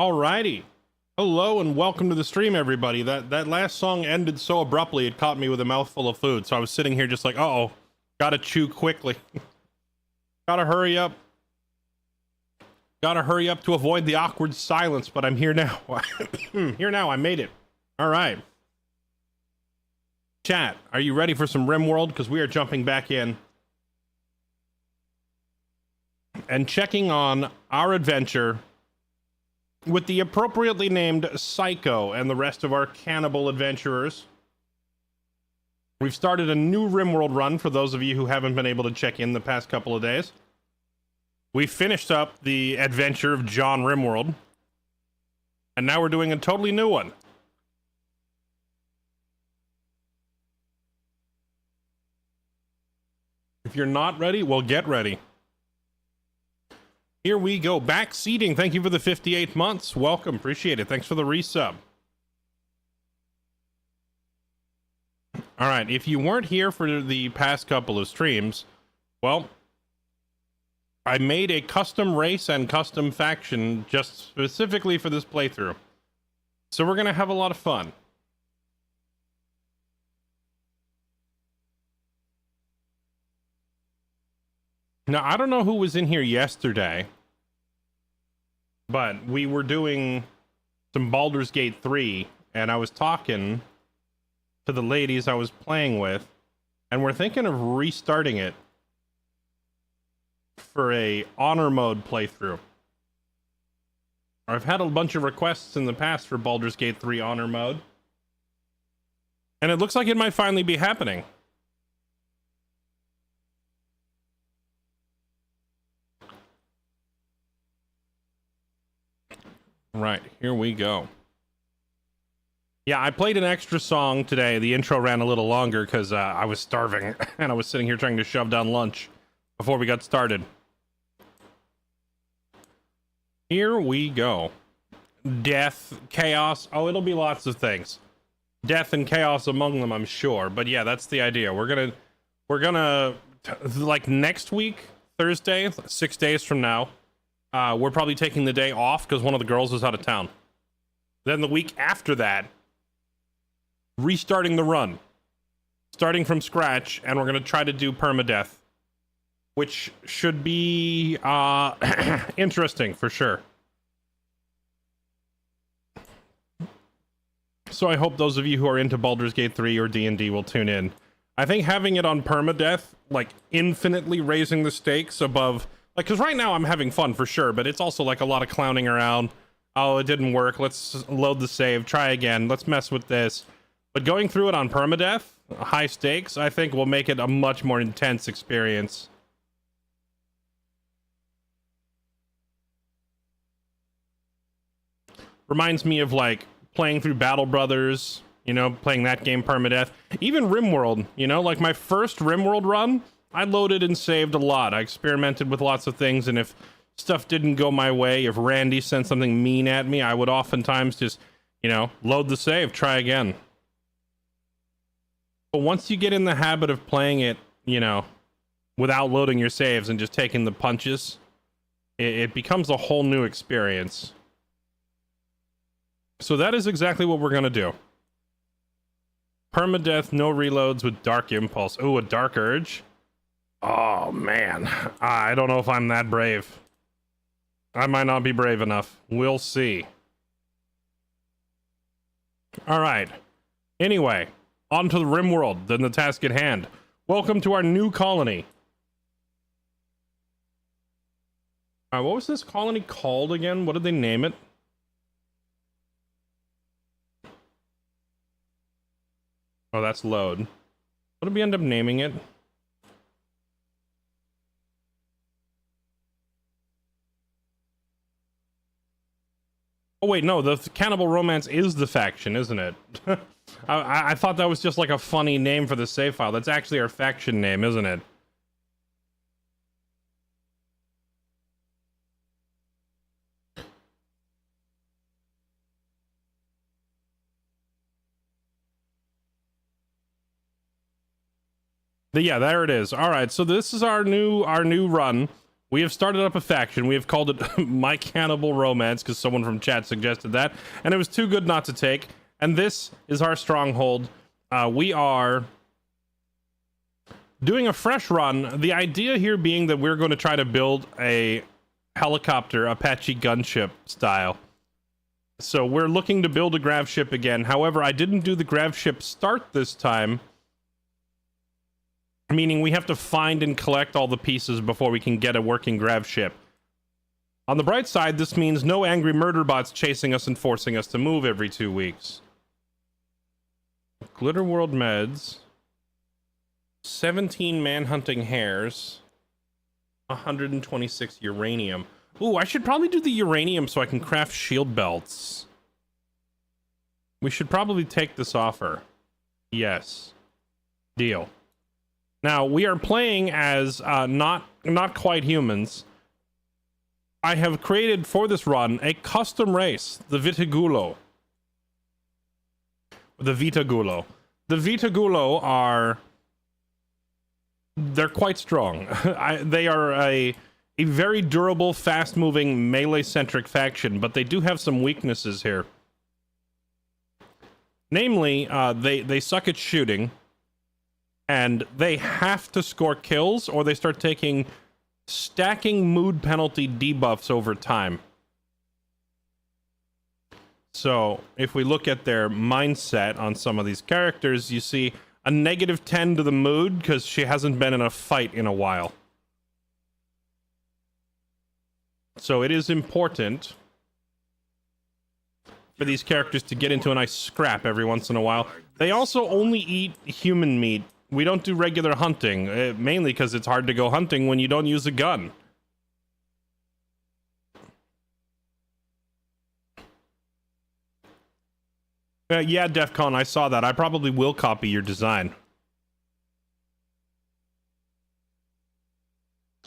Alrighty. Hello and welcome to the stream, everybody. That last song ended so abruptly it caught me with a mouthful of food, so I was sitting here just like, uh-oh, gotta chew quickly. Gotta hurry up. Gotta hurry up to avoid the awkward silence, but I'm here now. Here now, I made it. Alright. Chat, are you ready for some RimWorld? Because we are jumping back in and checking on our adventure with the appropriately named Psycho and the rest of our Cannibal adventurers. We've started a new RimWorld run for those of you who haven't been able to check in the past couple of days. We finished up the adventure of John RimWorld, and now we're doing a totally new one. If you're not ready, well, get ready. Here we go. Back seating. Thank you for the 58 months. Welcome. Appreciate it. Thanks for the resub. All right. If you weren't here for the past couple of streams, well, I made a custom race and custom faction just specifically for this playthrough. So we're going to have a lot of fun. Now, I don't know who was in here yesterday, but we were doing some Baldur's Gate 3, and I was talking to the ladies I was playing with, and we're thinking of restarting it for a honor mode playthrough. I've had a bunch of requests in the past for Baldur's Gate 3 honor mode, and it looks like it might finally be happening. Right, here we go. Yeah, I played an extra song today. The intro ran a little longer because I was starving and I was sitting here trying to shove down lunch before we got started. Here we go. Death, chaos. Oh, it'll be lots of things. Death and chaos among them, I'm sure. But yeah, that's the idea. We're gonna like next week, Thursday, 6 days from now, we're probably taking the day off because one of the girls is out of town. Then the week after that, restarting the run, starting from scratch, and we're going to try to do permadeath, which should be interesting for sure. So I hope those of you who are into Baldur's Gate 3 or D&D will tune in. I think having it on permadeath, like infinitely raising the stakes above... Like, because right now I'm having fun for sure, but it's also like a lot of clowning around. Oh, it didn't work. Let's load the save. Try again. Let's mess with this. But going through it on permadeath, high stakes, I think will make it a much more intense experience. Reminds me of like playing through Battle Brothers, you know, playing that game permadeath. Even RimWorld, you know, like my first RimWorld run, I loaded and saved a lot. I experimented with lots of things, and if stuff didn't go my way, if Randy sent something mean at me, I would oftentimes just, you know, load the save, try again. But once you get in the habit of playing it, you know, without loading your saves and just taking the punches, it becomes a whole new experience. So that is exactly what we're going to do. Permadeath, no reloads with Dark Impulse. Ooh, a Dark Urge. Oh, man. I don't know if I'm that brave. I might not be brave enough. We'll see. Alright. Anyway, on to the RimWorld, then the task at hand. Welcome to our new colony. What was this colony called again? What did they name it? Oh, that's load. What did we end up naming it? Oh wait, no, the Cannibal Romance is the faction, isn't it? I thought that was just like a funny name for the save file. That's actually our faction name, isn't it? But yeah, there it is. All right, so this is our new run. We have started up a faction. We have called it My Cannibal Romance because someone from chat suggested that, and it was too good not to take. And this is our stronghold. We are doing a fresh run. The idea here being that we're going to try to build a helicopter, Apache gunship style. So we're looking to build a Grav ship again. However, I didn't do the Grav ship start this time. Meaning we have to find and collect all the pieces before we can get a working Grav ship. On the bright side, this means no angry murder bots chasing us and forcing us to move every 2 weeks. Glitter World meds. 17 manhunting hares. 126 uranium. Ooh, I should probably do the uranium so I can craft shield belts. We should probably take this offer. Yes. Deal. Now, we are playing as not quite humans. I have created for this run a custom race, the Vitagulo. The Vitagulo. The Vitagulo are... They're quite strong. They are a very durable, fast-moving, melee-centric faction, but they do have some weaknesses here. Namely, they suck at shooting. And they have to score kills or they start taking stacking mood penalty debuffs over time. So if we look at their mindset on some of these characters, you see a -10 to the mood because she hasn't been in a fight in a while. So it is important for these characters to get into a nice scrap every once in a while. They also only eat human meat. We don't do regular hunting, mainly because it's hard to go hunting when you don't use a gun. Yeah, DEFCON, I saw that. I probably will copy your design.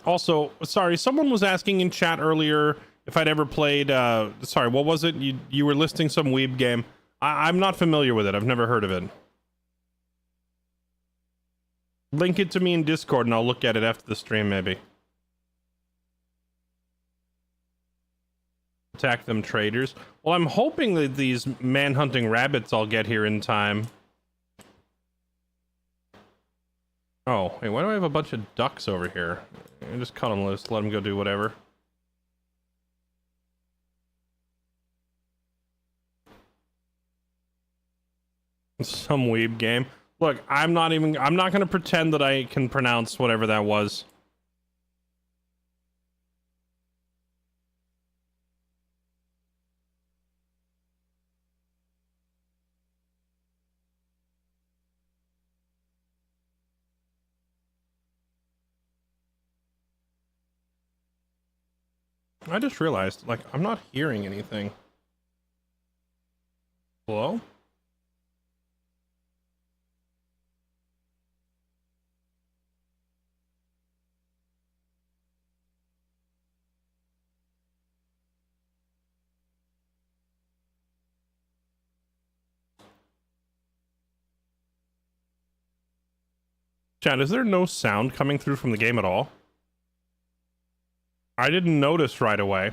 Also, sorry, someone was asking in chat earlier if I'd ever played, sorry, what was it? You were listing some weeb game. I'm not familiar with it. I've never heard of it. Link it to me in Discord and I'll look at it after the stream, maybe. Attack them traitors. Well, I'm hoping that these man-hunting rabbits I'll get here in time. Oh, wait, why do I have a bunch of ducks over here? I just cut them loose, let them go do whatever. Some weeb game. Look, I'm not gonna pretend that I can pronounce whatever that was. I just realized, like, I'm not hearing anything. Hello? Chat, is there no sound coming through from the game at all? I didn't notice right away.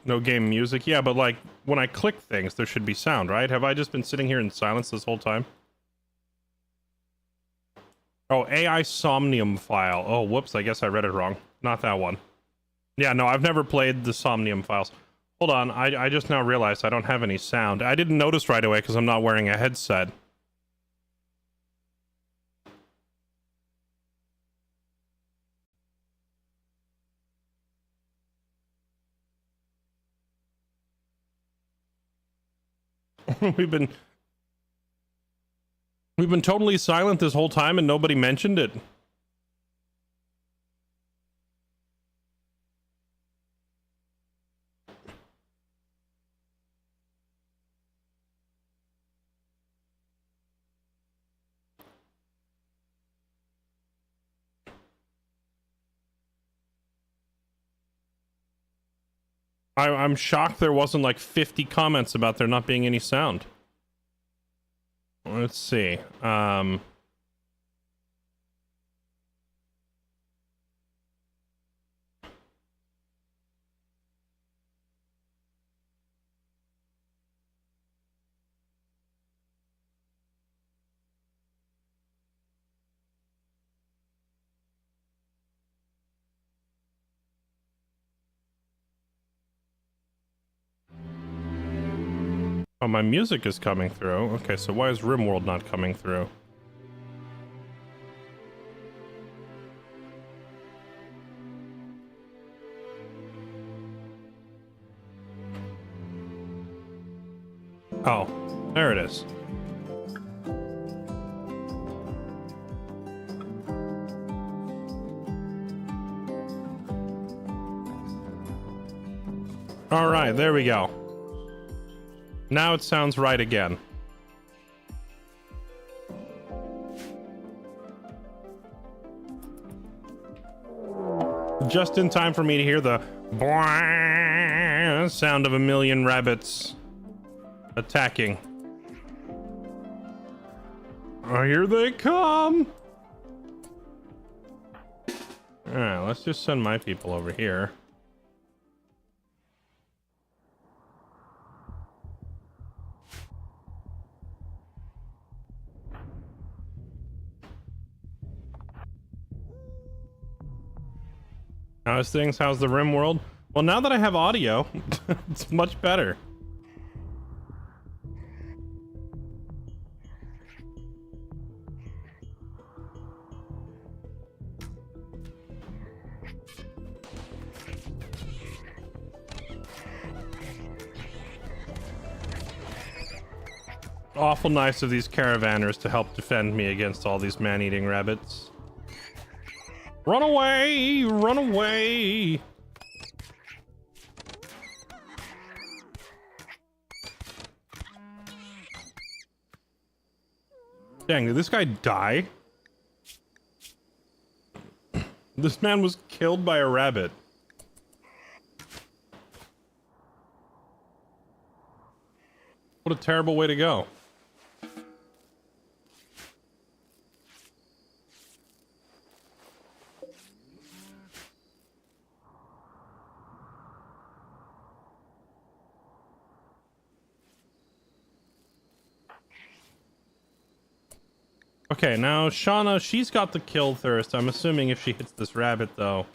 No game music? Yeah, but like, when I click things, there should be sound, right? Have I just been sitting here in silence this whole time? Oh, AI Somnium file. Oh, whoops, I guess I read it wrong. Not that one. Yeah, no, I've never played the Somnium files. Hold on, I just now realized I don't have any sound. I didn't notice right away because I'm not wearing a headset. We've been totally silent this whole time and nobody mentioned it. I'm shocked there wasn't like 50 comments about there not being any sound. Let's see. Oh, my music is coming through. Okay, so why is RimWorld not coming through? Oh, there it is. All right, there we go. Now it sounds right again. Just in time for me to hear the sound of a million rabbits attacking. Oh, here they come! Alright, let's just send my people over here. How's things? How's the RimWorld? Well, now that I have audio, it's much better. Awful nice of these caravanners to help defend me against all these man-eating rabbits. Run away! Run away! Dang, did this guy die? This man was killed by a rabbit. What a terrible way to go. Okay, now Shauna, she's got the Killthirst. I'm assuming if she hits this rabbit, though.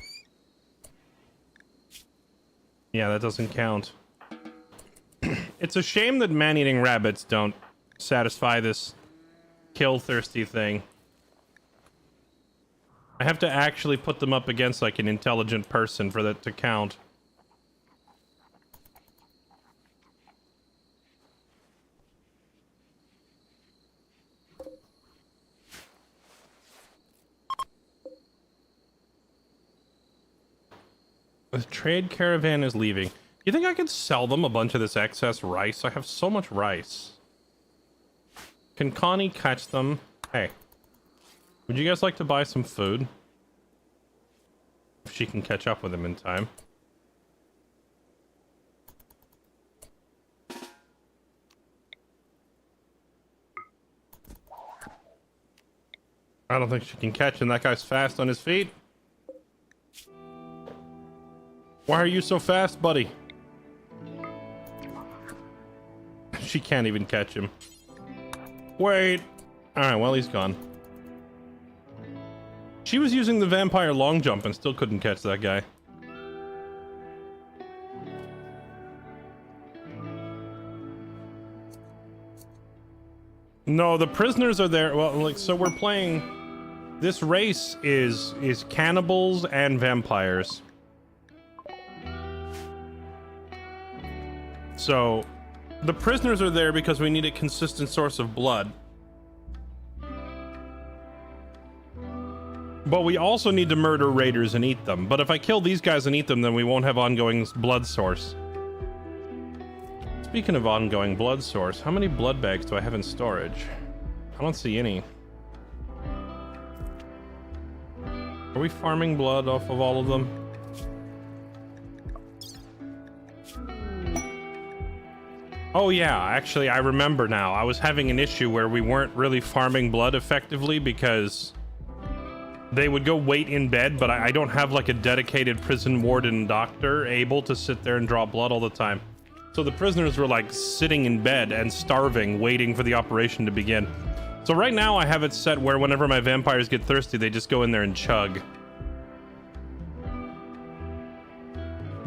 Yeah, that doesn't count. It's a shame that man-eating rabbits don't satisfy this kill-thirsty thing. I have to actually put them up against, like, an intelligent person for that to count. The trade caravan is leaving. You think I could sell them a bunch of this excess rice? I have so much rice. Can Connie catch them? Hey, would you guys like to buy some food? If she can catch up with him in time. I don't think she can catch him. That guy's fast on his feet. Why are you so fast, buddy? She can't even catch him. Wait. Alright, well, he's gone. She was using the vampire long jump and still couldn't catch that guy. No, the prisoners are there. Well, like, so we're playing... This race is cannibals and vampires. So, the prisoners are there because we need a consistent source of blood. But we also need to murder raiders and eat them. But if I kill these guys and eat them, then we won't have ongoing blood source. Speaking of ongoing blood source, how many blood bags do I have in storage? I don't see any. Are we farming blood off of all of them? Oh yeah, actually I remember now. I was having an issue where we weren't really farming blood effectively because they would go wait in bed, but I don't have like a dedicated prison warden doctor able to sit there and draw blood all the time. So the prisoners were like sitting in bed and starving, waiting for the operation to begin. So right now I have it set where whenever my vampires get thirsty, they just go in there and chug.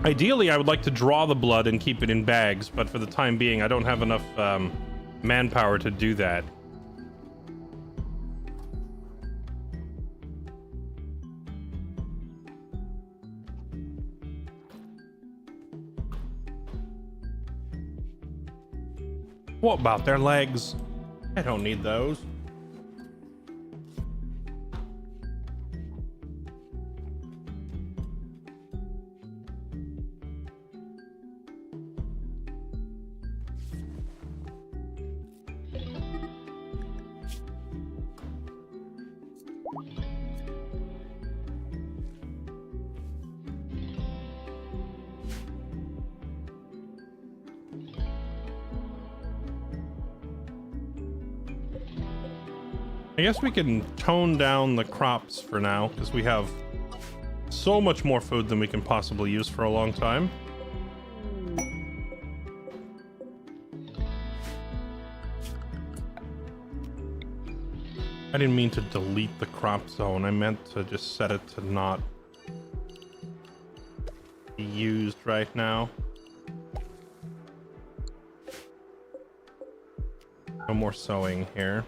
Ideally, I would like to draw the blood and keep it in bags, but for the time being, I don't have enough manpower to do that. What about their legs? I don't need those. I guess we can tone down the crops for now, because we have so much more food than we can possibly use for a long time. I didn't mean to delete the crop zone. I meant to just set it to not be used right now. No more sowing here.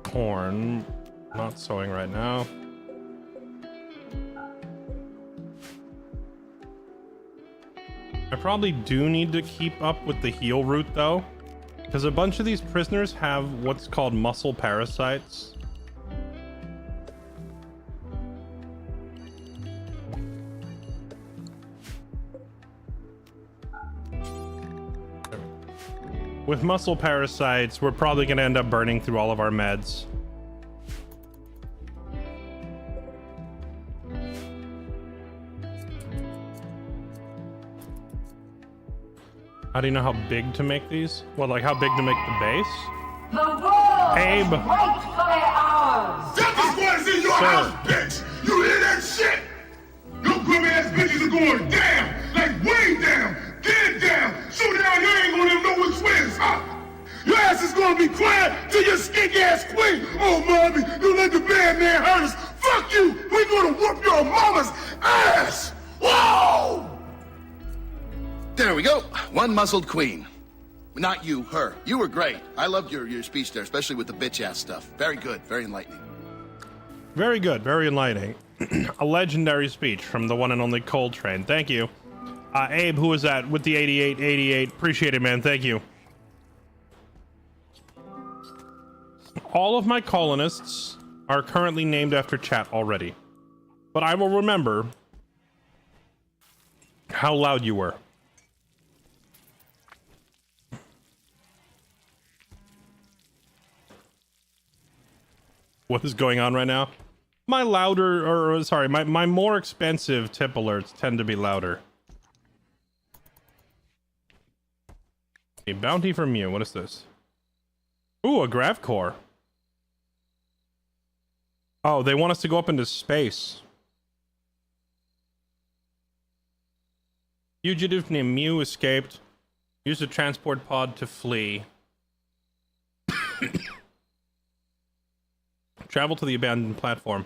Corn, not sowing right now. I probably do need to keep up with the heal route though, because a bunch of these prisoners have what's called muscle parasites. With muscle parasites, we're probably going to end up burning through all of our meds. How do you know how big to make these? Well, like how big to make the base? The world Abe. is rightfully ours. That is what is in your house, bitch! You hear that shit? Your grubby ass bitches are going down! Like way down! Get down! So down you ain't gonna know which way is up! Your ass is gonna be quiet till your skink ass queen! Oh, mommy, you let the bad man hurt us! Fuck you! We're gonna whoop your mama's ass! Whoa! There we go. One muzzled queen. Not you, her. You were great. I loved your speech there, especially with the bitch-ass stuff. Very good. Very enlightening. Very good. Very enlightening. A legendary speech from the one and only Coltrane. Thank you. Abe, who is that? With the 8888. Appreciate it, man. Thank you. All of my colonists are currently named after chat already. But I will remember how loud you were. What is going on right now? My louder, or sorry, my more expensive tip alerts tend to be louder. A bounty from you. What is this? Ooh, a Grav core. Oh, they want us to go up into space. Fugitive named Mew escaped. Used a transport pod to flee. Travel to the abandoned platform.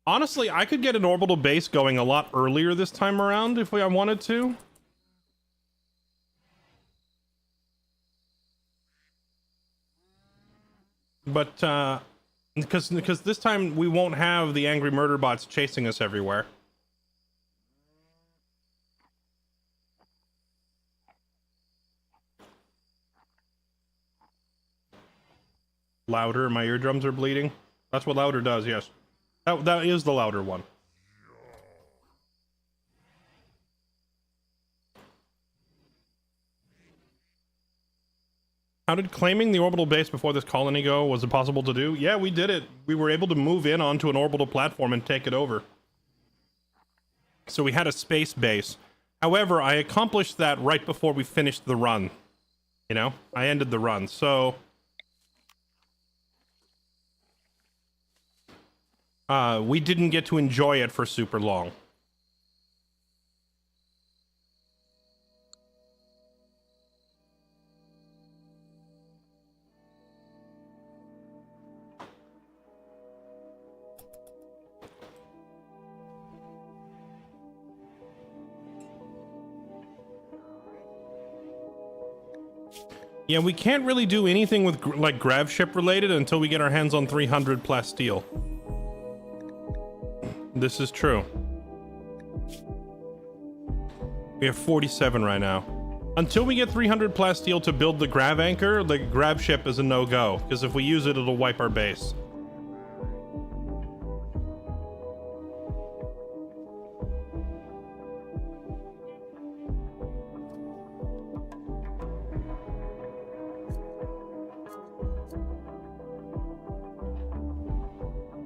Honestly, I could get an orbital base going a lot earlier this time around if I wanted to. But, because this time we won't have the angry murder bots chasing us everywhere. Louder, my eardrums are bleeding. That's what louder does, yes. That is the louder one. How did claiming the orbital base before this colony go? Was it possible to do? Yeah, we did it. We were able to move in onto an orbital platform and take it over. So we had a space base. However, I accomplished that right before we finished the run. You know, I ended the run, so... we didn't get to enjoy it for super long. Yeah, we can't really do anything with like Grav ship related until we get our hands on 300 Plasteel. This is true. We have 47 right now. Until we get 300 Plasteel to build the Grav anchor, the Grav ship is a no-go, because if we use it, it'll wipe our base.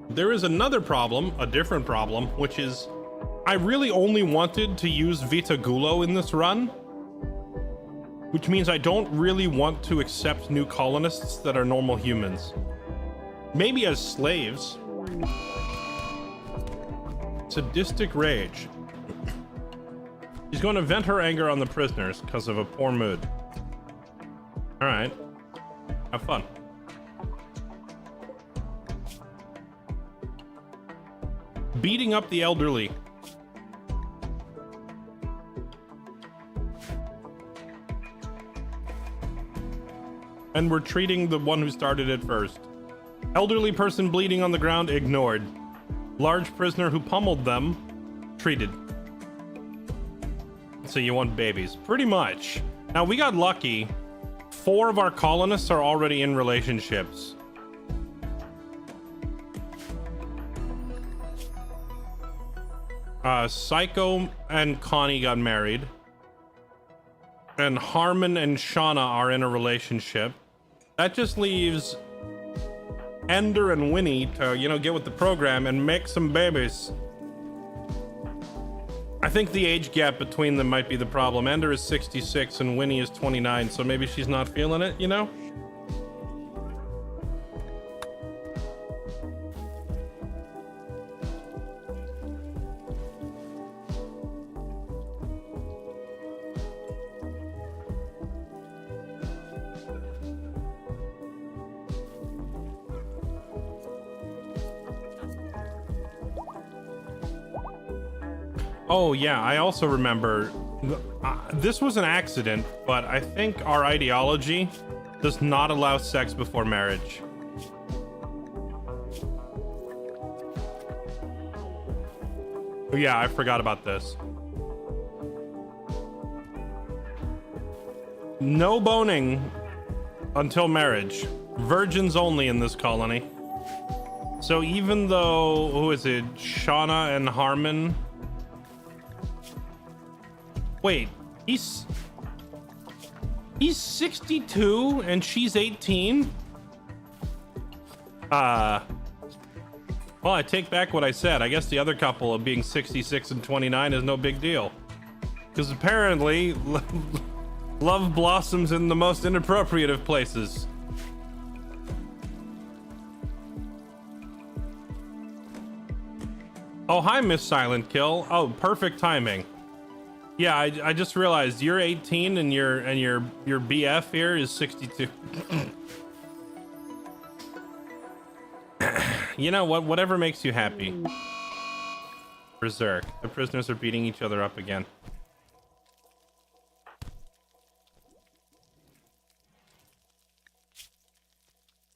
There is another problem, a different problem, which is I really only wanted to use Vita Gulo in this run, which means I don't really want to accept new colonists that are normal humans. Maybe as slaves. Sadistic rage. She's going to vent her anger on the prisoners because of a poor mood. All right, have fun. Beating up the elderly. And we're treating the one who started it first. Elderly person bleeding on the ground, ignored. Large prisoner who pummeled them, treated. So you want babies. Pretty much. Now we got lucky. 4 of our colonists are already in relationships. Psycho and Connie got married. And Harmon and Shauna are in a relationship. That just leaves Ender and Winnie to, you know, get with the program and make some babies. I think the age gap between them might be the problem. Ender is 66 and Winnie is 29, so maybe she's not feeling it, you know? Oh yeah, I also remember, this was an accident, but I think our ideology does not allow sex before marriage. Oh yeah, I forgot about this. No boning until marriage. Virgins only in this colony. So even though, who is it, Shauna and Harmon? Wait, he's 62 and she's 18? Well, I take back what I said. I guess the other couple of being 66 and 29 is no big deal. Because apparently, love blossoms in the most inappropriate of places. Oh, hi, Miss Silent Kill. Oh, perfect timing. Yeah, I just realized you're 18 and your BF here is 62. You know what? Whatever makes you happy. Berserk. The prisoners are beating each other up again.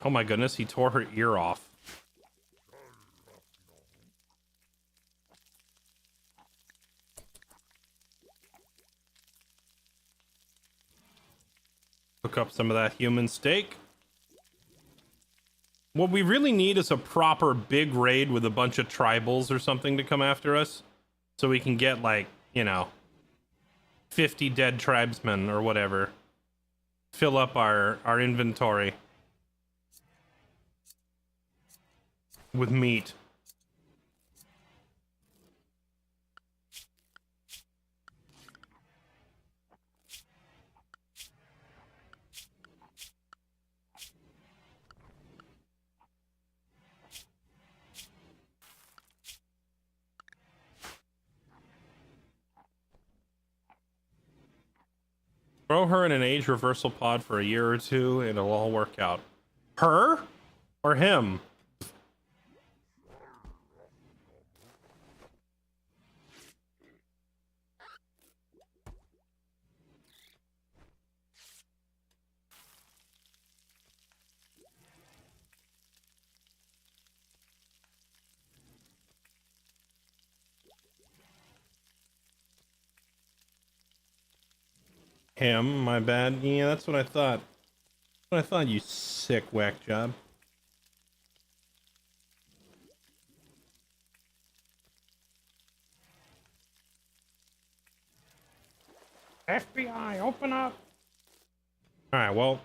Oh my goodness, he tore her ear off. Cook up some of that human steak. What we really need is a proper big raid with a bunch of tribals or something to come after us. So we can get, like, you know, 50 dead tribesmen or whatever. Fill up our inventory with meat. Throw her in an age reversal pod for a year or two, and it'll all work out. Her? Or him? Him, my bad. Yeah, that's what I thought. What I thought, you sick whack job. FBI, open up! Alright, well,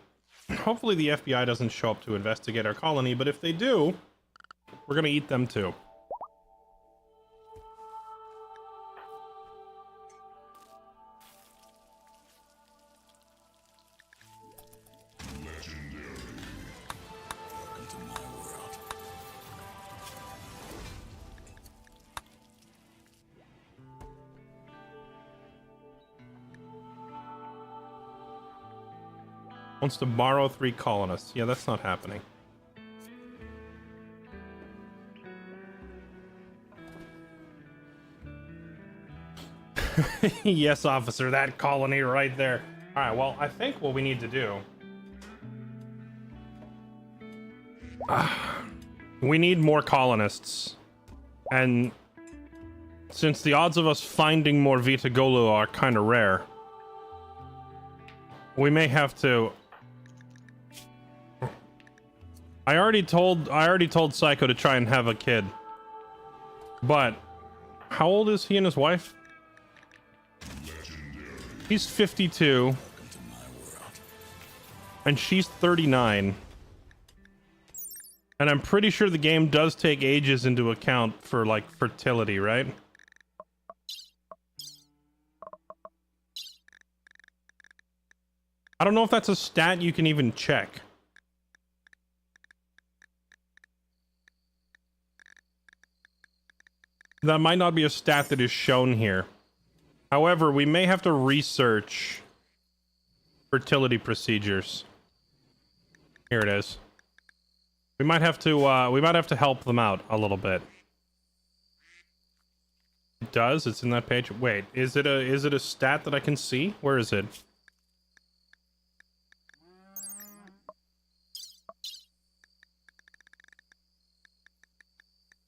hopefully the FBI doesn't show up to investigate our colony, but if they do, we're gonna eat them too. Wants to borrow 3 colonists. Yeah, that's not happening. Yes, officer, that colony right there. All right, well, I think what we need to do... we need more colonists. And since the odds of us finding more Vitagolu are kind of rare, we may have to... I already told Psycho to try and have a kid. But how old is he and his wife? He's 52. And she's 39. And I'm pretty sure the game does take ages into account for, like, fertility, right? I don't know if that's a stat you can even check. That might not be a stat that is shown here. However, we may have to research fertility procedures. Here it is. We might have to help them out a little bit. It does. It's in that page. Wait, is it a stat that I can see? Where is it?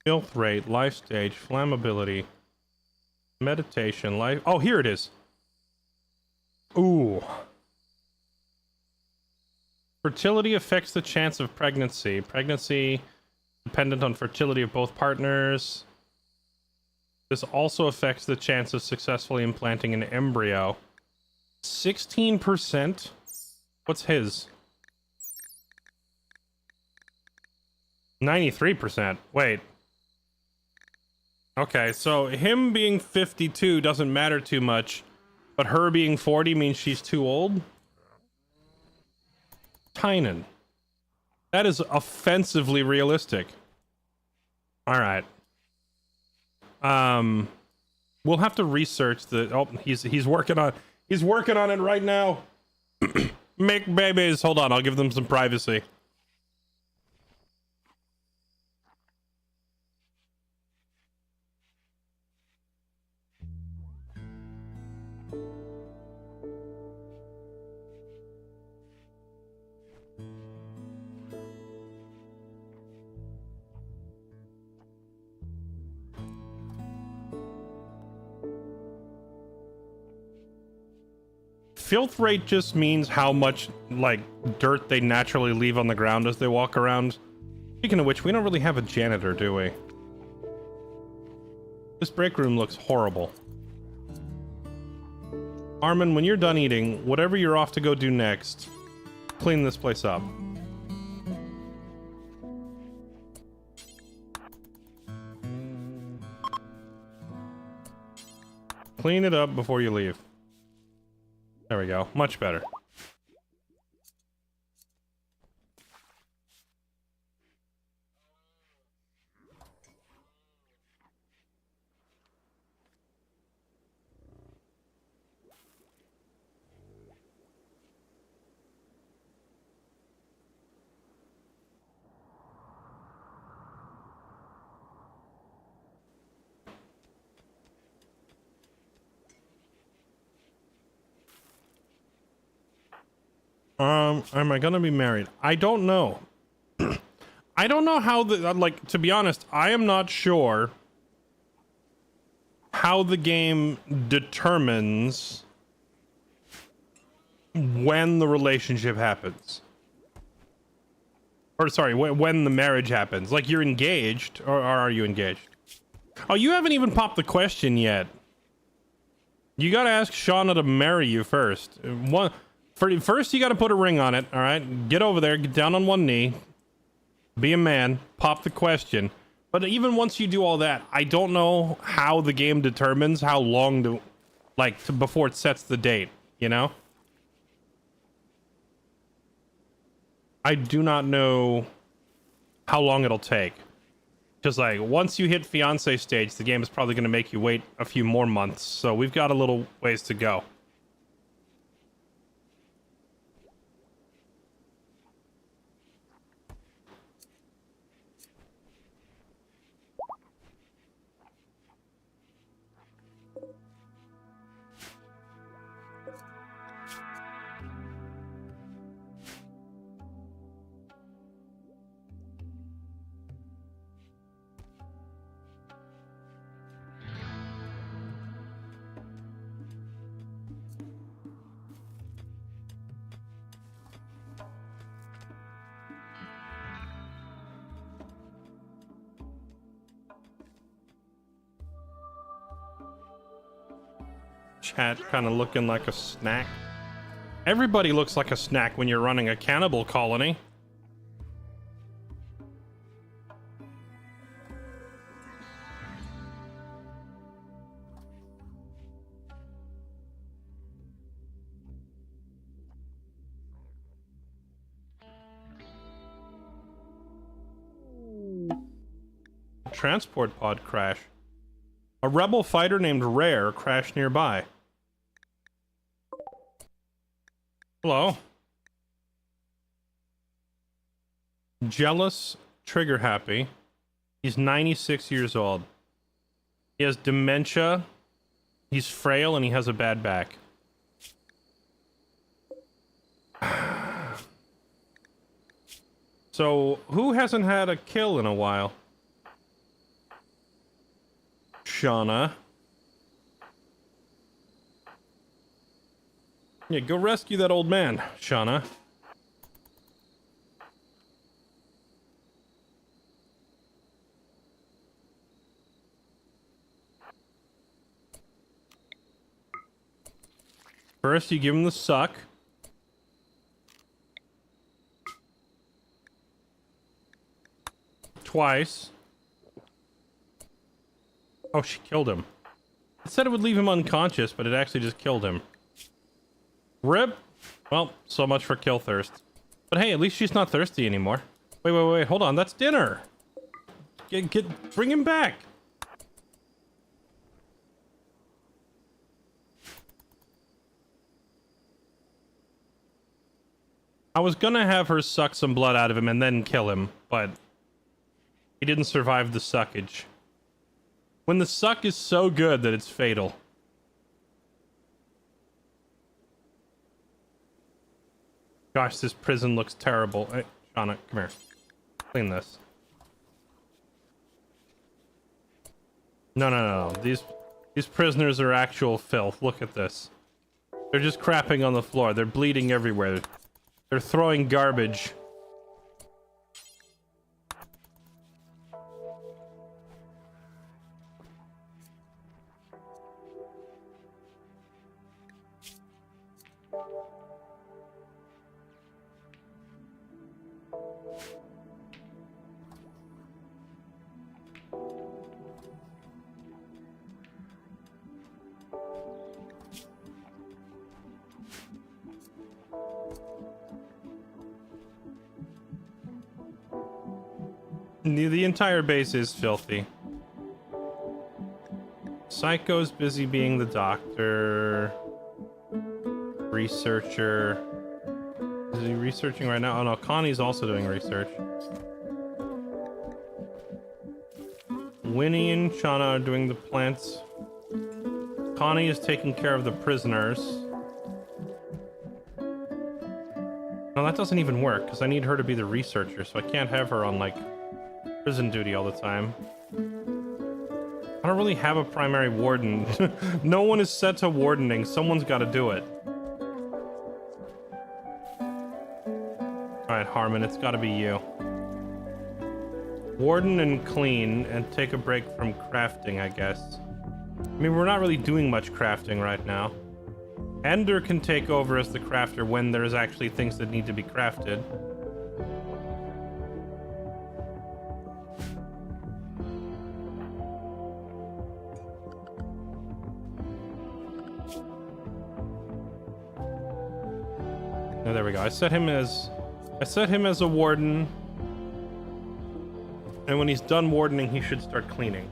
Filth rate, life stage, flammability, meditation, life... Oh, here it is. Ooh. Fertility affects the chance of pregnancy. Pregnancy dependent on fertility of both partners. This also affects the chance of successfully implanting an embryo. 16%? What's his? 93%. Wait. Okay, so him being 52 doesn't matter too much, but her being 40 means she's too old? Tynan. That is offensively realistic. Alright. We'll have to research the... Oh, he's working on... He's working on it right now! Make babies! Hold on, I'll give them some privacy. Filth rate just means how much, like, dirt they naturally leave on the ground as they walk around. Speaking of which, we don't really have a janitor, do we? This break room looks horrible. Armin, when you're done eating, whatever you're off to go do next, clean this place up. Clean it up before you leave. There we go. Much better. Am I gonna be married? I don't know. I don't know how the, like, to be honest, I am not sure how the game determines when the relationship happens. Or sorry, when the marriage happens. Like you're engaged, or are you engaged? Oh, you haven't even popped the question yet. You gotta ask Shauna to marry you first. First, you gotta put a ring on it, alright? Get over there, get down on one knee. Be a man, pop the question. But even once you do all that, I don't know how the game determines how long to, before it sets the date, you know? I do not know how long it'll take. Just like, once you hit fiancé stage, the game is probably going to make you wait a few more months. So we've got a little ways to go. Chat kind of looking like a snack. Everybody looks like a snack when you're running a cannibal colony. Transport pod crash. A rebel fighter named Rare crashed nearby. Hello. Jealous, trigger happy. He's 96 years old. He has dementia. He's frail and he has a bad back. So, who hasn't had a kill in a while? Shauna. Yeah, go rescue that old man, Shauna. First, you give him the suck. Twice. Oh, she killed him. It said it would leave him unconscious, but it actually just killed him. RIP. Well, so much for Killthirst. But hey, at least she's not thirsty anymore. Wait, hold on, that's dinner. Bring him back. I was gonna have her suck some blood out of him and then kill him, but he didn't survive the suckage. When the suck is so good that it's fatal. Gosh, this prison looks terrible. Hey, Shauna, come here. Clean this. No. These prisoners are actual filth. Look at this. They're just crapping on the floor. They're bleeding everywhere. They're throwing garbage. The entire base is filthy. Psycho's busy being the doctor. Researcher. Is he researching right now? Oh no, Connie's also doing research. Winnie and Shauna are doing the plants. Connie is taking care of the prisoners. No, that doesn't even work, because I need her to be the researcher, so I can't have her on, like, prison duty all the time. I don't really have a primary warden. No one is set to wardening. Someone's got to do it. Alright, Harmon, it's gotta be you. Warden and clean, and take a break from crafting, I guess. I mean, we're not really doing much crafting right now. Ender can take over as the crafter when there's actually things that need to be crafted. Oh, there we go. I set him as a warden. And when he's done wardening, he should start cleaning.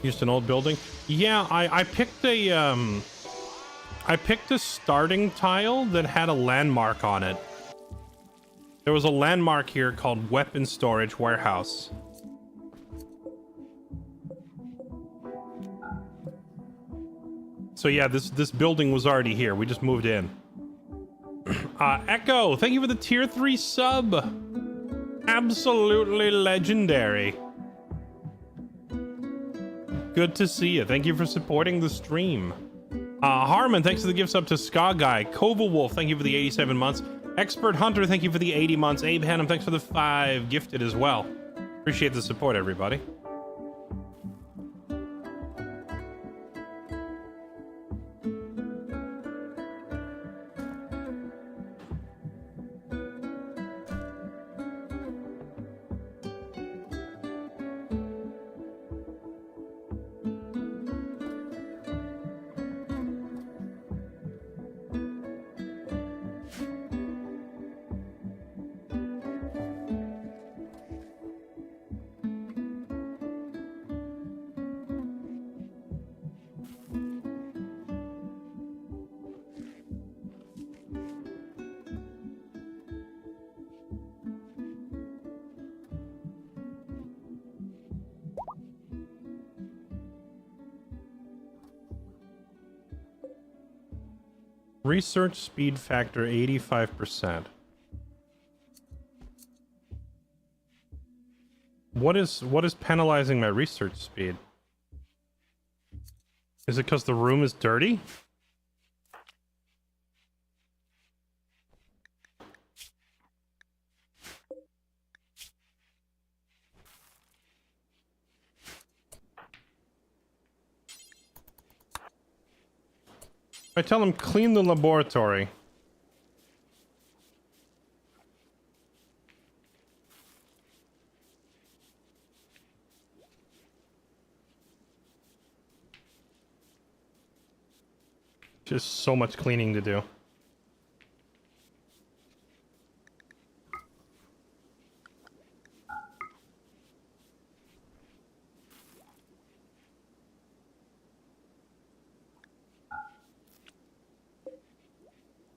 Used an old building. Yeah, I picked a starting tile that had a landmark on it. There was a landmark here called Weapon Storage Warehouse. So yeah, this building was already here. We just moved in. Echo, thank you for the tier 3 sub. Absolutely legendary. Good to see you. Thank you for supporting the stream. Harmon, thanks for the gifts up to Ska Guy. Koval Wolf, thank you for the 87 months. Expert Hunter, thank you for the 80 months. Abe Hannum, thanks for the 5 gifted as well. Appreciate the support, everybody. Research speed factor 85%. What is penalizing my research speed? Is it because the room is dirty? I tell him clean the laboratory. Just so much cleaning to do.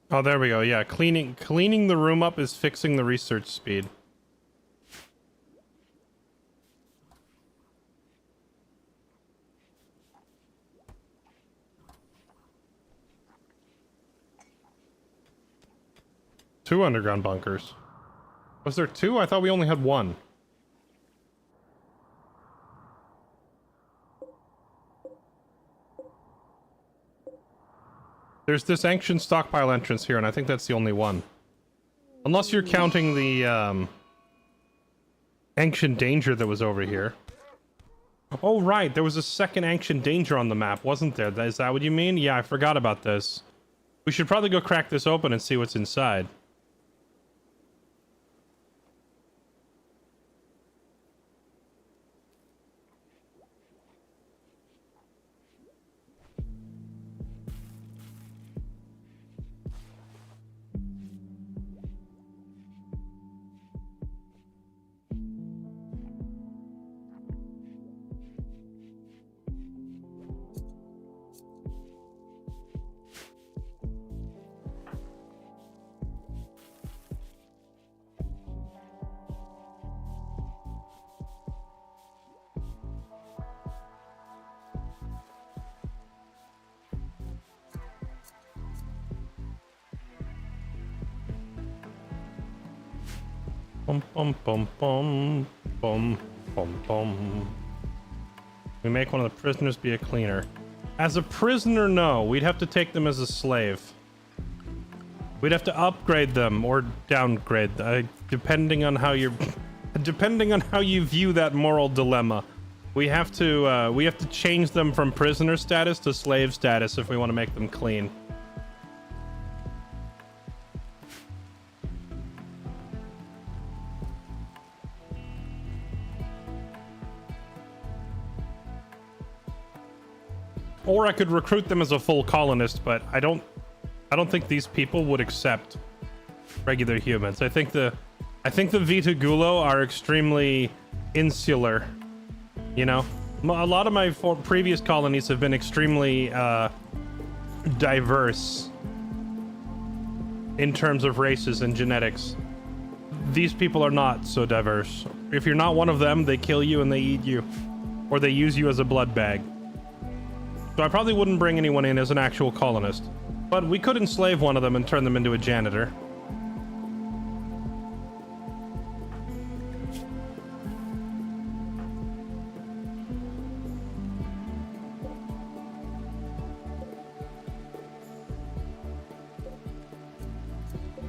Oh, there we go. Yeah, cleaning the room up is fixing the research speed. Two underground bunkers. Was there two? I thought we only had one. There's this ancient stockpile entrance here, and I think that's the only one. Unless you're counting the, ancient danger that was over here. Oh, right, there was a second ancient danger on the map, wasn't there? Is that what you mean? Yeah, I forgot about this. We should probably go crack this open and see what's inside. Bum, bum, bum, bum, bum, bum, bum. We make one of the prisoners be a cleaner. As a prisoner, no. We'd have to take them as a slave. We'd have to upgrade them or downgrade, depending on how you're, depending on how you view that moral dilemma. We have to change them from prisoner status to slave status if we want to make them clean. Or I could recruit them as a full colonist, but I don't think these people would accept regular humans. I think the Vita Gulo are extremely insular. You know, a lot of my previous colonies have been extremely diverse in terms of races and genetics. These people are not so diverse. If you're not one of them, they kill you and they eat you, or they use you as a blood bag. So I probably wouldn't bring anyone in as an actual colonist, but we could enslave one of them and turn them into a janitor.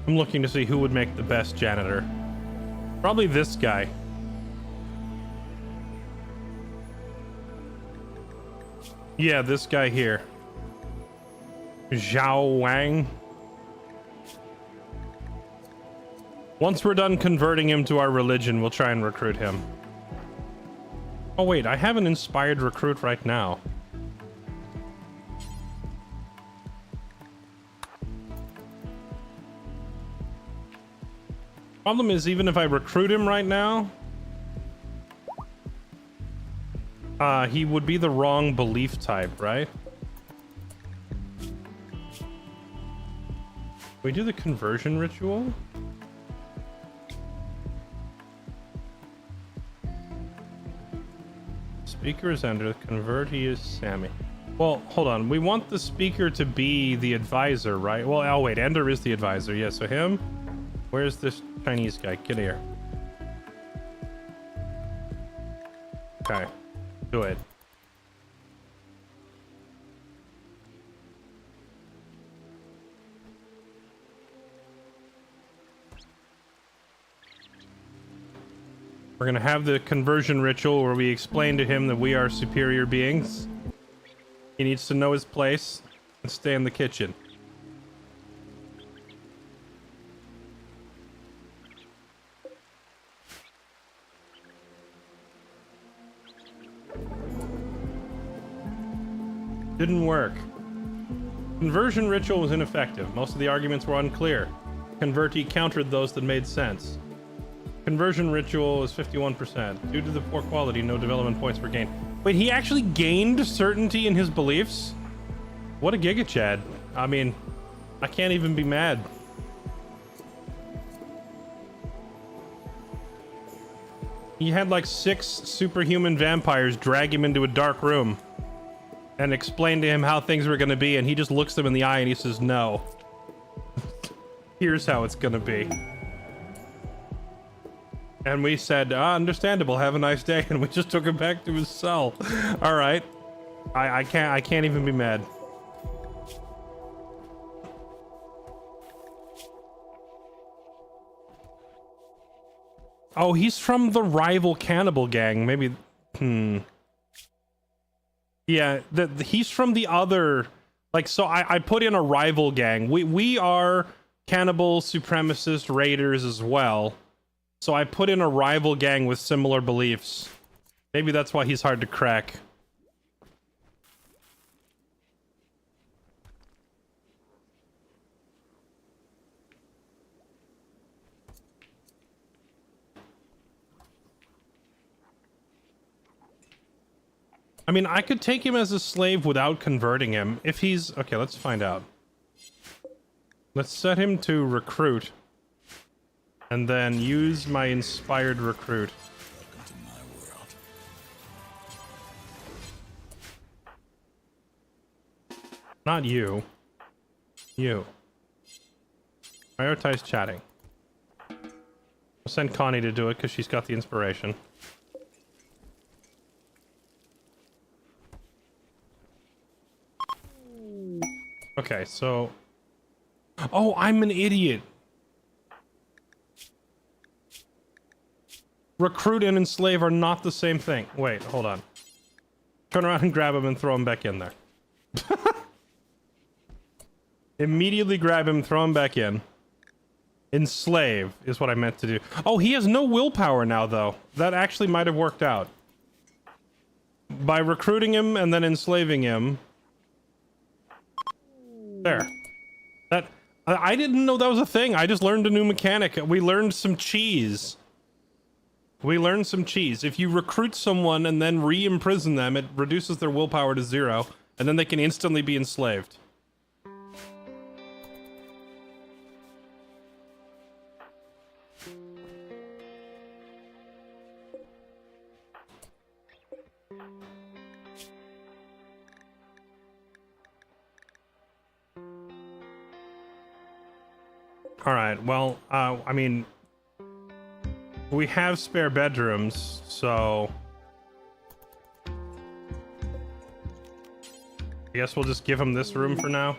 I'm looking to see who would make the best janitor. Probably this guy. Yeah, this guy here. Zhao Wang. Once we're done converting him to our religion, we'll try and recruit him. Oh wait, I have an inspired recruit right now. Problem is, even if I recruit him right now, he would be the wrong belief type, right? We do the conversion ritual? Speaker is Ender. Convert, he is Sammy. Well, hold on. We want the speaker to be the advisor, right? Well, oh wait, Ender is the advisor. Yeah, so him. Where's this Chinese guy? Get here. Okay. Do it. We're gonna have the conversion ritual where we explain to him that we are superior beings. He needs to know his place and stay in the kitchen. Didn't work. Conversion ritual was ineffective. Most of the arguments were unclear. Convertee countered those that made sense. Conversion ritual is 51%. Due to the poor quality, no development points were gained. Wait, he actually gained certainty in his beliefs? What a Giga Chad. I mean, I can't even be mad. He had like 6 superhuman vampires drag him into a dark room and explain to him how things were going to be, and he just looks them in the eye and he says, no. Here's how it's going to be. And we said, understandable, have a nice day, and we just took him back to his cell. All right. I can't even be mad. Oh, he's from the rival Cannibal gang. Maybe, yeah, he's from the other, like, so I put in a rival gang. We are cannibal supremacist raiders as well. So I put in a rival gang with similar beliefs. Maybe that's why he's hard to crack. I mean, I could take him as a slave without converting him. If he's... Okay, let's find out. Let's set him to recruit. And then use my inspired recruit. Welcome to my world. Not you. You. Prioritize chatting. I'll send Connie to do it because she's got the inspiration. Okay, so... Oh, I'm an idiot. Recruit and enslave are not the same thing. Wait, hold on. Turn around and grab him and throw him back in there. Immediately grab him, throw him back in. Enslave is what I meant to do. Oh, he has no willpower now, though. That actually might have worked out. By recruiting him and then enslaving him... There. That... I didn't know that was a thing. I just learned a new mechanic. We learned some cheese. We learned some cheese. If you recruit someone and then re-imprison them, it reduces their willpower to 0, and then they can instantly be enslaved. Alright, well, I mean... We have spare bedrooms, so... I guess we'll just give him this room for now.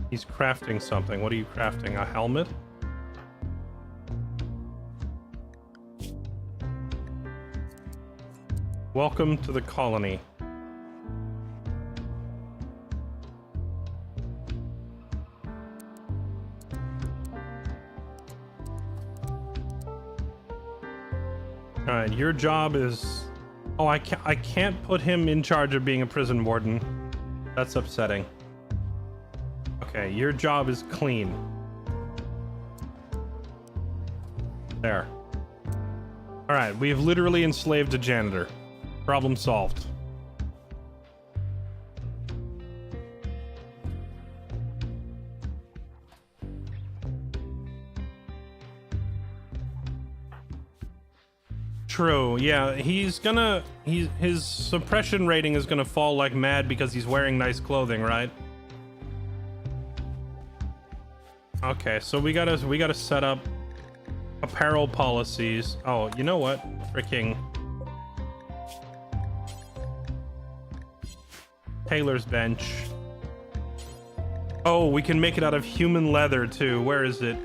He's crafting something. What are you crafting? A helmet? Welcome to the colony. Alright, your job is... Oh, I can't put him in charge of being a prison warden. That's upsetting. Okay, your job is clean. There. Alright, we have literally enslaved a janitor. Problem solved. True, yeah, his suppression rating is gonna fall like mad because he's wearing nice clothing, right? Okay, so we gotta set up apparel policies. Oh, you know what? Freaking tailor's bench. Oh, we can make it out of human leather too. Where is it?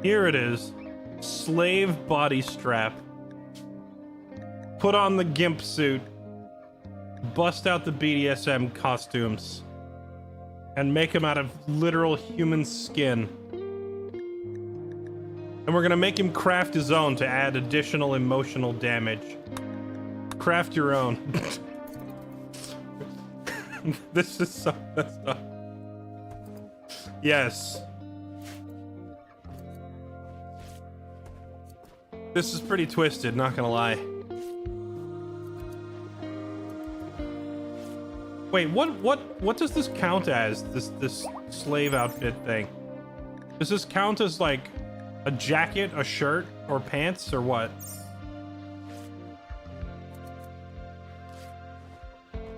Here it is. Slave body strap. Put on the gimp suit. Bust out the BDSM costumes. And make them out of literal human skin. And we're gonna make him craft his own to add additional emotional damage. Craft your own. This is so messed up. Yes. This is pretty twisted, not gonna lie. Wait, what does this count as? This slave outfit thing? Does this count as like a jacket, a shirt, or pants, or what?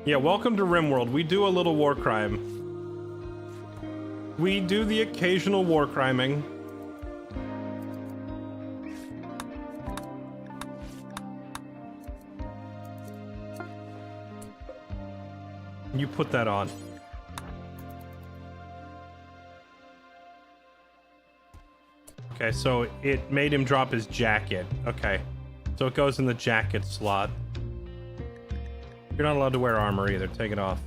Yeah, welcome to RimWorld. We do a little war crime. We do the occasional war criming. You put that on. Okay, so it made him drop his jacket. Okay, so it goes in the jacket slot. You're not allowed to wear armor either. Take it off.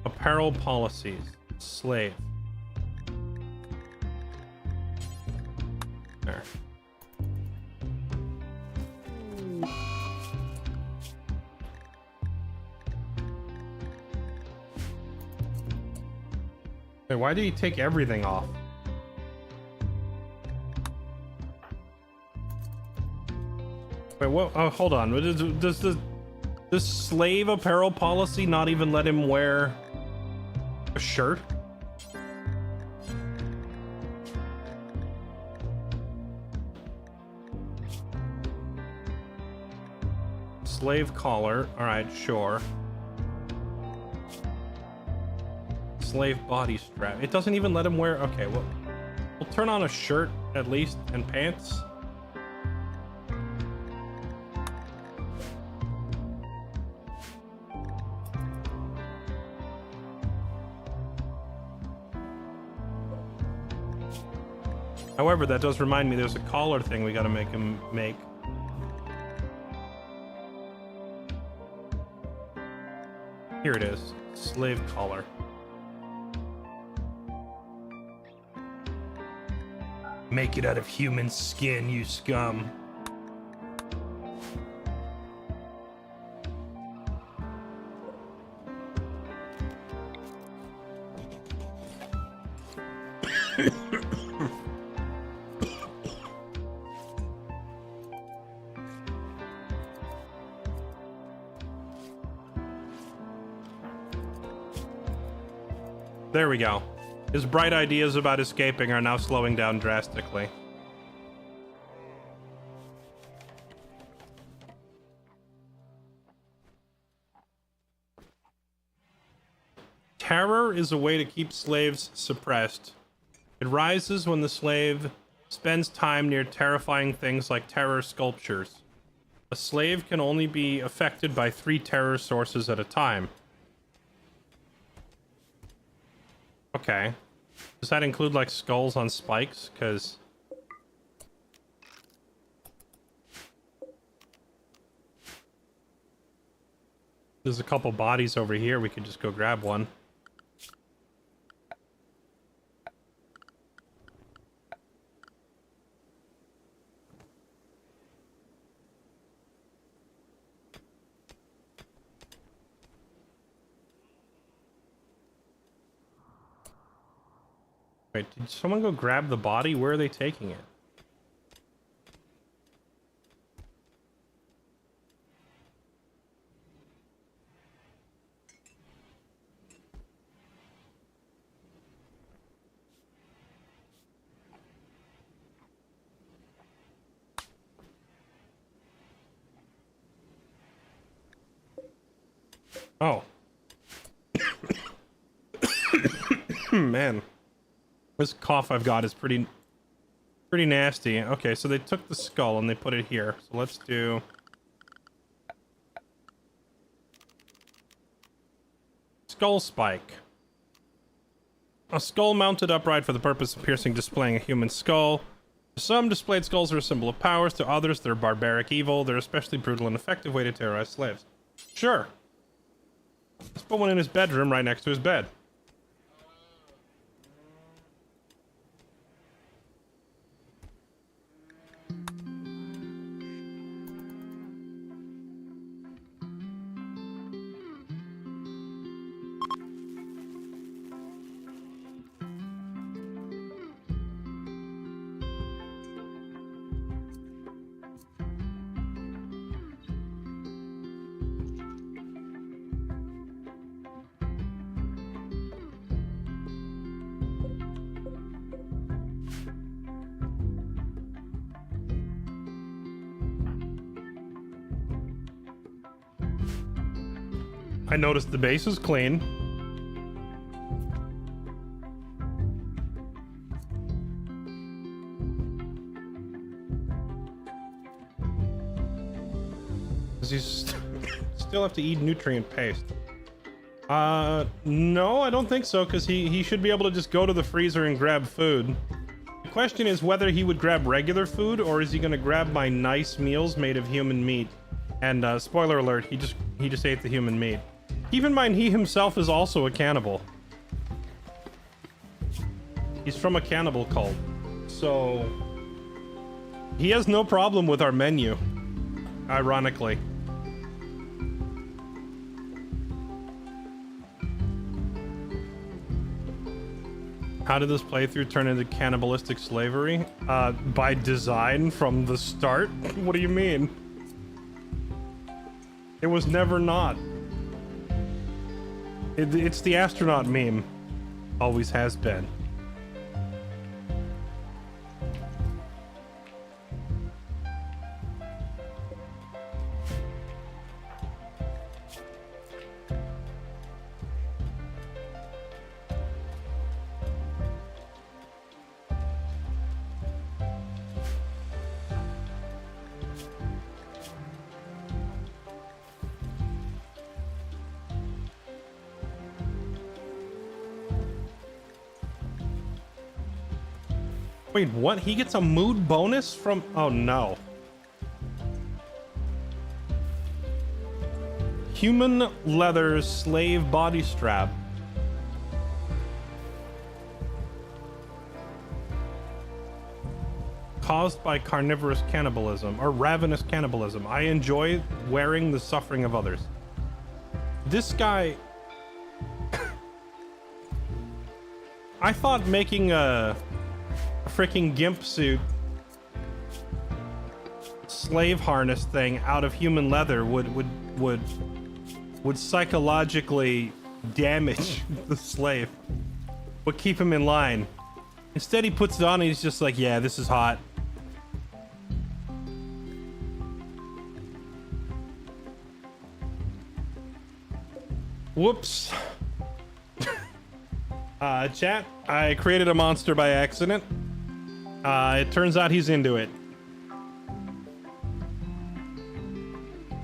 Apparel policies. Slave. There. Wait, why did he take everything off? Wait, what? Oh, hold on. Does the slave apparel policy not even let him wear A shirt? Slave collar. Alright, sure. Slave body strap. It doesn't even let him wear... Okay, well, we'll turn on a shirt at least and pants. However, that does remind me there's a collar thing we gotta make him make. Here it is. Slave collar. Make it out of human skin, you scum. There we go. His bright ideas about escaping are now slowing down drastically. Terror is a way to keep slaves suppressed. It rises when the slave spends time near terrifying things like terror sculptures. A slave can only be affected by 3 terror sources at a time. Okay. Does that include, like, skulls on spikes? Because... there's a couple bodies over here. We could just go grab one. Wait, did someone go grab the body? Where are they taking it? Oh. Man. This cough I've got is pretty nasty. Okay, so they took the skull and they put it here. So let's do... skull spike. A skull mounted upright for the purpose of piercing, displaying a human skull. To some, displayed skulls are a symbol of powers. To others, they're barbaric evil. They're especially brutal and effective way to terrorize slaves. Sure. Let's put one in his bedroom right next to his bed. I noticed the base is clean. Does he still have to eat nutrient paste? No, I don't think so, because he should be able to just go to the freezer and grab food. The question is whether he would grab regular food, or is he going to grab my nice meals made of human meat? And spoiler alert, he just ate the human meat. Keep in mind, he himself is also a cannibal. He's from a cannibal cult. So... he has no problem with our menu. Ironically. How did this playthrough turn into cannibalistic slavery? By design from the start? What do you mean? It was never not. It's the astronaut meme. Always has been. Wait, what? He gets a mood bonus from... Oh, no. Human leather slave body strap. Caused by carnivorous cannibalism, or ravenous cannibalism. I enjoy wearing the suffering of others. This guy... I thought making a freaking gimp suit slave harness thing out of human leather would psychologically damage the slave, would keep him in line. Instead, he puts it on and he's just like, yeah, this is hot. Whoops. Chat, I created a monster by accident. It turns out he's into it.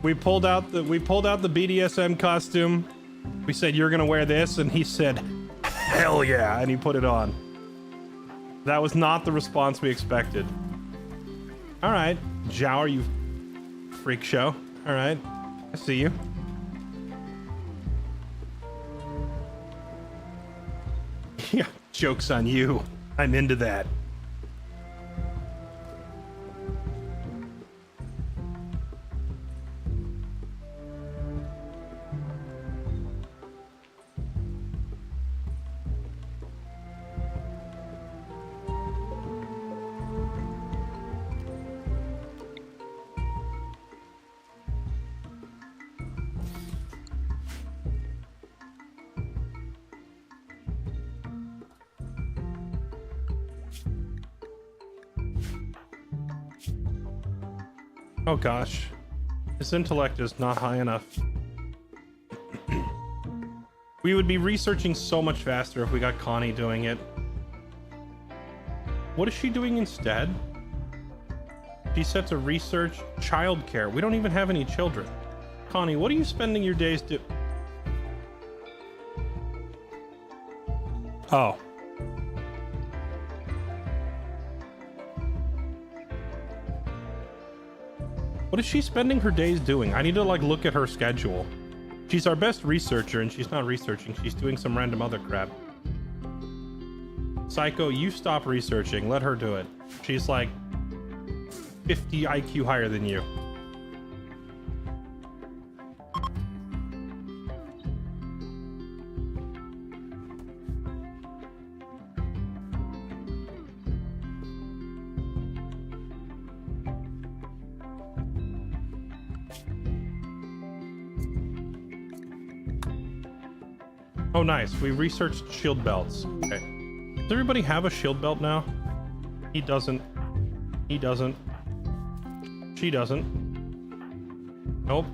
We pulled out the BDSM costume. We said, you're gonna wear this, and he said, hell yeah, and he put it on. That was not the response we expected. All right, Jower, you freak show. All right, I see you. Yeah, joke's on you. I'm into that. Oh gosh, his intellect is not high enough. We would be researching so much faster if we got Connie doing it. What is she doing instead? She's set to research childcare. We don't even have any children. Connie, what are you spending your days do? Oh. What is she spending her days doing? I need to like look at her schedule. She's our best researcher and she's not researching. She's doing some random other crap. Psycho, you stop researching. Let her do it. She's like 50 IQ higher than you. Oh, nice. We researched shield belts. Okay. Does everybody have a shield belt now? He doesn't. He doesn't. She doesn't. Nope.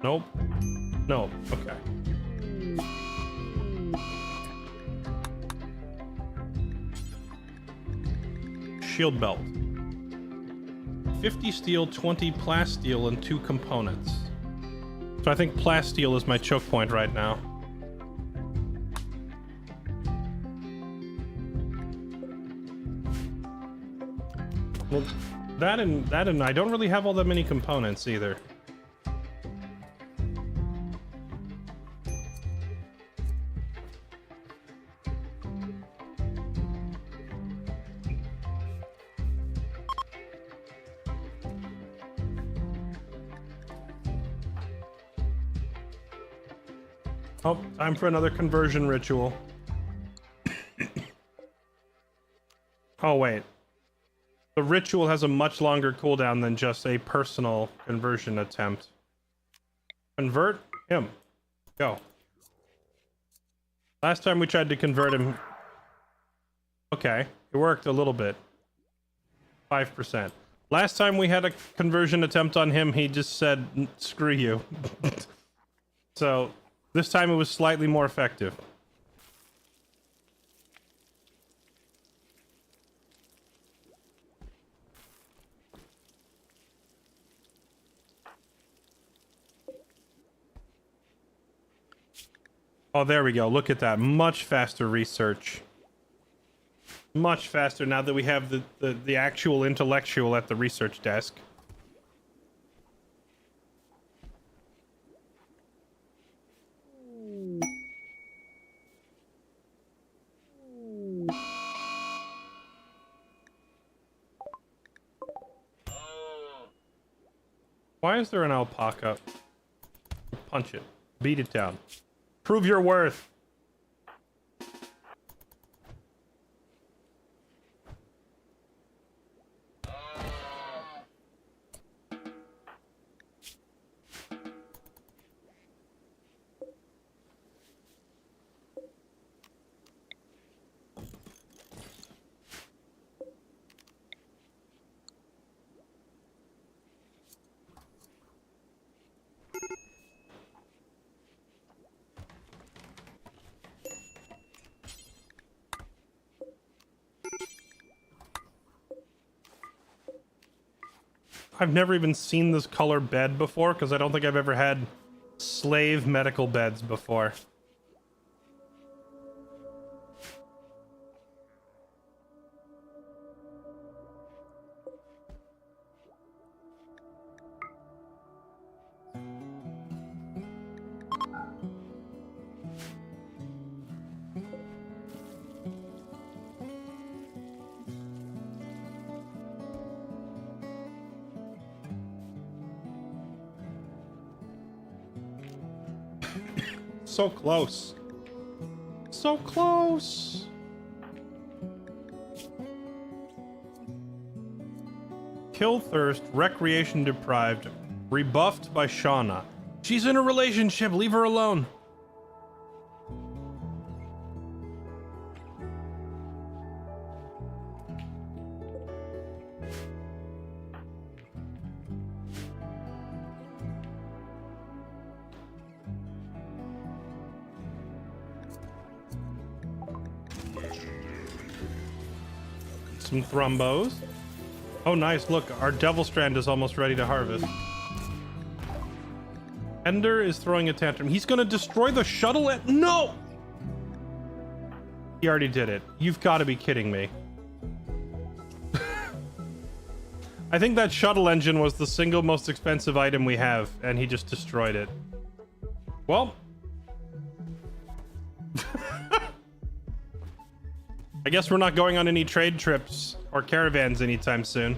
Nope. Nope. Okay. Shield belt. 50 steel, 20 plasteel, and 2 components. So I think plasteel is my choke point right now. Well, that and I don't really have all that many components either. Oh, time for another conversion ritual. Oh, wait. The ritual has a much longer cooldown than just a personal conversion attempt. Convert him. Go. Last time we tried to convert him... Okay, it worked a little bit. 5%. Last time we had a conversion attempt on him, he just said, screw you. So, this time it was slightly more effective. Oh, there we go. Look at that. Much faster research. Much faster now that we have the actual intellectual at the research desk. Why is there an alpaca? Punch it. Beat it down. Prove your worth. I've never even seen this color bed before, because I don't think I've ever had slave medical beds before. So close. So close. Killthirst, recreation deprived, rebuffed by Shauna. She's in a relationship, leave her alone. Some thrombos. Oh, nice. Look, our Devilstrand is almost ready to harvest. Ender is throwing a tantrum. He's going to destroy the shuttle. No! He already did it. You've got to be kidding me. I think that shuttle engine was the single most expensive item we have, and he just destroyed it. Well... I guess we're not going on any trade trips or caravans anytime soon.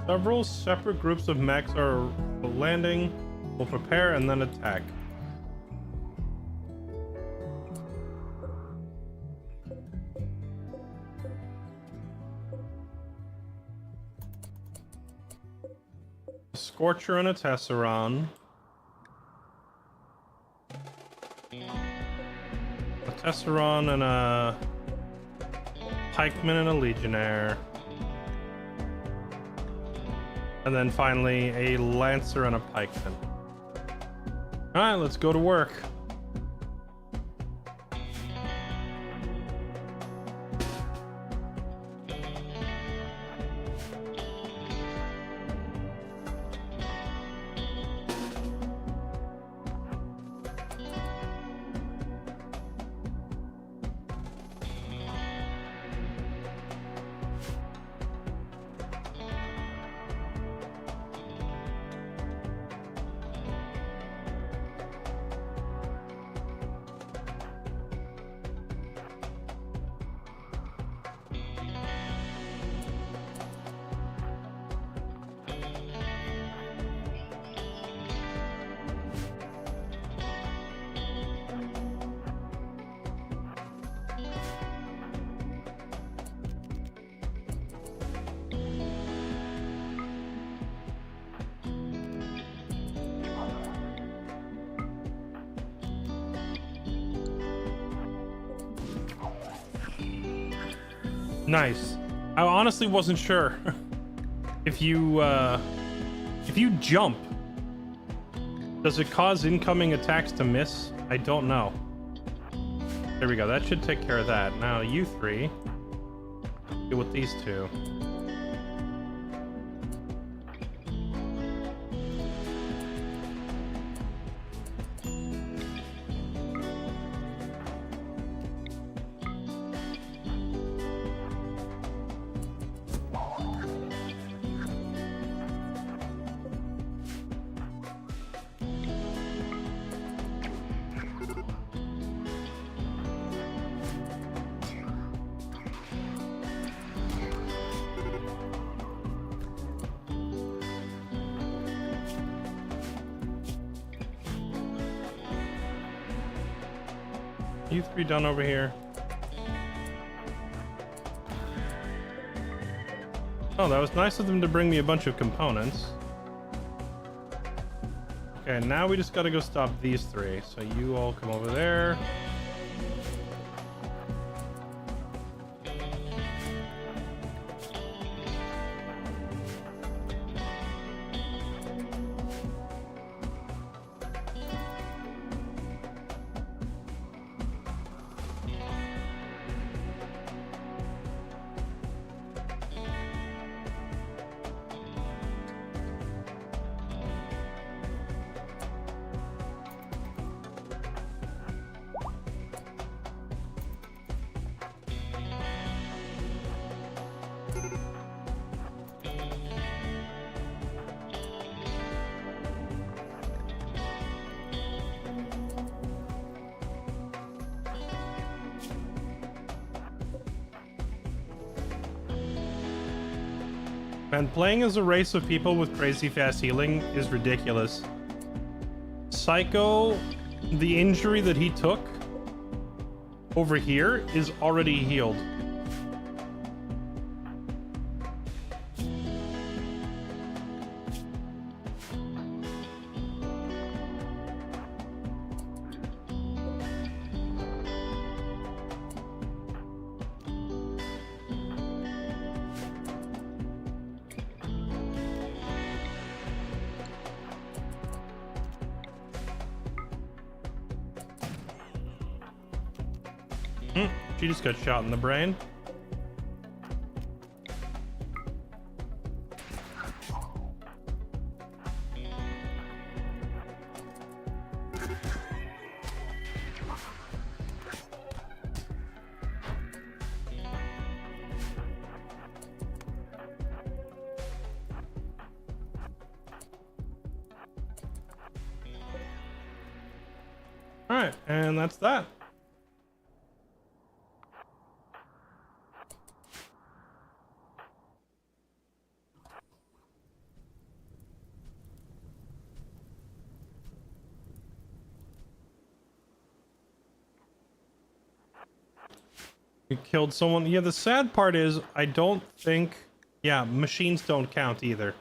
Several separate groups of mechs are landing. We'll prepare and then attack. A Scorcher and a Tesseron. A Tesseron and a Pikeman and a Legionnaire. And then finally, a Lancer and a Pikeman. Alright, let's go to work. Nice. I honestly wasn't sure if you jump, does it cause incoming attacks to miss? I don't know. There we go. That should take care of that. Now you three deal with these two. You three done over here. Oh, that was nice of them to bring me a bunch of components. Okay, now we just gotta go stop these three. So you all come over there. And playing as a race of people with crazy fast healing is ridiculous. Psycho, the injury that he took over here is already healed. She just got shot in the brain. All right, and that's that. You killed someone. Yeah, the sad part is I don't think... Yeah, machines don't count either.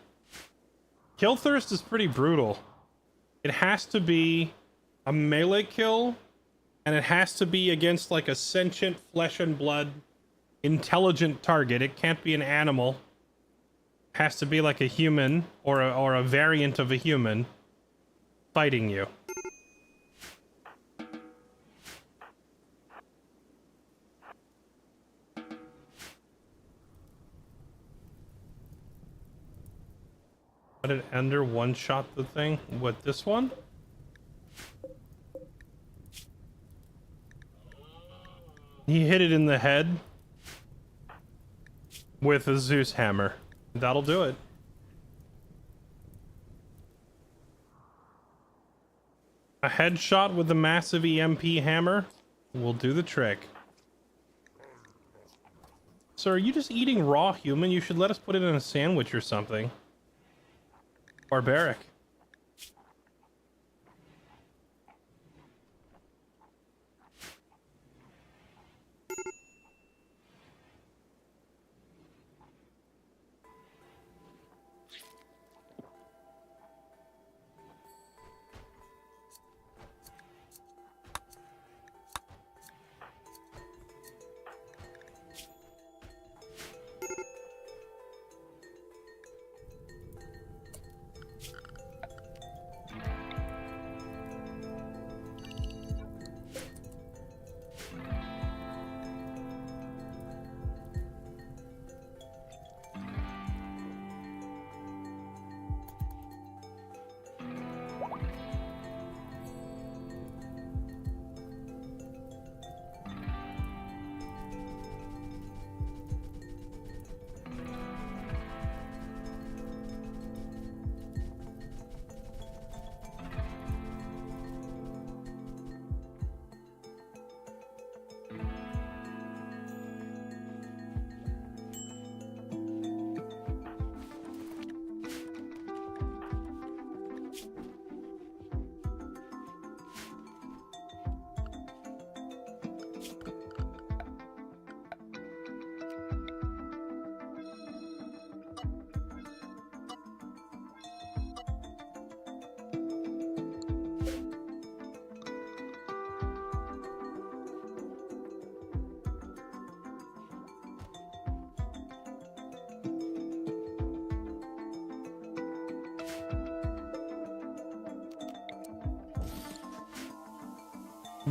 Killthirst is pretty brutal. It has to be a melee kill, and it has to be against like a sentient flesh and blood intelligent target. It can't be an animal. It has to be like a human or a variant of a human fighting you. How did Ender one-shot the thing? What, this one? He hit it in the head with a Zeus hammer. That'll do it. A headshot with a massive EMP hammer will do the trick. Sir, are you just eating raw human? You should let us put it in a sandwich or something. Barbaric.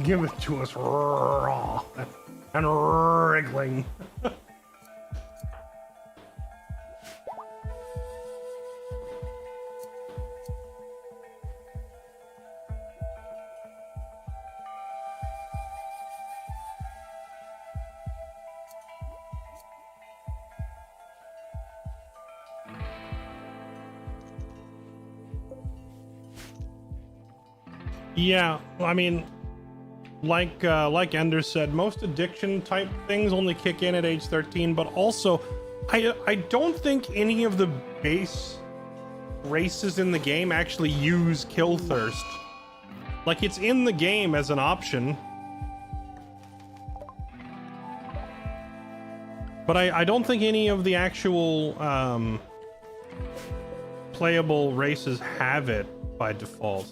Give it to us raw and wriggling. Yeah, I mean, like Ender said, most addiction type things only kick in at age 13, but also I don't think any of the base races in the game actually use Killthirst. Like, it's in the game as an option, but I don't think any of the actual playable races have it by default.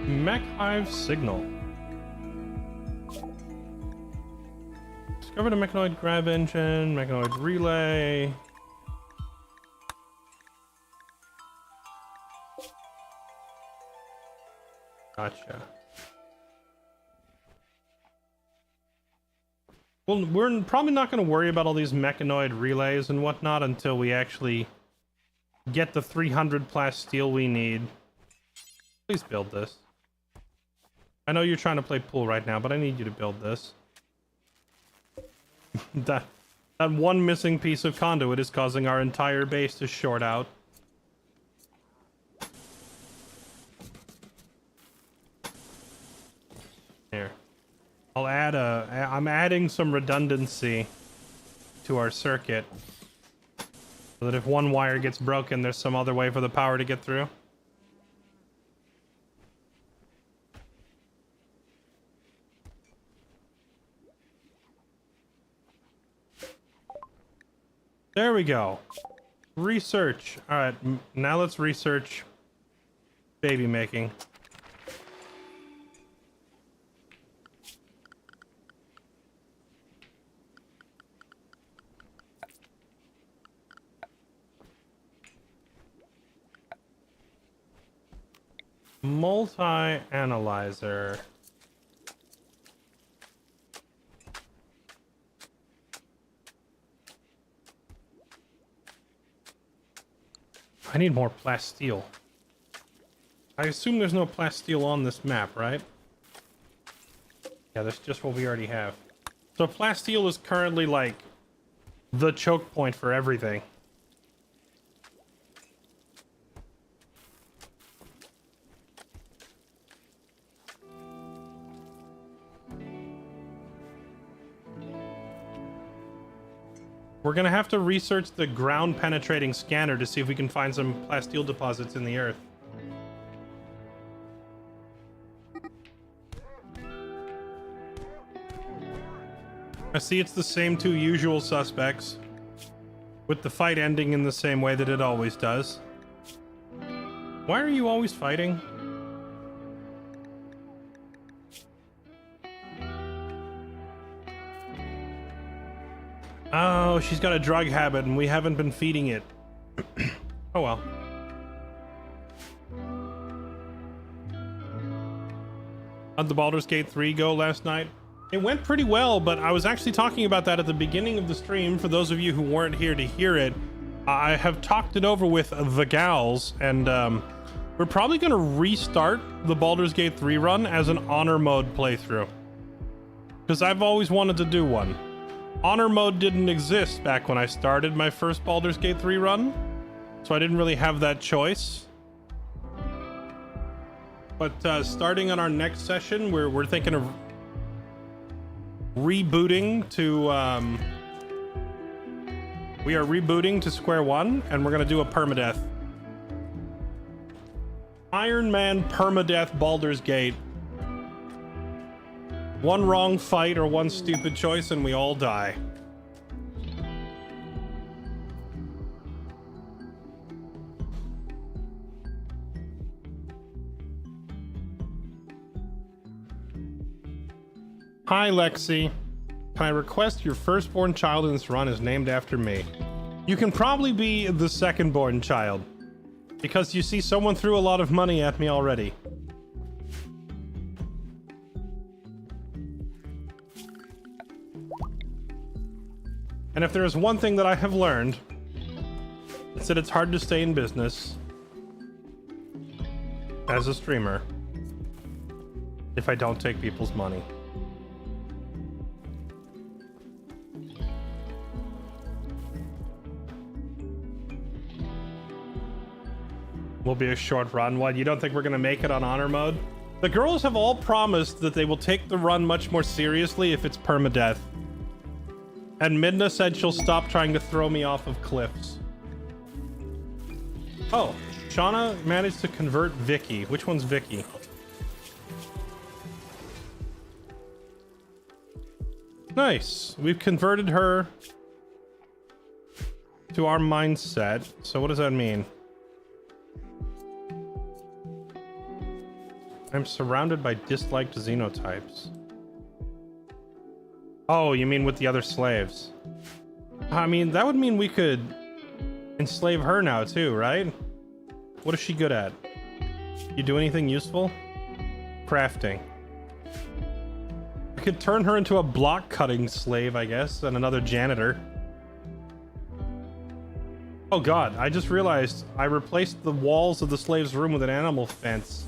Mech Hive signal. Discovered a Mechanoid Grav engine, Mechanoid relay. Gotcha. Well, we're probably not going to worry about all these Mechanoid relays and whatnot until we actually get the 300 Plasteel we need. Please build this. I know you're trying to play pool right now, but I need you to build this. that one missing piece of conduit is causing our entire base to short out. Here. I'm adding some redundancy to our circuit so that if one wire gets broken, there's some other way for the power to get through. There we go. Research. All right, now let's research baby making. Multi-analyzer. I need more Plasteel. I assume there's no Plasteel on this map, right? Yeah, that's just what we already have. So Plasteel is currently like the choke point for everything. We're gonna have to research the ground penetrating scanner to see if we can find some Plasteel deposits in the earth. I see it's the same two usual suspects, with the fight ending in the same way that it always does. Why are you always fighting? Oh, she's got a drug habit and we haven't been feeding it. Oh well. How'd the Baldur's Gate 3 go last night? It went pretty well, but I was actually talking about that at the beginning of the stream for those of you who weren't here to hear it. I have talked it over with the gals, and we're probably going to restart the Baldur's Gate 3 run as an honor mode playthrough. Because I've always wanted to do one. Honor mode didn't exist back when I started my first Baldur's Gate 3 run, so I didn't really have that choice. But starting on our next session, we're thinking of rebooting to... we are rebooting to square one, and we're going to do a permadeath. Iron Man permadeath Baldur's Gate. One wrong fight or one stupid choice and we all die. Hi, Lexi. Can I request your firstborn child in this run is named after me? You can probably be the secondborn child, because you see someone threw a lot of money at me already. And if there is one thing that I have learned, it's that it's hard to stay in business as a streamer if I don't take people's money. Will be a short run. What, you don't think we're gonna make it on honor mode? The girls have all promised that they will take the run much more seriously if it's permadeath. And Midna said she'll stop trying to throw me off of cliffs. Oh, Shauna managed to convert Vicky. Which one's Vicky? Nice. We've converted her to our mindset. So what does that mean? I'm surrounded by disliked xenotypes. Oh, you mean with the other slaves? I mean, that would mean we could enslave her now too, right? What is she good at? You do anything useful? Crafting. I could turn her into a block cutting slave, I guess, and another janitor. Oh god, I just realized I replaced the walls of the slave's room with an animal fence.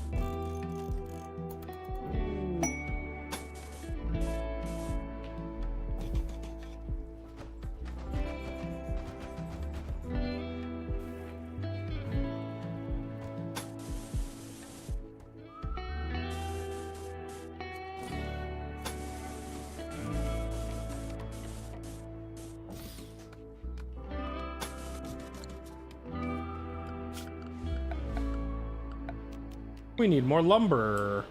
We need more lumber.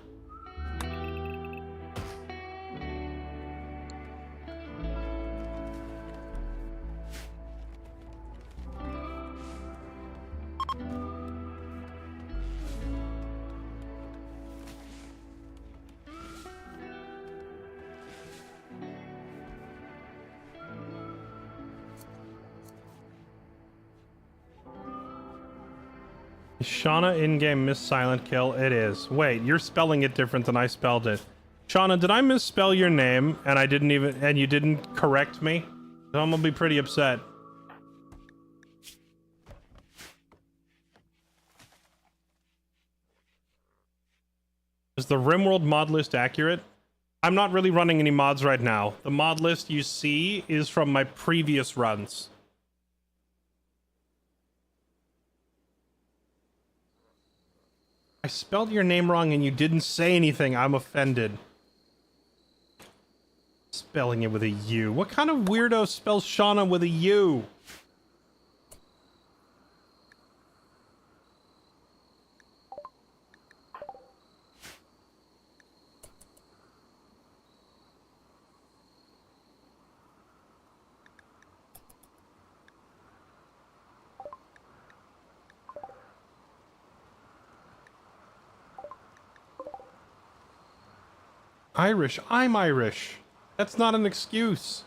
Is Shauna in-game miss silent kill? It is. Wait, you're spelling it different than I spelled it. Shauna, did I misspell your name and you didn't correct me? I'm gonna be pretty upset. Is the RimWorld mod list accurate? I'm not really running any mods right now. The mod list you see is from my previous runs. I spelled your name wrong and you didn't say anything. I'm offended. Spelling it with a U. What kind of weirdo spells Shauna with a U? Irish. I'm Irish. That's not an excuse.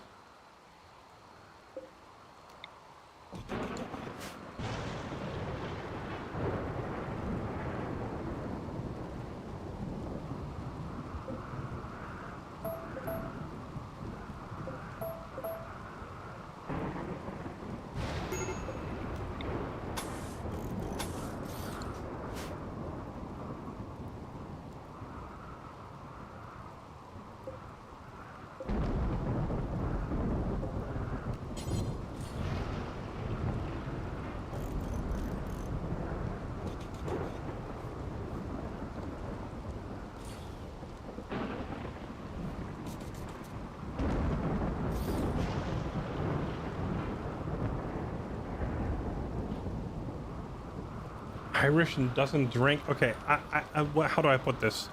Irish and doesn't drink. Okay, how do I put this?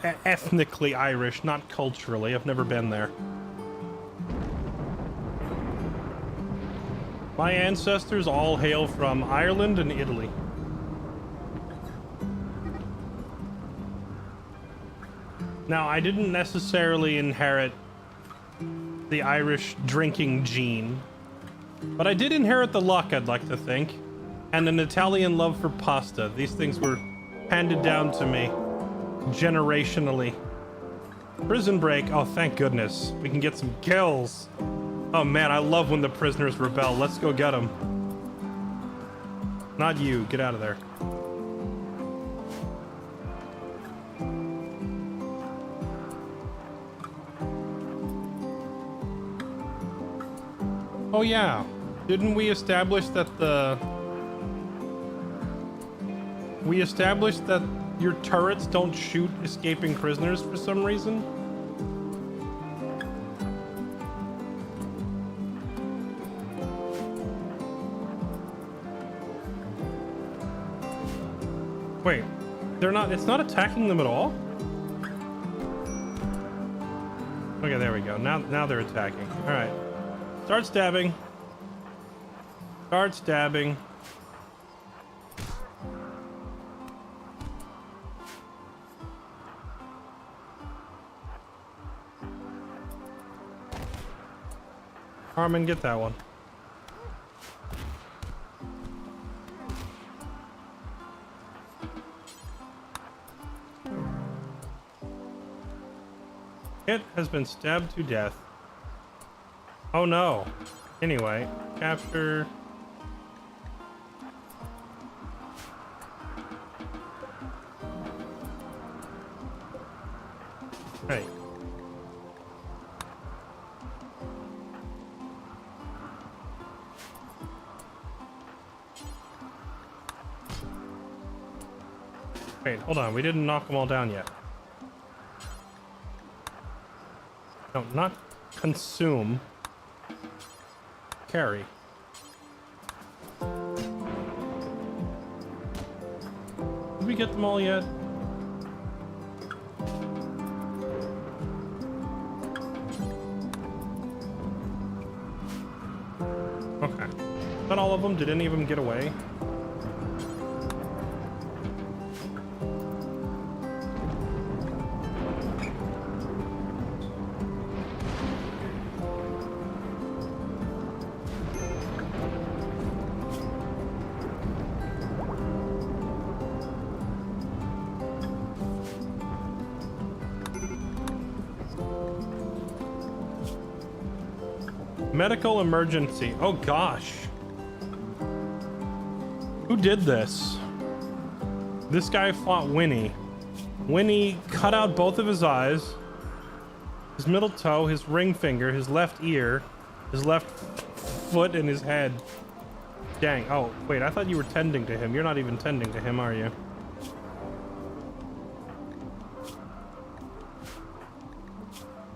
Ethnically Irish, not culturally. I've never been there. My ancestors all hail from Ireland and Italy. Now, I didn't necessarily inherit the Irish drinking gene, but I did inherit the luck, I'd like to think, and an Italian love for pasta. These things were handed down to me generationally. Prison break. Oh, thank goodness. We can get some kills. Oh man, I love when the prisoners rebel. Let's go get them. Not you. Get out of there. Oh yeah. Didn't we establish that your turrets don't shoot escaping prisoners for some reason? Wait, it's not attacking them at all? Okay, there we go. Now they're attacking. All right. Start stabbing. Start stabbing. Harmon, get that one. It has been stabbed to death. Oh no. Anyway, capture. Right. Wait, hold on. We didn't knock them all down yet. No, not consume. Carry. Did we get them all yet? Okay. Not all of them. Did any of them get away? Medical emergency. Oh gosh. Who did this? This guy fought Winnie. Winnie cut out both of his eyes, his middle toe, his ring finger, his left ear, his left foot, and his head. Dang. Oh, wait, I thought you were tending to him. You're not even tending to him, are you?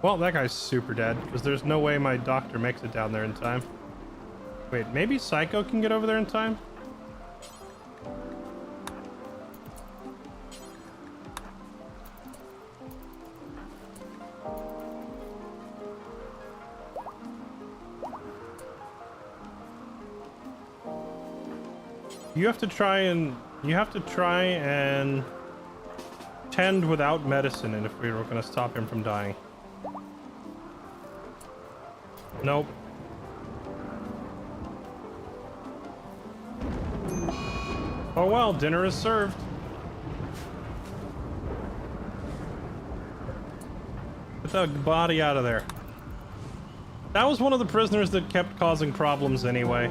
Well, that guy's super dead, because there's no way my doctor makes it down there in time. Wait, maybe Psycho can get over there in time? You have to try and tend without medicine, and if we were going to stop him from dying. Nope. Oh well, dinner is served. Get the body out of there. That was one of the prisoners that kept causing problems anyway.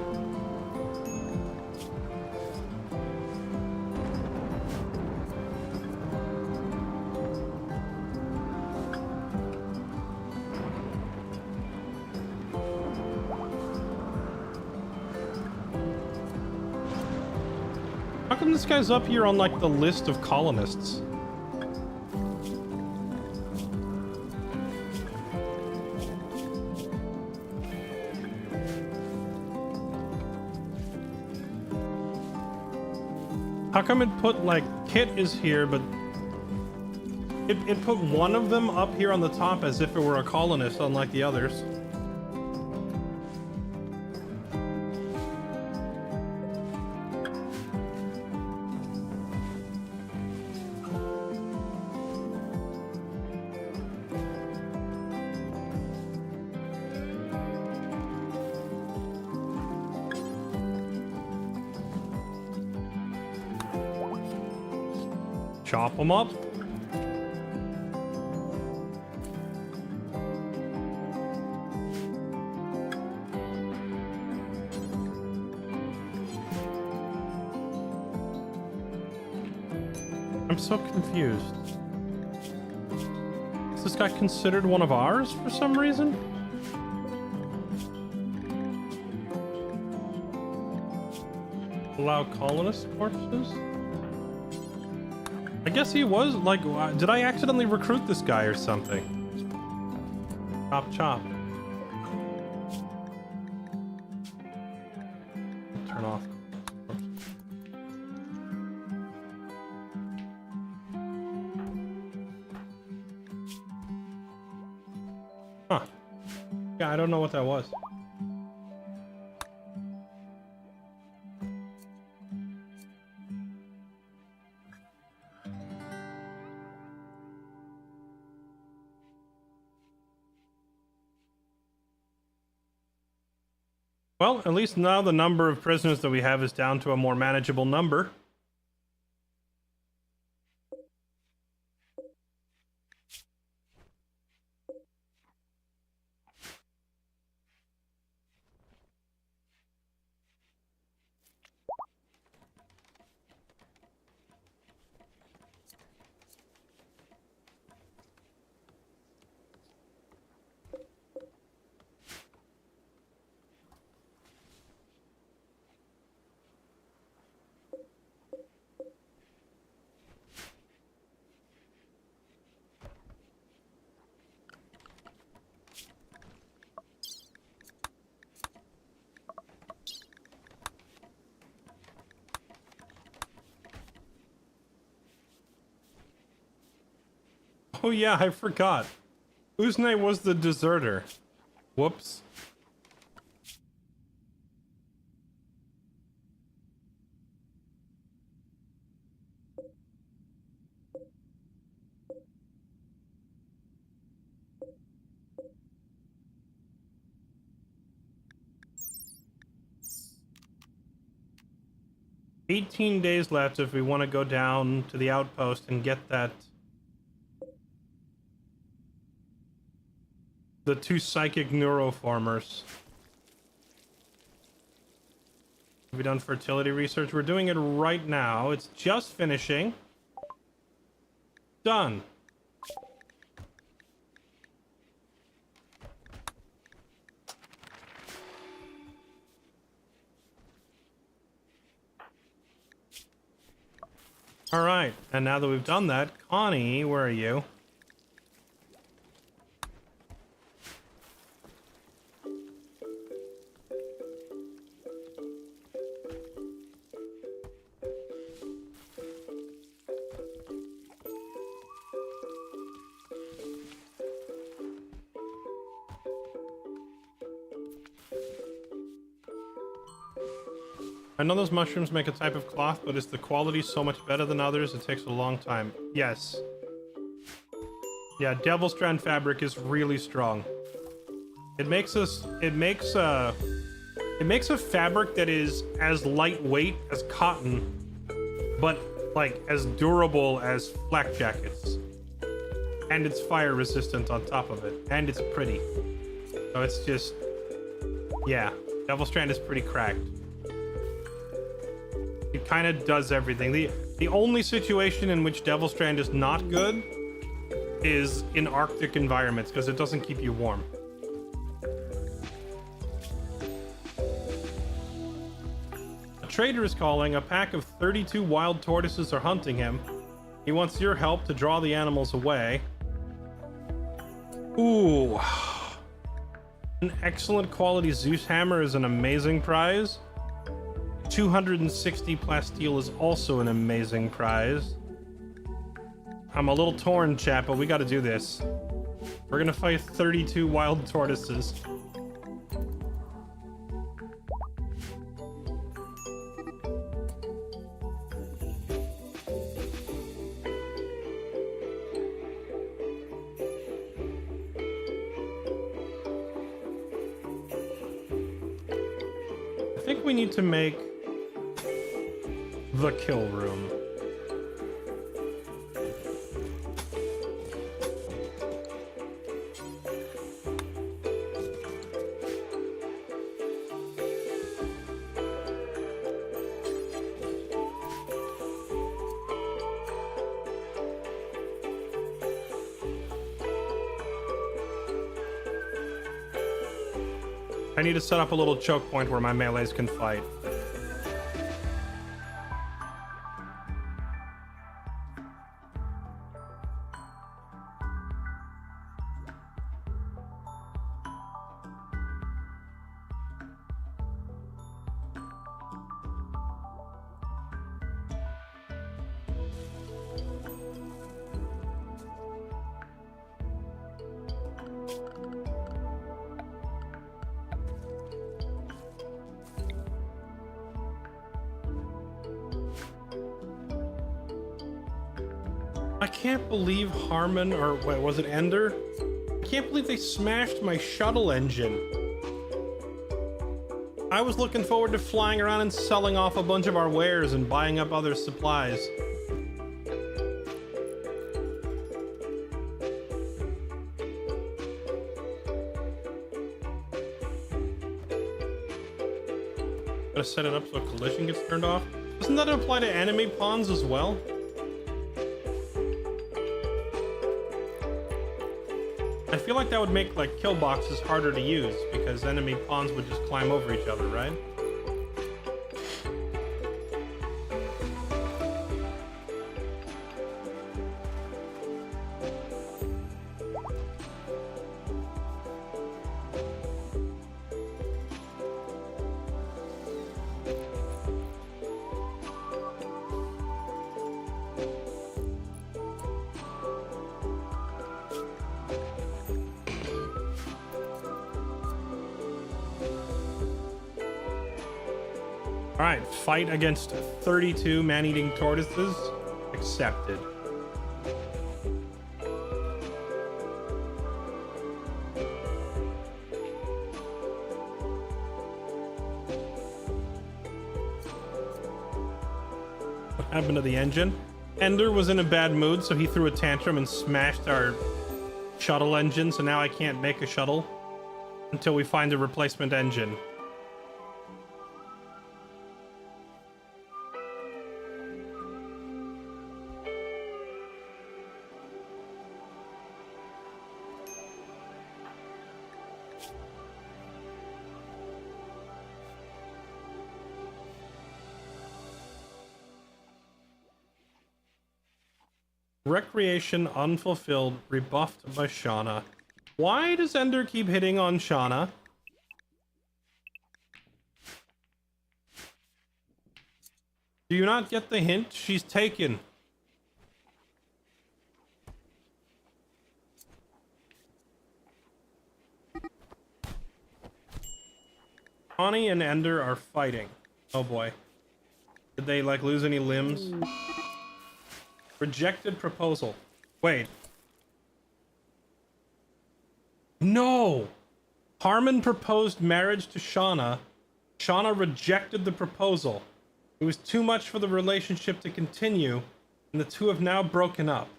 How come this guy's up here on like the list of colonists? How come it put, like, Kit is here, but it put one of them up here on the top as if it were a colonist, unlike the others. Chop them up. I'm so confused. Is this guy considered one of ours for some reason? Allow colonist corpses? I guess he was, like, did I accidentally recruit this guy or something? Chop, chop. Turn off. Huh. Yeah, I don't know what that was. Well, at least now the number of prisoners that we have is down to a more manageable number. Oh yeah, I forgot. Whose name was the deserter? Whoops. $18 days left if we want to go down to the outpost and get that. The 2 psychic neuroformers. Have we done fertility research? We're doing it right now. It's just finishing. Done. All right, and now that we've done that, Connie, where are you? I know those mushrooms make a type of cloth, but is the quality so much better than others? It takes a long time. Yes. Yeah, Devilstrand fabric is really strong. It makes a fabric that is as lightweight as cotton, but like as durable as flak jackets. And it's fire resistant on top of it, and it's pretty. So it's just, yeah, Devilstrand is pretty cracked. It kind of does everything. The only situation in which Devilstrand is not good is in Arctic environments, because it doesn't keep you warm. A trader is calling. A pack of 32 wild tortoises are hunting him. He wants your help to draw the animals away. Ooh. An excellent quality Zeus hammer is an amazing prize. 260 plasteel is also an amazing prize. I'm a little torn, chat, but we gotta do this. We're gonna fight 32 wild tortoises. I think we need to make the kill room. I need to set up a little choke point where my melees can fight. I can't believe Harmon, or wait, was it Ender? I can't believe they smashed my shuttle engine. I was looking forward to flying around and selling off a bunch of our wares and buying up other supplies. Gotta set it up so collision gets turned off. Doesn't that apply to enemy pawns as well? I feel like that would make like kill boxes harder to use because enemy pawns would just climb over each other, right? All right, fight against 32 man-eating tortoises. Accepted. What happened to the engine? Ender was in a bad mood, so he threw a tantrum and smashed our shuttle engine, so now I can't make a shuttle until we find a replacement engine. Recreation unfulfilled, rebuffed by Shauna. Why does Ender keep hitting on Shauna? Do you not get the hint? She's taken. Connie and Ender are fighting. Oh boy. Did they like lose any limbs? Rejected proposal. Wait. No! Harmon proposed marriage to Shauna. Shauna rejected the proposal. It was too much for the relationship to continue, and the two have now broken up.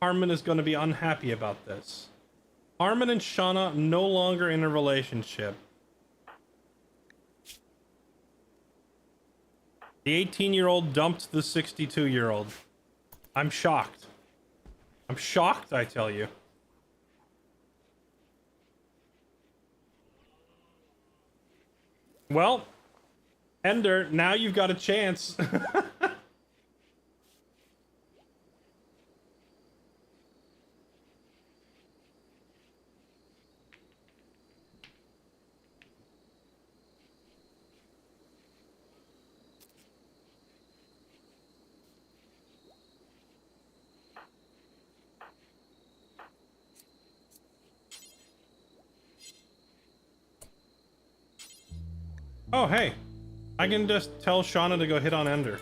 Harmon is going to be unhappy about this. Harmon and Shauna no longer in a relationship. The 18-year-old dumped the 62-year-old. I'm shocked. I'm shocked, I tell you. Well, Ender, now you've got a chance. Oh, hey. I can just tell Shauna to go hit on Ender.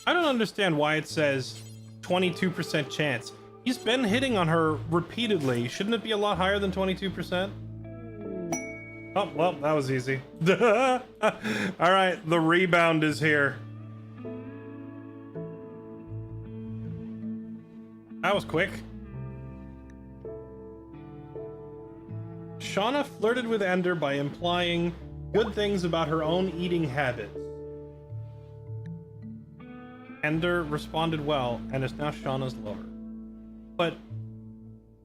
I don't understand why it says 22% chance. He's been hitting on her repeatedly. Shouldn't it be a lot higher than 22%? Oh, well, that was easy. All right, the rebound is here. That was quick. Shauna flirted with Ender by implying good things about her own eating habits. Ender responded well and is now Shauna's lover. But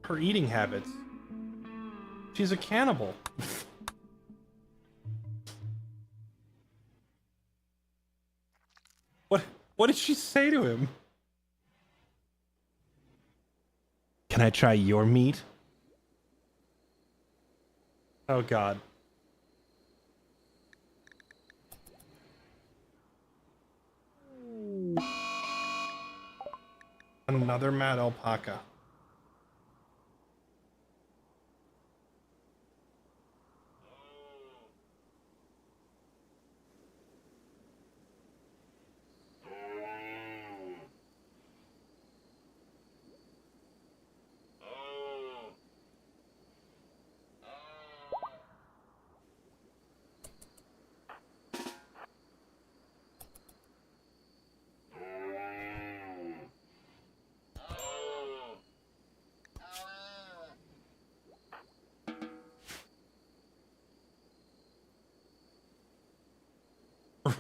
her eating habits? She's a cannibal. What did she say to him? Can I try your meat? Oh God. Another mad alpaca.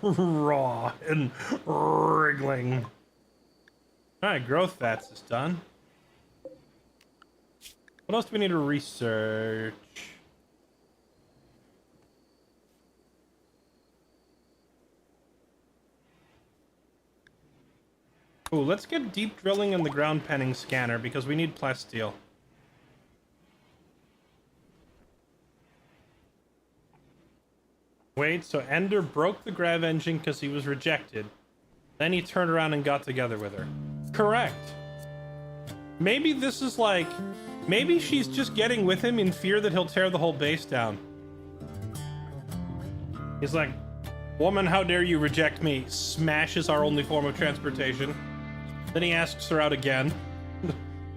Raw and wriggling. Alright, growth fats is done. What else do we need to research? Ooh, let's get deep drilling in the ground penning scanner because we need plasteel. Wait, so Ender broke the Grav engine because he was rejected. Then he turned around and got together with her. Correct. Maybe this is like... Maybe she's just getting with him in fear that he'll tear the whole base down. He's like, woman, how dare you reject me? Smashes our only form of transportation. Then he asks her out again.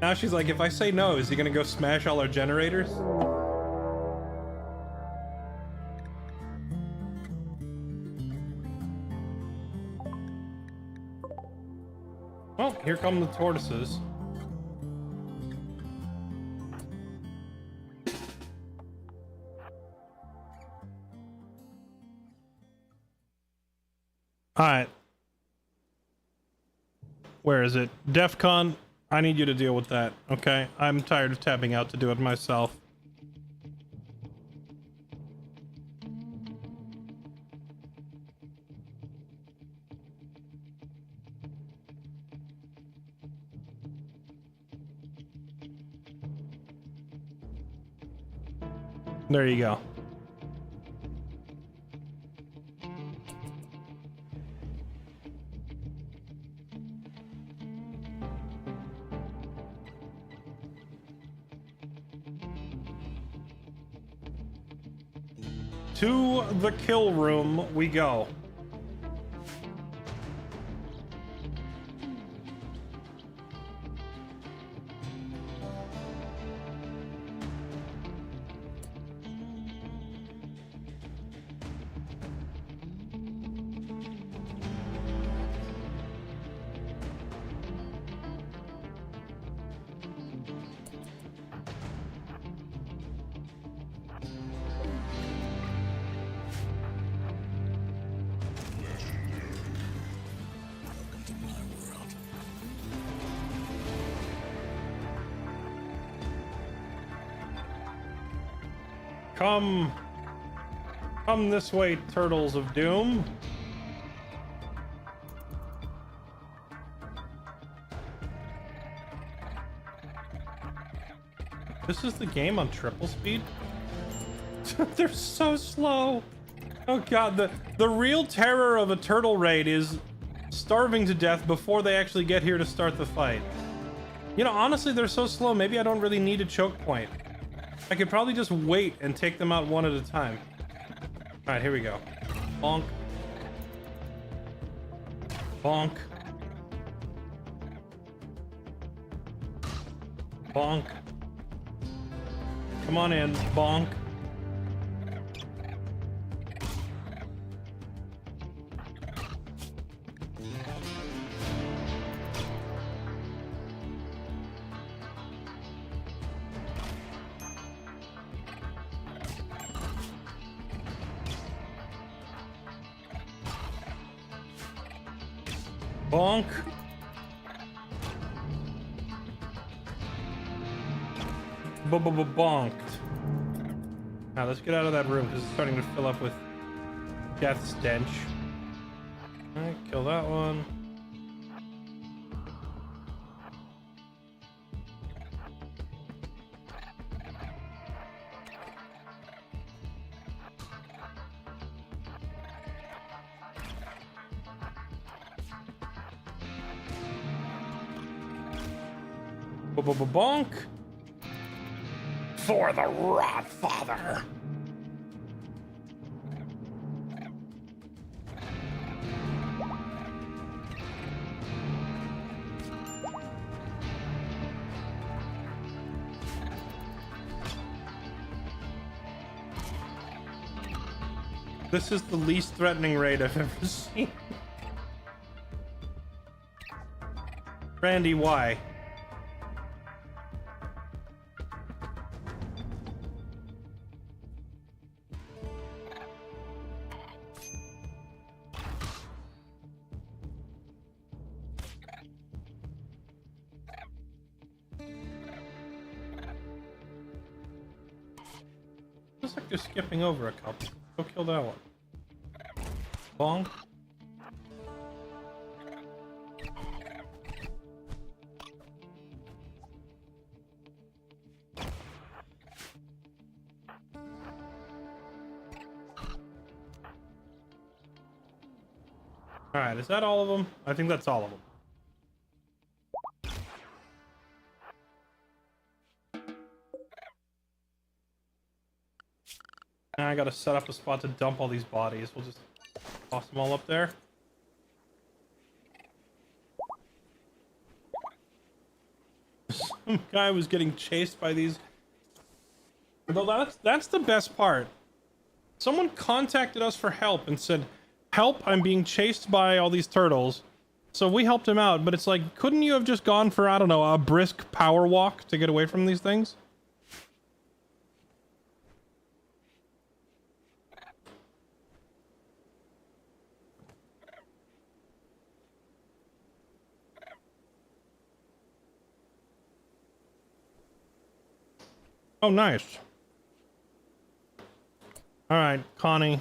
Now she's like, if I say no, is he gonna go smash all our generators? Well, here come the tortoises. Alright. Where is it? DEFCON, I need you to deal with that, okay? I'm tired of tapping out to do it myself. There you go. To the kill room we go. Come this way, turtles of doom. This is the game on triple speed? They're so slow. Oh god, the real terror of a turtle raid is starving to death before they actually get here to start the fight. You know, honestly, they're so slow, maybe I don't really need a choke point. I could probably just wait and take them out one at a time. Alright, here we go. Bonk. Bonk. Bonk. Come on in, bonk. Bonk. Bonked. Now let's get out of that room because it's starting to fill up with death stench. Alright, kill that one. Bonk. For the Rot Father. This is the least threatening raid I've ever seen. Randy, why? Looks like they're skipping over a couple. Go kill that one. Bonk. Alright, is that all of them? I think that's all of them. Now I gotta set up a spot to dump all these bodies. We'll just toss them all up there. Some guy was getting chased by these. Though that's the best part. Someone contacted us for help and said, "Help, I'm being chased by all these turtles." So we helped him out, but it's like, couldn't you have just gone for, I don't know, a brisk power walk to get away from these things? Oh, nice. All right, Connie.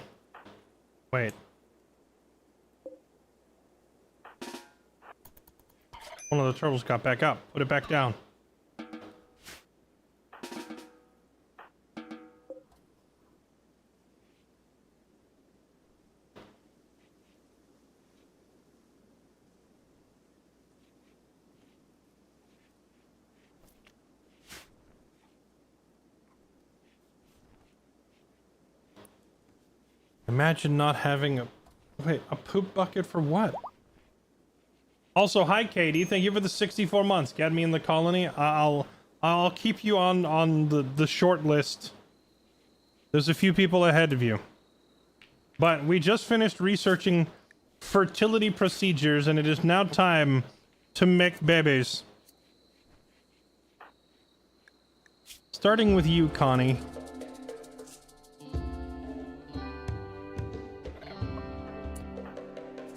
Wait. One of the turtles got back up. Put it back down. Imagine not having a... Wait, a poop bucket for what? Also, hi Katie, thank you for the 64 months. Get me in the colony. I'll keep you on the short list. There's a few people ahead of you. But we just finished researching fertility procedures and it is now time to make babies. Starting with you, Connie.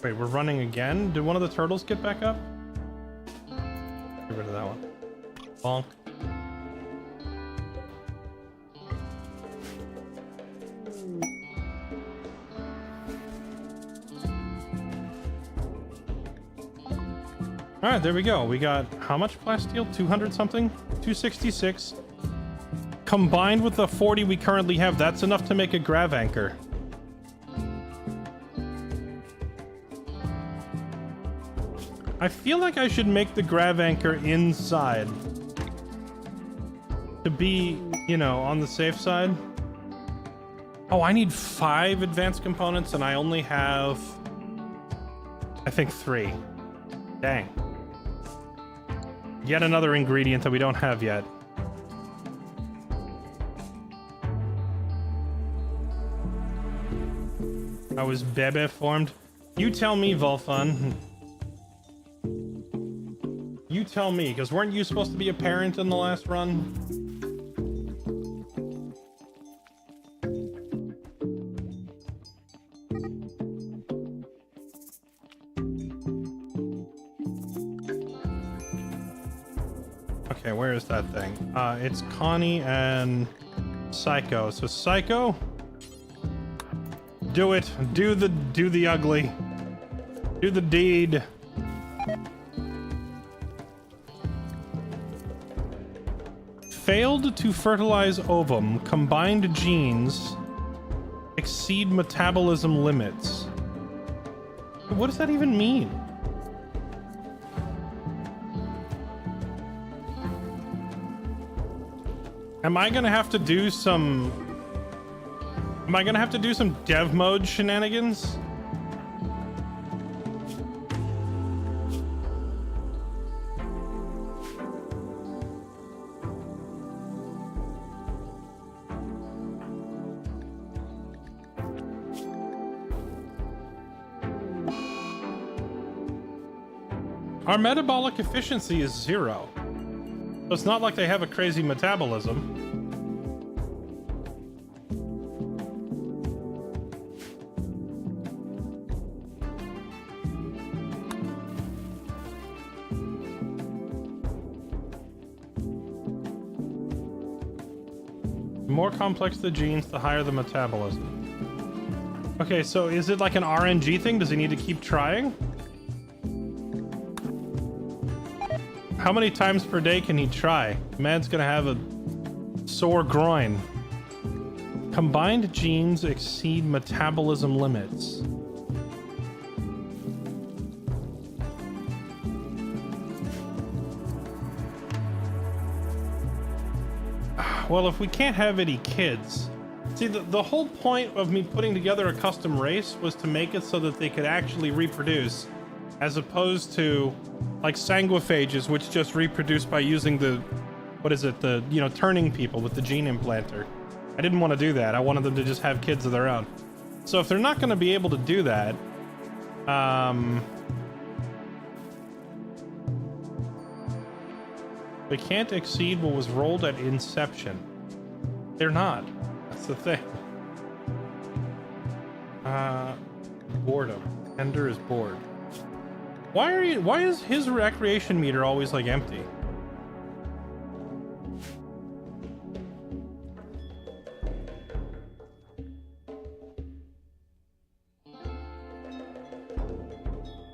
Wait, we're running again? Did one of the turtles get back up? Get rid of that one. Bonk. Alright, there we go. We got how much plasteel? 200 something? 266. Combined with the 40 we currently have, that's enough to make a grav anchor. I feel like I should make the grav anchor inside to be, you know, on the safe side. Oh, I need 5 advanced components and I only have, I think 3. Dang. Yet another ingredient that we don't have yet. How is Bebe formed? You tell me, Volfun. You tell me, because weren't you supposed to be a parent in the last run? Okay, where is that thing? It's Connie and Psycho. So Psycho, do it. Do the ugly. Do the deed. Failed to fertilize ovum. Combined genes exceed metabolism limits. What does that even mean? Am I gonna have to do some dev mode shenanigans? Our metabolic efficiency is 0. So it's not like they have a crazy metabolism. The more complex the genes, the higher the metabolism. Okay, so is it like an RNG thing? Does he need to keep trying? How many times per day can he try? Man's gonna have a sore groin. Combined genes exceed metabolism limits. Well, if we can't have any kids... See, the whole point of me putting together a custom race was to make it so that they could actually reproduce, as opposed to, like, sanguiphages, which just reproduce by using the... What is it? The, you know, turning people with the gene implanter. I didn't want to do that. I wanted them to just have kids of their own. So if they're not going to be able to do that... They can't exceed what was rolled at inception. They're not. That's the thing. Boredom. Ender is bored. Why is his recreation meter always like empty?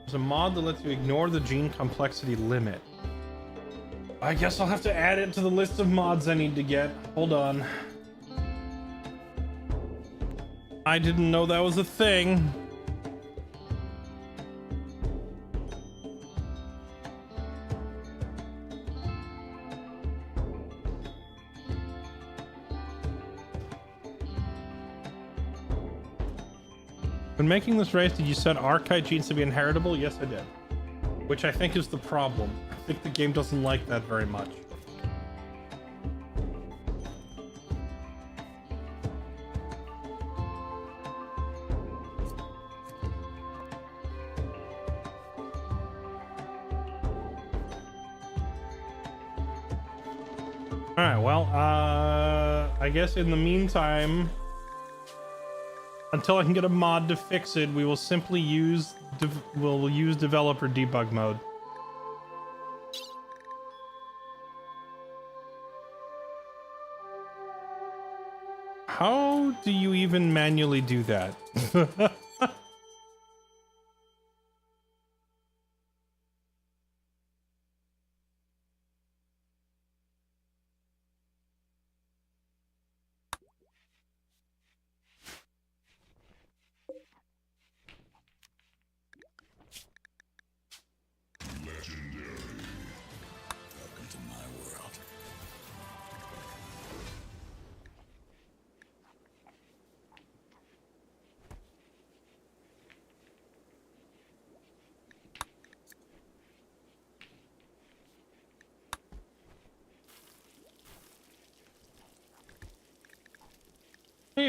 There's a mod that lets you ignore the gene complexity limit. I guess I'll have to add it to the list of mods I need to get. Hold on. I didn't know that was a thing. When making this race, did you set archetype genes to be inheritable? Yes, I did. Which I think is the problem. I think the game doesn't like that very much. Alright, well, I guess in the meantime, until I can get a mod to fix it, we will simply use we'll use developer debug mode. How do you even manually do that? Welcome to my world.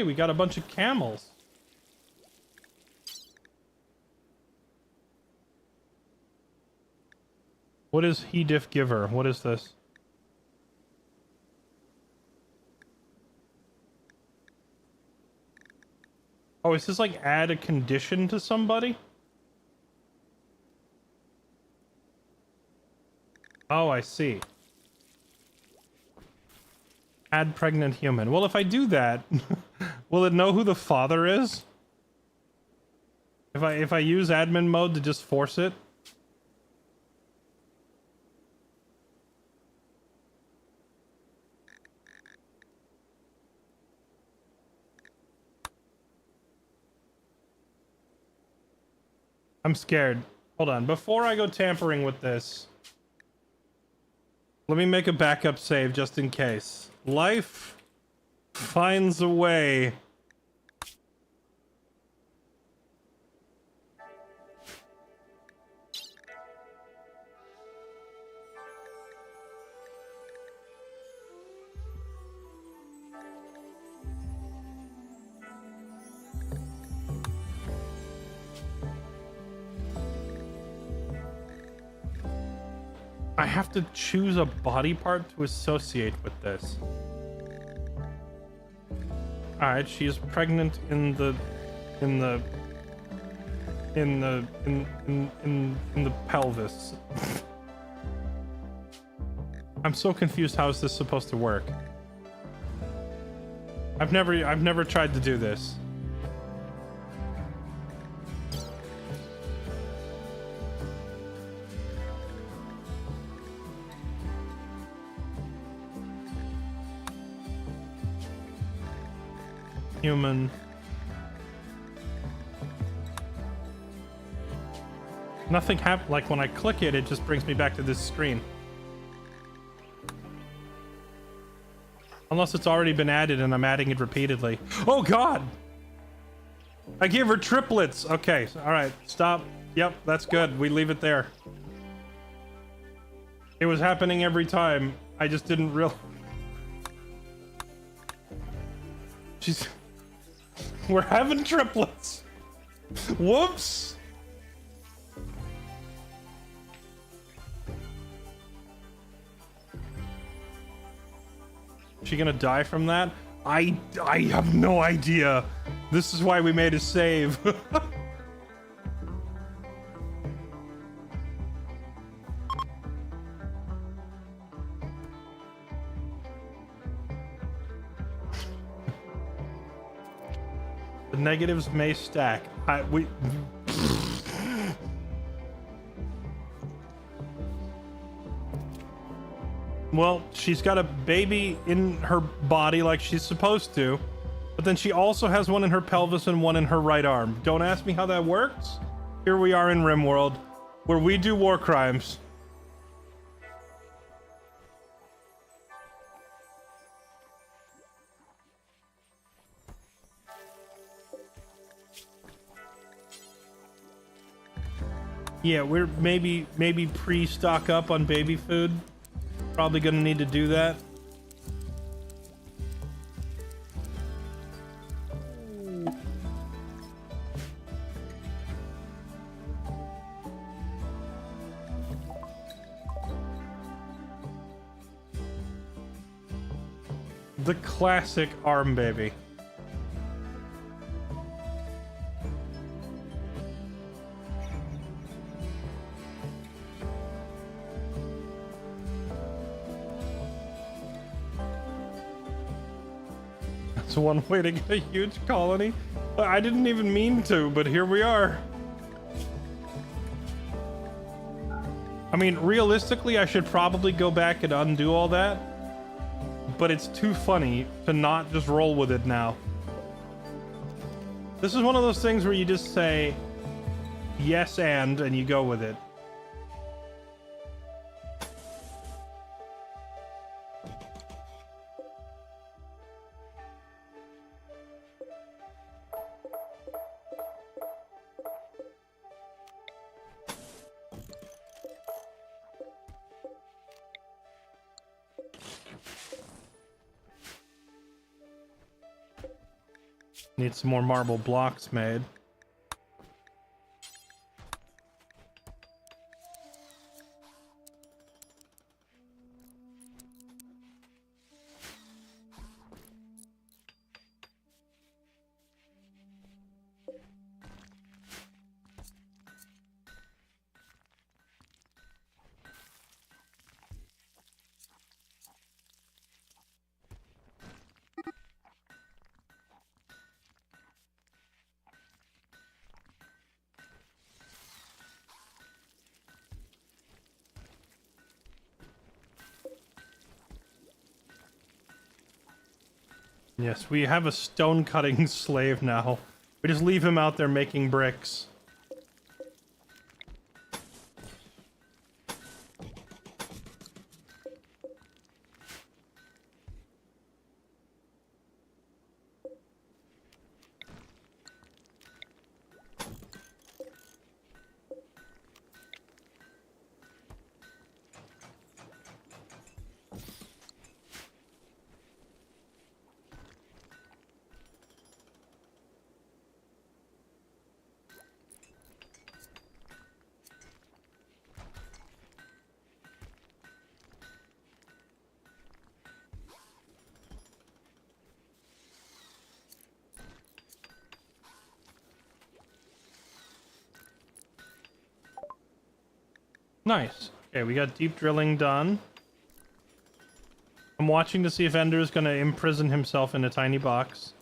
Hey, we got a bunch of camels. What is he diff giver? What is this? Oh, is this like add a condition to somebody? Oh, I see. Add pregnant human. Well, if I do that, will it know who the father is? If I use admin mode to just force it? I'm scared. Hold on. Before I go tampering with this, let me make a backup save just in case. Life finds a way. I have to choose a body part to associate with this. Alright, she is pregnant in the pelvis. I'm so confused. How is this supposed to work? I've never tried to do this. Human. Nothing happened. Like when I click it, it just brings me back to this screen. Unless it's already been added and I'm adding it repeatedly. Oh God! I gave her triplets. Okay, all right, stop. Yep, that's good. We leave it there. It was happening every time. I just didn't realize. She's. We're having triplets. Whoops. She gonna die from that? I have no idea. This is why we made a save. The negatives may stack. Well, she's got a baby in her body like she's supposed to, but then she also has one in her pelvis and one in her right arm. Don't ask me how that works. Here we are in RimWorld, where we do war crimes. Yeah, we're maybe pre-stock up on baby food. Probably gonna need to do that. The classic arm baby. That's one way to get a huge colony. I didn't even mean to, but here we are. I mean, realistically, I should probably go back and undo all that, but it's too funny to not just roll with it now. This is one of those things where you just say yes and you go with it. Need some more marble blocks made. Yes, we have a stone cutting slave now. We just leave him out there making bricks. Nice. Okay, we got deep drilling done. I'm watching to see if Ender's gonna imprison himself in a tiny box.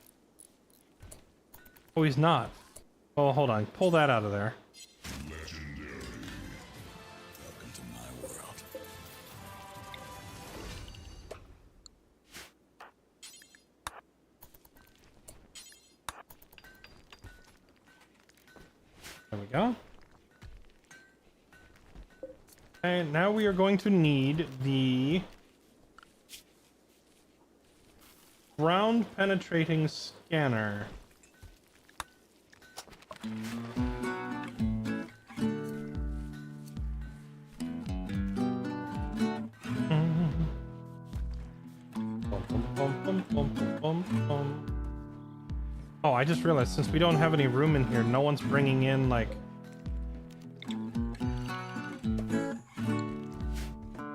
Oh, he's not. Oh, hold on. Pull that out of there. Legendary. Welcome to my world. There we go. Okay, now we are going to need the ground penetrating scanner. Oh, I just realized since we don't have any room in here, no one's bringing in like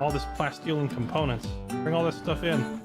all this plasteel and components. Bring all this stuff in.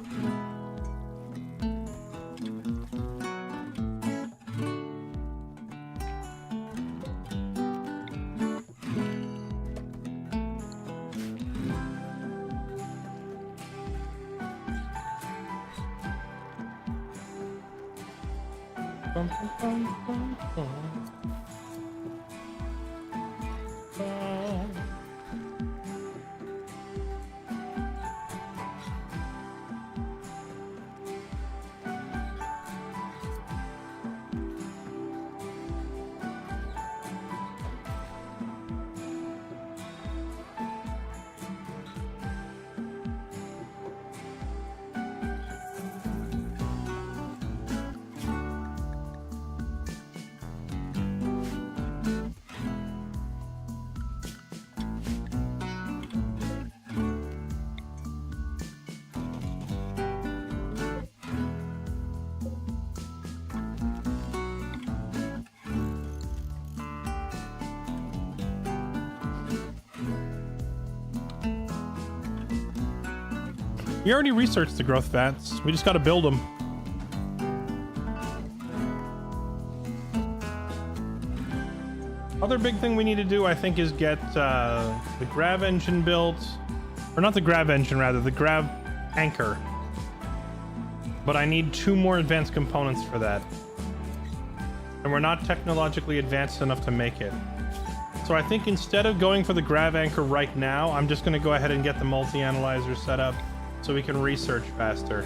We already researched the growth vats. We just got to build them. Other big thing we need to do, I think, is get the Grav engine built. Or not the Grav engine, rather. The Grav anchor. But I need 2 more advanced components for that. And we're not technologically advanced enough to make it. So I think instead of going for the Grav anchor right now, I'm just going to go ahead and get the multi-analyzer set up so we can research faster.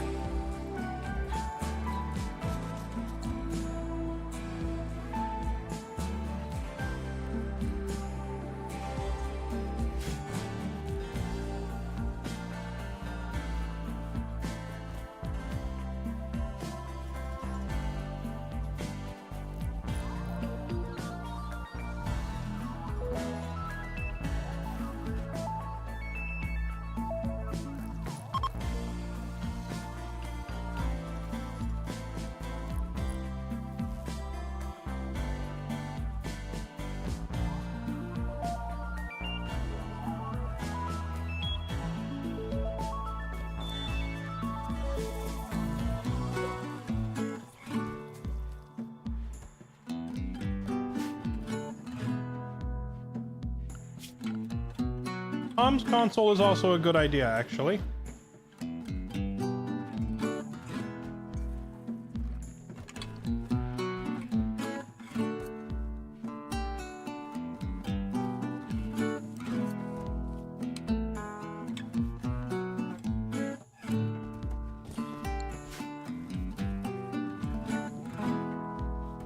Comms console is also a good idea, actually.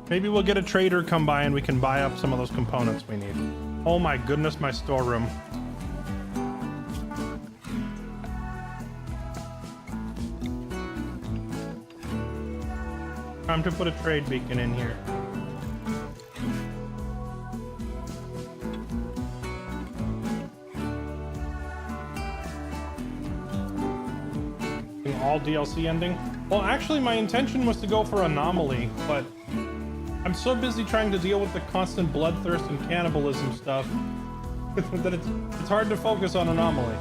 Maybe we'll get a trader come by and we can buy up some of those components we need. Oh my goodness, my storeroom. Time to put a trade beacon in here. All DLC ending? Well, actually, my intention was to go for Anomaly, but I'm so busy trying to deal with the constant bloodthirst and cannibalism stuff that it's hard to focus on Anomaly.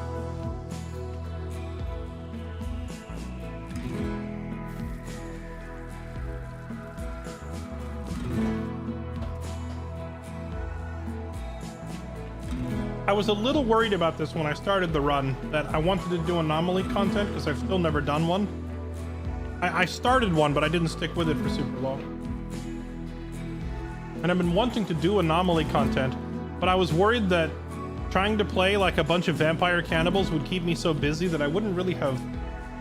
I was a little worried about this when I started the run, that I wanted to do Anomaly content because I've still never done one. I started one, but I didn't stick with it for super long. And I've been wanting to do Anomaly content, but I was worried that trying to play like a bunch of vampire cannibals would keep me so busy that I wouldn't really have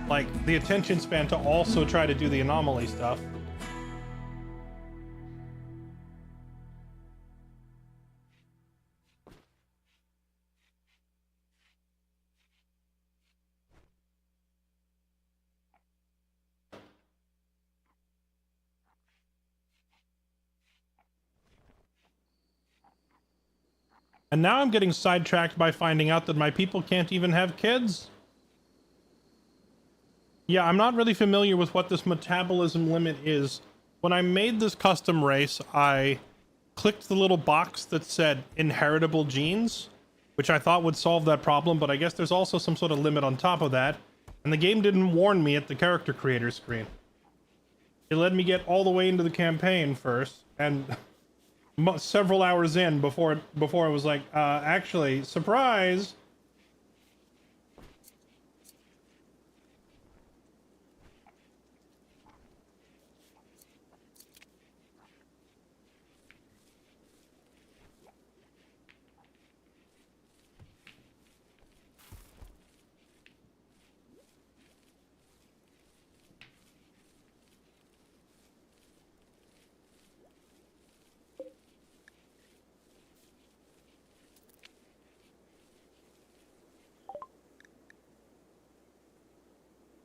like the attention span to also try to do the Anomaly stuff. And now I'm getting sidetracked by finding out that my people can't even have kids. Yeah, I'm not really familiar with what this metabolism limit is. When I made this custom race, I clicked the little box that said inheritable genes, which I thought would solve that problem, but I guess there's also some sort of limit on top of that, and the game didn't warn me at the character creator screen. It let me get all the way into the campaign first, and several hours in before it was like, actually, surprise!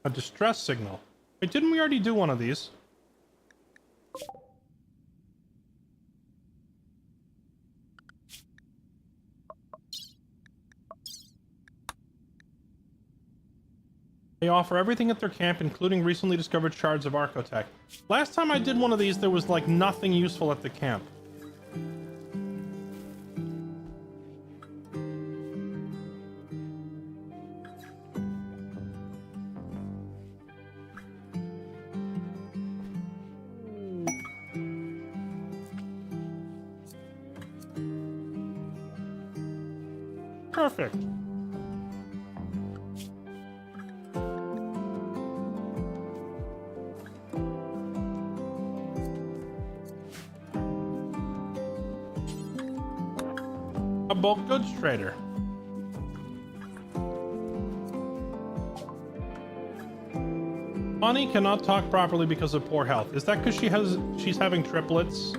A distress signal. Wait, didn't we already do one of these? They offer everything at their camp, including recently discovered shards of Archotech. Last time I did one of these, there was like nothing useful at the camp. Perfect. A bulk goods trader. Bonnie cannot talk properly because of poor health. Is that because she's having triplets?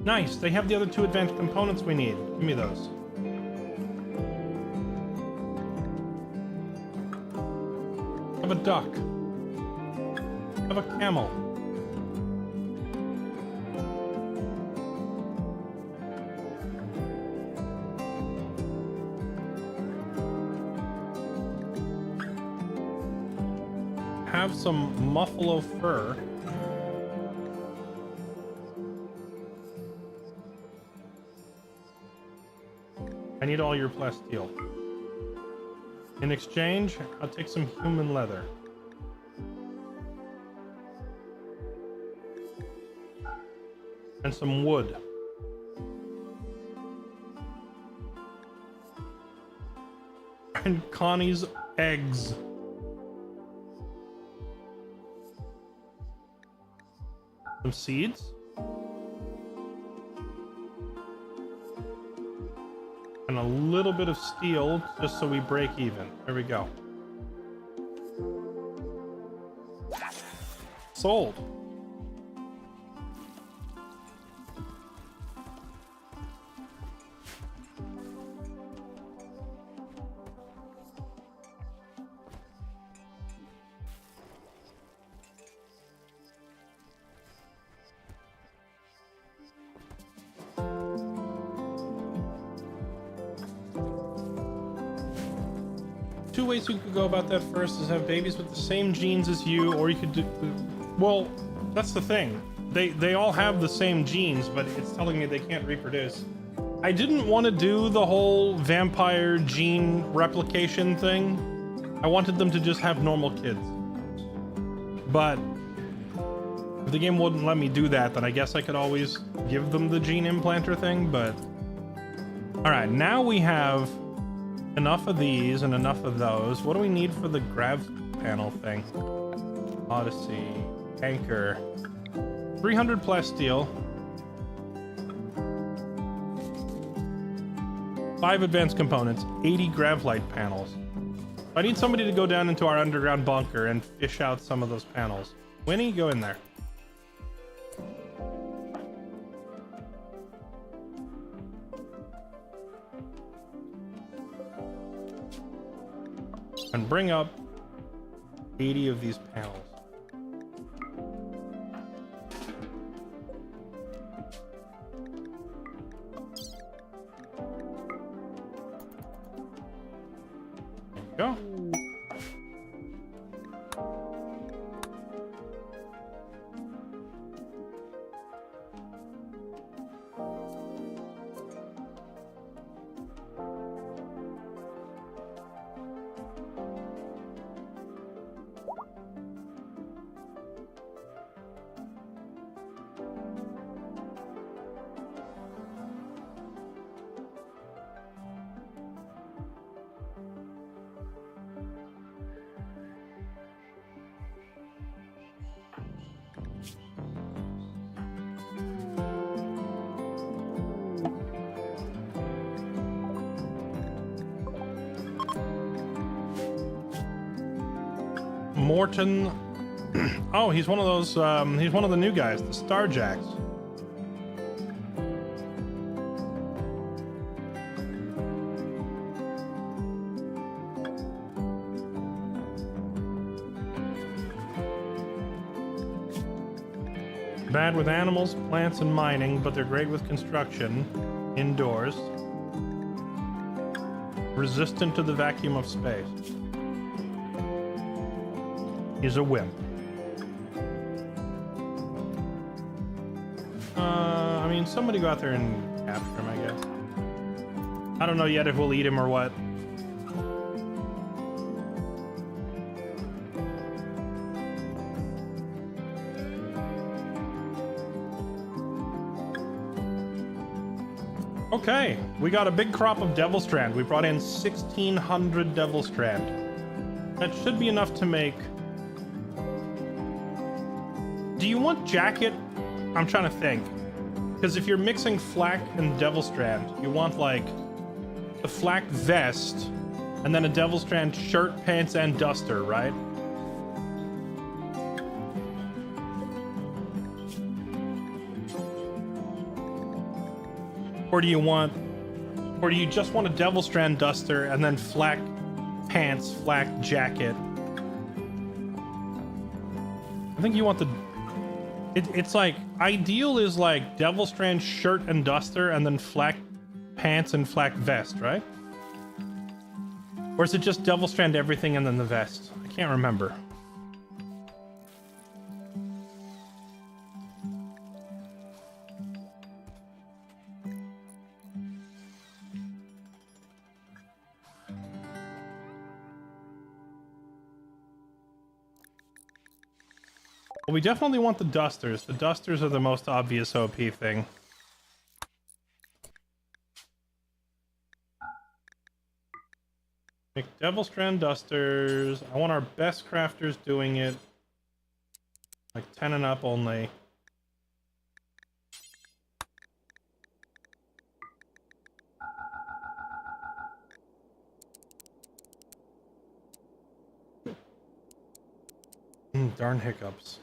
Nice, they have the other two advanced components we need. Give me those. Have a duck. Have a camel. Have some muffalo fur. I need all your plasteel. In exchange, I'll take some human leather. And some wood. find Connie's eggs. Some seeds. And a little bit of steel just so we break even. There we go. Sold. Two ways you could go about that. First is have babies with the same genes as you, or you could do... Well, that's the thing. They all have the same genes, but it's telling me they can't reproduce. I didn't want to do the whole vampire gene replication thing. I wanted them to just have normal kids. But if the game wouldn't let me do that, then I guess I could always give them the gene implanter thing, but... Alright, now we have enough of these and enough of those. What do we need for the Grav panel thing? Odyssey. Anchor. 300 Plasteel. 5 advanced components. 80 Gravlight panels. I need somebody to go down into our underground bunker and fish out some of those panels. Winnie, go in there. And bring up 80 of these panels. There you go. Morton. Oh, he's one of those, he's one of the new guys, the Starjacks. Bad with animals, plants, and mining, but they're great with construction, indoors. Resistant to the vacuum of space. He's a wimp. I mean, somebody go out there and capture him, I guess. I don't know yet if we'll eat him or what. Okay, we got a big crop of Devilstrand. We brought in 1,600 Devilstrand. That should be enough to make... Do you want jacket? I'm trying to think. Because if you're mixing flak and Devilstrand, you want like the flak vest and then a Devilstrand shirt, pants, and duster, right? Or do you just want a Devilstrand duster and then flak pants, flak jacket? I think you want the... It's like, ideal is like Devilstrand shirt and duster and then flak pants and flak vest, right? Or is it just Devilstrand everything and then the vest? I can't remember. Well, we definitely want the dusters. The dusters are the most obvious OP thing. Make Devilstrand dusters. I want our best crafters doing it. Like 10 and up only. Darn hiccups.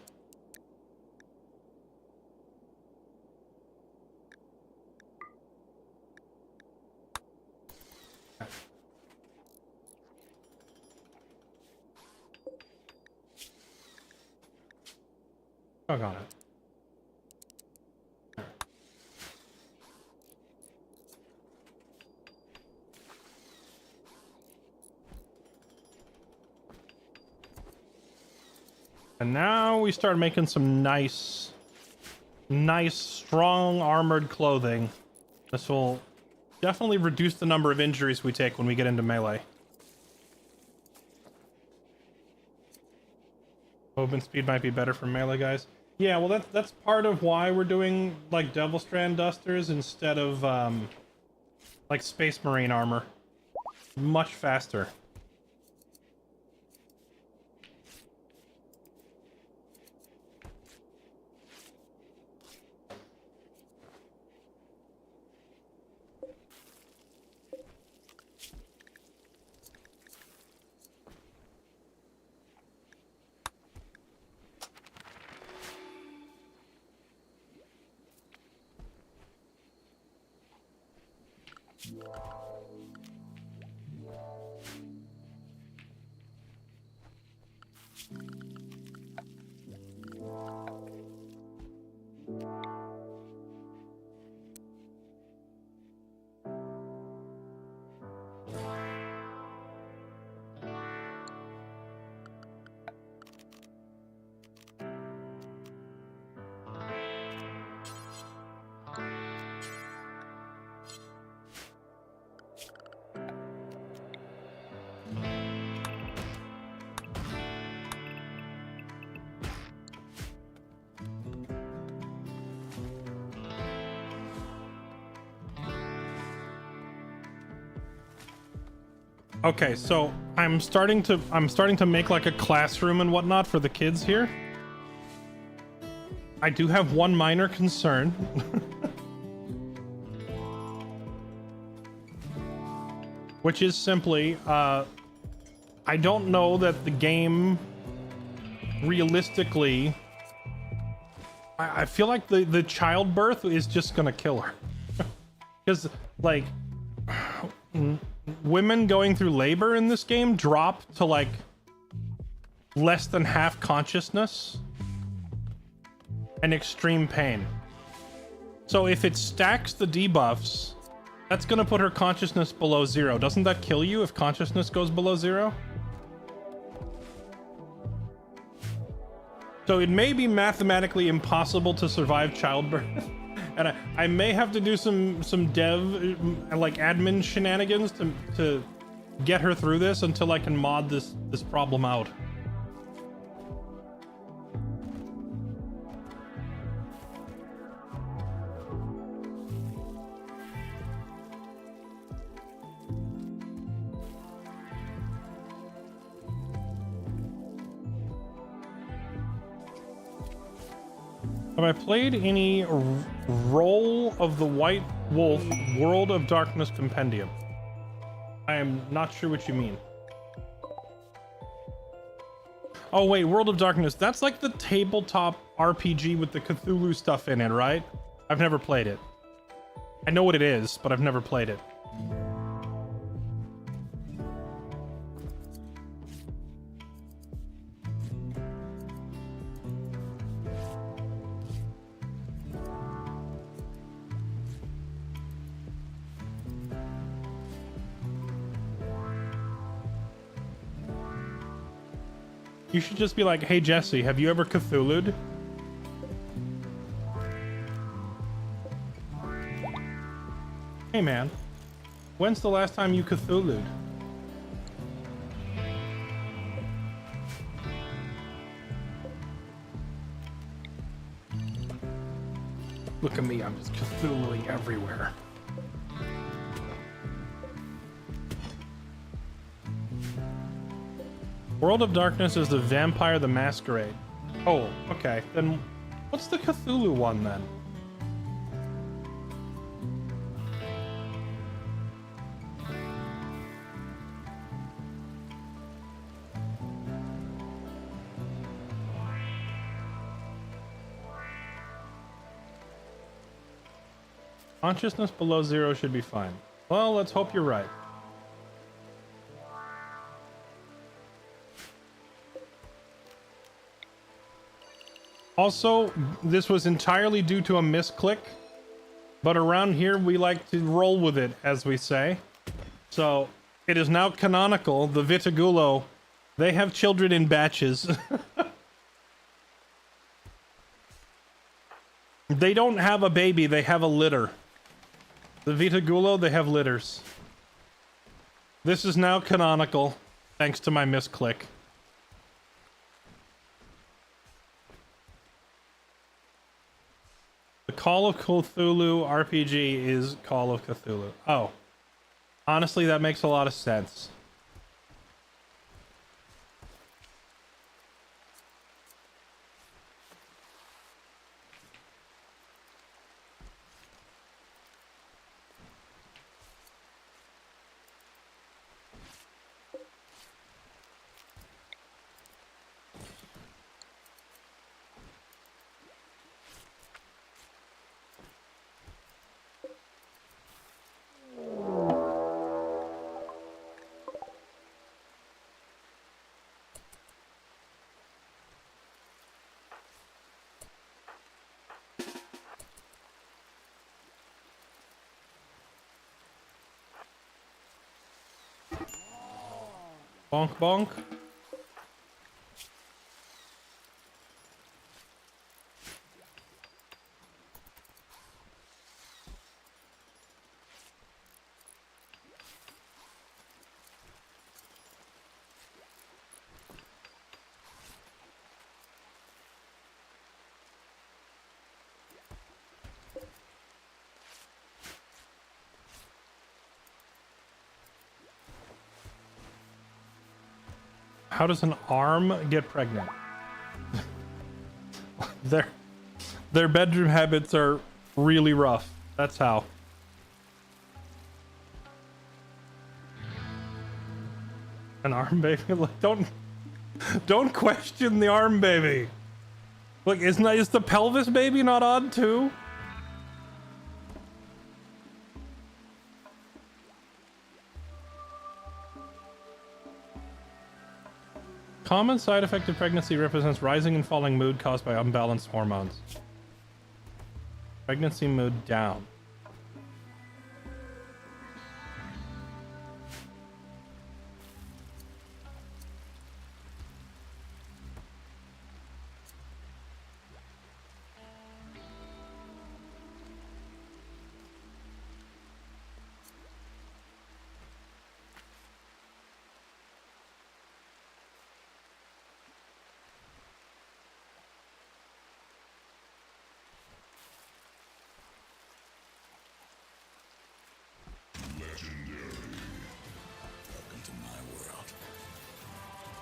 Fuck on it. And now we start making some nice, strong armored clothing. This will definitely reduce the number of injuries we take when we get into melee. Movement speed might be better for melee guys. Yeah, well that's part of why we're doing like Devilstrand dusters instead of like Space Marine armor. Much faster. Okay, so I'm starting to make like a classroom and whatnot for the kids here. I do have one minor concern. Which is simply, I don't know that the game realistically, I feel like the childbirth is just gonna kill her. Because, like, women going through labor in this game drop to like less than half consciousness and extreme pain. So if it stacks the debuffs, that's gonna put her consciousness below 0. Doesn't that kill you if consciousness goes below 0? So it may be mathematically impossible to survive childbirth. And I may have to do some dev, like admin shenanigans to get her through this until I can mod this problem out. Have I played any Roll of the White Wolf World of Darkness Compendium? I am not sure what you mean. Oh wait, World of Darkness, that's like the tabletop RPG with the Cthulhu stuff in it, right? I've never played it. I know what it is, but I've never played it. You should just be like, hey Jesse, have you ever Cthulhu'd? Hey man, when's the last time you Cthulhu'd? Look at me, I'm just Cthulhuing everywhere. World of Darkness is the Vampire the Masquerade. Oh, okay. Then what's the Cthulhu one then? Consciousness below 0 should be fine. Well, let's hope you're right. Also, this was entirely due to a misclick, but around here we like to roll with it, as we say. So, it is now canonical, the Vitigulo, they have children in batches. They don't have a baby, they have a litter. The Vitigulo, they have litters. This is now canonical, thanks to my misclick. The Call of Cthulhu RPG is Call of Cthulhu. Oh. Honestly, that makes a lot of sense. Bonk bonk. How does an arm get pregnant? Their bedroom habits are really rough. That's how. An arm baby? Like, don't question the arm baby. Like, is the pelvis baby not odd too? Common side effect of pregnancy represents rising and falling mood caused by unbalanced hormones. Pregnancy mood down.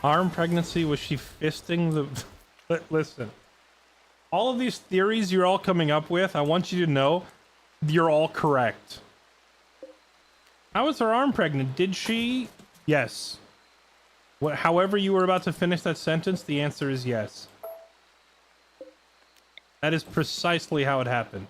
Arm pregnancy, was she fisting the... Listen. All of these theories you're all coming up with, I want you to know, you're all correct. How is her arm pregnant? Did she? Yes. However you were about to finish that sentence, the answer is yes. That is precisely how it happened.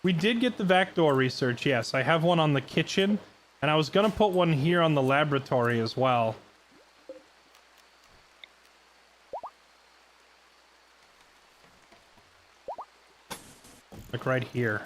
We did get the back door research, yes. I have one on the kitchen, and I was gonna put one here on the laboratory as well. Like right here.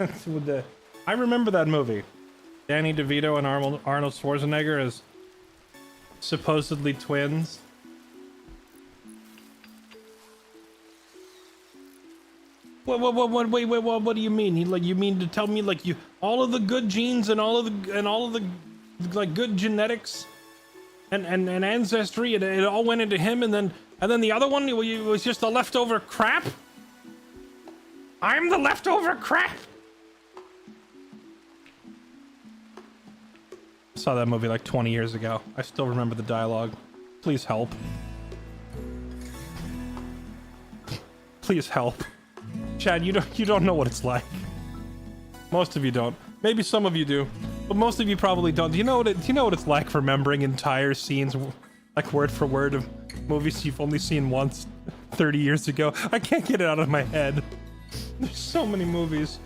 With the, I remember that movie. Danny DeVito and Arnold Schwarzenegger as supposedly twins. What do you mean? You mean to tell me like all of the good genes and all of the like good genetics and ancestry, it all went into him, and then the other one was just the leftover crap? I'm the leftover crap. I saw that movie like 20 years ago. I still remember the dialogue. Please help. Please help. Chad, you don't know what it's like. Most of you don't. Maybe some of you do, but most of you probably don't. Do you know what it's like remembering entire scenes, like word for word, of movies you've only seen once 30 years ago? I can't get it out of my head. There's so many movies.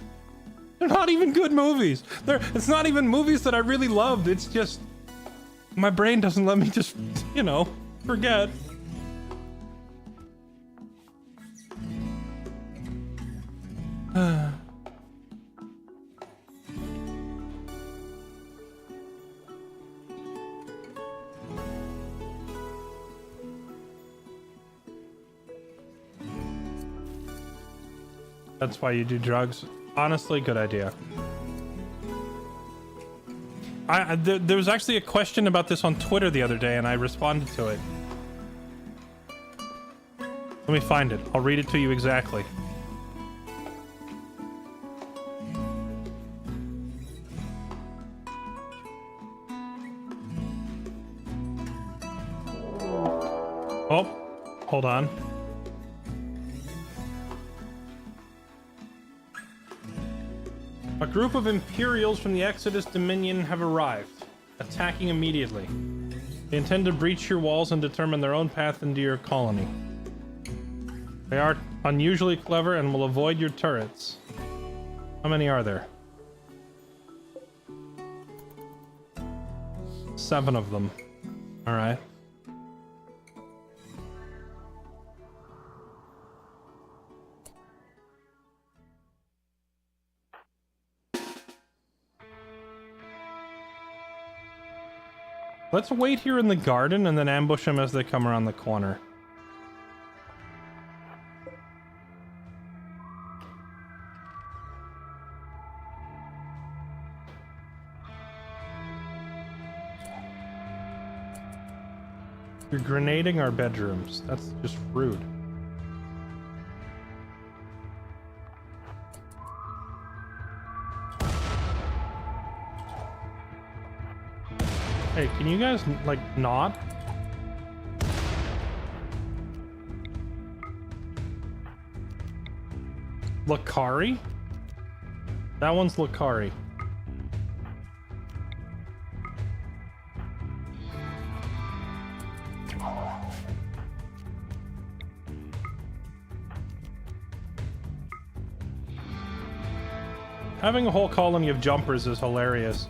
They're not even good movies. It's not even movies that I really loved. It's just my brain doesn't let me just, forget. That's why you do drugs. Honestly, good idea. There was actually a question about this on Twitter the other day, and I responded to it. Let me find it. I'll read it to you exactly. Oh, hold on. A group of Imperials from the Exodus Dominion have arrived, attacking immediately. They intend to breach your walls and determine their own path into your colony. They are unusually clever and will avoid your turrets. How many are there? 7 of them. Alright. Let's wait here in the garden and then ambush them as they come around the corner. You're grenading our bedrooms. That's just rude. Hey, can you guys, like, not? Lakari? That one's Lakari. Having a whole colony of jumpers is hilarious.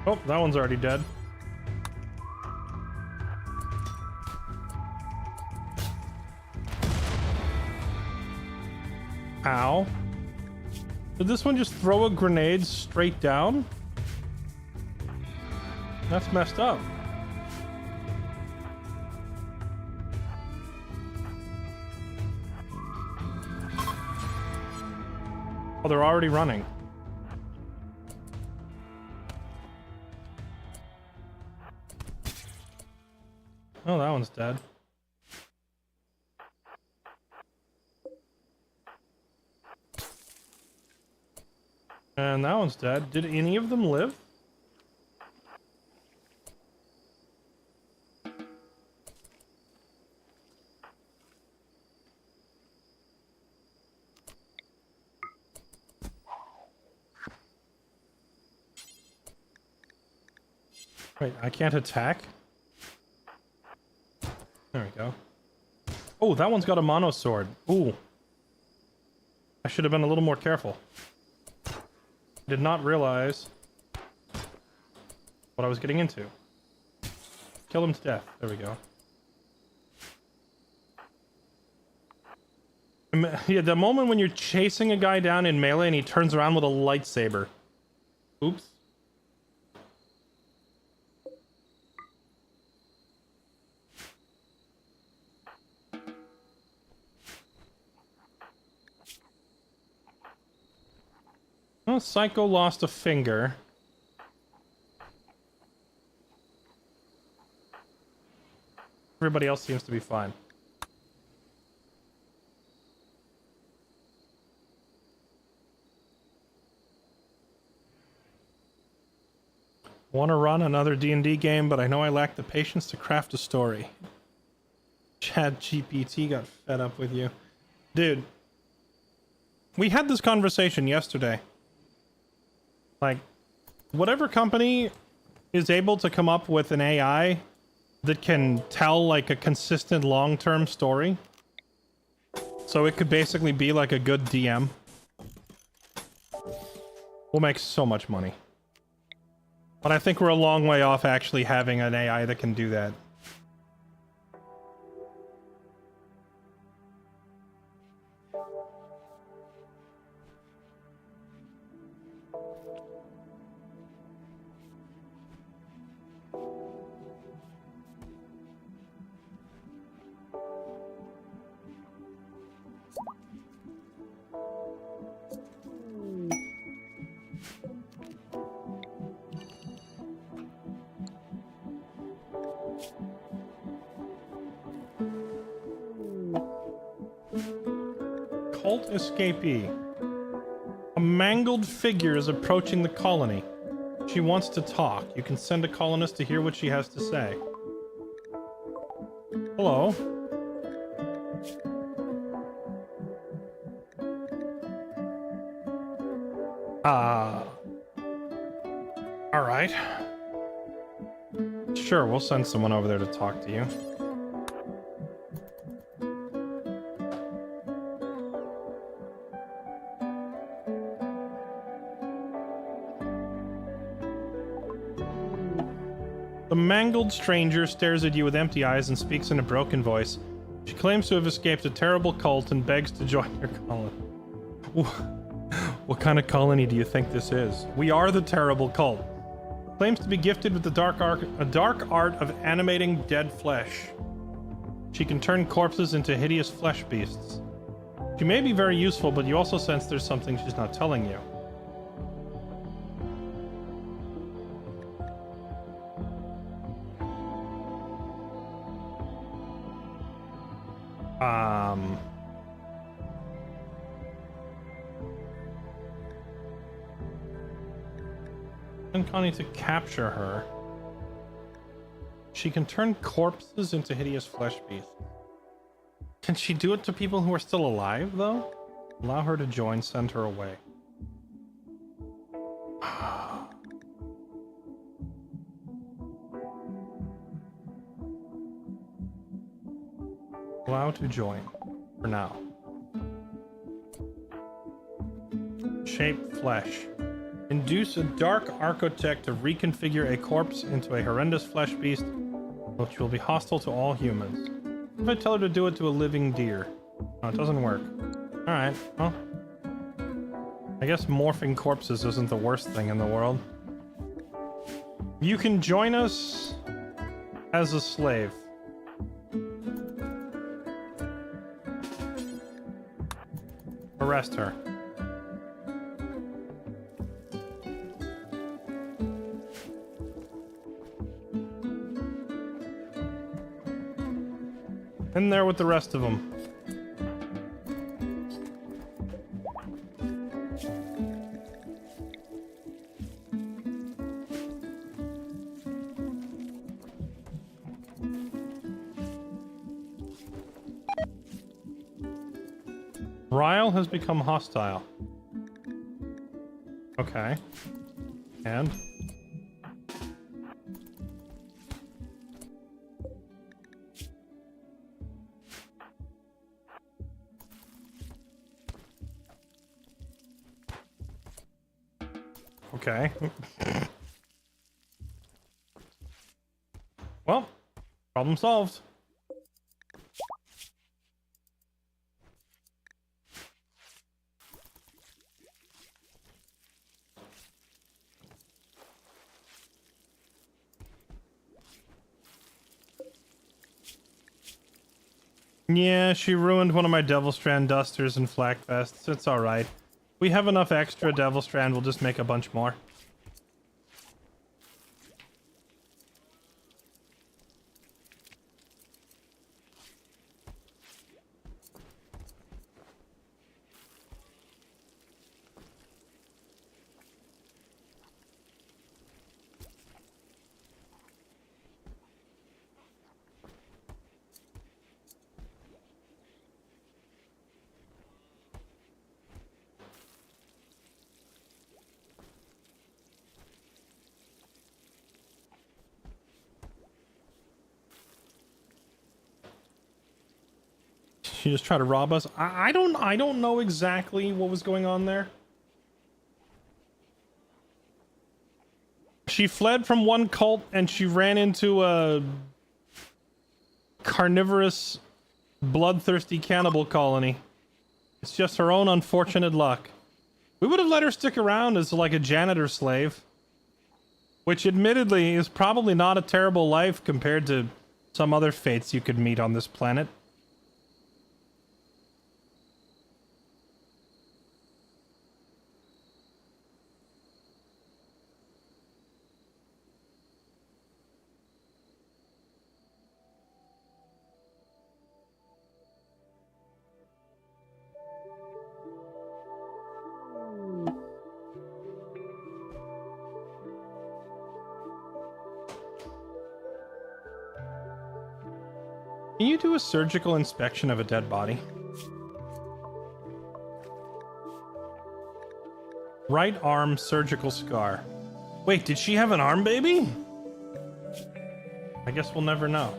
Oh, that one's already dead. Ow. Did this one just throw a grenade straight down? That's messed up. Oh, they're already running. Oh, that one's dead. And that one's dead. Did any of them live? Wait, I can't attack? There we go. Oh, that one's got a mono sword. Ooh. I should have been a little more careful. Did not realize what I was getting into. Kill him to death. There we go. Yeah, the moment when you're chasing a guy down in melee and he turns around with a lightsaber. Oops. Well, Psycho lost a finger. Everybody else seems to be fine. Want to run another D&D game, but I know I lack the patience to craft a story. Chad GPT got fed up with you. Dude, we had this conversation yesterday. Like, whatever company is able to come up with an AI that can tell, like, a consistent long-term story, so it could basically be like a good DM, will make so much money. But I think we're a long way off actually having an AI that can do that. Cult escapee. A mangled figure is approaching the colony. She wants to talk. You can send a colonist to hear what she has to say. Hello. Alright. Sure, we'll send someone over there to talk to you. The mangled stranger stares at you with empty eyes and speaks in a broken voice. She claims to have escaped a terrible cult and begs to join your colony. What kind of colony do you think this is? We are the terrible cult. Claims to be gifted with the dark art of animating dead flesh. She can turn corpses into hideous flesh beasts. She may be very useful, but you also sense there's something she's not telling you. And Connie to capture her. She can turn corpses into hideous flesh beasts. Can she do it to people who are still alive, though? Allow her to join, send her away. Allow to join, for now. Shape flesh. Induce a dark architect to reconfigure a corpse into a horrendous flesh beast, which will be hostile to all humans. If I tell her to do it to a living deer? No, it doesn't work. Alright, well. I guess morphing corpses isn't the worst thing in the world. You can join us as a slave. Arrest her. In there with the rest of them. Ryle has become hostile. Okay. And? Okay. Problem solved. Yeah, she ruined one of my Devilstrand dusters and flak vests. It's alright. We have enough extra Devilstrand, we'll just make a bunch more. She just tried to rob us. I don't know exactly what was going on there. She fled from one cult and she ran into a carnivorous, bloodthirsty cannibal colony. It's just her own unfortunate luck. We would have let her stick around as like a janitor slave, which admittedly is probably not a terrible life compared to some other fates you could meet on this planet. Can you do a surgical inspection of a dead body? Right arm surgical scar. Wait, did she have an arm baby? I guess we'll never know.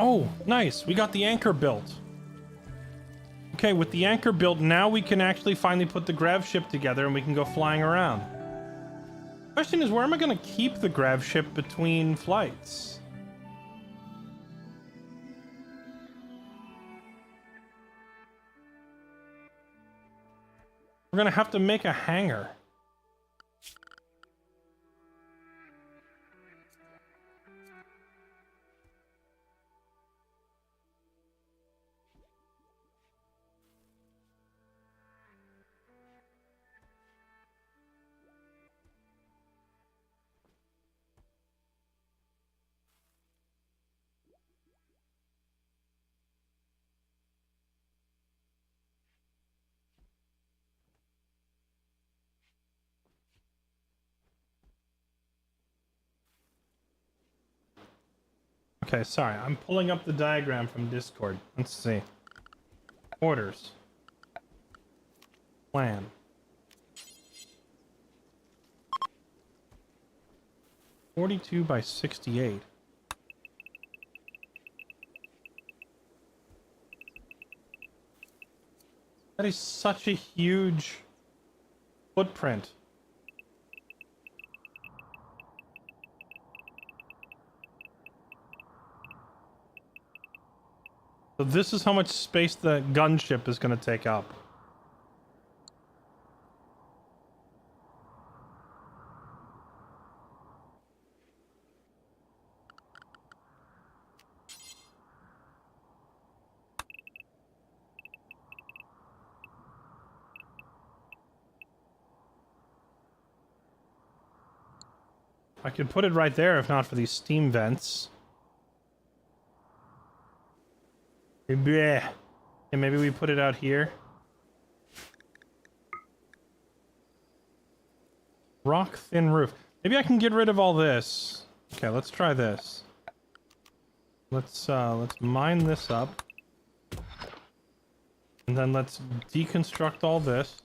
Oh, nice. We got the anchor built. Okay, with the anchor built, now we can actually finally put the Grav ship together and we can go flying around. Question is, where am I going to keep the Grav ship between flights? We're going to have to make a hangar. Okay, sorry. I'm pulling up the diagram from Discord. Let's see. Orders. Plan. (42 by 68). That is such a huge footprint. So this is how much space the gunship is going to take up. I could put it right there if not for these steam vents. Bleh. And maybe we put it out here. Rock thin roof. Maybe I can get rid of all this. Okay, let's try this. Let's mine this up. And then let's deconstruct all this.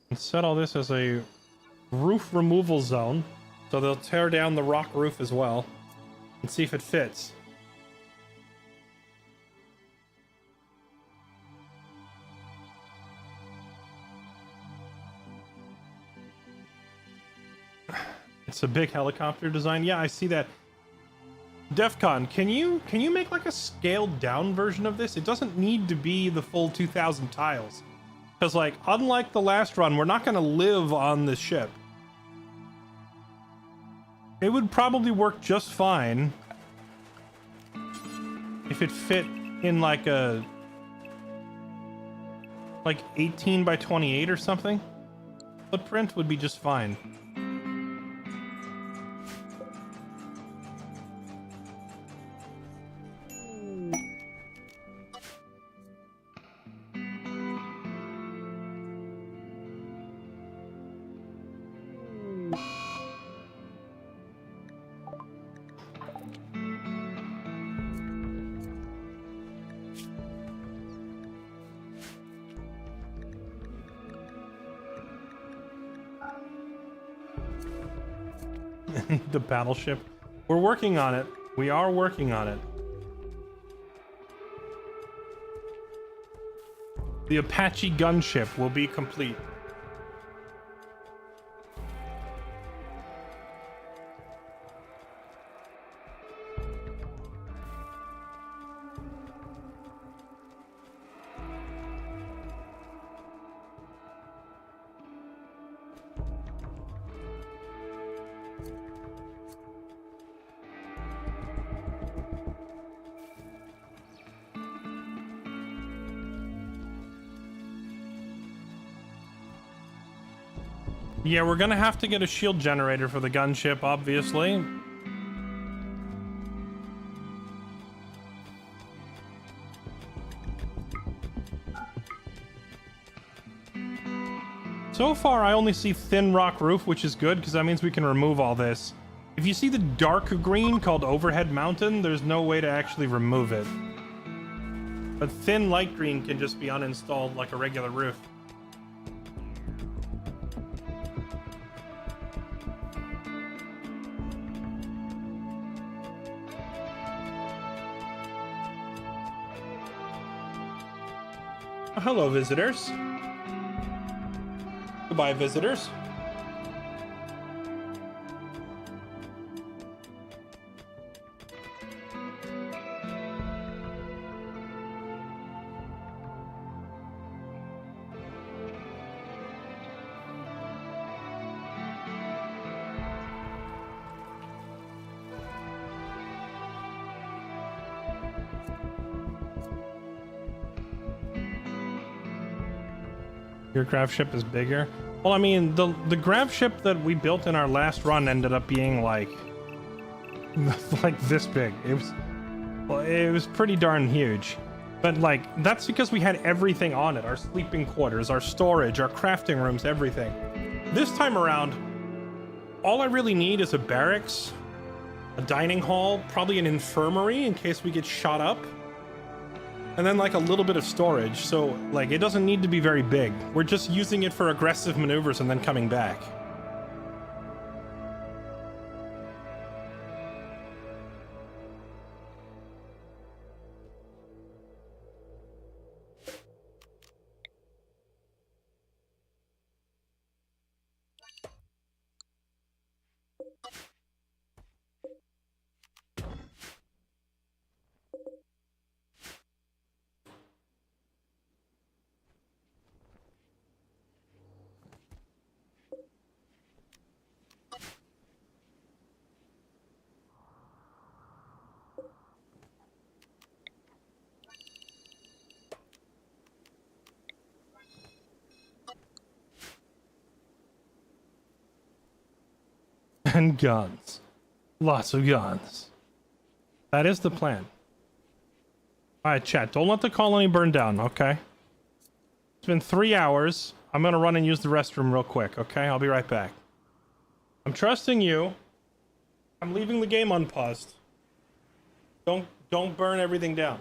And set all this as a roof removal zone. So they'll tear down the rock roof as well. And see if it fits. It's a big helicopter design. Yeah, I see that. Defcon, can you make like a scaled down version of this? It doesn't need to be the full 2,000 tiles. Because like, unlike the last run, we're not going to live on this ship. It would probably work just fine if it fit in like a 18 by 28 or something. Footprint would be just fine. The battleship. We're working on it. We are working on it. The Apache gunship will be complete. Yeah, we're gonna have to get a shield generator for the gunship, obviously. So far, I only see thin rock roof, which is good, because that means we can remove all this. If you see the dark green called Overhead Mountain, there's no way to actually remove it. But thin light green can just be uninstalled like a regular roof. Hello, visitors. Goodbye, visitors. Your Grav ship is bigger? Well, I mean, the Grav ship that we built in our last run ended up being like this big. It was pretty darn huge. But like, that's because we had everything on it. Our sleeping quarters, our storage, our crafting rooms, everything. This time around, all I really need is a barracks, a dining hall, probably an infirmary in case we get shot up. And then like a little bit of storage, so like it doesn't need to be very big. We're just using it for aggressive maneuvers and then coming back. And guns. Lots of guns. That is the plan. Alright, chat. Don't let the colony burn down, okay? It's been 3 hours. I'm gonna run and use the restroom real quick, okay? I'll be right back. I'm trusting you. I'm leaving the game unpaused. Don't burn everything down.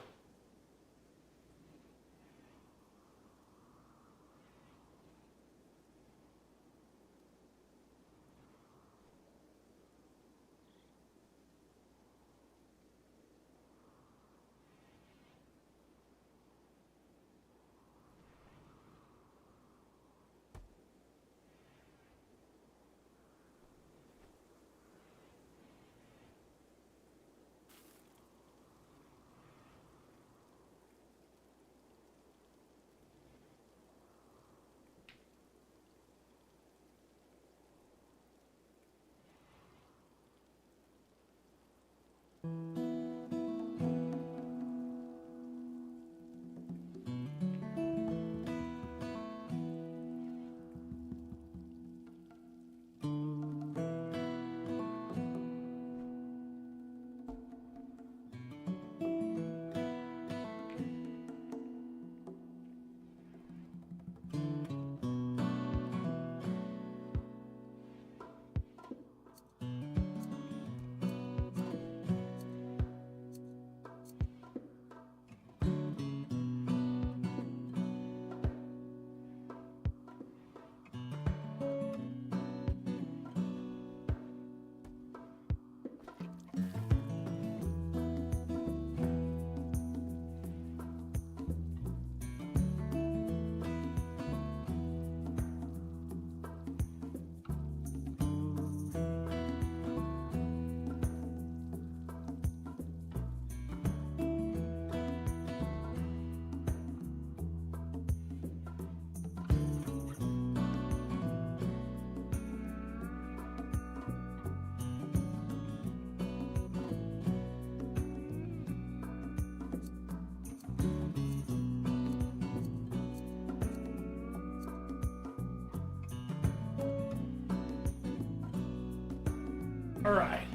All right.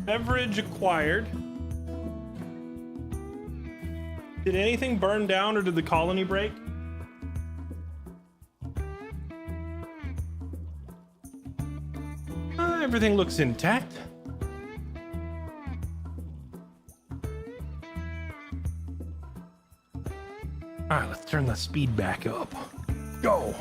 Beverage acquired. Did anything burn down or did the colony break? Everything looks intact. All right, let's turn the speed back up. Go.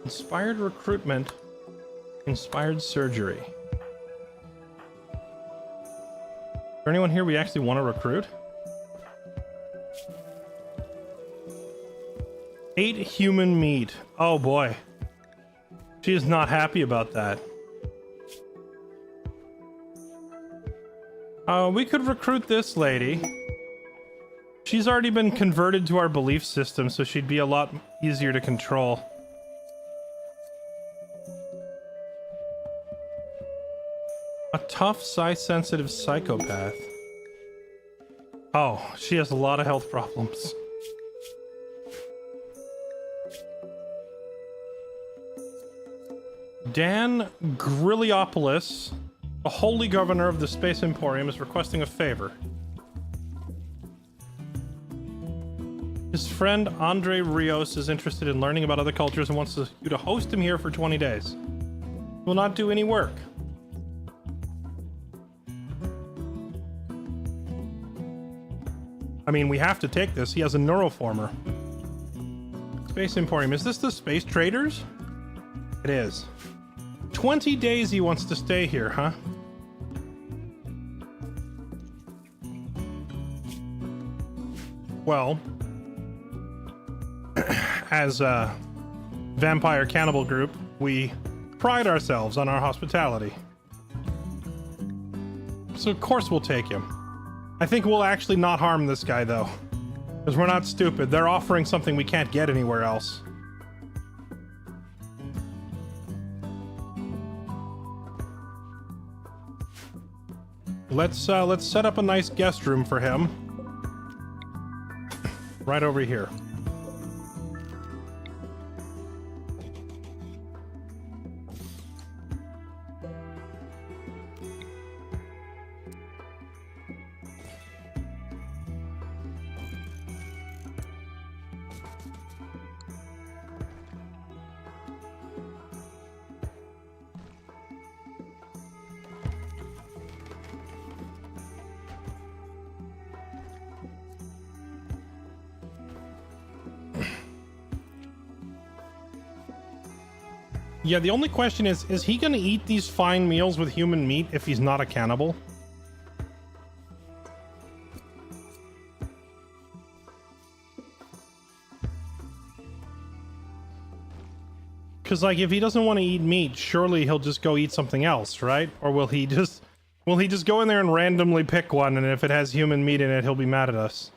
Inspired recruitment, inspired surgery. Is there anyone here we actually want to recruit? 8 human meat. Oh boy. She is not happy about that. We could recruit this lady. She's already been converted to our belief system, so she'd be a lot easier to control. A tough, size-sensitive psychopath. Oh, she has a lot of health problems. Dan Grilliopolis, the holy governor of the Space Emporium, is requesting a favor. His friend Andre Rios is interested in learning about other cultures and wants you to host him here for 20 days. He will not do any work. I mean, we have to take this. He has a neuroformer. Space Emporium. Is this the Space Traders? It is. 20 days he wants to stay here, huh? Well, as a vampire cannibal group, we pride ourselves on our hospitality. So of course we'll take him. I think we'll actually not harm this guy, though. Because we're not stupid. They're offering something we can't get anywhere else. Let's set up a nice guest room for him. Right over here. Yeah, the only question is he gonna eat these fine meals with human meat if he's not a cannibal? Because, like, if he doesn't want to eat meat, surely he'll just go eat something else, right? Or will he just go in there and randomly pick one, and if it has human meat in it, he'll be mad at us?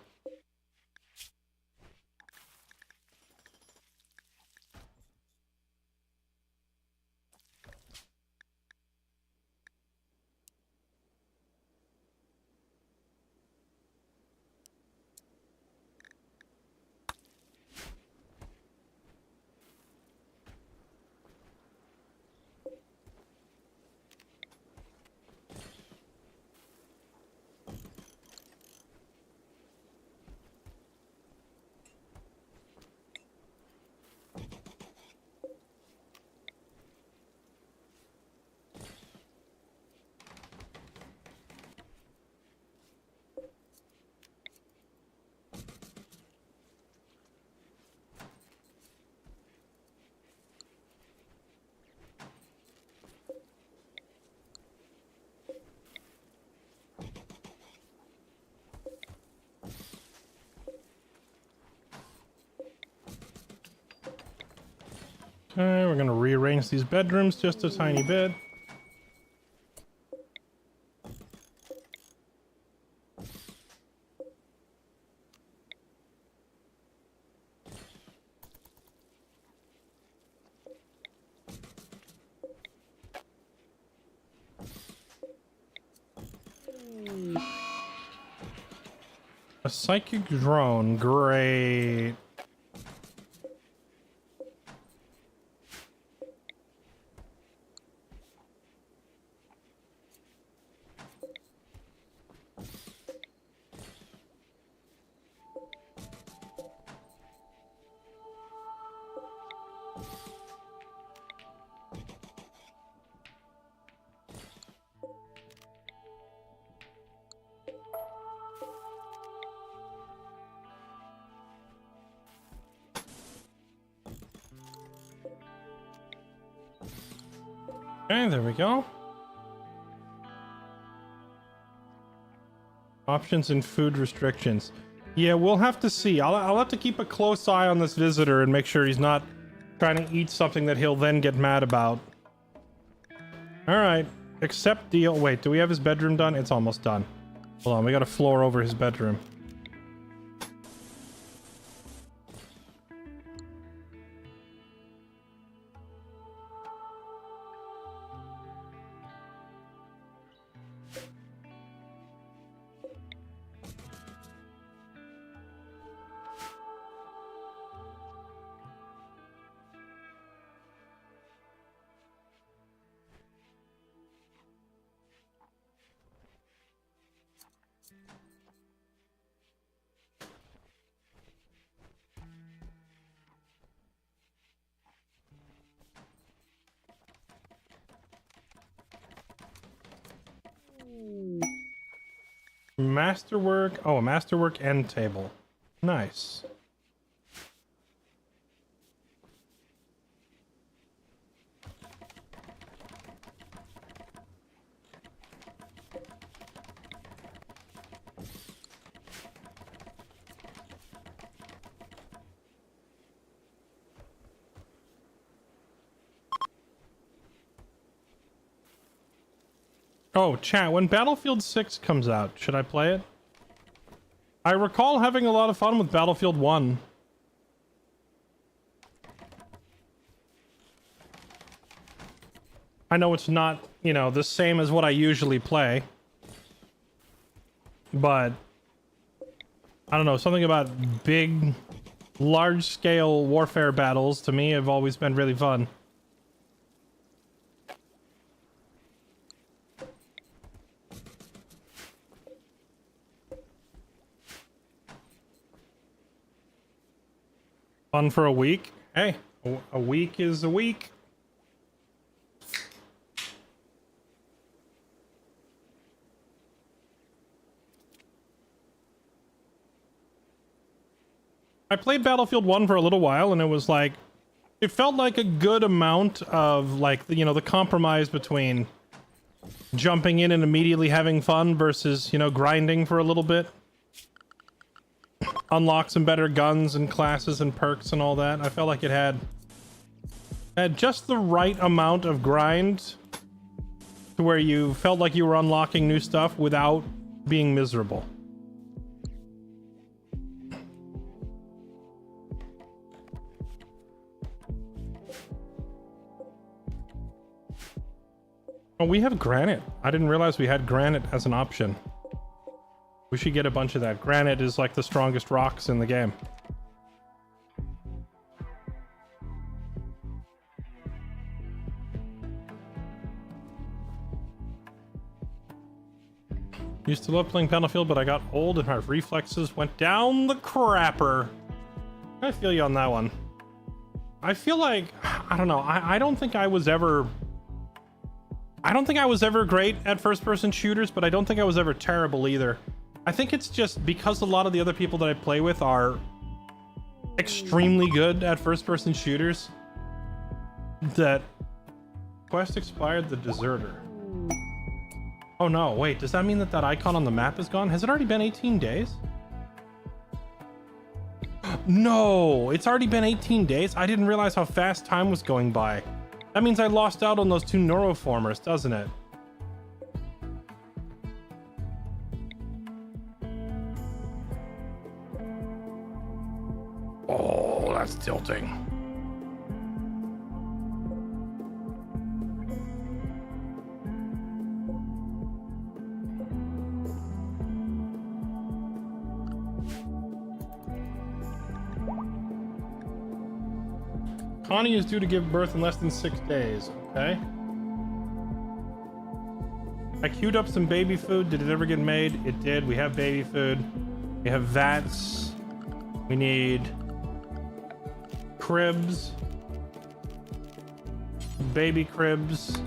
Okay, we're gonna rearrange these bedrooms just a tiny bit. A psychic drone, great. Okay, there we go. Options and food restrictions. Yeah, we'll have to see. I'll have to keep a close eye on this visitor and make sure he's not trying to eat something that he'll then get mad about. Alright. Accept deal. Wait, do we have his bedroom done? It's almost done. Hold on, we got a floor over his bedroom. Masterwork. Oh, a masterwork end table. Nice. Oh, chat, when Battlefield 6 comes out, should I play it? I recall having a lot of fun with Battlefield 1. I know it's not, you know, the same as what I usually play. But I don't know, something about big, large-scale warfare battles to me have always been really fun. Fun for a week? Hey, a week is a week. I played Battlefield 1 for a little while, and it was like, It felt like a good amount of, like, you know, the compromise between jumping in and immediately having fun versus, you know, grinding for a little bit. Unlock some better guns and classes and perks and all that. I felt like it had just the right amount of grind to where you felt like you were unlocking new stuff without being miserable. Oh, we have granite. I didn't realize we had granite as an option. We should get a bunch of that. Granite is like the strongest rocks in the game. Used to love playing Battlefield, but I got old and my reflexes went down the crapper. I feel you on that one. I feel like, I don't know, I don't think I was ever great at first-person shooters, but I don't think I was ever terrible either. I think it's just because a lot of the other people that I play with are extremely good at first-person shooters that... Quest expired, the deserter. Oh no, wait, does that mean that that icon on the map is gone? Has it already been 18 days? No, it's already been 18 days? I didn't realize how fast time was going by. That means I lost out on those 2 neuroformers, doesn't it? Oh, that's tilting. Connie is due to give birth in less than 6 days, okay? I queued up some baby food. Did it ever get made? It did. We have baby food. We have vats. We need cribs. Baby cribs.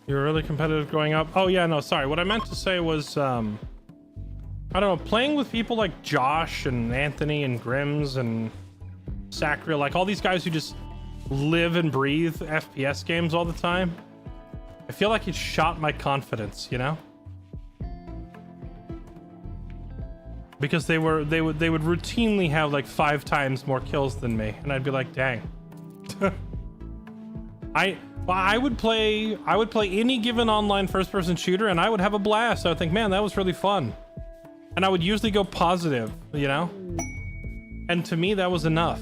You were really competitive growing up. Oh yeah, no, sorry. What I meant to say was, I don't know, playing with people like Josh and Anthony and Grims and Sacriel, like all these guys who just live and breathe FPS games all the time. I feel like it shot my confidence, you know? Because they would routinely have like 5 times more kills than me, and I'd be like, dang. I would play any given online first-person shooter, and I would have a blast. I would think, man, that was really fun. And I would usually go positive, you know? And to me, that was enough.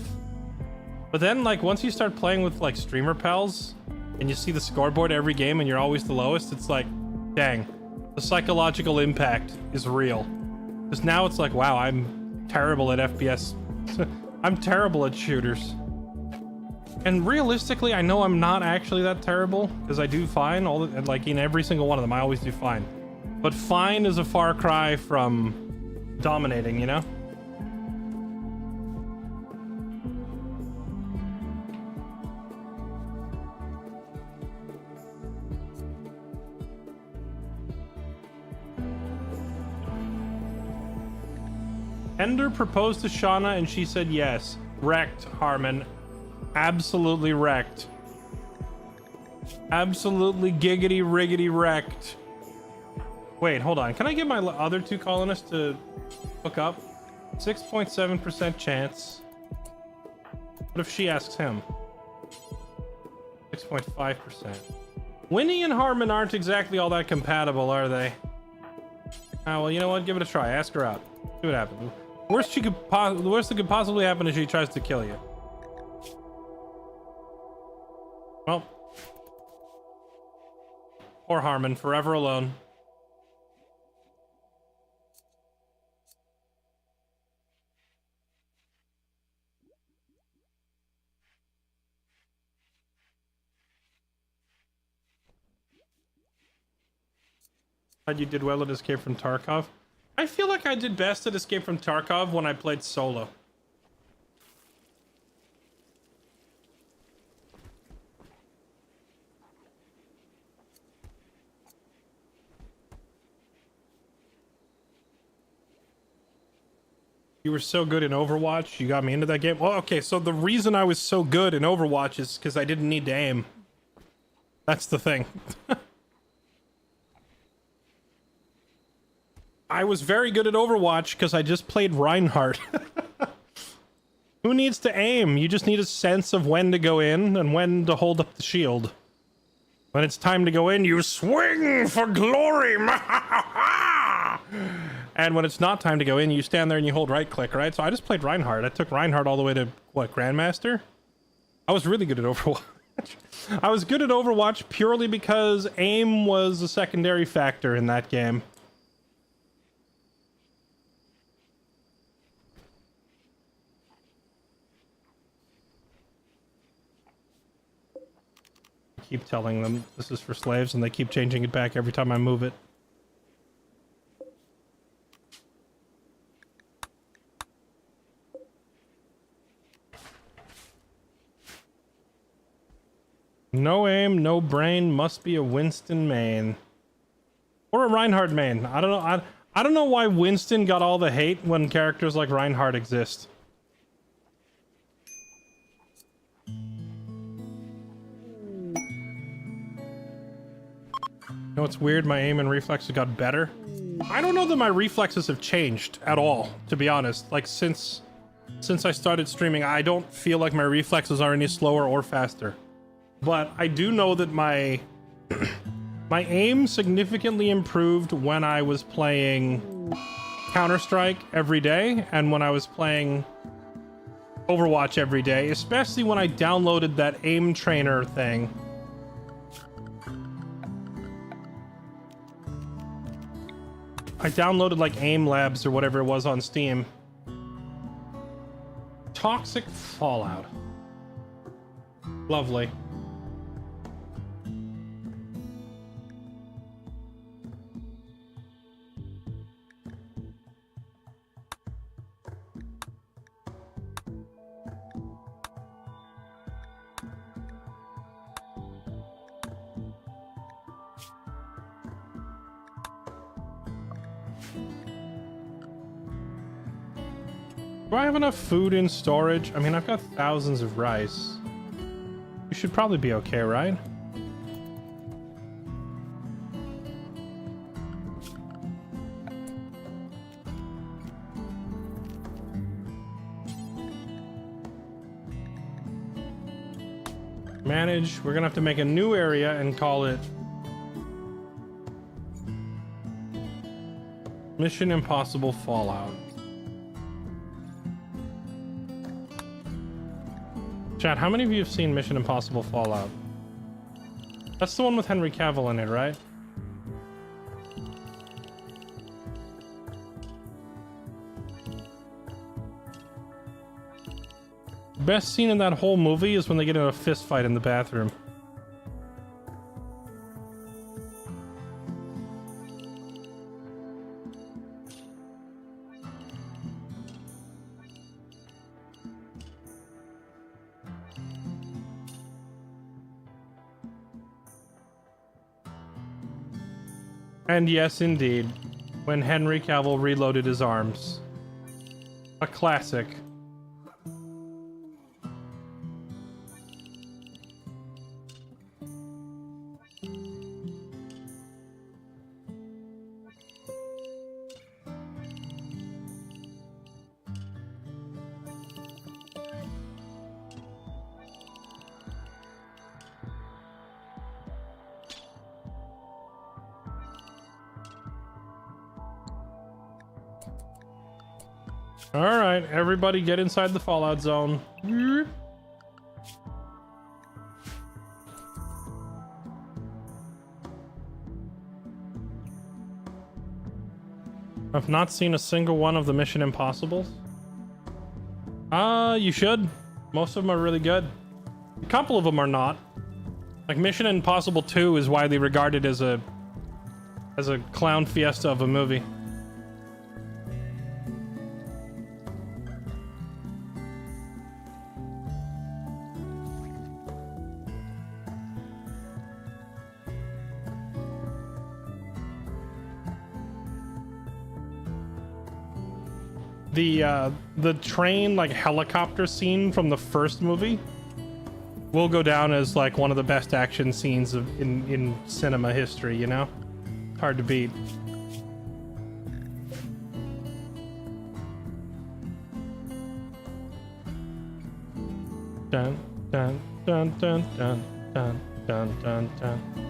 But then, like, once you start playing with, like, streamer pals, and you see the scoreboard every game, and you're always the lowest, it's like, dang, the psychological impact is real. Because now it's like, wow, I'm terrible at FPS. I'm terrible at shooters. And realistically, I know I'm not actually that terrible, because I do fine, like in every single one of them, I always do fine. But fine is a far cry from dominating, you know? Ender proposed to Shauna and she said yes. Wrecked, Harmon. Absolutely wrecked. Absolutely giggity riggity wrecked. Wait, hold on. Can I get my other 2 colonists to hook up? 6.7% chance. What if she asks him? 6.5%. Winnie and Harmon aren't exactly all that compatible, are they? Ah, well, you know what? Give it a try. Ask her out. See what happens. Worst that could possibly happen is she tries to kill you. Well, poor Harmon, forever alone. How'd you did well at Escape from Tarkov? I feel like I did best at Escape from Tarkov when I played solo. You were so good in Overwatch, you got me into that game. Well, okay, so the reason I was so good in Overwatch is because I didn't need to aim. That's the thing. I was very good at Overwatch because I just played Reinhardt. Who needs to aim? You just need a sense of when to go in and when to hold up the shield. When it's time to go in, you swing for glory! And when it's not time to go in, you stand there and you hold right click, right? So I just played Reinhardt. I took Reinhardt all the way to, what, Grandmaster? I was really good at Overwatch. I was good at Overwatch purely because aim was a secondary factor in that game. I keep telling them this is for slaves, and they keep changing it back every time I move it. No aim, no brain, must be a Winston main. Or a Reinhardt main. I don't know. I don't know why Winston got all the hate when characters like Reinhardt exist. You know what's weird? My aim and reflexes got better. I don't know that my reflexes have changed at all, to be honest. Like, since I started streaming, I don't feel like my reflexes are any slower or faster. But I do know that my my aim significantly improved when I was playing Counter-Strike every day and when I was playing Overwatch every day, especially when I downloaded that aim trainer thing. I downloaded like Aim Labs or whatever it was on Steam. Toxic Fallout. Lovely. Do I have enough food in storage? I mean, I've got thousands of rice. We should probably be okay, right? Manage. We're gonna have to make a new area and call it Mission Impossible Fallout. Chat, how many of you have seen Mission Impossible Fallout? That's the one with Henry Cavill in it, right? Best scene in that whole movie is when they get in a fist fight in the bathroom. And yes, indeed, when Henry Cavill reloaded his arms. A classic. Alright, everybody get inside the Fallout zone. I've not seen a single one of the Mission Impossibles. You should. Most of them are really good. A couple of them are not. Like Mission Impossible 2 is widely regarded as a as a clown fiesta of a movie. The train, like, helicopter scene from the first movie will go down as like one of the best action scenes in cinema history, you know? Hard to beat. Dun dun dun dun dun dun dun dun dun.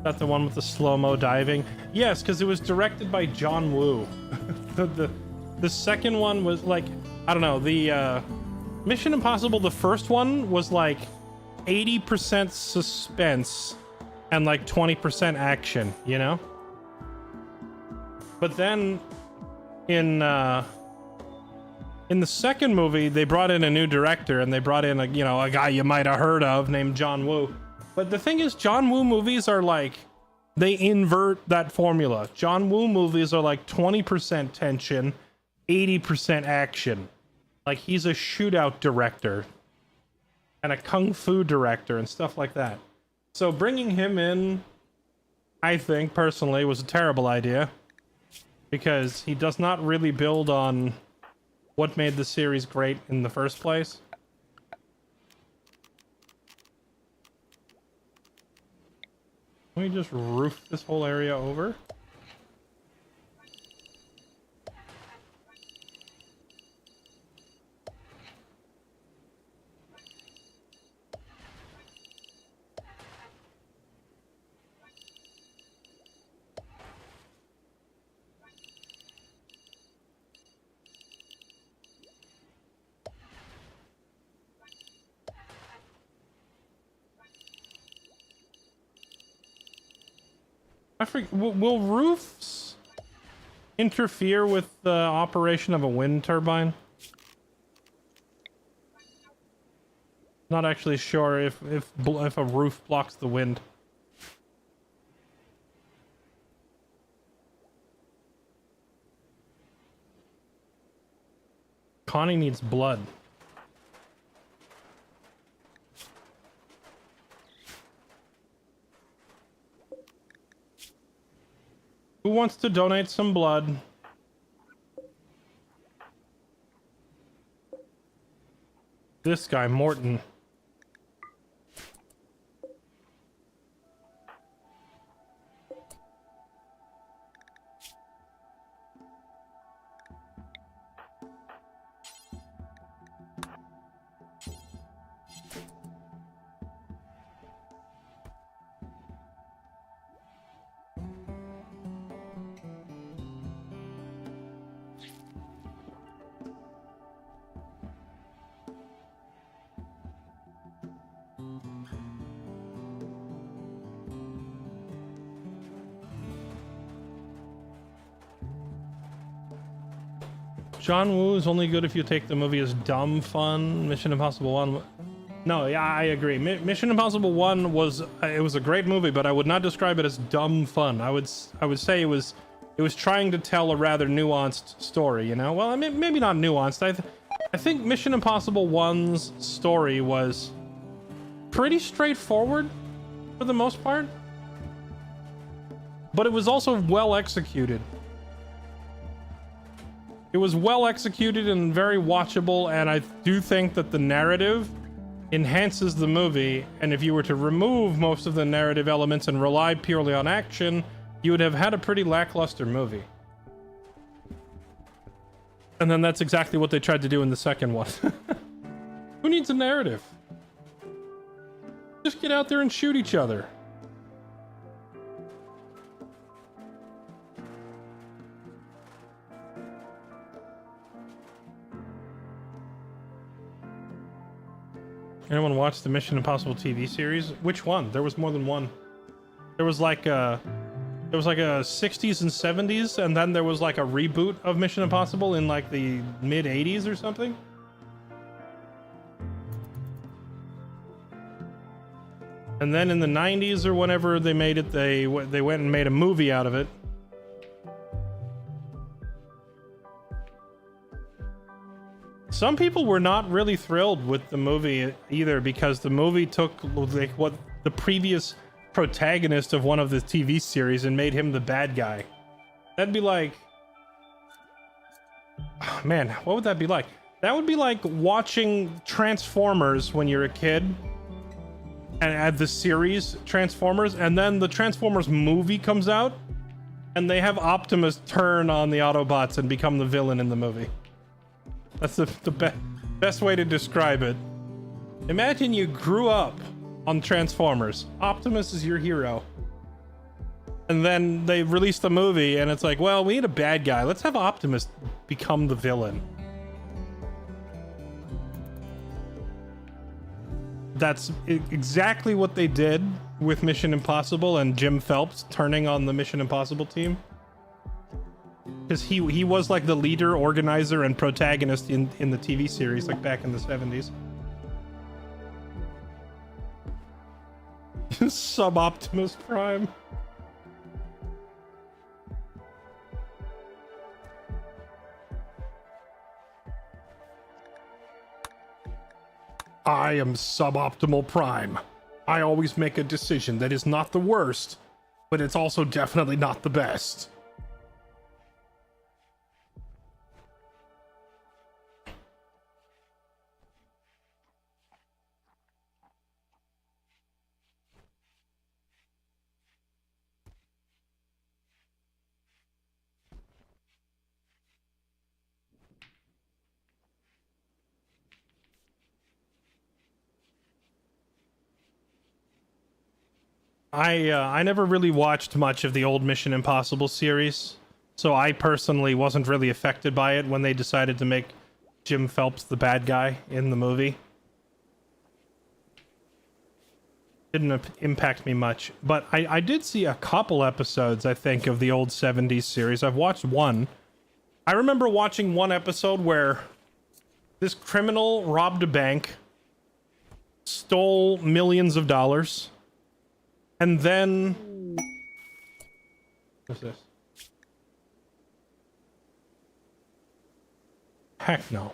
That the one with the slow-mo diving? Yes, because it was directed by John Woo. The second one was like, I don't know, the Mission Impossible, the first one was like 80% suspense and like 20% action, you know? But then in the second movie, they brought in a new director and they brought in a guy you might have heard of named John Woo. But the thing is, John Woo movies are like, they invert that formula. John Woo movies are like 20% tension, 80% action. Like, he's a shootout director and a kung fu director and stuff like that. So bringing him in, I think, personally, was a terrible idea. Because he does not really build on what made the series great in the first place. Can we just roof this whole area over? I forget, will roofs interfere with the operation of a wind turbine? Not actually sure if a roof blocks the wind. Connie needs blood. Who wants to donate some blood? This guy, Morton. John Woo is only good if you take the movie as dumb fun. Mission Impossible 1... No, yeah, I agree. Mission Impossible 1 was a great movie, but I would not describe it as dumb fun. I would say it was trying to tell a rather nuanced story, you know? Well, I mean, maybe not nuanced. I think Mission Impossible 1's story was pretty straightforward for the most part. But it was also well executed. It was well executed and very watchable, and I do think that the narrative enhances the movie, and if you were to remove most of the narrative elements and rely purely on action, you would have had a pretty lackluster movie. And then that's exactly what they tried to do in the second one. Who needs a narrative? Just get out there and shoot each other. Anyone watch the Mission Impossible TV series? Which one? There was more than one. There was like a 60s and 70s, and then there was like a reboot of Mission Impossible in like the mid 80s or something. And then in the 90s or whenever they made it, they went and made a movie out of it. Some people were not really thrilled with the movie either, because the movie took like what the previous protagonist of one of the TV series and made him the bad guy. That'd be like, oh, man, what would that be like? That would be like watching Transformers when you're a kid, and add the series Transformers, and then the Transformers movie comes out, and they have Optimus turn on the Autobots and become the villain in the movie. That's the best way to describe it. Imagine you grew up on Transformers. Optimus is your hero. And then they released the movie, and it's like, well, we need a bad guy. Let's have Optimus become the villain. That's exactly what they did with Mission Impossible and Jim Phelps turning on the Mission Impossible team. Because he was like the leader, organizer, and protagonist in the TV series, like back in the 70s. Sub-Optimus Prime. I am Suboptimal Prime. I always make a decision that is not the worst, but it's also definitely not the best. I never really watched much of the old Mission Impossible series, so I personally wasn't really affected by it when they decided to make Jim Phelps the bad guy in the movie. Didn't impact me much, but I did see a couple episodes, I think, of the old 70s series. I've watched one. I remember watching one episode where this criminal robbed a bank, stole millions of dollars, and then... What's this? Heck no.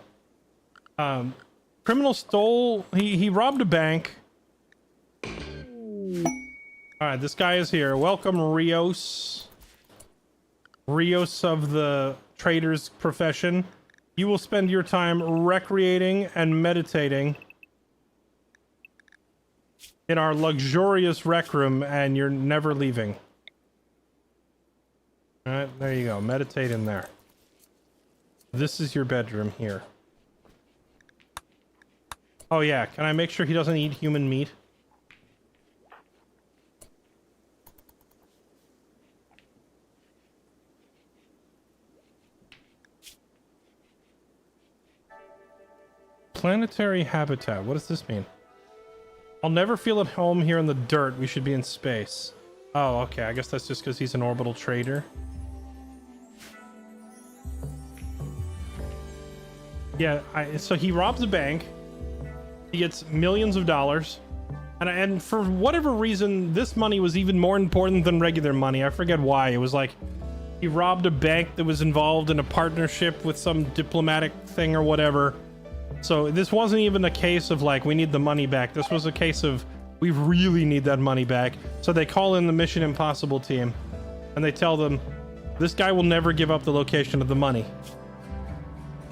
Criminal stole... He robbed a bank. Alright, this guy is here. Welcome, Rios. Rios of the trader's profession. You will spend your time recreating and meditating in our luxurious rec room, and you're never leaving. Alright, there you go. Meditate in there. This is your bedroom here. Oh yeah, can I make sure he doesn't eat human meat? Planetary habitat. What does this mean? I'll never feel at home here in the dirt. We should be in space. Oh, okay. I guess that's just because he's an orbital trader. Yeah, so he robs a bank. He gets millions of dollars. And for whatever reason, this money was even more important than regular money. I forget why. It was like he robbed a bank that was involved in a partnership with some diplomatic thing or whatever. So this wasn't even a case of like, we need the money back. This was a case of, we really need that money back. So they call in the Mission Impossible team and they tell them, this guy will never give up the location of the money.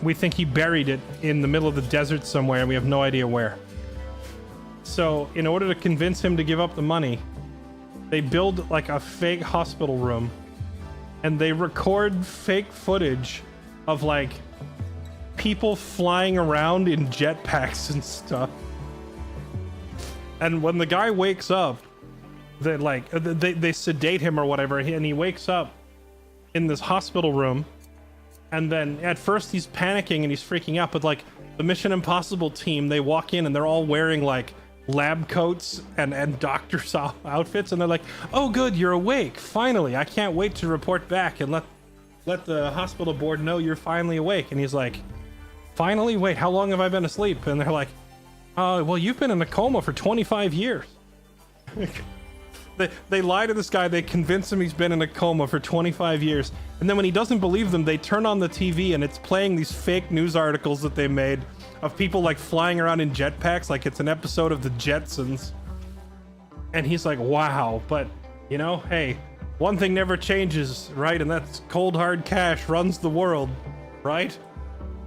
We think he buried it in the middle of the desert somewhere and we have no idea where. So in order to convince him to give up the money, they build like a fake hospital room and they record fake footage of like people flying around in jetpacks and stuff. And when the guy wakes up, they sedate him or whatever, and he wakes up in this hospital room. And then at first he's panicking and he's freaking out, but like the Mission Impossible team, they walk in and they're all wearing like lab coats and doctor's outfits, and they're like, "Oh, good, you're awake. Finally, I can't wait to report back and let the hospital board know you're finally awake." And he's like, "Finally? Wait, how long have I been asleep?" And they're like, well, you've been in a coma for 25 years. They lie to this guy, they convince him he's been in a coma for 25 years, and then when he doesn't believe them, they turn on the TV and it's playing these fake news articles that they made of people like flying around in jetpacks like it's an episode of the Jetsons. And he's like, wow, but you know, hey, one thing never changes, right? And that's cold hard cash runs the world, right?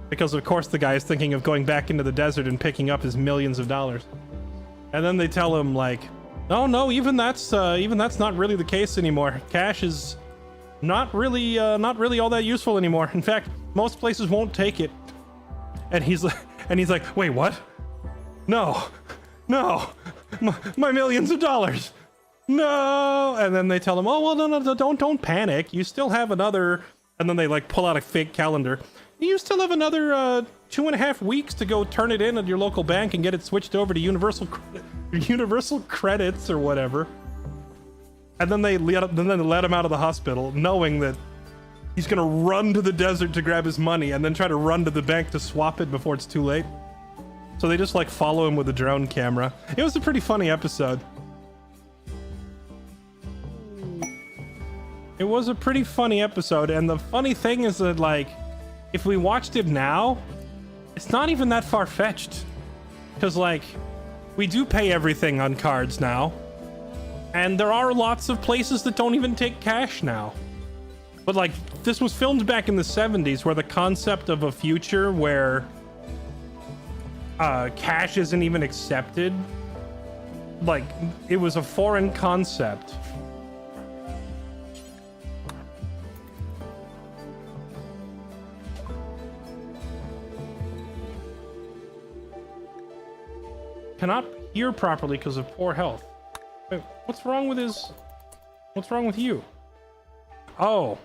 Because of course the guy is thinking of going back into the desert and picking up his millions of dollars. And then they tell him like, oh no, even that's not really the case anymore. Cash is not really all that useful anymore. In fact, most places won't take it. And he's like, wait, what? No, my millions of dollars. No. And then they tell him, oh well, no, don't panic. You still have another. And then they like pull out a fake calendar. You still have another 2.5 weeks to go turn it in at your local bank and get it switched over to Universal Credits or whatever. And then they let him out of the hospital, knowing that he's gonna run to the desert to grab his money and then try to run to the bank to swap it before it's too late. So they just like follow him with a drone camera. It was a pretty funny episode. It was a pretty funny episode, and the funny thing is that like, if we watched it now, it's not even that far-fetched. Because, like, we do pay everything on cards now. And there are lots of places that don't even take cash now. But, like, this was filmed back in the 70s, where the concept of a future where cash isn't even accepted, like, it was a foreign concept. Cannot hear properly because of poor health. Wait, what's wrong with you? Oh,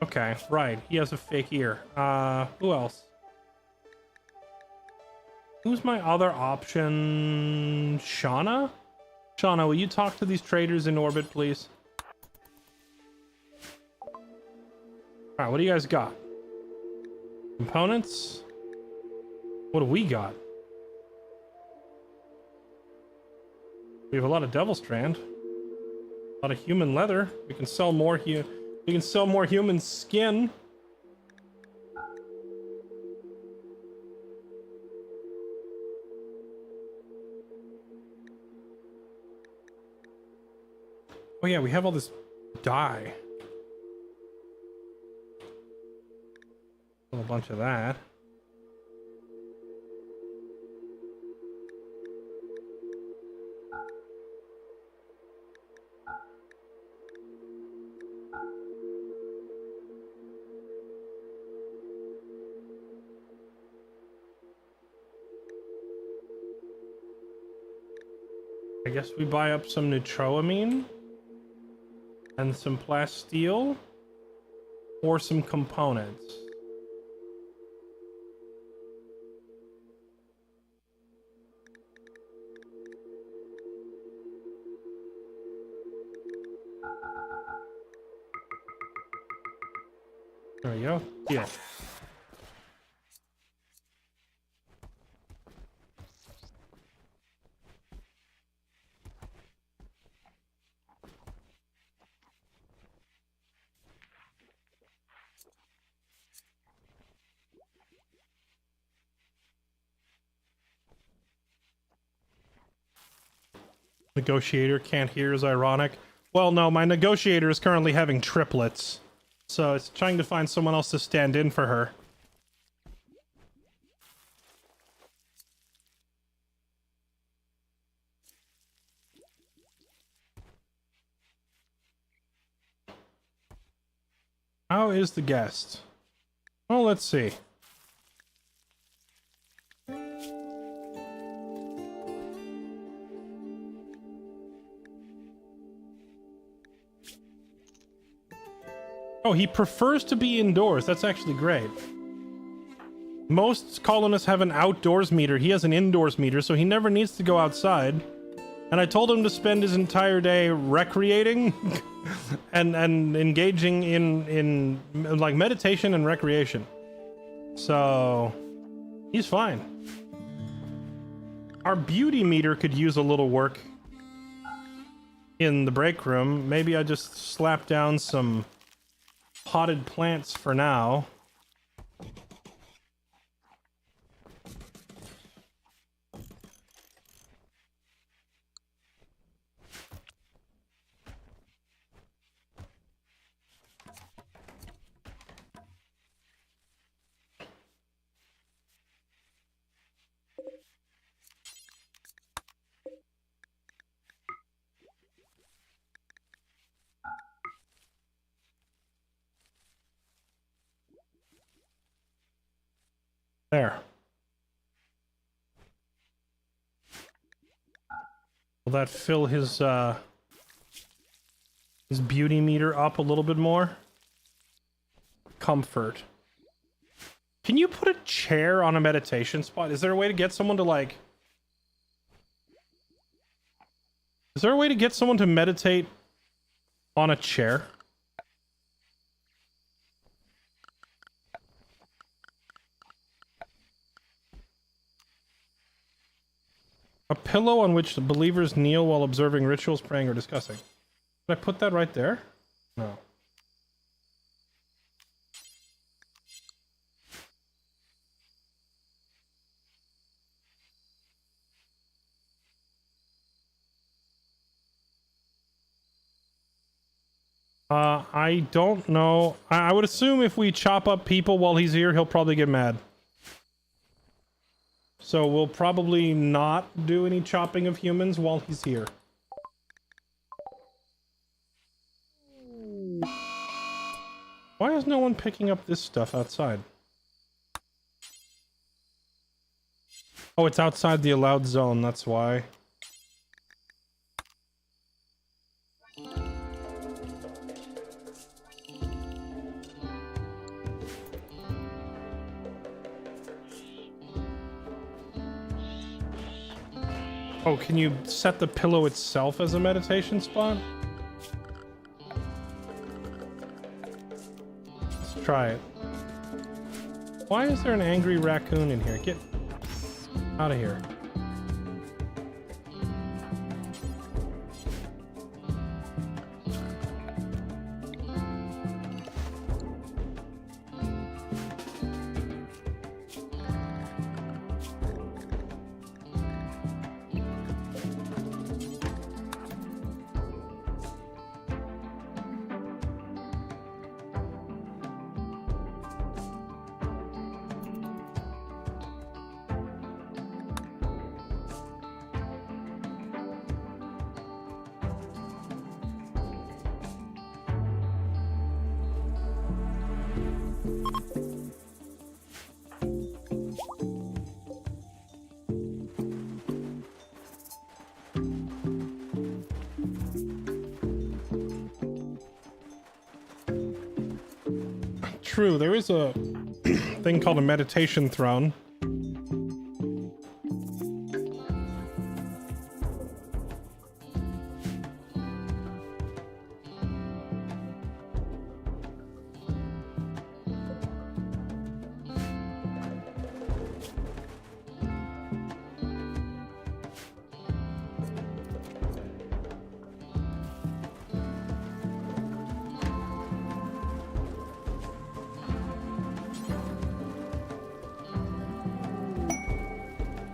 okay, right. He has a fake ear. Who else? Who's my other option? Shauna? Shauna, will you talk to these traders in orbit, please? Alright, what do you guys got? Components? What do we got? We have a lot of Devilstrand, a lot of human leather. We can sell more human skin. Oh yeah, we have all this dye. A bunch of that. I guess we buy up some nitroamine and some plasteel or some components. There we go. Yeah. Negotiator can't hear is ironic. Well, no, my negotiator is currently having triplets, so it's trying to find someone else to stand in for her. How is the guest? Well, let's see. Oh, he prefers to be indoors. That's actually great. Most colonists have an outdoors meter. He has an indoors meter, so he never needs to go outside. And I told him to spend his entire day recreating and engaging in like meditation and recreation. So he's fine. Our beauty meter could use a little work. in the break room. Maybe I just slap down some potted plants for now. There. Will that fill his beauty meter up a little bit more? Comfort. Can you put a chair on a meditation spot? Is there a way to get someone to like... Is there a way to get someone to meditate on a chair? A pillow on which the believers kneel while observing rituals, praying, or discussing. Did I put that right there? No. I don't know. I would assume if we chop up people while he's here, he'll probably get mad. So we'll probably not do any chopping of humans while he's here. Why is no one picking up this stuff outside? Oh, it's outside the allowed zone, that's why. Oh, can you set the pillow itself as a meditation spot? Let's try it. Why is there an angry raccoon in here? Get out of here. True, there is a thing called a meditation throne.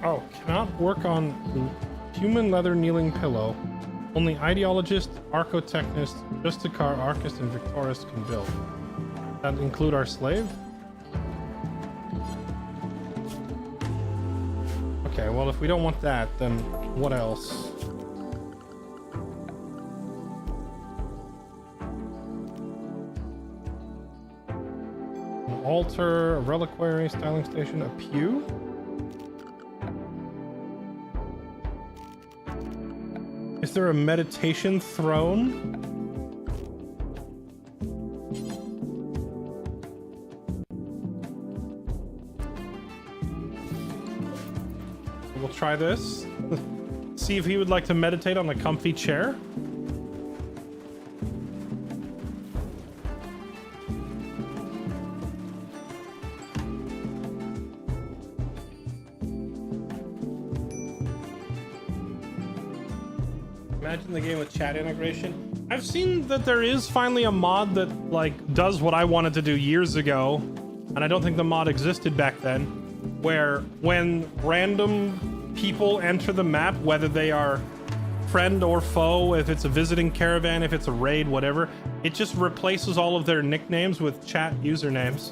Oh, cannot work on human leather kneeling pillow. Only ideologist, archotechnist, justicar, archist, and victorist can build. That include our slave? Okay, well if we don't want that, then what else? An altar, a reliquary, styling station, a pew? Is there a meditation throne? We'll try this. See if he would like to meditate on a comfy chair. Imagine the game with chat integration. I've seen that there is finally a mod that like does what I wanted to do years ago, and I don't think the mod existed back then, where when random people enter the map, whether they are friend or foe, if it's a visiting caravan, if it's a raid, whatever, it just replaces all of their nicknames with chat usernames.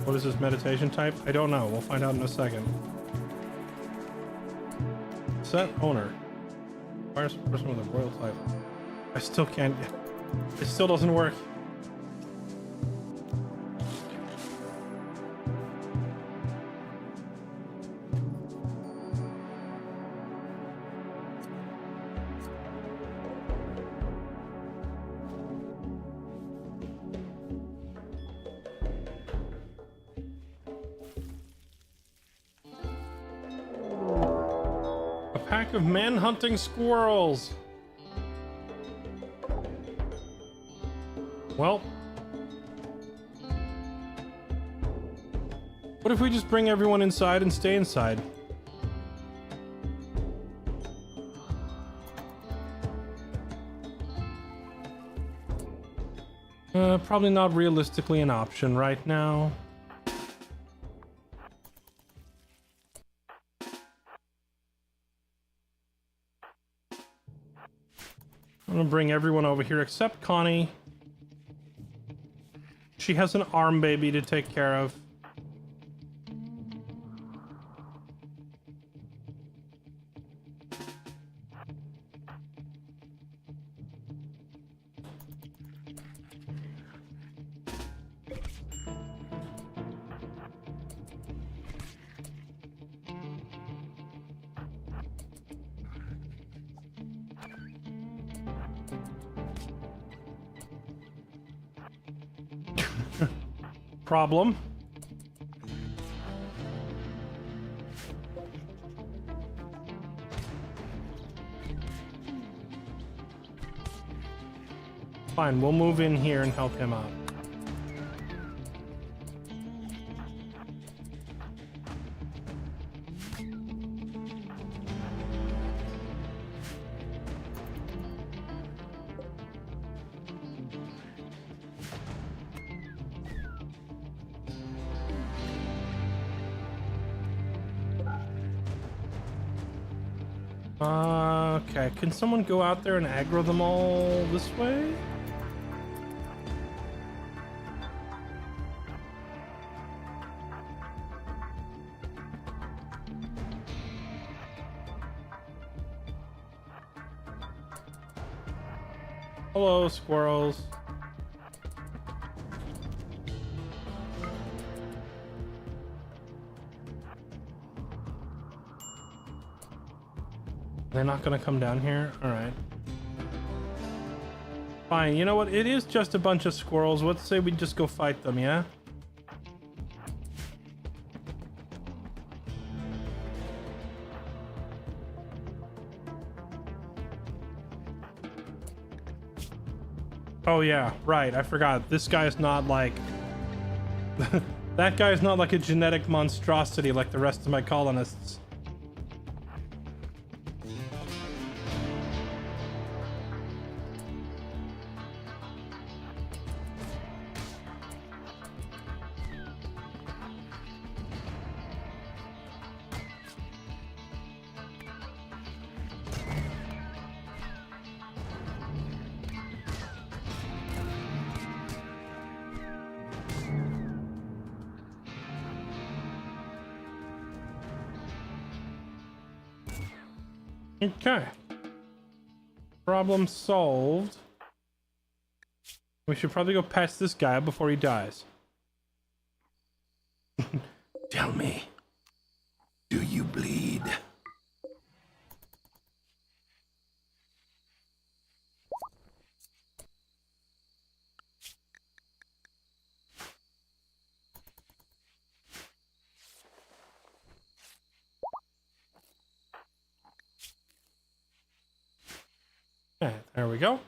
What is this meditation type? I don't know. We'll find out in a second. Set owner. Requires person with a royal type. I still can't get... It still doesn't work. Pack of men hunting squirrels. Well, what if we just bring everyone inside and stay inside? Probably not realistically an option right now. I'm gonna bring everyone over here except Connie. She has an arm baby to take care of. Problem. Fine, we'll move in here and help him out. Okay, can someone go out there and aggro them all this way? Hello, squirrels. They're not gonna come down here? Alright. Fine, you know what? It is just a bunch of squirrels. Let's say we just go fight them, yeah? Oh yeah, right, I forgot. This guy is not like... That guy is not like a genetic monstrosity like the rest of my colonists. Okay. Problem solved. We should probably go past this guy before he dies. Tell me, do you bleed? Okay, there we go.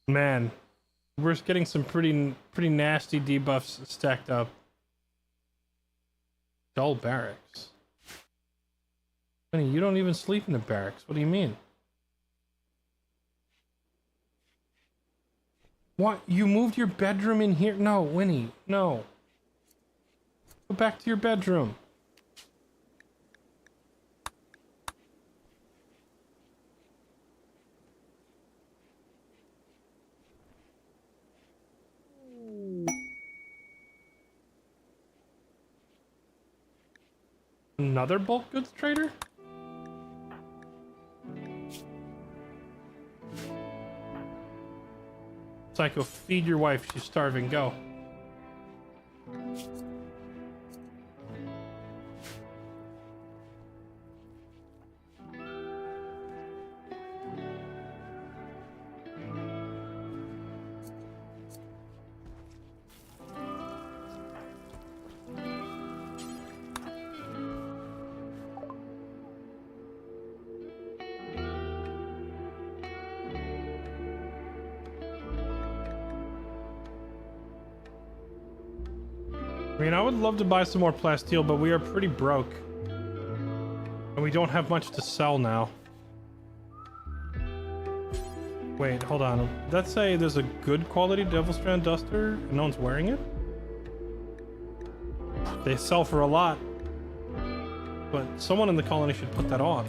Man, we're getting some pretty nasty debuffs stacked up. Dull barracks. Honey, you don't even sleep in the barracks. What do you mean? What? You moved your bedroom in here? No, Winnie, no. Go back to your bedroom. Another bulk goods trader? Psycho, feed your wife. She's starving. Go. I mean, I would love to buy some more Plasteel, but we are pretty broke. And we don't have much to sell now. Wait, hold on. Did that say there's a good quality Devilstrand duster and no one's wearing it? They sell for a lot. But someone in the colony should put that on.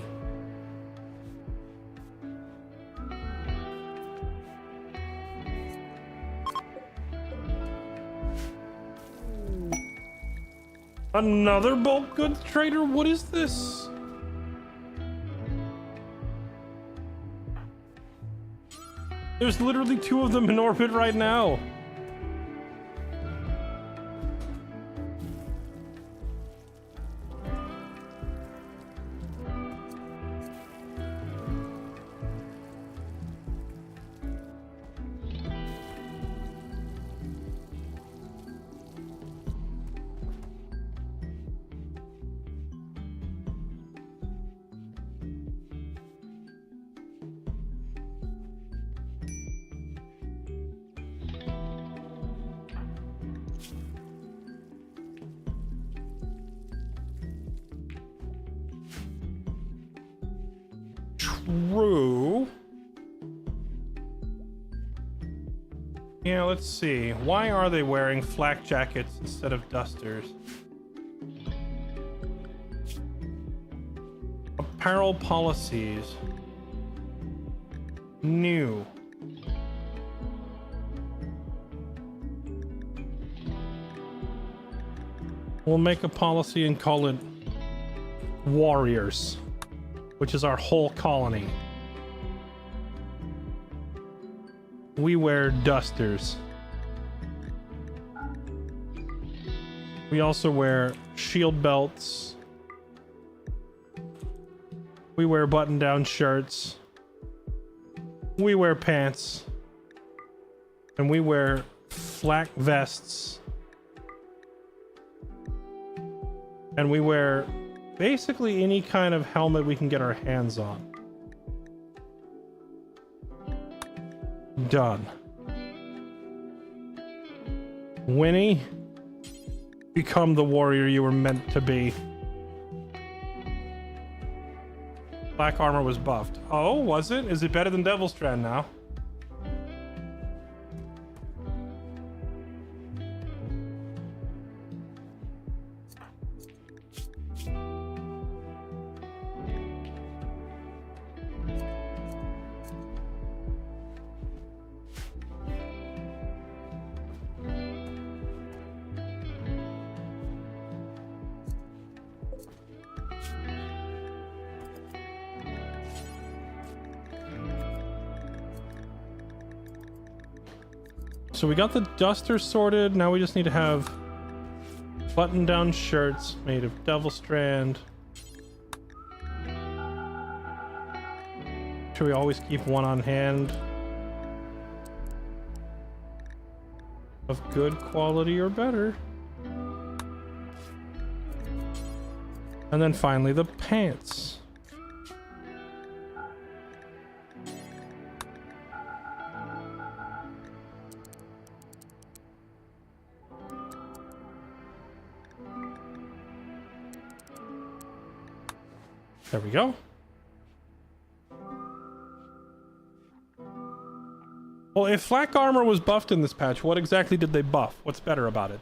Another bulk goods trader? What is this? There's literally 2 of them in orbit right now. True. Yeah, let's see. Why are they wearing flak jackets instead of dusters? Apparel policies. New. We'll make a policy and call it Warriors, which is our whole colony. We wear dusters. We also wear shield belts. We wear button-down shirts. We wear pants. And we wear flak vests. And we wear basically any kind of helmet we can get our hands on. Done. Winnie, become the warrior you were meant to be. Black armor was buffed. Oh, was it? Is it better than Devilstrand now? So we got the duster sorted. Now we just need to have button-down shirts made of Devilstrand. Should we always keep one on hand? Of good quality or better. And then finally the pants. There we go. Well, if flak armor was buffed in this patch, what exactly did they buff? What's better about it?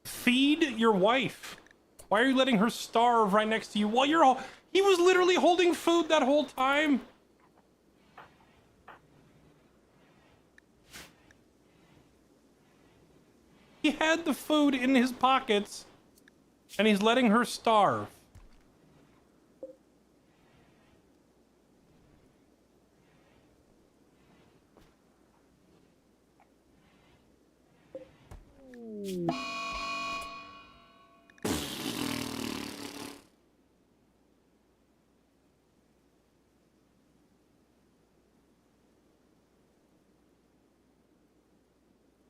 Feed your wife. Why are you letting her starve right next to you while you're all... He was literally holding food that whole time. He had the food in his pockets, and he's letting her starve.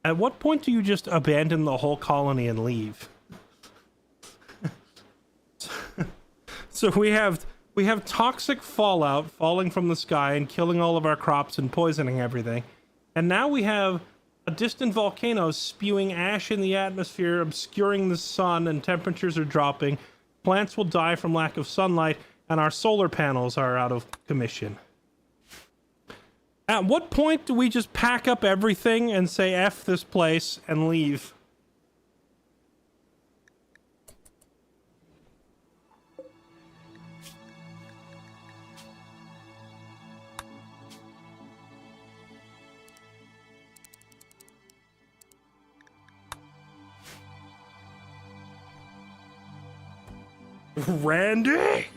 At what point do you just abandon the whole colony and leave? So we have toxic fallout falling from the sky and killing all of our crops and poisoning everything. And now we have a distant volcano spewing ash in the atmosphere, obscuring the sun, and temperatures are dropping. Plants will die from lack of sunlight, and our solar panels are out of commission. At what point do we just pack up everything and say F this place and leave? Randy?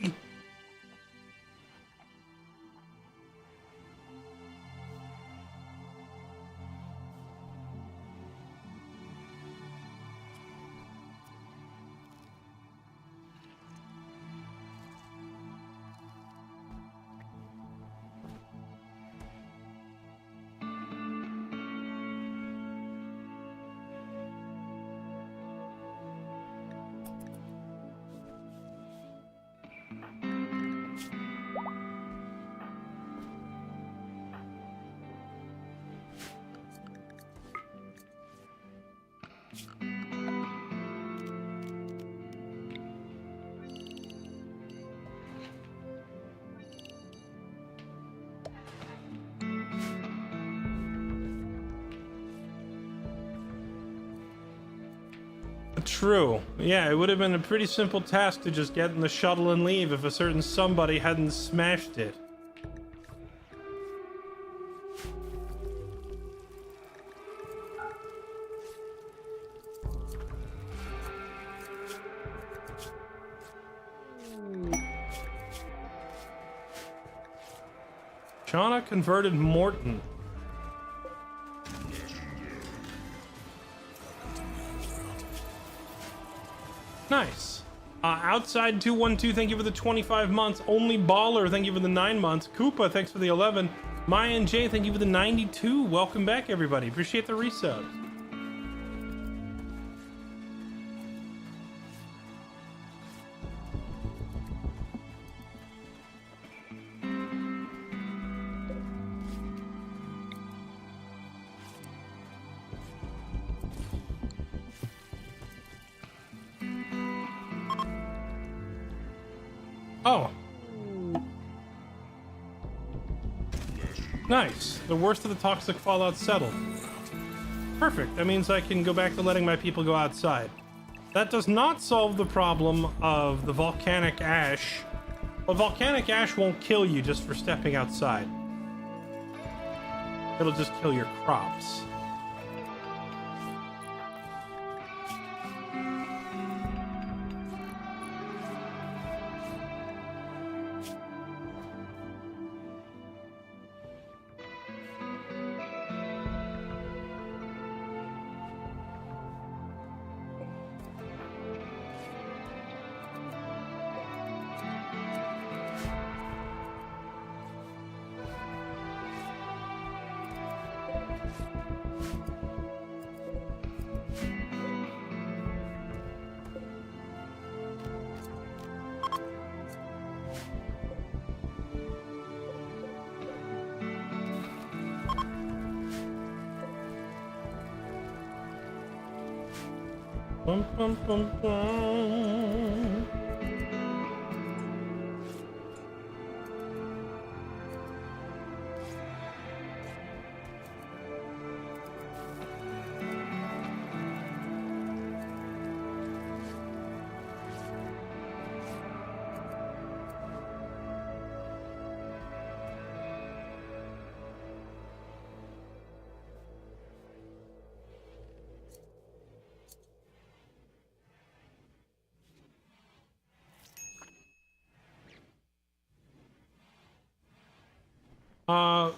True. Yeah, it would have been a pretty simple task to just get in the shuttle and leave if a certain somebody hadn't smashed it. Shauna converted Morton. Nice. Outside 212, thank you for the 25 months. Only Baller, thank you for the 9 months. Koopa, thanks for the 11. Maya and Jay, thank you for the 92. Welcome back, everybody. Appreciate the resubs. Oh. Nice. The worst of the toxic fallout settled. Perfect. That means I can go back to letting my people go outside. That does not solve the problem of the volcanic ash. But volcanic ash won't kill you just for stepping outside. It'll just kill your crops. Bum, bum, bum, bum.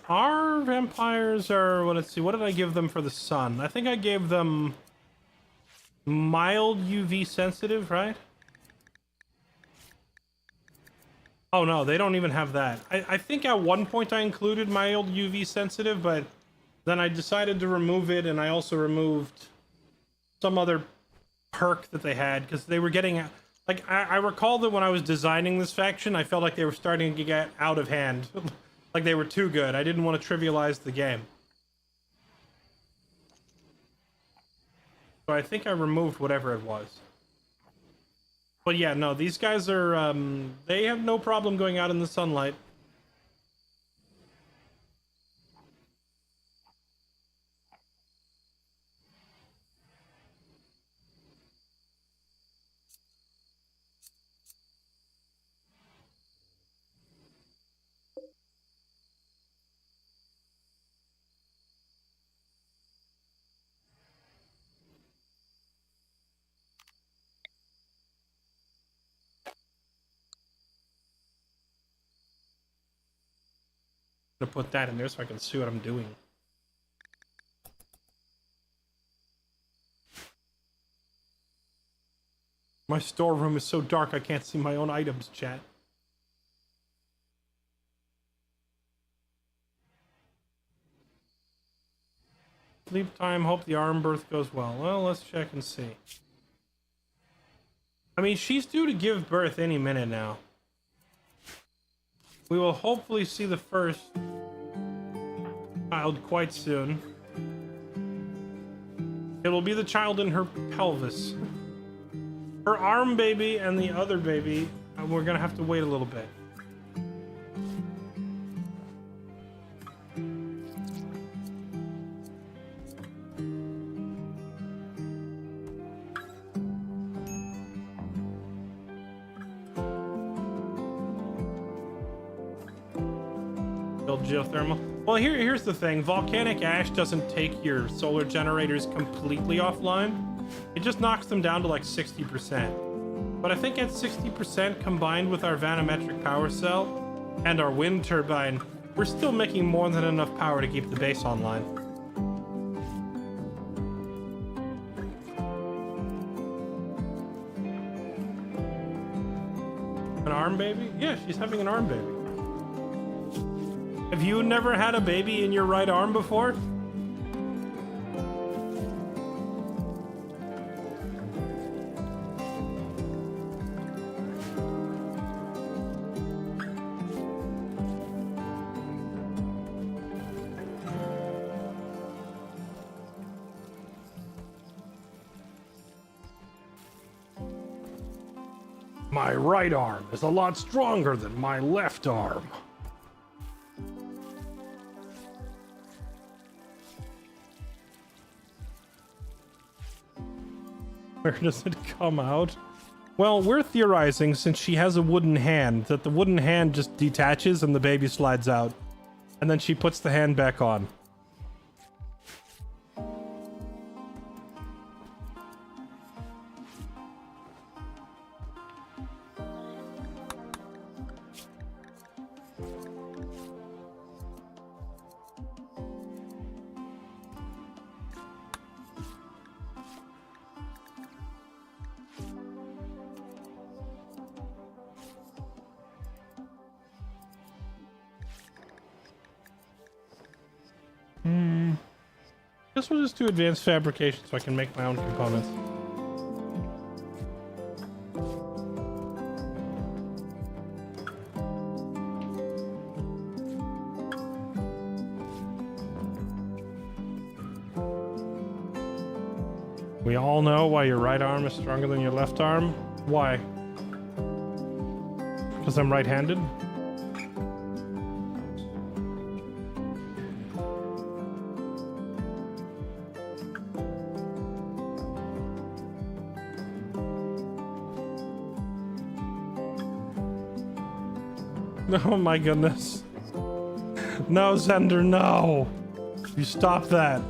Our vampires are, well, let's see, what did I give them for the sun? I think I gave them mild UV sensitive, right? Oh no, they don't even have that. I think at one point I included mild UV sensitive, but then I decided to remove it, and I also removed some other perk that they had, because they were getting, like, I recall that when I was designing this faction, I felt like they were starting to get out of hand. Like they were too good. I didn't want to trivialize the game. So I think I removed whatever it was. But yeah, no, these guys are, they have no problem going out in the sunlight. I'm gonna put that in there so I can see what I'm doing. My storeroom is so dark I can't see my own items, chat. Sleep time, hope the arm birth goes well. Well, let's check and see. I mean, she's due to give birth any minute now. We will hopefully see the first child quite soon. It will be the child in her pelvis. Her arm baby and the other baby, we're gonna have to wait a little bit. Geothermal. Well, here's the thing. Volcanic ash doesn't take your solar generators completely offline. It just knocks them down to like 60%. But I think at 60% combined with our vanometric power cell and our wind turbine, we're still making more than enough power to keep the base online. An arm baby? Yeah, she's having an arm baby. Have you never had a baby in your right arm before? My right arm is a lot stronger than my left arm. Where does it come out? Well, we're theorizing, since she has a wooden hand, that the wooden hand just detaches and the baby slides out. And then she puts the hand back on. Guess we'll just do advanced fabrication so I can make my own components. We all know why your right arm is stronger than your left arm. Why? Because I'm right-handed? Oh my goodness. No, Zender, no. You stop that.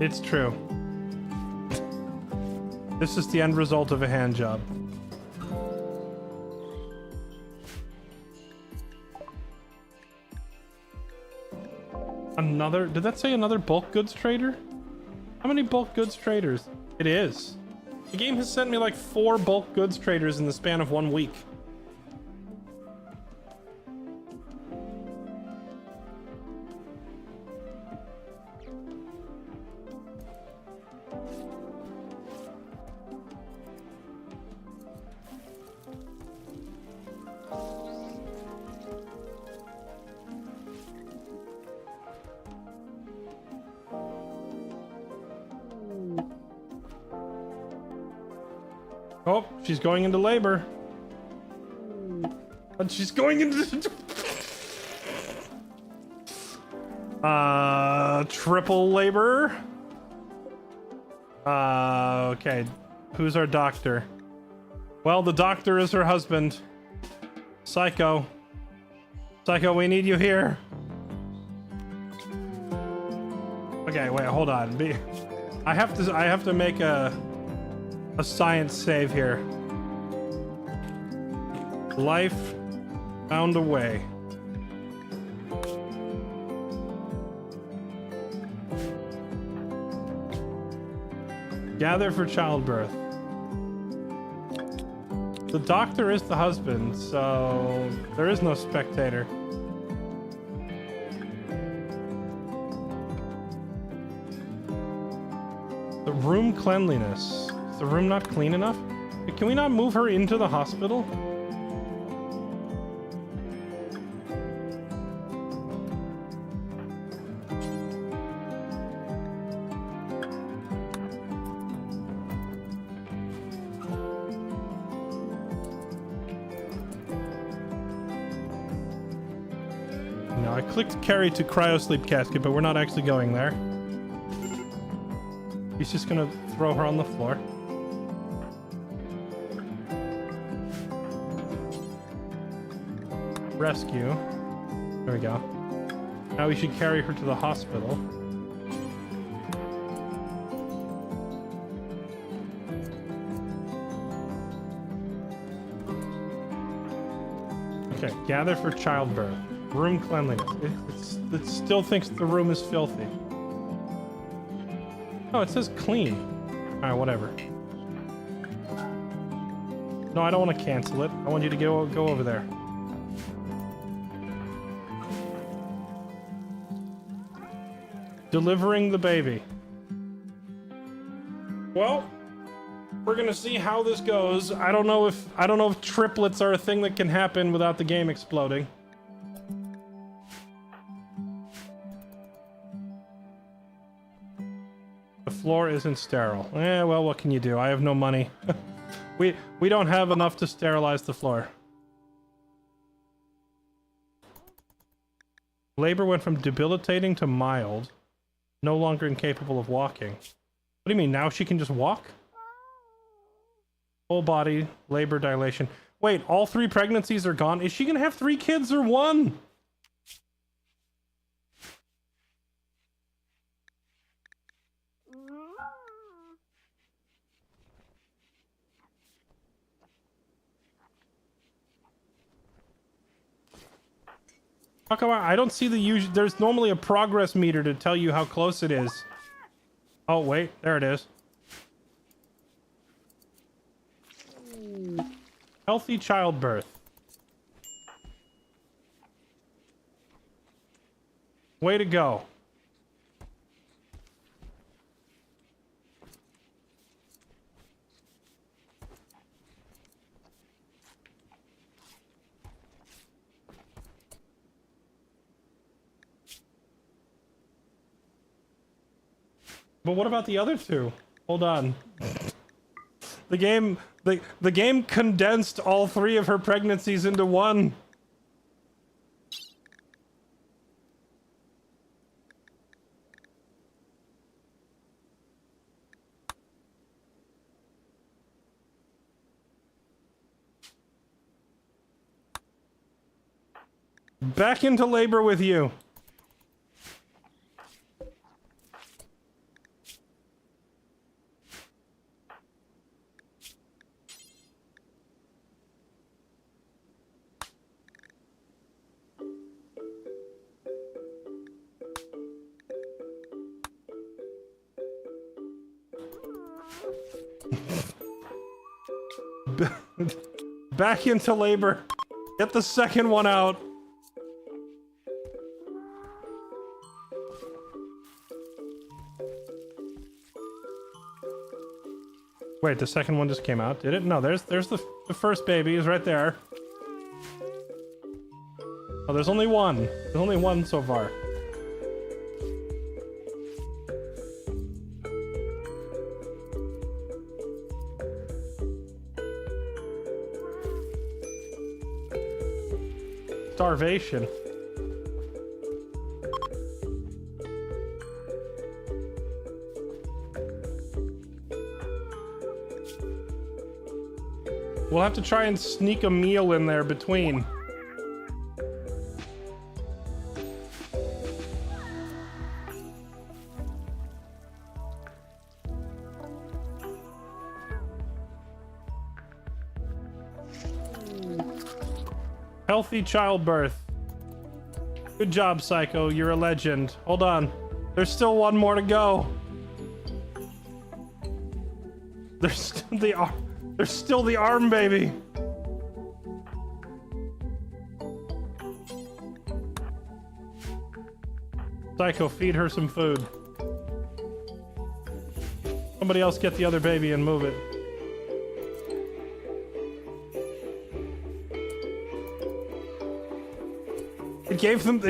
It's true. This is the end result of a hand job. Another? Did that say another bulk goods trader? How many bulk goods traders? It is. The game has sent me like 4 bulk goods traders in the span of 1 week. Oh, she's going into labor. And she's going into... triple labor. Okay. Who's our doctor? Well, the doctor is her husband. Psycho. Psycho, we need you here. Okay, wait, hold on. I have to make a science save here. Life found a way. Gather for childbirth. The doctor is the husband, so there is no spectator. The room cleanliness. Is the room not clean enough? Can we not move her into the hospital? No, I clicked carry to cryosleep casket, but we're not actually going there. He's just gonna throw her on the floor. Rescue. There we go. Now we should carry her to the hospital. Okay, gather for childbirth. Room cleanliness. It still thinks the room is filthy. Oh, it says clean. Alright, whatever. No, I don't want to cancel it. I want you to go over there. Delivering the baby. Well, we're gonna see how this goes. I don't know if triplets are a thing that can happen without the game exploding. The floor isn't sterile. Eh, well, what can you do? I have no money. we don't have enough to sterilize the floor. Labor went from debilitating to mild. No longer incapable of walking. What do you mean, now she can just walk? Whole body, labor dilation. Wait, all 3 pregnancies are gone? Is she gonna have 3 kids or 1? How come I don't see the usual? There's normally a progress meter to tell you how close it is. Oh, wait. There it is. Healthy childbirth. Way to go. But what about the other two? Hold on. The game condensed all 3 of her pregnancies into one. Back into labor with you. Back into labor. Get the second one out. Wait, the second one just came out, did it? No, there's the first baby is right there. Oh, there's only one. There's only one so far. Starvation. We'll have to try and sneak a meal in there between. Healthy childbirth. Good job, Psycho. You're a legend. Hold on. There's still one more to go. There's still the arm baby. Psycho, feed her some food. Somebody else get the other baby and move it. It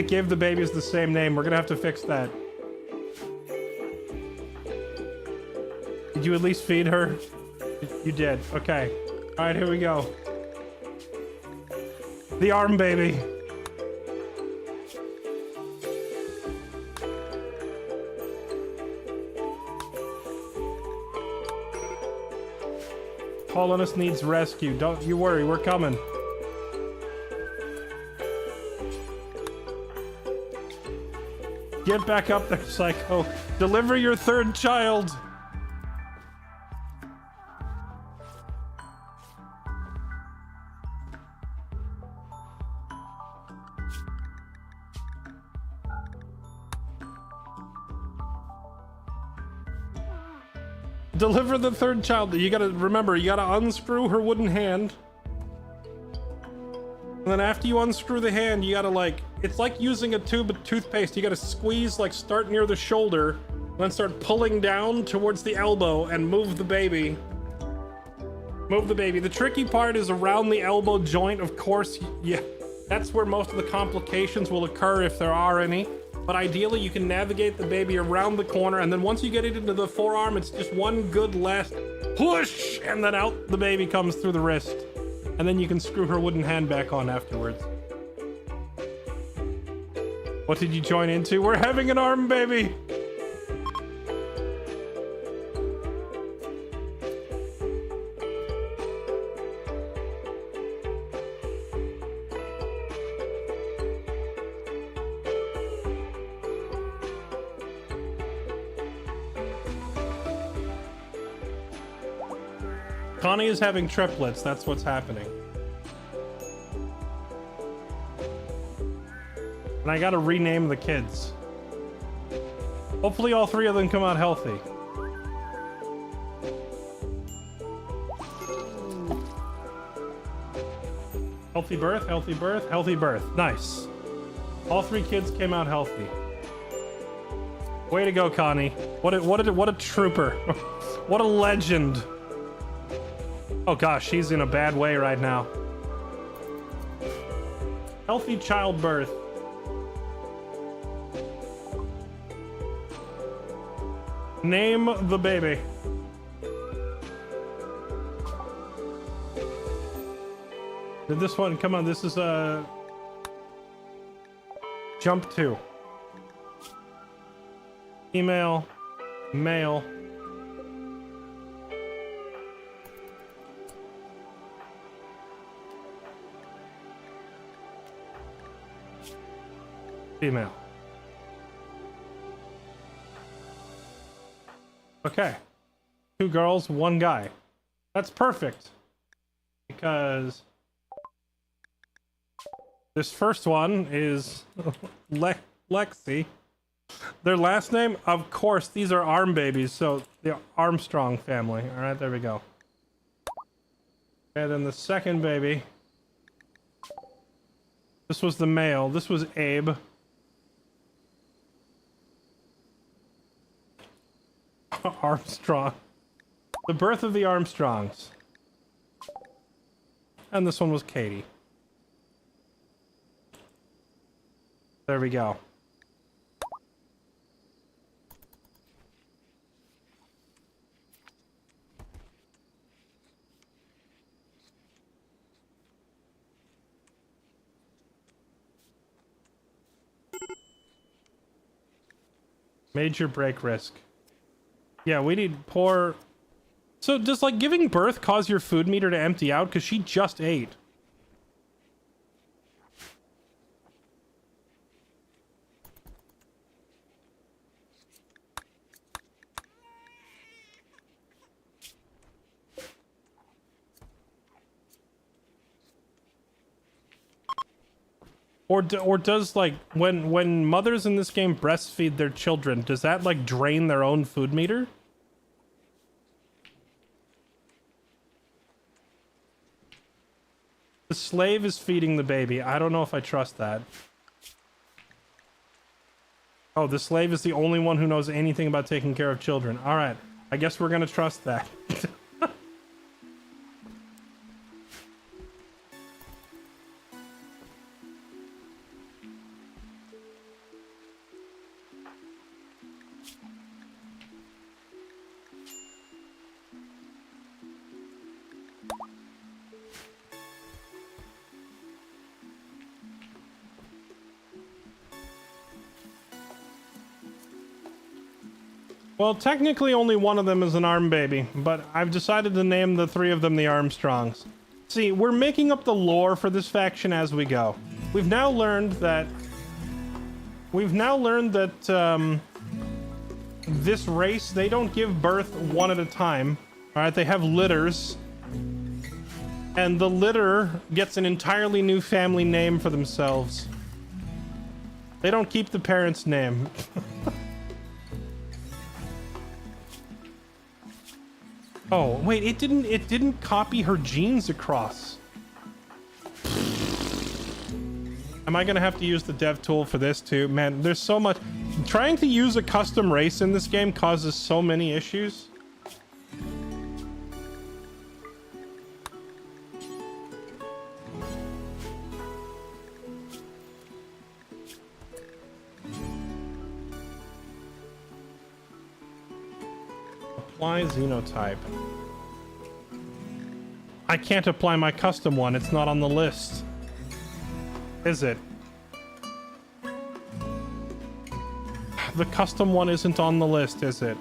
gave the babies the same name. We're gonna have to fix that. Did you at least feed her? You did. Okay. All right, here we go. The arm baby. Colonist needs rescue. Don't you worry, we're coming. Get back up there, Psycho. Deliver your third child. Deliver the third child. You gotta remember, you gotta unscrew her wooden hand. And then after you unscrew the hand, you gotta it's like using a tube of toothpaste. You gotta squeeze, start near the shoulder, then start pulling down towards the elbow and move the baby. Move the baby. The tricky part is around the elbow joint, of course. Yeah, that's where most of the complications will occur if there are any. But ideally, you can navigate the baby around the corner, and then once you get it into the forearm, it's just one good last push, and then out the baby comes through the wrist. And then you can screw her wooden hand back on afterwards. What did you join into? We're having an arm baby! Connie is having triplets, that's what's happening. And I gotta rename the kids. Hopefully all 3 of them come out healthy. Healthy birth, healthy birth, healthy birth. Nice. All 3 kids came out healthy. Way to go, Connie. What a trooper. What a legend. Oh gosh, she's in a bad way right now. Healthy childbirth. Name the baby. Did this one, come on, this is jump 2. Female, male. Female. Okay. 2 girls, 1 guy. That's perfect. Because this first one is Lexi. Their last name, of course, these are Arm babies, so the Armstrong family. All right, there we go. And then the second baby. This was the male. This was Abe. Armstrong. The birth of the Armstrongs. And this one was Katie. There we go. Major break risk. Yeah, we need poor... So does, like, giving birth cause your food meter to empty out? Because she just ate. Or does, like, when mothers in this game breastfeed their children, does that, like, drain their own food meter? The slave is feeding the baby. I don't know if I trust that. Oh, the slave is the only one who knows anything about taking care of children. All right. I guess we're going to trust that. Well, technically only one of them is an Arm baby, but I've decided to name the 3 of them the Armstrongs. See, we're making up the lore for this faction as we go. We've now learned that this race, they don't give birth one at a time. All right, they have litters, and the litter gets an entirely new family name for themselves. They don't keep the parent's name. Oh, wait, it didn't copy her genes across. Am I gonna have to use the dev tool for this too? Man, there's so much. Trying to use a custom race in this game causes so many issues. Apply xenotype. I can't apply my custom one. It's not on the list. Is it? The custom one isn't on the list, is it?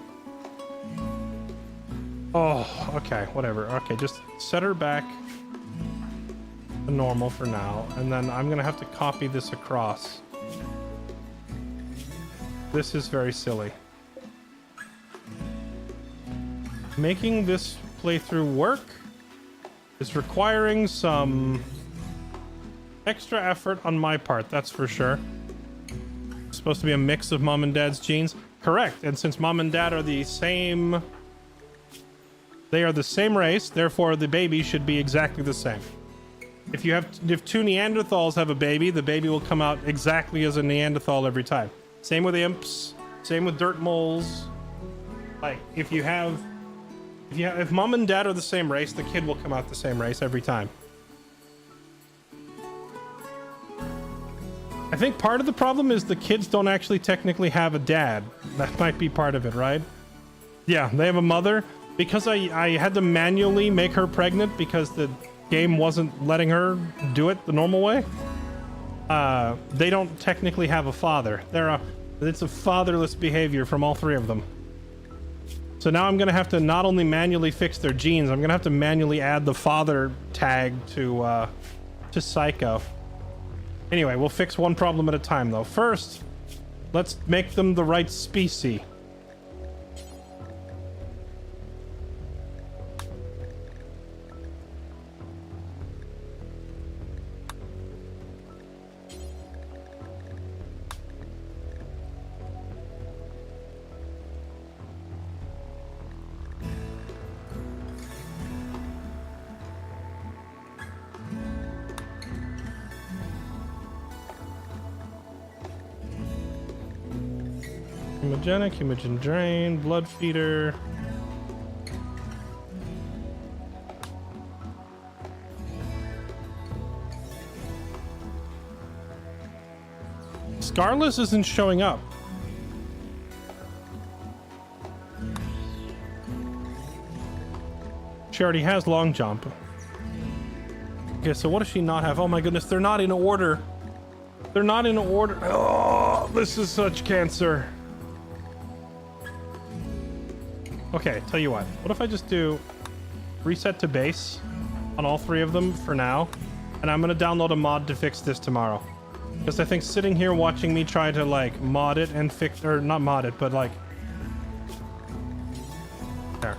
Oh, okay, whatever. Okay, just set her back to normal for now, and then I'm gonna have to copy this across. This is very silly. Making this playthrough work is requiring some extra effort on my part, that's for sure. It's supposed to be a mix of mom and dad's genes. Correct, and since mom and dad are the same... They are the same race, therefore the baby should be exactly the same. If 2 Neanderthals have a baby, the baby will come out exactly as a Neanderthal every time. Same with imps, same with dirt moles. Like, if mom and dad are the same race, the kid will come out the same race every time. I think part of the problem is the kids don't actually technically have a dad. That might be part of it, right? Yeah, they have a mother. Because I had to manually make her pregnant because the game wasn't letting her do it the normal way. They don't technically have a father. It's a fatherless behavior from all three of them. So now I'm gonna have to not only manually fix their genes, I'm gonna have to manually add the father tag to Psycho. Anyway, we'll fix one problem at a time though. First, let's make them the right species. Hemogenic, hemogen drain, blood feeder. Scarless isn't showing up. She already has long jump. Okay, so what does she not have? Oh my goodness, they're not in order. They're not in order. Oh, this is such cancer. Okay, tell you what if I just do reset to base on all three of them for now, and I'm gonna download a mod to fix this tomorrow. Because I think sitting here watching me try to like mod it and fix, or not mod it, but like there.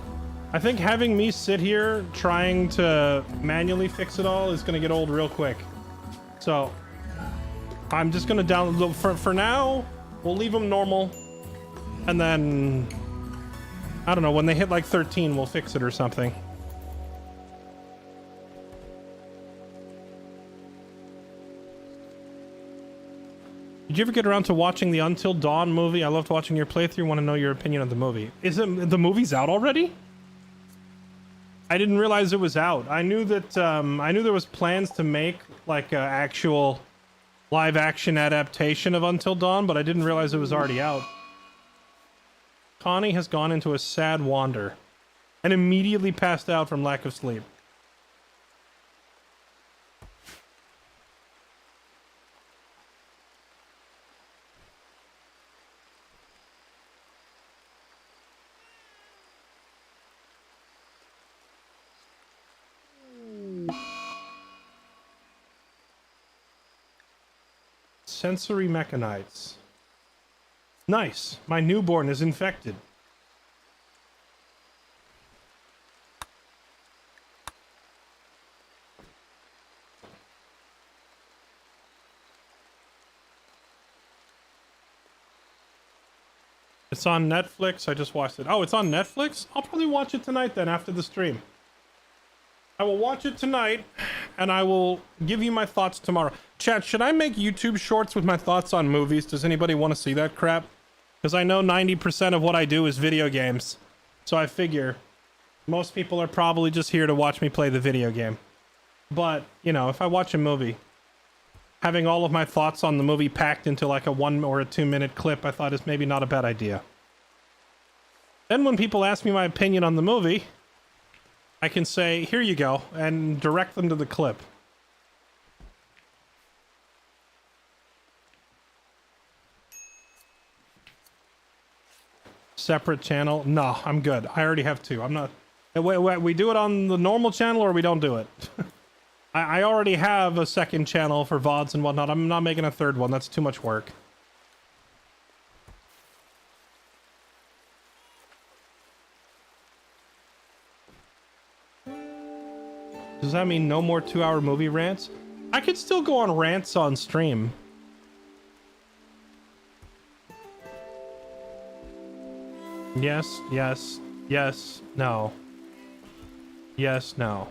I think having me sit here trying to manually fix it all is gonna get old real quick. So I'm just gonna download for now. We'll leave them normal, and then I don't know, when they hit like 13, we'll fix it or something. Did you ever get around to watching the Until Dawn movie? I loved watching your playthrough. Want to know your opinion on the movie. Is it the movie's out already? I didn't realize it was out. I knew that I knew there was plans to make like an actual live action adaptation of Until Dawn, but I didn't realize it was already out. Connie has gone into a sad wander and immediately passed out from lack of sleep. Sensory mechanites. Nice. My newborn is infected. It's on Netflix. I just watched it. Oh, it's on Netflix? I'll probably watch it tonight then after the stream. I will watch it tonight and I will give you my thoughts tomorrow. Chat, should I make YouTube shorts with my thoughts on movies? Does anybody want to see that crap? Because I know 90% of what I do is video games. So I figure most people are probably just here to watch me play the video game. But, you know, if I watch a movie, having all of my thoughts on the movie packed into like a 1 or a 2 minute clip, I thought is maybe not a bad idea. Then when people ask me my opinion on the movie, I can say, here you go, and direct them to the clip. Separate channel? No, I'm good. I already have 2. I'm not... Wait, we do it on the normal channel or we don't do it? I already have a second channel for VODs and whatnot. I'm not making a third one. That's too much work. Does that mean no more 2-hour movie rants? I could still go on rants on stream. Yes, yes, yes, no. Yes, no.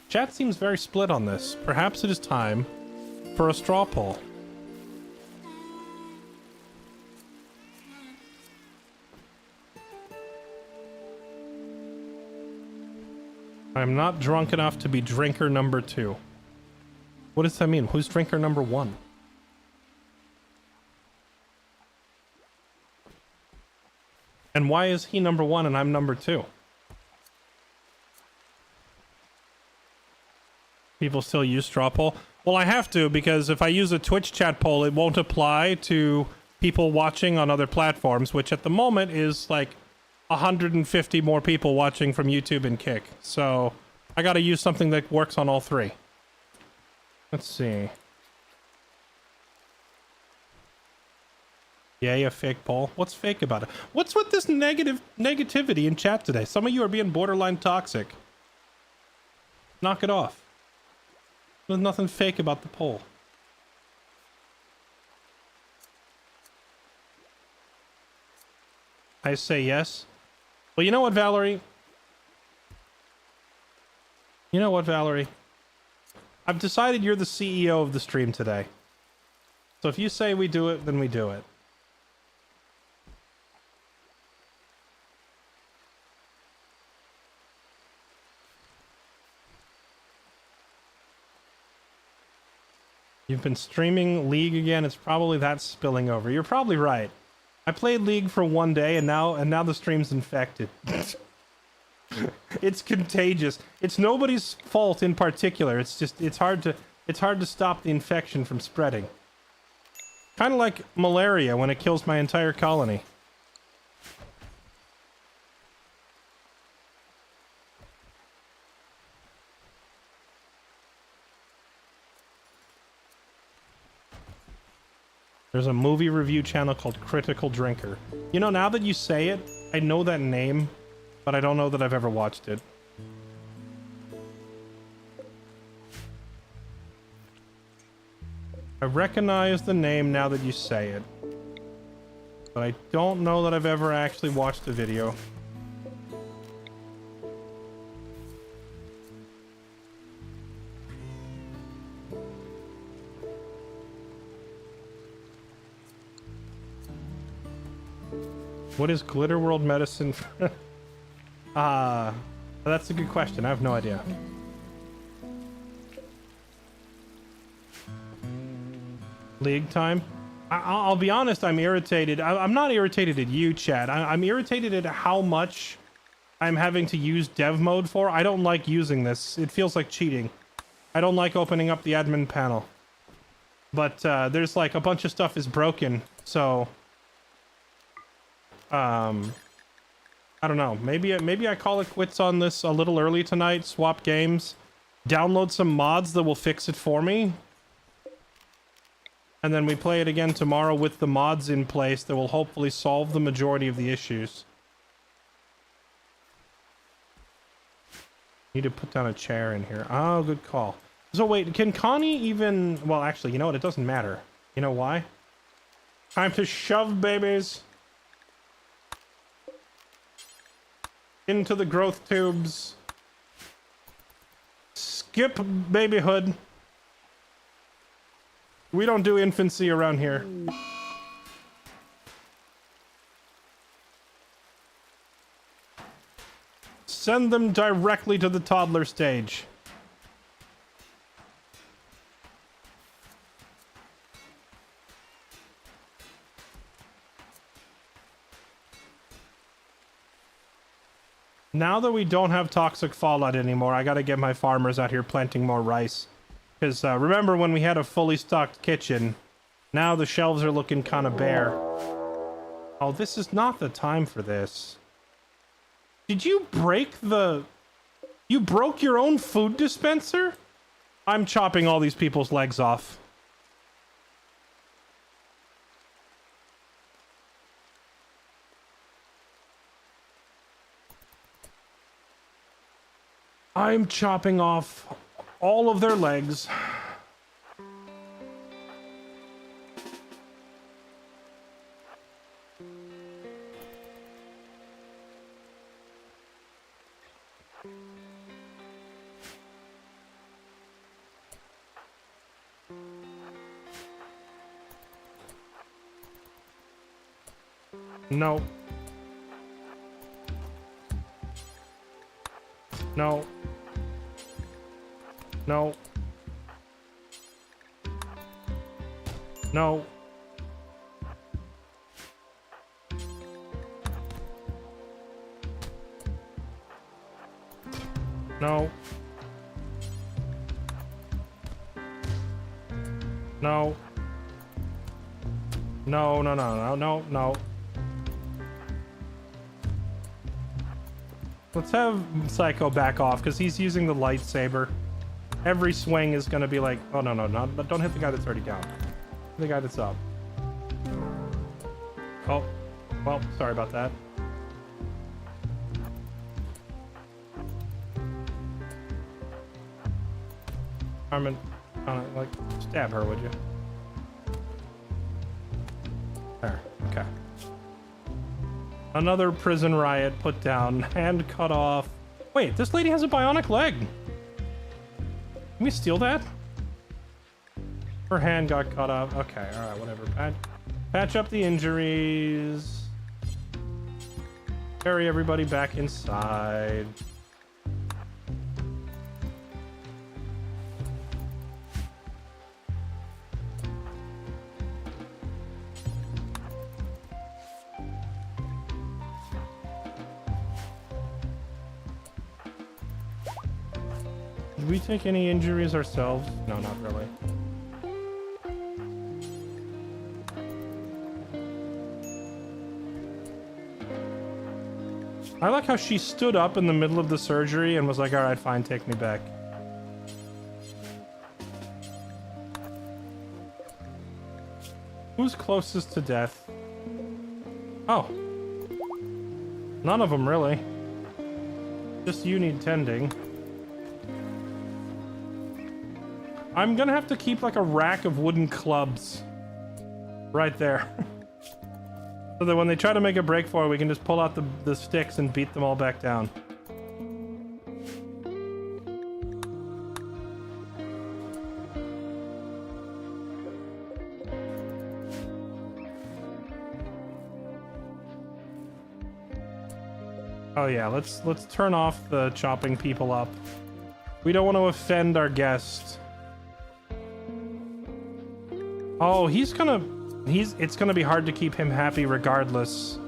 Chat seems very split on this. Perhaps it is time for a straw poll. I'm not drunk enough to be drinker number 2. What does that mean? Who's drinker number 1? And why is he number 1 and I'm number 2? People still use straw poll? Well, I have to, because if I use a Twitch chat poll, it won't apply to people watching on other platforms, which at the moment is like 150 more people watching from YouTube and Kick. So I gotta use something that works on all 3. Let's see. Yay, a fake poll. What's fake about it? What's with this negativity in chat today? Some of you are being borderline toxic. Knock it off. There's nothing fake about the poll. I say yes. Well, you know what, Valerie? You know what, Valerie? I've decided you're the CEO of the stream today. So if you say we do it, then we do it. You've been streaming League again. It's probably that spilling over. You're probably right. I played League for 1 day and now the stream's infected. It's contagious. It's nobody's fault in particular. It's just it's hard to stop the infection from spreading. Kind of like malaria when it kills my entire colony. There's a movie review channel called Critical Drinker. You know, now that you say it, I know that name, but I don't know that I've ever watched it. I recognize the name now that you say it, but I don't know that I've ever actually watched the video. What is Glitter World Medicine? That's a good question. I have no idea. League time? I'll be honest, I'm irritated. I'm not irritated at you, Chad. I'm irritated at how much I'm having to use dev mode for. I don't like using this. It feels like cheating. I don't like opening up the admin panel. But there's like a bunch of stuff is broken, so... I don't know. Maybe I call it quits on this a little early tonight. Swap games, download some mods that will fix it for me, and then we play it again tomorrow with the mods in place that will hopefully solve the majority of the issues. Need to put down a chair in here. Oh, good call. So wait, can Connie even... Well, actually, you know what? It doesn't matter. You know why? Time to shove, babies. Into the growth tubes. Skip babyhood. We don't do infancy around here. Send them directly to the toddler stage. Now that we don't have toxic fallout anymore, I gotta get my farmers out here planting more rice. Because remember when we had a fully stocked kitchen, now the shelves are looking kind of bare. Oh, this is not the time for this. Did you break the... You broke your own food dispenser? I'm chopping all these people's legs off. I'm chopping off all of their legs. No. No. No. No. No. No. No, no, no, no, no, no. Let's have Psycho back off, because he's using the lightsaber. Every swing is going to be like, oh, no, no, no, don't hit the guy that's already down. Hit the guy that's up. Oh, well, sorry about that. Armin, like, stab her, would you? There, okay. Another prison riot put down, hand cut off. Wait, this lady has a bionic leg. Can we steal that? Her hand got cut off. Okay, alright, whatever. Patch up the injuries. Carry everybody back inside. Did we take any injuries ourselves? No, not really. I like how she stood up in the middle of the surgery and was like, alright, fine, take me back. Who's closest to death? Oh. None of them, really. Just you need tending. I'm gonna have to keep like a rack of wooden clubs right there. So that when they try to make a break for it, we can just pull out the sticks and beat them all back down. Oh yeah, let's turn off the chopping people up. We don't want to offend our guest. Oh, it's gonna be hard to keep him happy regardless.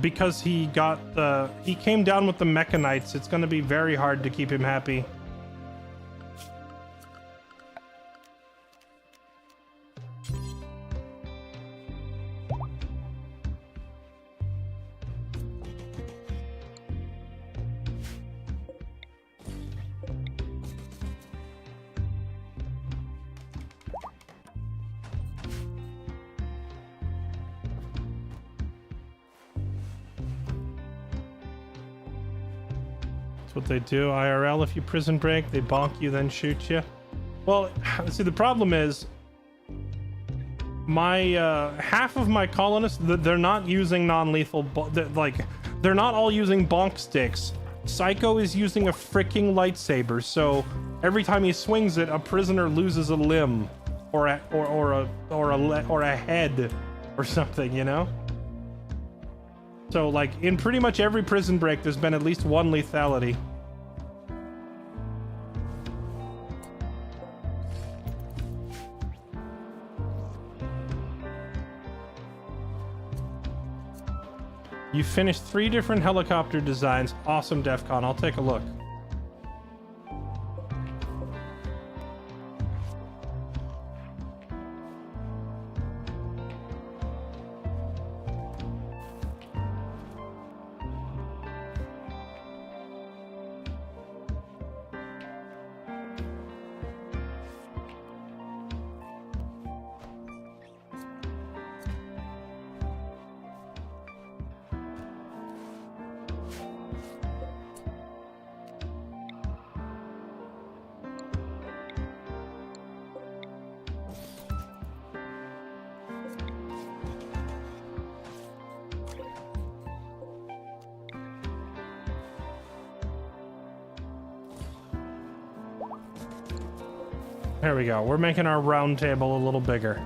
Because he came down with the Mechanites, it's gonna be very hard to keep him happy. What they do IRL. If you prison break, they bonk you, then shoot you. Well, see, the problem is my half of my colonists, they're not using non-lethal, they're not all using bonk sticks. Psycho is using a freaking lightsaber, so every time he swings it, a prisoner loses a limb or a head or something, you know? So, like, in pretty much every prison break, there's been at least one lethality. You finished 3 different helicopter designs. Awesome, DEFCON. I'll take a look. There we go. We're making our round table a little bigger.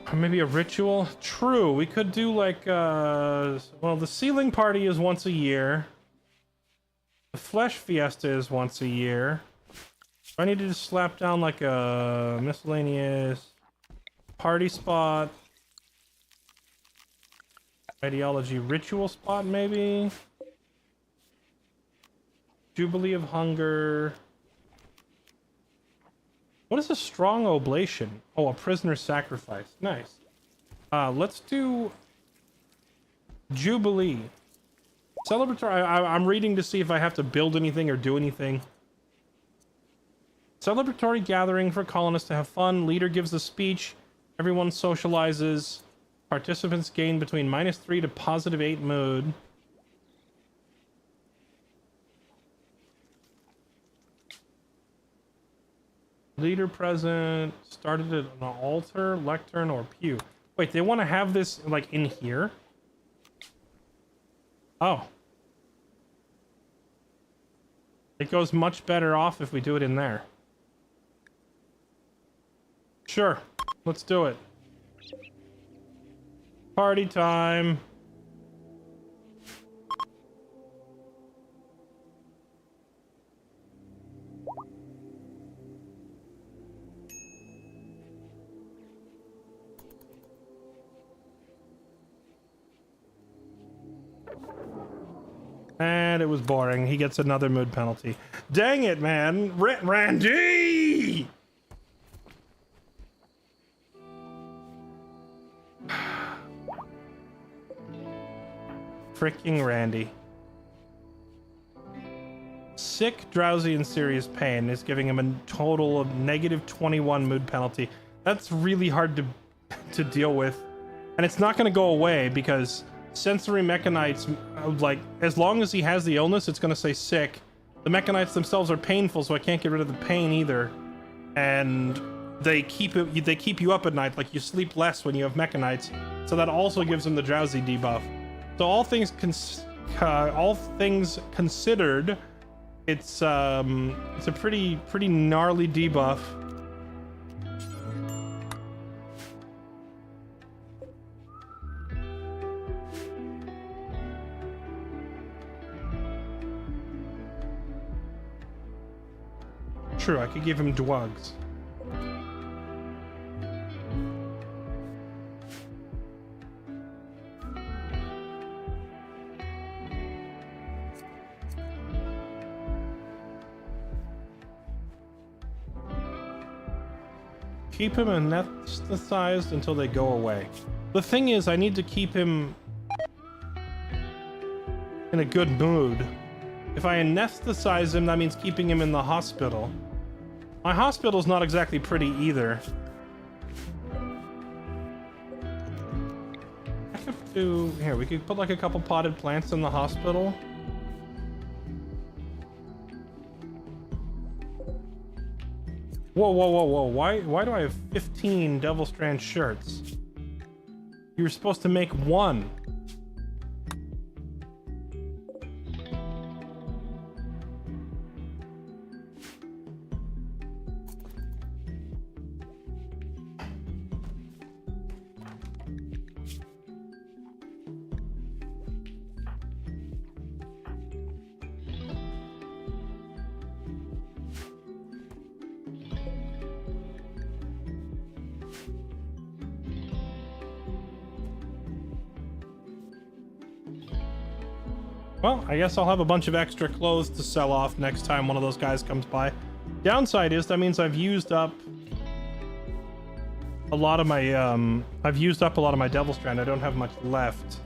Or maybe a ritual? True. We could do like, well, the ceiling party is once a year. The flesh fiesta is once a year. I need to just slap down like a miscellaneous party spot. Ideology ritual spot, maybe? Jubilee of Hunger. What is a strong oblation? Oh, a prisoner sacrifice. Nice. Let's do Jubilee. Celebratory. I'm reading to see if I have to build anything or do anything. Celebratory gathering for colonists to have fun. Leader gives a speech. Everyone socializes. Participants gain between -3 to +8 mood. Leader present. Started at an altar, lectern, or pew. Wait, they want to have this, like, in here? Oh. It goes much better off if we do it in there. Sure. Let's do it. Party time. And it was boring. He gets another mood penalty. Dang it, man. Randy! Freaking Randy. Sick, drowsy, and serious pain is giving him a total of -21 mood penalty. That's really hard to deal with. And it's not going to go away because sensory mechanites, like, as long as he has the illness, it's going to say sick. The mechanites themselves are painful, so I can't get rid of the pain either. And they keep you up at night, like you sleep less when you have mechanites. So that also gives him the drowsy debuff. So all things considered, it's a pretty gnarly debuff. True, I could give him drugs. Keep him anesthetized until they go away. The thing is, I need to keep him in a good mood. If I anesthetize him, that means keeping him in the hospital. My hospital's not exactly pretty either. I could do... Here, we could put like a couple potted plants in the hospital. Whoa, whoa, whoa, whoa. Why do I have 15 Devilstrand shirts? You were supposed to make 1. Well, I guess I'll have a bunch of extra clothes to sell off next time one of those guys comes by. Downside is that means I've used up a lot of my Devilstrand. I don't have much left.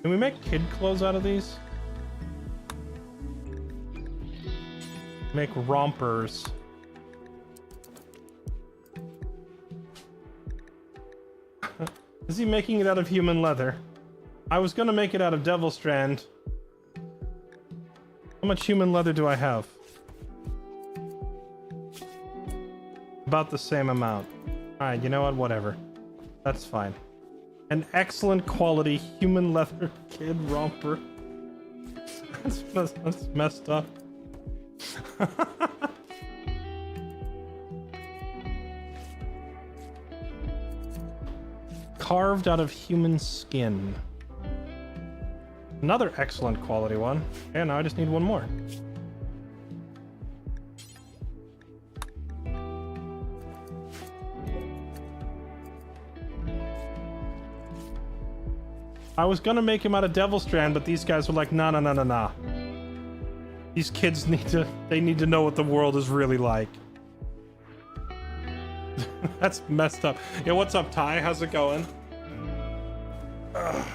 Can we make kid clothes out of these? Make rompers. Is he making it out of human leather? I was gonna make it out of Devilstrand. How much human leather do I have? About the same amount. Alright, you know what? Whatever. That's fine. An excellent quality human leather kid romper. That's messed up. Carved out of human skin. Another excellent quality one. And now I just need one more. I was gonna make him out of Devilstrand, but these guys were like, nah, nah, nah, nah, nah. These kids need to know what the world is really like. That's messed up. Yeah, what's up, Ty? How's it going? Ugh.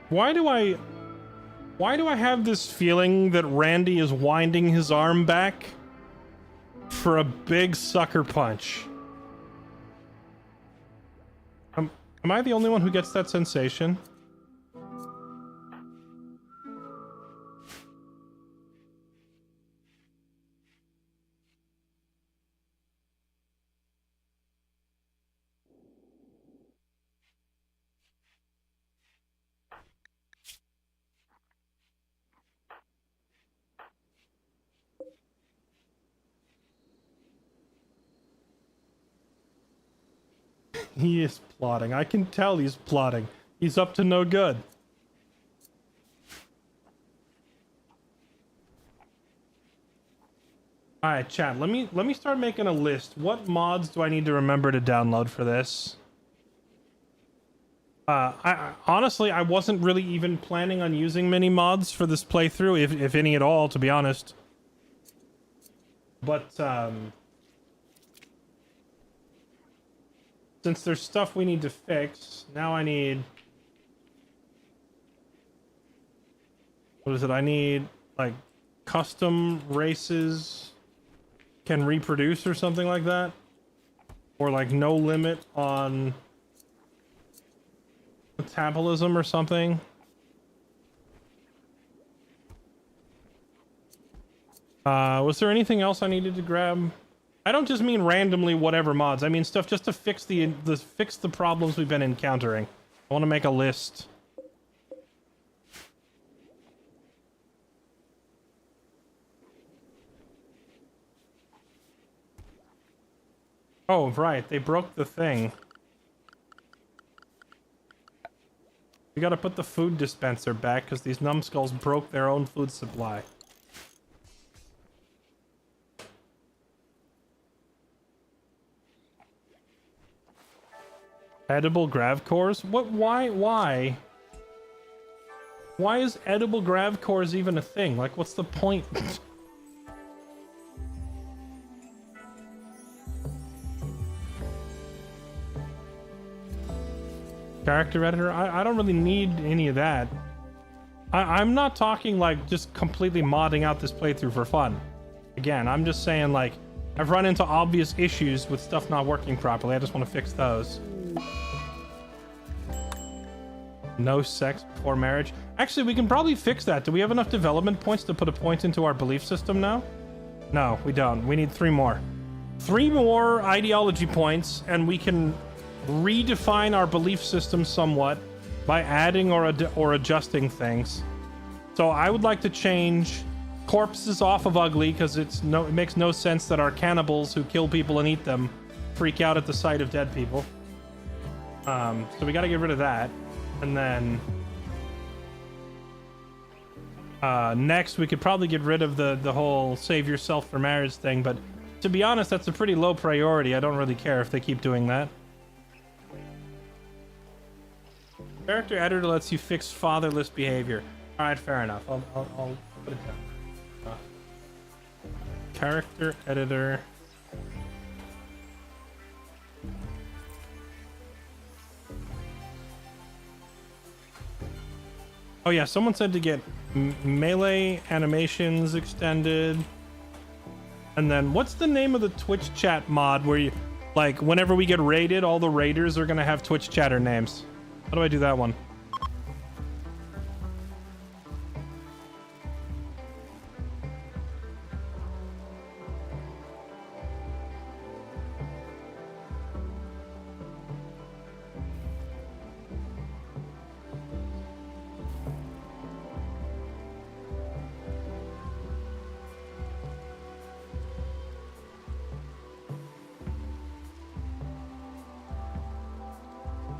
Why do I have this feeling that Randy is winding his arm back for a big sucker punch? Am I the only one who gets that sensation? He is plotting. I can tell he's plotting. He's up to no good. All right, chat. Let me start making a list. What mods do I need to remember to download for this? I honestly, I wasn't really even planning on using many mods for this playthrough, if any at all, to be honest. But since there's stuff we need to fix, now I need... What is it? I need, like, custom races can reproduce or something like that. Or, like, no limit on metabolism or something. Was there anything else I needed to grab? I don't just mean randomly whatever mods. I mean stuff just to fix the problems we've been encountering. I want to make a list. Oh, right. They broke the thing. We gotta put the food dispenser back because these numbskulls broke their own food supply. Edible grav cores? What? Why? Why is edible grav cores even a thing? Like, what's the point? Character editor? I don't really need any of that. I'm not talking like just completely modding out this playthrough for fun. Again, I'm just saying like, I've run into obvious issues with stuff not working properly. I just want to fix those. No sex before marriage. Actually, we can probably fix that. Do we have enough development points to put a point into our belief system now? No, we don't. We need 3 more. 3 more ideology points, and we can redefine our belief system somewhat by adding or adjusting things. So I would like to change corpses off of ugly because it makes no sense that our cannibals who kill people and eat them freak out at the sight of dead people. So we got to get rid of that. And then next we could probably get rid of the whole save yourself for marriage thing, but to be honest, that's a pretty low priority. I don't really care if they keep doing that. Character editor lets you fix fatherless behavior. All right, fair enough. I'll put it down. Character editor. Oh yeah, someone said to get melee animations extended. And then what's the name of the Twitch chat mod where you, like, whenever we get raided, all the raiders are gonna have Twitch chatter names? How do I do that one?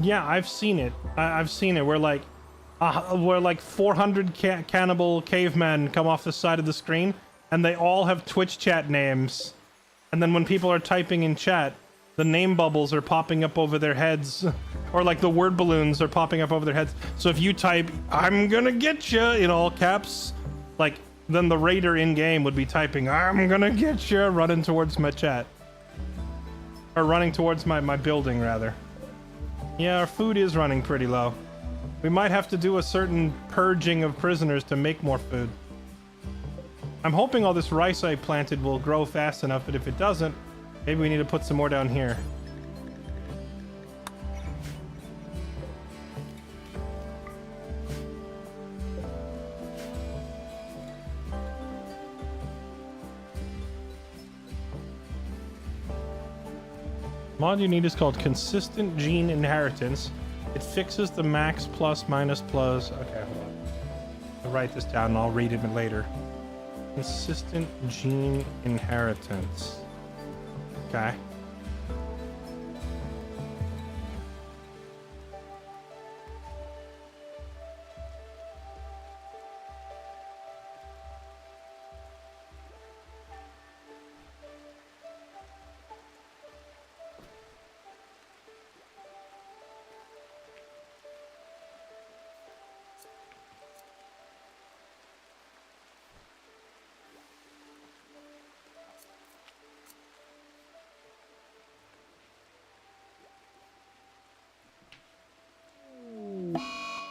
Yeah, I've seen it. I've seen it. Where like 400 cannibal cavemen come off the side of the screen, and they all have Twitch chat names. And then when people are typing in chat, the name bubbles are popping up over their heads, or like the word balloons are popping up over their heads. So if you type, "I'm gonna get you" in all caps, like then the raider in game would be typing, "I'm gonna get you," running towards my chat, or running towards my building rather. Yeah, our food is running pretty low. We might have to do a certain purging of prisoners to make more food. I'm hoping all this rice I planted will grow fast enough, but if it doesn't, maybe we need to put some more down here. Mod you need is called Consistent Gene Inheritance. It fixes the max plus minus plus. Okay, hold on. I'll write this down and I'll read it later. Consistent Gene Inheritance. Okay.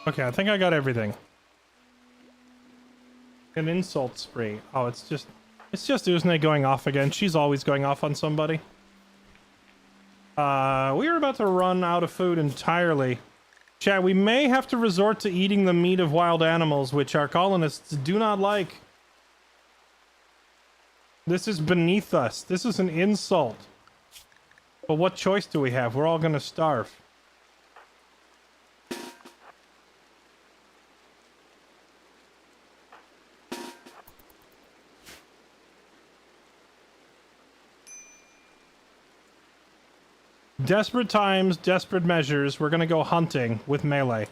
Okay, I think I got everything. An insult spree. Oh, it's just Usne going off again. She's always going off on somebody. We are about to run out of food entirely. Chat, we may have to resort to eating the meat of wild animals, which our colonists do not like. This is beneath us. This is an insult. But what choice do we have? We're all gonna starve. Desperate times, desperate measures. We're gonna go hunting with melee.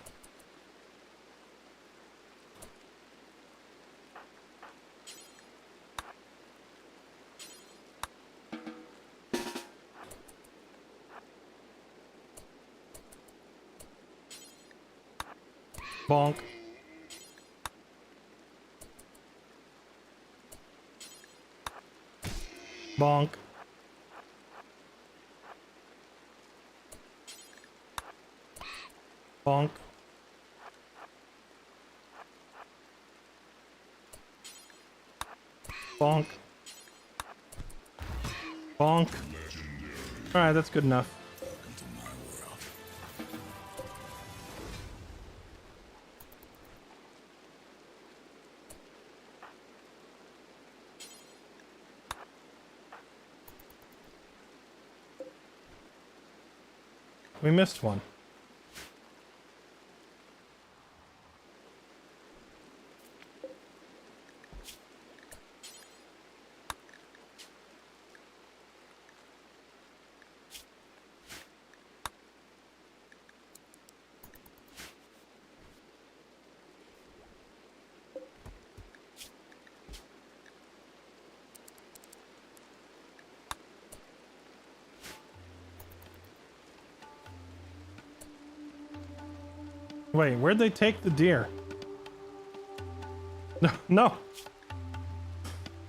Bonk. Bonk. Bonk. Bonk. Bonk. Alright, that's good enough. We missed one. Wait, where'd they take the deer? No, no.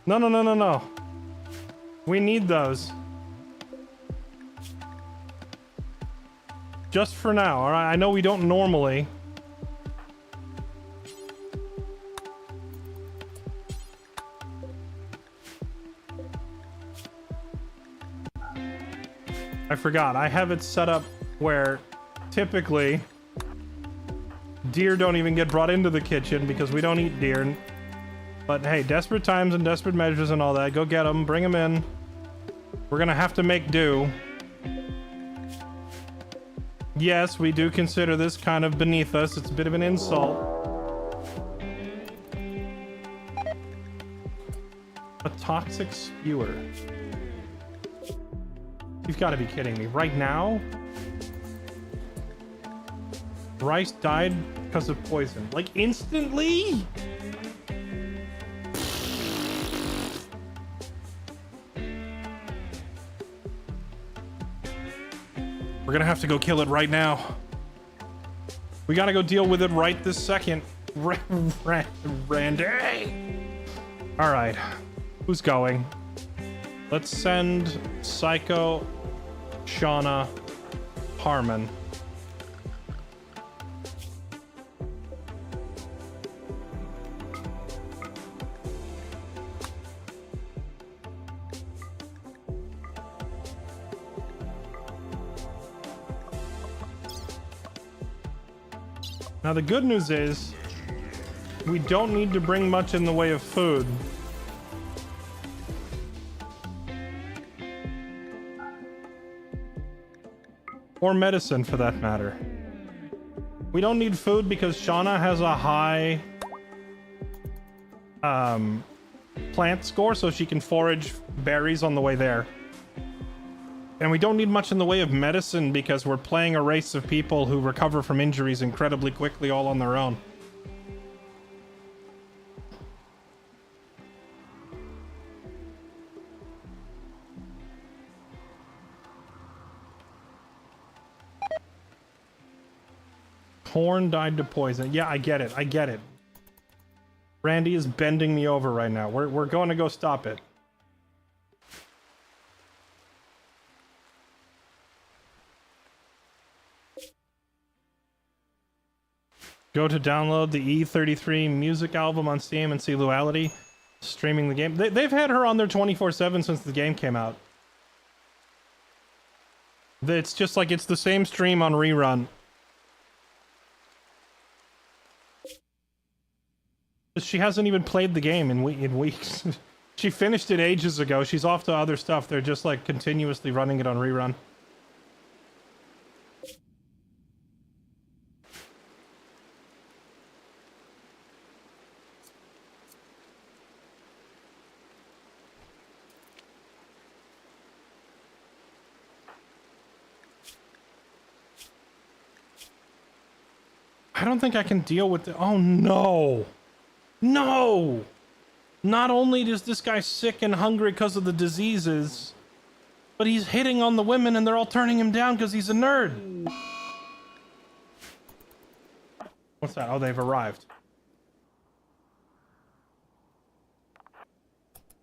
No, no, no, no, no. We need those. Just for now, alright? I know we don't normally. I forgot. I have it set up where typically deer don't even get brought into the kitchen because we don't eat deer. But hey, desperate times and desperate measures and all that. Go get them, bring them in. We're gonna have to make do. Yes, we do consider this kind of beneath us. It's a bit of an insult. A toxic skewer. You've got to be kidding me. Right now? Rice died because of poison. Like, instantly? We're gonna have to go kill it right now. We gotta go deal with it right this second. Randy! Alright. Who's going? Let's send Psycho, Shauna, Harmon. Now the good news is, we don't need to bring much in the way of food. Or medicine, for that matter. We don't need food because Shauna has a high plant score, so she can forage berries on the way there. And we don't need much in the way of medicine because we're playing a race of people who recover from injuries incredibly quickly all on their own. Corn died to poison. Yeah, I get it. I get it. Randy is bending me over right now. We're going to go stop it. Go to download the E33 music album on Steam and see Luality streaming the game. They've had her on there 24/7 since the game came out. It's just like it's the same stream on rerun. She hasn't even played the game in weeks. She finished it ages ago. She's off to other stuff. They're just like continuously running it on rerun. I don't think I can deal with the— oh no! No! Not only is this guy sick and hungry because of the diseases, but he's hitting on the women and they're all turning him down because he's a nerd. What's that? Oh, they've arrived.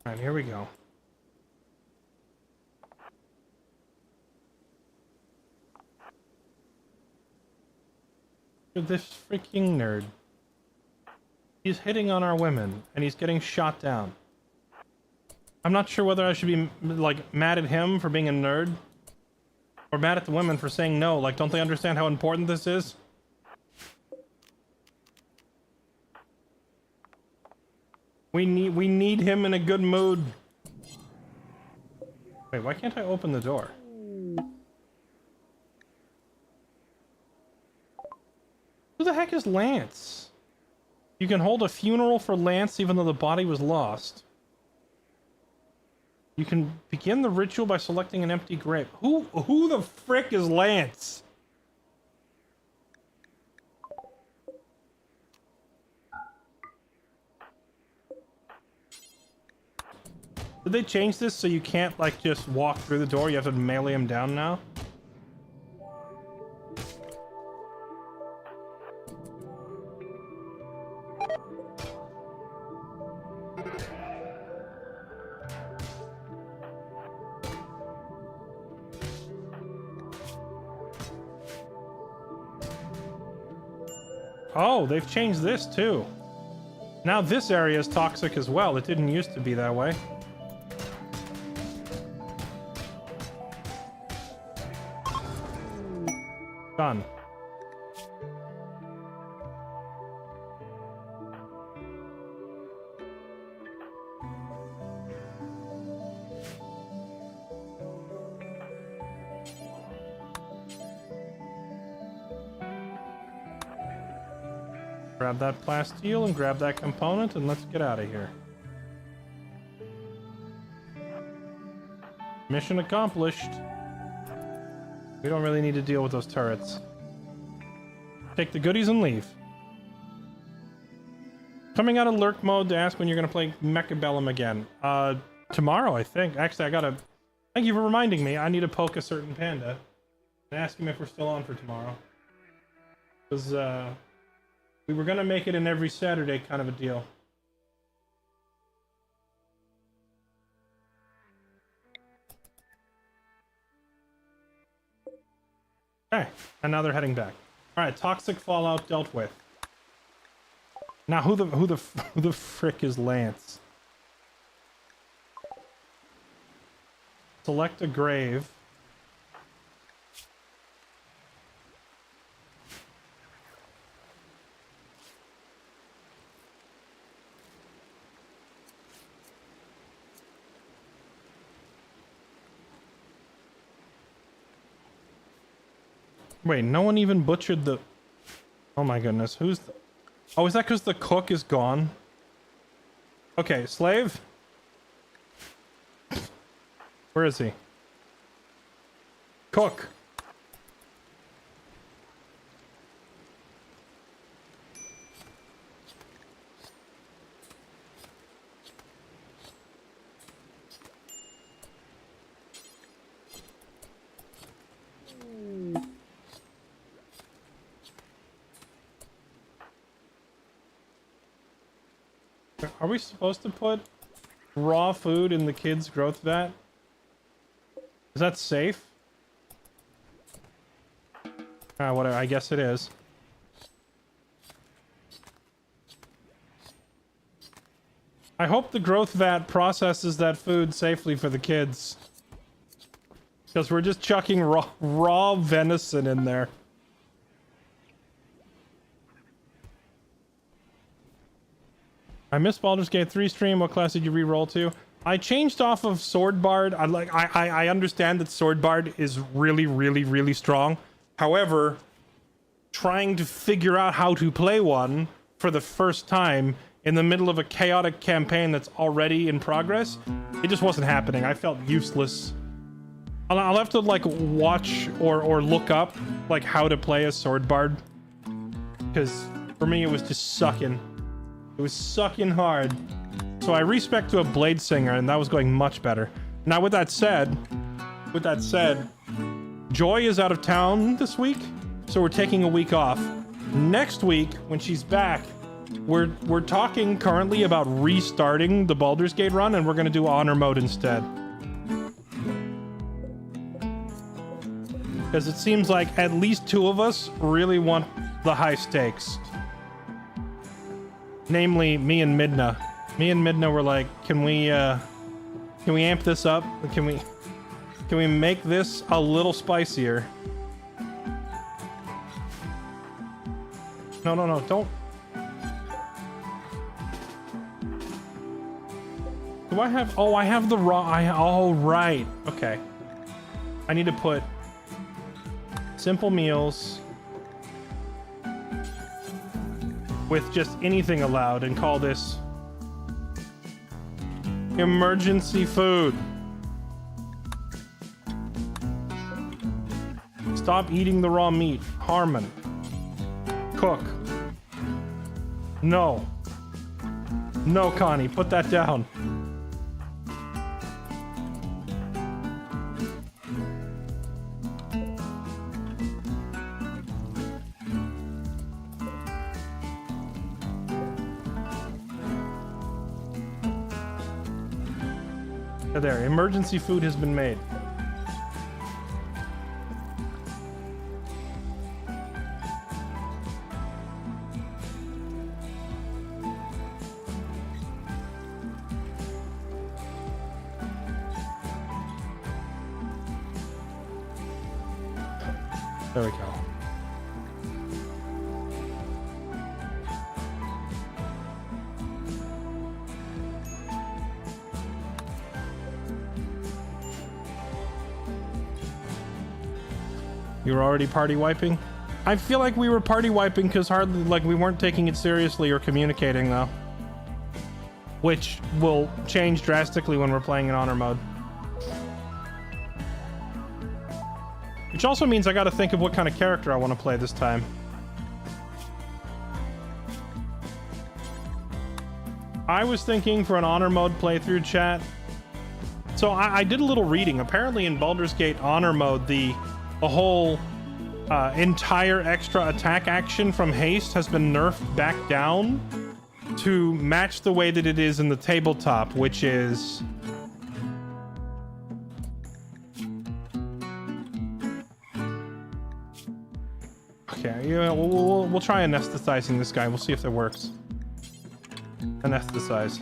Alright, here we go. Look at this freaking nerd. He's hitting on our women, and he's getting shot down. I'm not sure whether I should be, like, mad at him for being a nerd, or mad at the women for saying no. Like, don't they understand how important this is? We need him in a good mood. Wait, why can't I open the door? Who the heck is Lance? You can hold a funeral for Lance even though the body was lost. You can begin the ritual by selecting an empty grave. Who the frick is Lance? Did they change this so you can't, like, just walk through the door? You have to melee him down now? Oh, they've changed this too. Now this area is toxic as well. It didn't used to be that way. Done. Grab that plasteel and grab that component and let's get out of here. Mission accomplished. We don't really need to deal with those turrets. Take the goodies and leave. Coming out of lurk mode to ask when you're gonna play Mechabellum again. Tomorrow, I think. Actually, I gotta... Thank you for reminding me. I need to poke a certain panda and ask him if we're still on for tomorrow. Because, we were gonna make it an every Saturday kind of a deal. Okay, and now they're heading back. All right, toxic fallout dealt with. Now, who the frick is Lance? Select a grave. Wait, no one even butchered the... Oh my goodness, who's the... Oh, is that because the cook is gone? Okay, slave? Where is he? Cook! Are we supposed to put raw food in the kids' growth vat? Is that safe? Ah, whatever. I guess it is. I hope the growth vat processes that food safely for the kids. Because we're just chucking raw venison in there. I missed Baldur's Gate 3 stream. What class did you re-roll to? I changed off of Swordbard. I understand that Swordbard is really, really, really strong. However, trying to figure out how to play one for the first time in the middle of a chaotic campaign that's already in progress, it just wasn't happening. I felt useless. I'll have to like watch or look up like how to play a Swordbard, because for me it was just sucking. It was sucking hard. So I respec to a Blade Singer, and that was going much better. Now, with that said, Joy is out of town this week, so we're taking a week off. Next week, when she's back, we're talking currently about restarting the Baldur's Gate run, and we're gonna do honor mode instead. Because it seems like at least two of us really want the high stakes. Namely, me and Midna. Me and Midna were like, can we amp this up? Can we make this a little spicier? No, don't. Do I have... Oh, I have the raw... Oh, right. Okay. I need to put simple meals with just anything allowed and call this emergency food. Stop eating the raw meat. Harmon. Cook. No. No, Connie, put that down. There, emergency food has been made. There we go. You were already party wiping? I feel like we were party wiping because hardly, like, we weren't taking it seriously or communicating, though. Which will change drastically when we're playing in honor mode. Which also means I gotta think of what kind of character I want to play this time. I was thinking for an honor mode playthrough, chat. So I did a little reading. Apparently in Baldur's Gate honor mode, the whole entire extra attack action from haste has been nerfed back down to match the way that it is in the tabletop, which is... Okay, yeah, we'll try anesthetizing this guy. We'll see if that works. Anesthetize.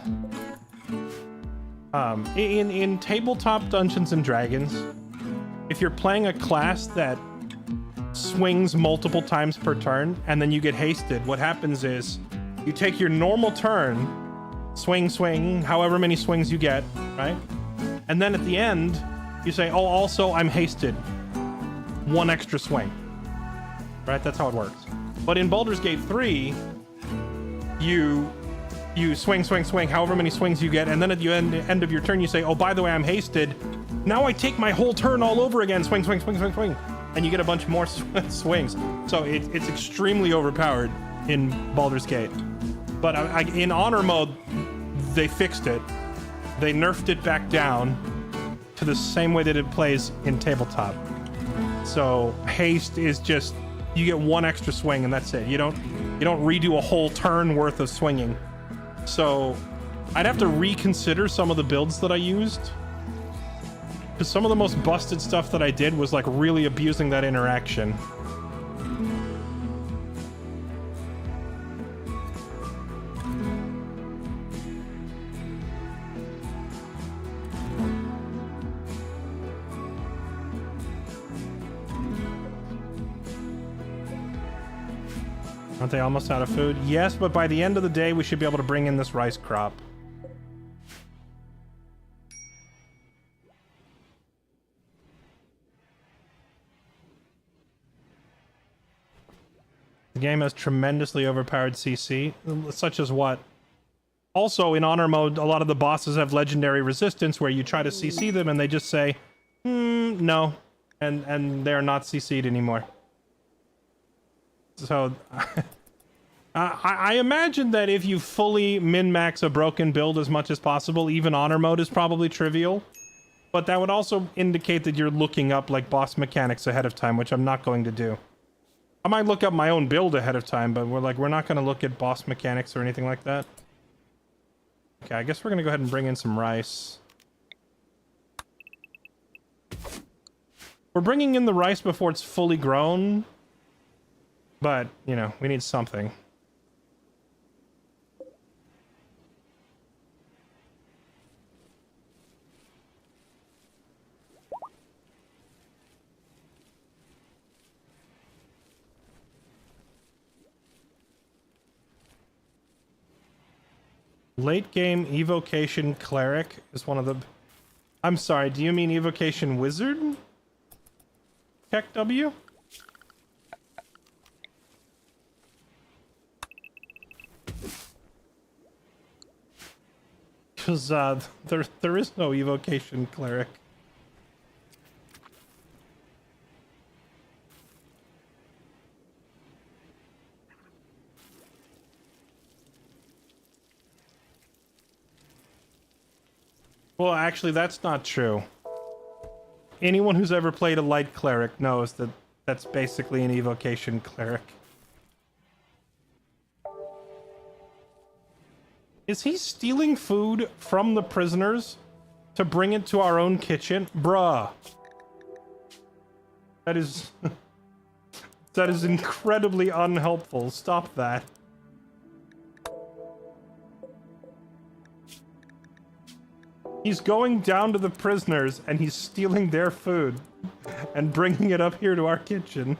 In tabletop Dungeons and Dragons, if you're playing a class that swings multiple times per turn and then you get hasted, what happens is you take your normal turn, swing, however many swings you get, right? And then at the end, you say, oh, also I'm hasted. One extra swing. Right? That's how it works. But in Baldur's Gate 3, you swing, however many swings you get, and then at the end of your turn, you say, oh, by the way, I'm hasted. Now I take my whole turn all over again. Swing. And you get a bunch more swings. So it's extremely overpowered in Baldur's Gate. But in honor mode, they fixed it. They nerfed it back down to the same way that it plays in tabletop. So haste is just, you get one extra swing and that's it. You don't redo a whole turn worth of swinging. So I'd have to reconsider some of the builds that I used, because some of the most busted stuff that I did was like really abusing that interaction. Aren't they almost out of food? Yes, but by the end of the day, we should be able to bring in this rice crop. The game has tremendously overpowered CC, such as what? Also, in honor mode, a lot of the bosses have legendary resistance where you try to CC them and they just say, no, and they're not CC'd anymore. So, I imagine that if you fully min-max a broken build as much as possible, even honor mode is probably trivial. But that would also indicate that you're looking up, like, boss mechanics ahead of time, which I'm not going to do. I might look up my own build ahead of time, but we're not going to look at boss mechanics or anything like that. Okay, I guess we're going to go ahead and bring in some rice. We're bringing in the rice before it's fully grown. But, you know, we need something. Late game evocation cleric is one of the... I'm sorry, do you mean evocation wizard? Tech W? Because there is no evocation cleric. Well, actually, that's not true. Anyone who's ever played a light cleric knows that that's basically an evocation cleric. Is he stealing food from the prisoners to bring it to our own kitchen? Bruh. That is... that is incredibly unhelpful. Stop that. He's going down to the prisoners and he's stealing their food and bringing it up here to our kitchen.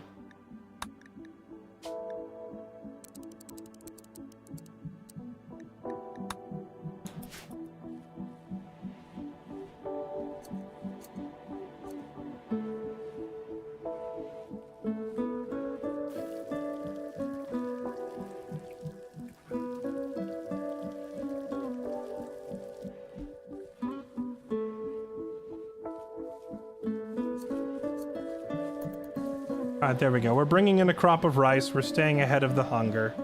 Alright, there we go. We're bringing in a crop of rice. We're staying ahead of the hunger.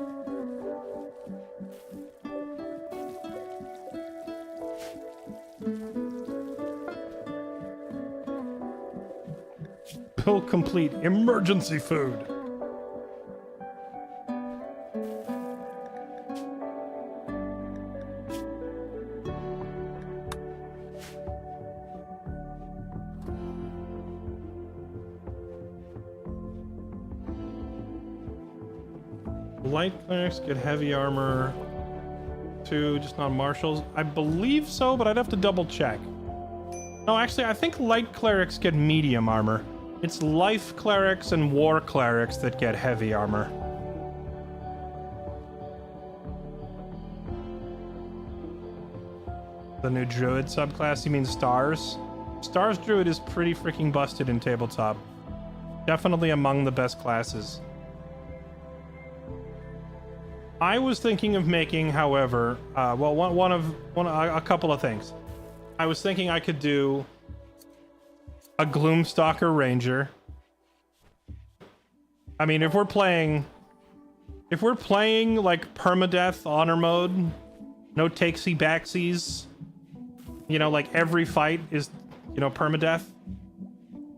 still complete. Emergency food. Light clerics get heavy armor too, just not marshals. I believe so, but I'd have to double check. No, actually, I think light clerics get medium armor. It's life clerics and war clerics that get heavy armor. The new druid subclass, you mean stars? Stars druid is pretty freaking busted in tabletop. Definitely among the best classes. I was thinking of making, however, a couple of things. I was thinking I could do a Gloomstalker Ranger. I mean, if we're playing like permadeath honor mode, no takesy backsies, you know, like every fight is, you know, permadeath,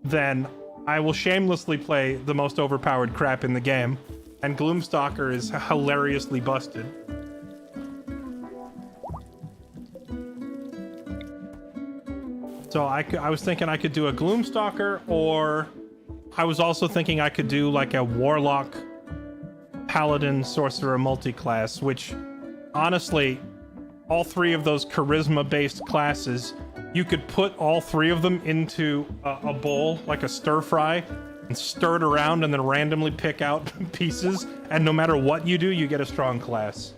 then I will shamelessly play the most overpowered crap in the game. And Gloomstalker is hilariously busted. So I was thinking I could do a Gloomstalker, or I was also thinking I could do like a Warlock, Paladin, Sorcerer multi-class, which honestly, all three of those charisma-based classes, you could put all three of them into a bowl, like a stir fry, and stir it around and then randomly pick out pieces, and no matter what you do, you get a strong class.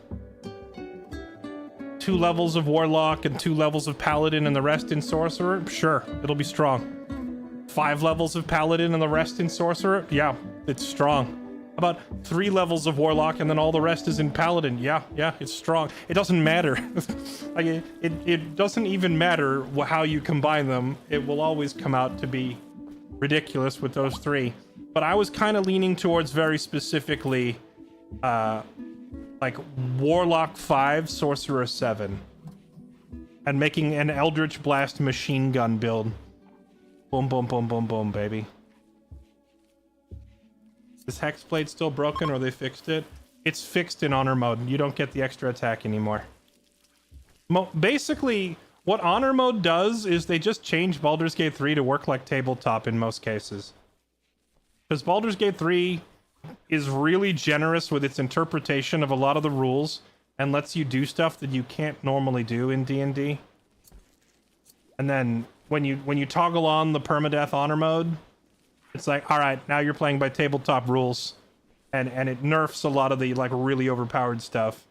2 levels of Warlock and 2 levels of Paladin and the rest in Sorcerer? Sure, it'll be strong. 5 levels of Paladin and the rest in Sorcerer? Yeah, it's strong. About 3 levels of Warlock and then all the rest is in Paladin? Yeah, it's strong. It doesn't matter. Like, it doesn't even matter how you combine them. It will always come out to be ridiculous with those 3. But I was kind of leaning towards very specifically like Warlock 5, Sorcerer 7, and making an Eldritch Blast machine gun build. Boom, boom, boom, boom, boom, baby. Is Hexblade still broken, or they fixed it? It's fixed in honor mode. You don't get the extra attack anymore. Basically, what honor mode does is they just change Baldur's Gate 3 to work like tabletop in most cases. Because Baldur's Gate 3 is really generous with its interpretation of a lot of the rules and lets you do stuff that you can't normally do in D&D. And then when you toggle on the permadeath honor mode, it's like, all right, now you're playing by tabletop rules, and it nerfs a lot of the like really overpowered stuff.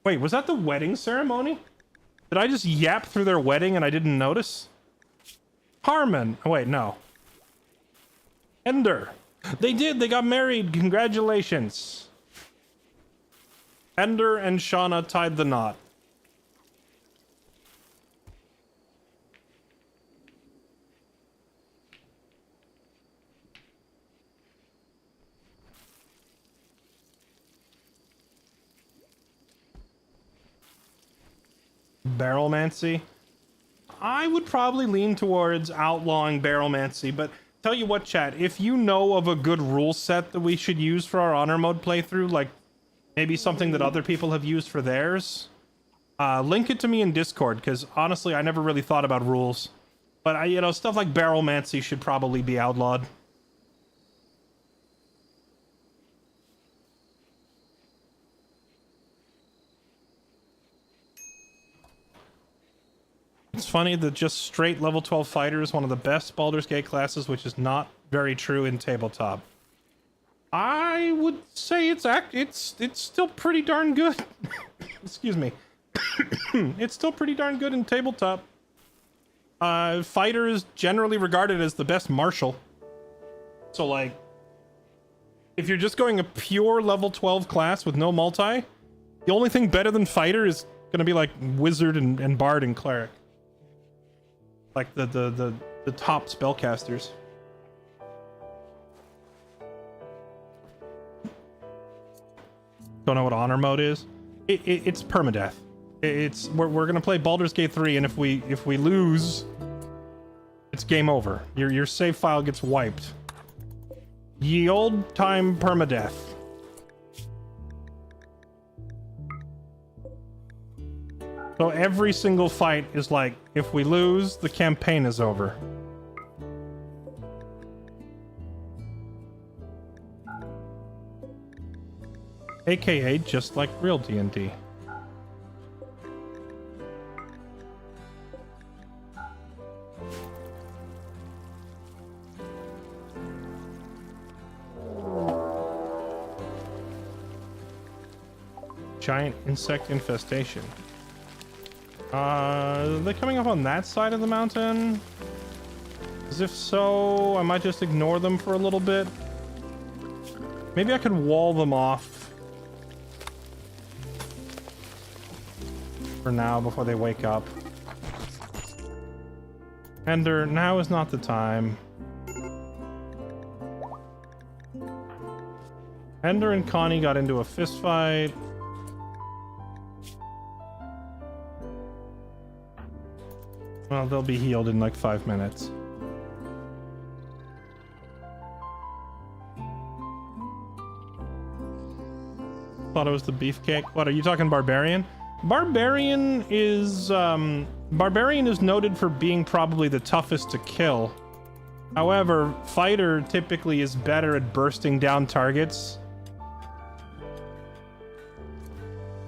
Wait, was that the wedding ceremony? Did I just yap through their wedding and I didn't notice? Harmon. Oh, wait, no. Ender. They did. They got married. Congratulations. Ender and Shauna tied the knot. Barrelmancy. I would probably lean towards outlawing Barrelmancy, but tell you what, chat, if you know of a good rule set that we should use for our honor mode playthrough, like maybe something that other people have used for theirs, link it to me in Discord, because honestly, I never really thought about rules. But you know, stuff like Barrelmancy should probably be outlawed. It's funny that just straight level 12 fighter is one of the best Baldur's Gate classes, which is not very true in tabletop. I would say it's still pretty darn good. Excuse me. It's still pretty darn good in tabletop. Fighter is generally regarded as the best martial. So like, if you're just going a pure level 12 class with no multi, the only thing better than fighter is gonna be like wizard and bard and cleric. Like the top spellcasters. Don't know what honor mode is. It's permadeath. We're gonna play Baldur's Gate 3, and if we lose, it's game over. Your save file gets wiped. Ye old time permadeath. So every single fight is like, if we lose, the campaign is over. AKA just like real D&D. Giant insect infestation. Are they coming up on that side of the mountain? As if so, I might just ignore them for a little bit. Maybe I could wall them off for now before they wake up. Ender, now is not the time. Ender and Connie got into a fist fight. Well, they'll be healed in like 5 minutes. Thought it was the beefcake. What, are you talking Barbarian? Barbarian is noted for being probably the toughest to kill. However, Fighter typically is better at bursting down targets.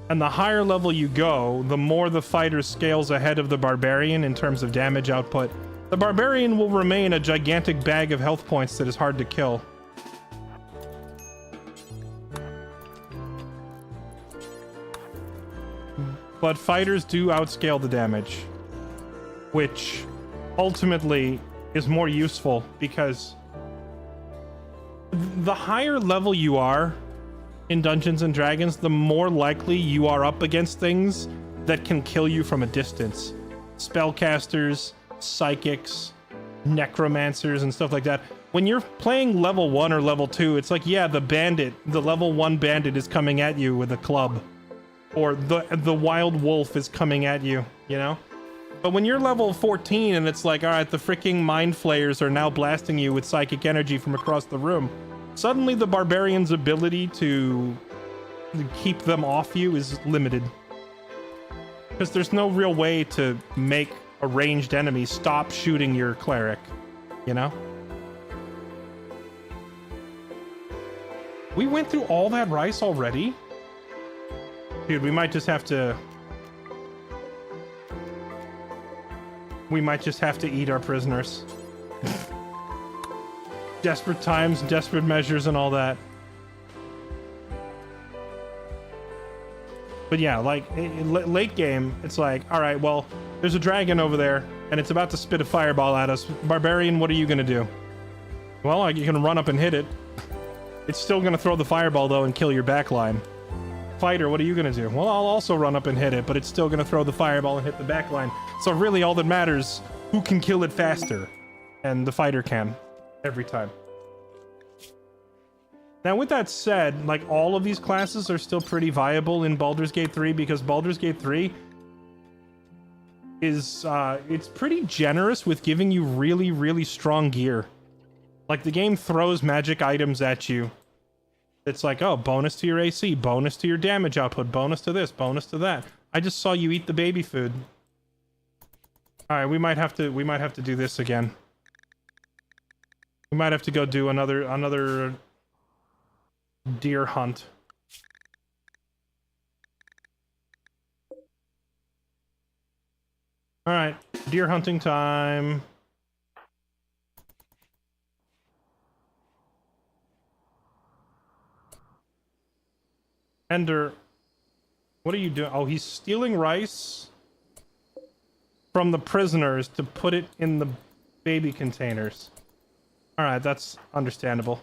And the higher level you go, the more the Fighter scales ahead of the Barbarian in terms of damage output. The Barbarian will remain a gigantic bag of health points that is hard to kill. But Fighters do outscale the damage, which ultimately is more useful because the higher level you are in Dungeons and Dragons, the more likely you are up against things that can kill you from a distance. Spellcasters, psychics, necromancers, and stuff like that. When you're playing level 1 or level 2, it's like, yeah, the level 1 bandit is coming at you with a club. Or the wild wolf is coming at you, you know? But when you're level 14 and it's like, alright, the freaking mind flayers are now blasting you with psychic energy from across the room, suddenly the barbarian's ability to keep them off you is limited. Because there's no real way to make a ranged enemy stop shooting your cleric, you know? We went through all that rice already? Dude, we might just have to eat our prisoners. Desperate times, desperate measures, and all that. But yeah, like, late game, it's like, alright, well, there's a dragon over there, and it's about to spit a fireball at us. Barbarian, what are you gonna do? Well, you can run up and hit it. It's still gonna throw the fireball, though, and kill your backline. Fighter, what are you gonna do? Well, I'll also run up and hit it, but it's still gonna throw the fireball and hit the backline. So really, all that matters, who can kill it faster? And the fighter can. Every time. Now, with that said, like, all of these classes are still pretty viable in Baldur's Gate 3 because Baldur's Gate 3 is, it's pretty generous with giving you really, really strong gear. Like, the game throws magic items at you. It's like, oh, bonus to your AC, bonus to your damage output, bonus to this, bonus to that. I just saw you eat the baby food. Alright, we might have to do this again. We might have to go do another deer hunt. Alright, deer hunting time. Ender, what are you doing? Oh, he's stealing rice from the prisoners to put it in the baby containers. Alright, that's understandable.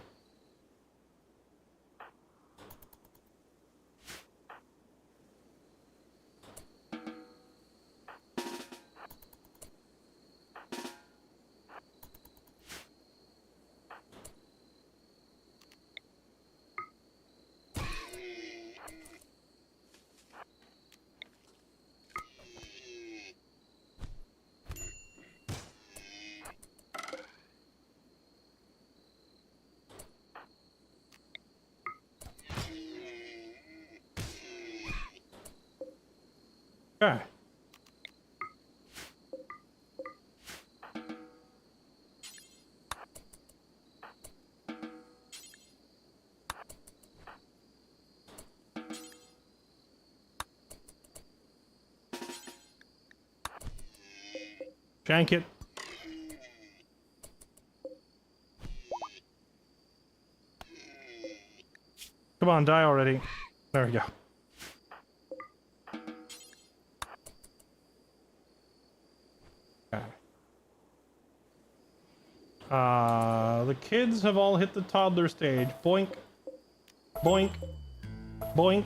Okay. Shank it. Come on, die already. There we go. Okay. The kids have all hit the toddler stage. Boink. Boink. Boink.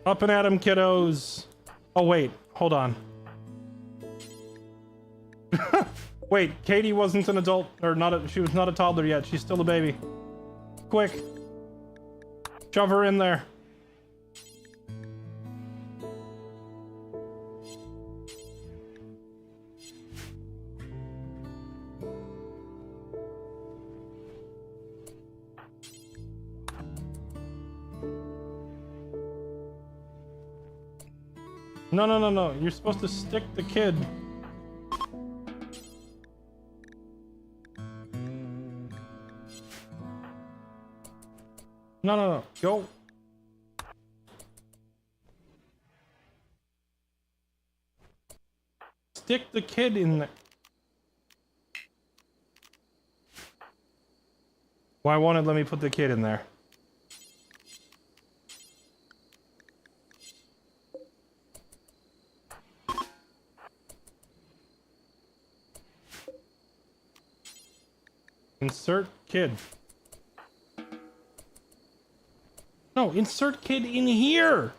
Up and at 'em, kiddos. Oh, wait. Hold on. Wait, Katie wasn't an adult, or she was not a toddler yet. She's still a baby. Quick. Shove her in there. No. You're supposed to stick the kid. No. Go. Stick the kid in there. Why won't it let me put the kid in there? Insert kid. No, insert kid in here!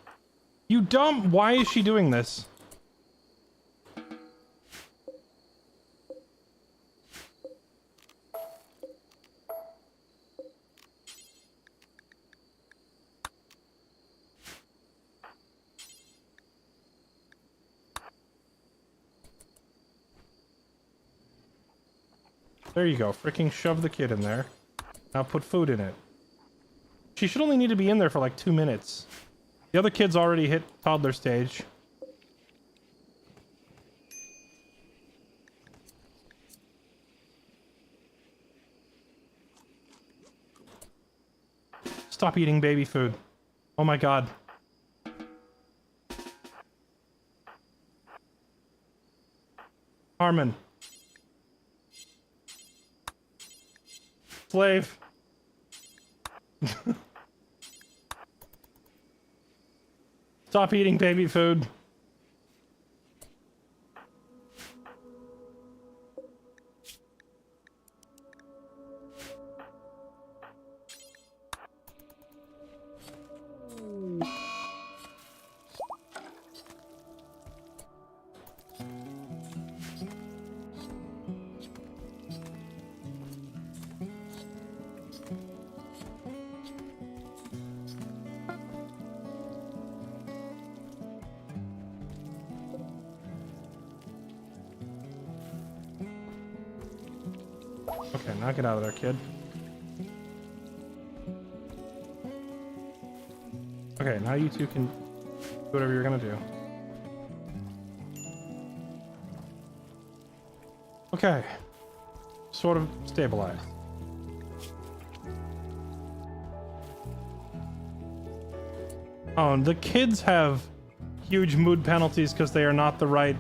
You dumb... Why is she doing this? There you go. Freaking shove the kid in there. Now put food in it. She should only need to be in there for like 2 minutes. The other kids already hit toddler stage. Stop eating baby food. Oh my god. Harmon. Slave. Stop eating baby food. Okay, now get out of there, kid. Okay, now you two can do whatever you're gonna do. Okay. Sort of stabilized. Oh, and the kids have huge mood penalties because they are not the right...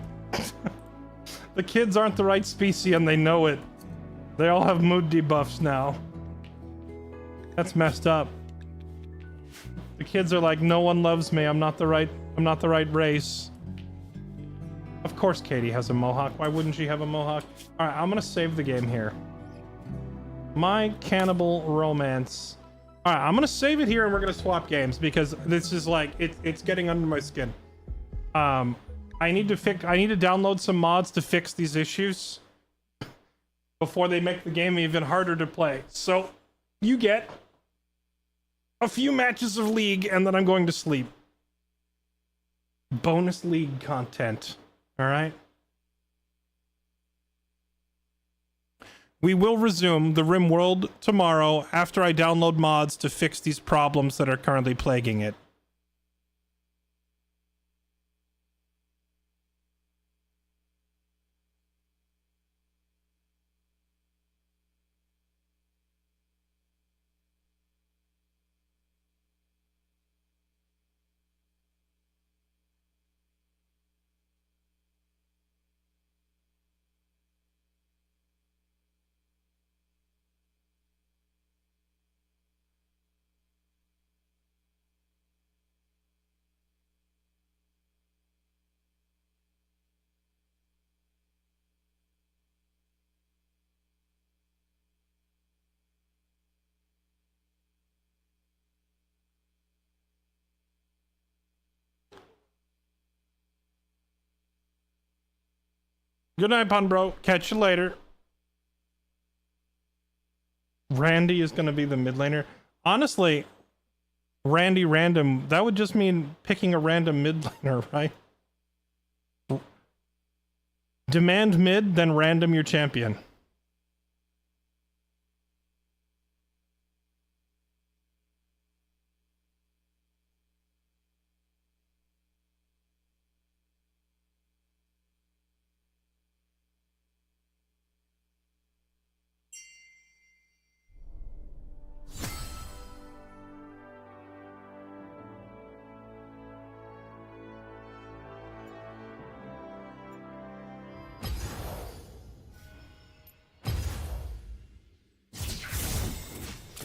The kids aren't the right species and they know it. They all have mood debuffs now. That's messed up. The kids are like, no one loves me. I'm not the right race. Of course Katie has a mohawk. Why wouldn't she have a mohawk? All right, I'm gonna save the game here. My cannibal romance. All right, I'm gonna save it here and we're gonna swap games because this is like it's getting under my skin. I need to download some mods to fix these issues before they make the game even harder to play. So you get a few matches of League and then I'm going to sleep. Bonus League content. All right. We will resume the RimWorld tomorrow after I download mods to fix these problems that are currently plaguing it. Good night, Pun Bro. Catch you later. Randy is going to be the mid laner. Honestly, Randy random, that would just mean picking a random mid laner, right? Demand mid, then random your champion.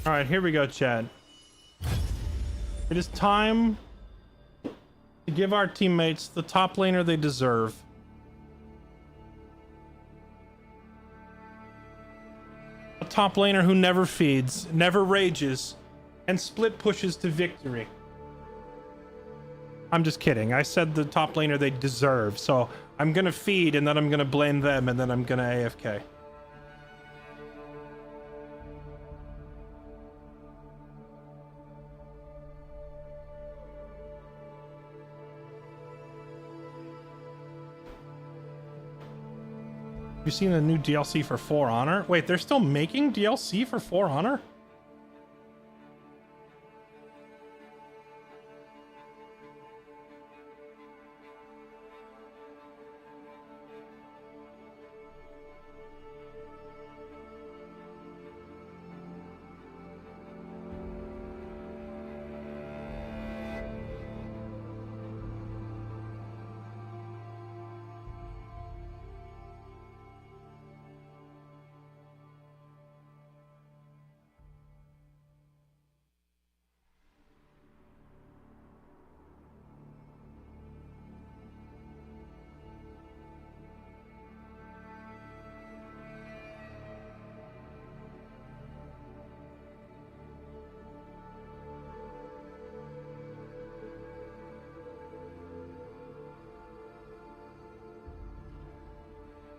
All right, here we go, Chad. It is time to give our teammates the top laner they deserve. A top laner who never feeds, never rages, and split pushes to victory. I'm just kidding. I said the top laner they deserve, so I'm gonna feed and then I'm gonna blame them and then I'm gonna AFK. You seen the new DLC for For Honor? Wait, they're still making DLC for For Honor?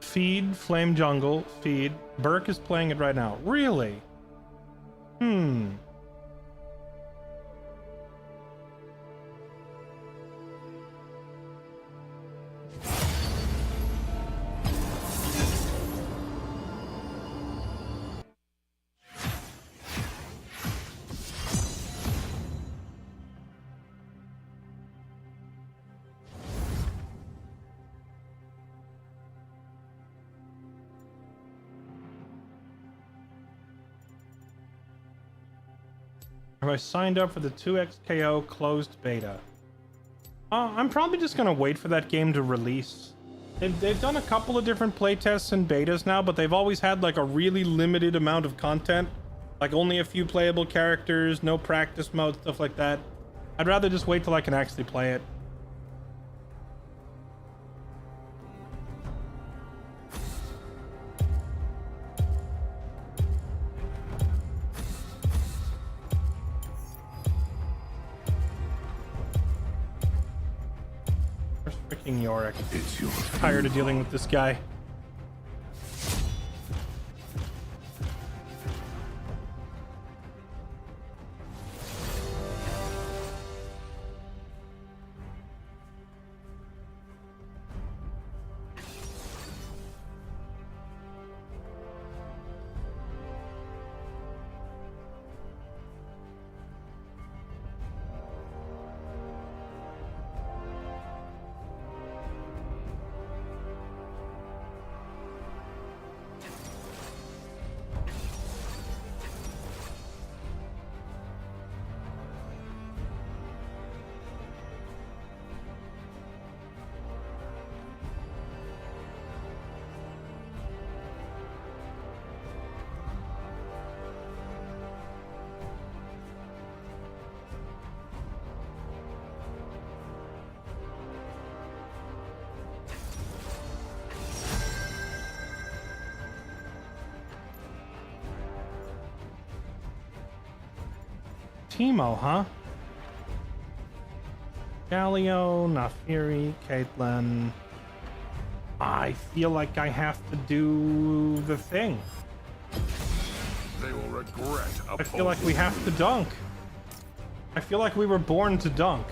Feed, Flame Jungle, feed. Burke is playing it right now. Really? Have I signed up for the 2xKO closed beta? I'm probably just going to wait for that game to release. They've done a couple of different playtests and betas now, but they've always had like a really limited amount of content. Like only a few playable characters, no practice mode, stuff like that. I'd rather just wait till I can actually play it. Freaking Yorick. Tired of dealing with this guy. Teemo, huh? Galio, Nafiri, Caitlyn. I feel like I have to do the thing. They will regret. I feel like we have to dunk. I feel like we were born to dunk.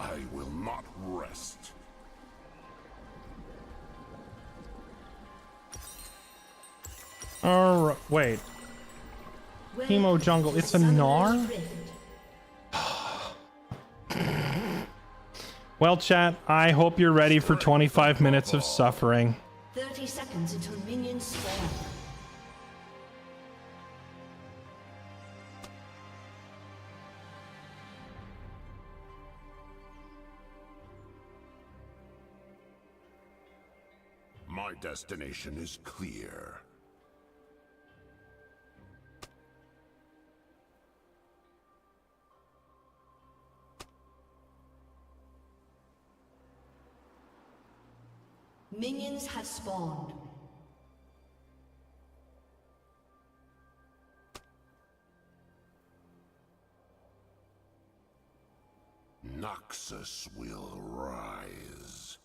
I will not rest. Alright, wait. Chemo jungle, it's a Gnar? Well, chat, I hope you're ready for 25 minutes of suffering. 30 seconds until minions spawn. My destination is clear. Minions have spawned. Noxus will rise.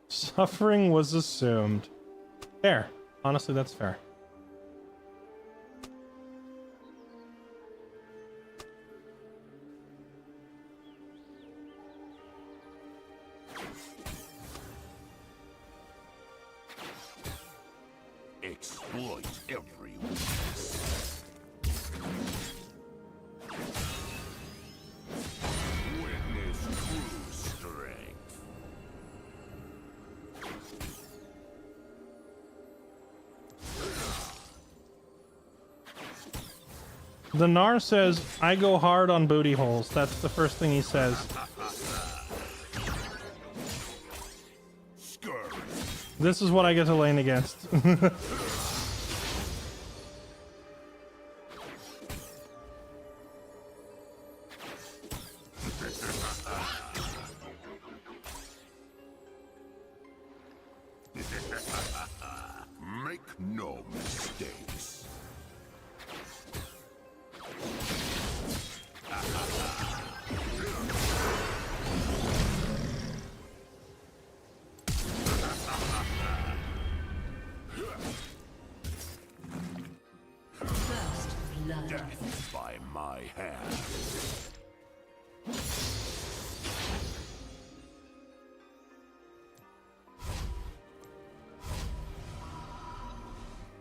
Suffering was assumed. Fair. Honestly, that's fair. Exploit every weakness. Witness true strength. The Gnar says, I go hard on booty holes. That's the first thing he says. Scurry. This is what I get to lane against. Make no mistakes. First blood. Death by my hand.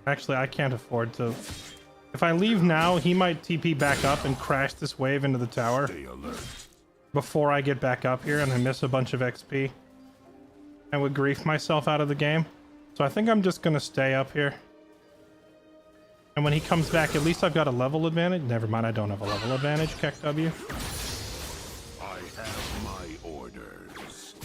Actually, I can't afford to. If I leave now, he might TP back up and crash this wave into the tower Stay alert. before I get back up here and I miss a bunch of XP. I would grief myself out of the game. So I think I'm just gonna stay up here. And when he comes back, at least I've got a level advantage. Never mind, I don't have a level advantage, Keck W. I have my orders.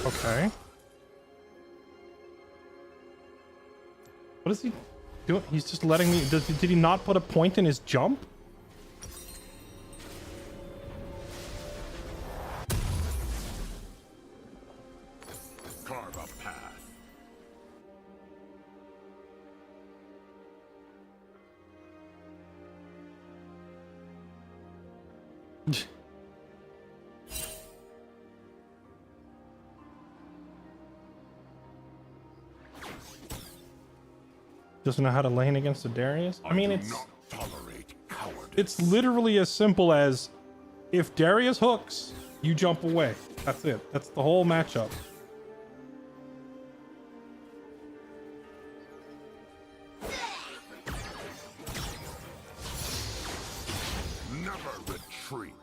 Okay. What is he doing? He's just letting me... Did he not put a point in his jump? Carve a path. Doesn't know how to lane against the Darius? I mean, do it's... not tolerate cowardice. It's literally as simple as if Darius hooks, you jump away. That's it. That's the whole matchup. Never retreat.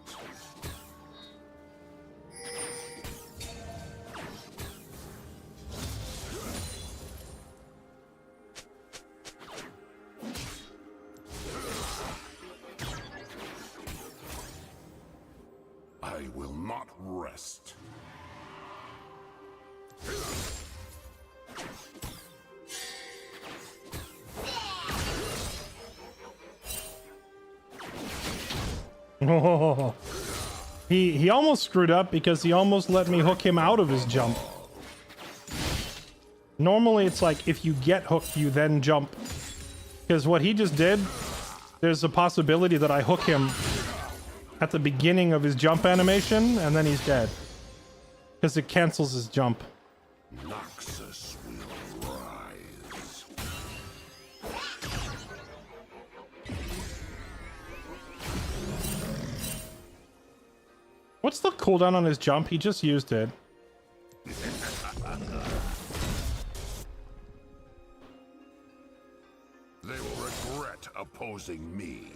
I will not rest. Oh, he almost screwed up because he almost let me hook him out of his jump. Normally it's like if you get hooked, you then jump. Because what he just did, there's a possibility that I hook him at the beginning of his jump animation, and then he's dead. Because it cancels his jump. Noxus will rise. What's the cooldown on his jump? He just used it. They will regret opposing me.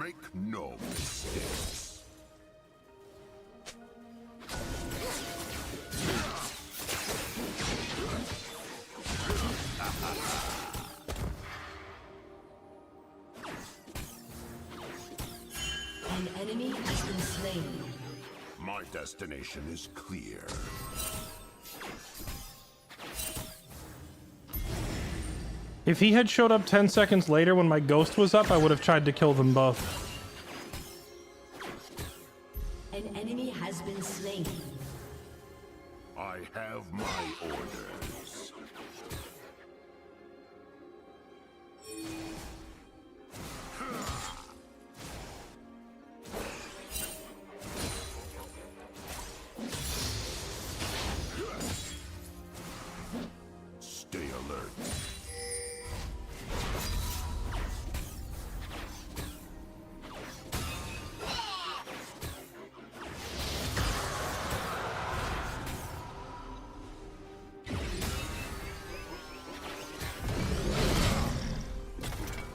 Make no mistakes. An enemy has been slain. My destination is clear. If he had showed up 10 seconds later when my ghost was up, I would have tried to kill them both. An enemy has been slain. I have my orders. Stay alert.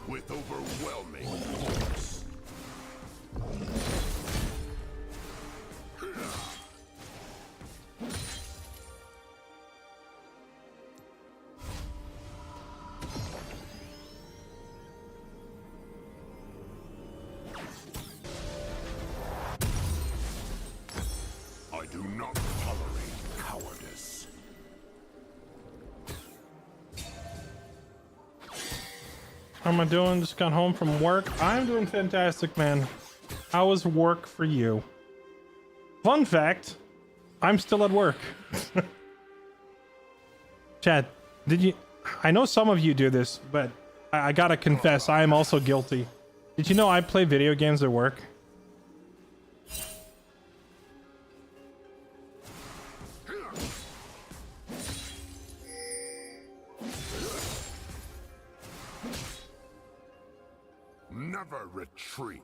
With overwhelming force. I do not tolerate cowardice. How am I doing? Just got home from work. I'm doing fantastic, man. How was work for you? Fun fact, I'm still at work. Chad, did you... I know some of you do this, but I gotta confess, I am also guilty. Did you know I play video games at work? Never retreat.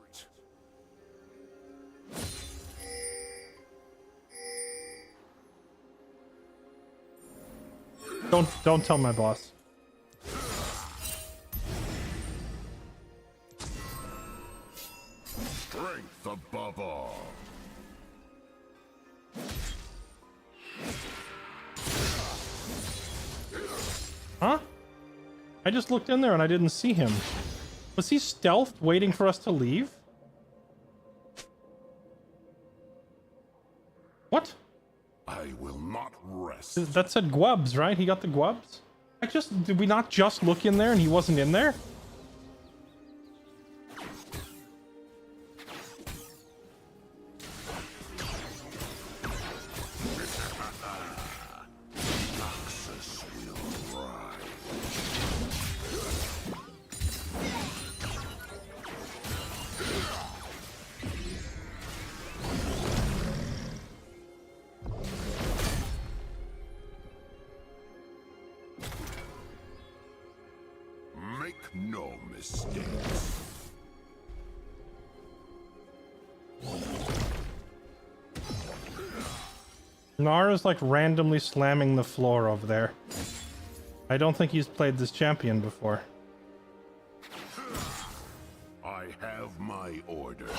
Don't tell my boss. Huh? I just looked in there and I didn't see him. Was he stealthed waiting for us to leave? What? I will not rest. That said Gwubs, right? He got the Gwubs? Did we not just look in there and he wasn't in there? Noxus will rise. Make no mistakes. Nara's like randomly slamming the floor over there. I don't think he's played this champion before. I have my orders.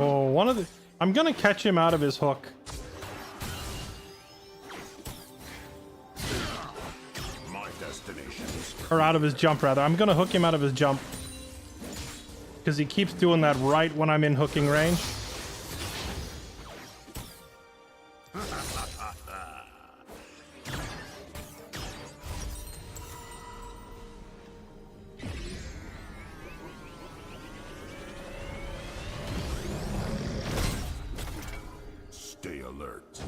Oh, I'm gonna catch him out of his hook. My destination is Or out of his jump, rather. I'm gonna hook him out of his jump. Because he keeps doing that right when I'm in hooking range. stay alert.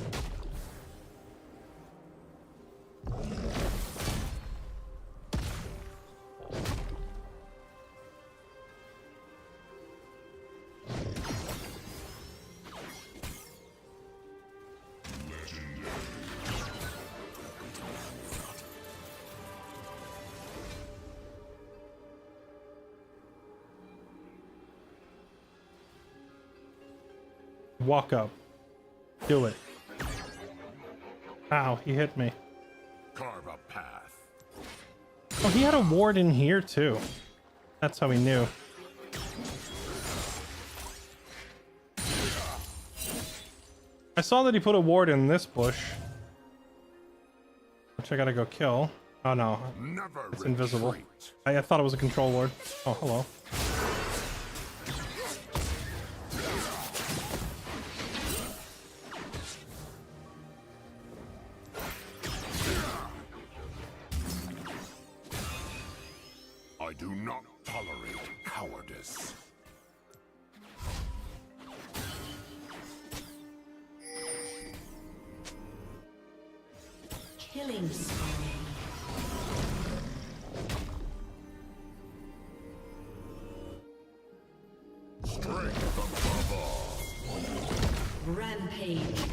Walk up. Do it. Ow, he hit me. Carve a path. Oh, he had a ward in here too. That's how he knew. I saw that he put a ward in this bush. Which I gotta go kill. Oh no, Never it's invisible. retreat. I thought it was a control ward. Oh, hello. I do not tolerate cowardice. Killing spree. Strength above all. Rampage.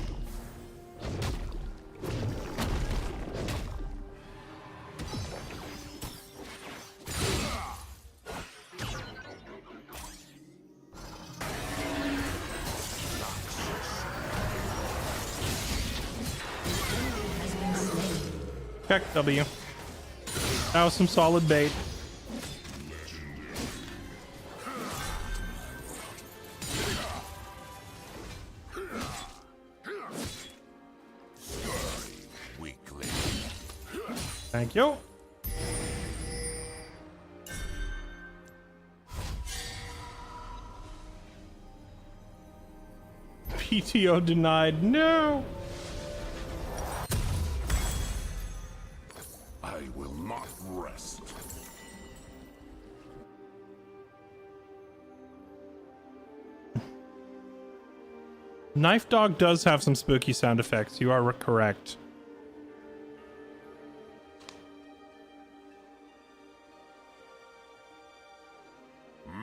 Check W. That was some solid bait. Weakling. Thank you. PTO denied. No. I will not rest. Knife Dog does have some spooky sound effects. You are correct.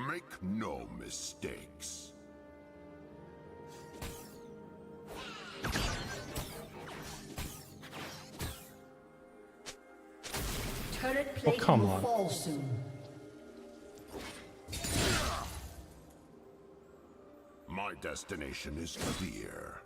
Make no mistakes. Turret plate come will on. fall soon. My destination is clear.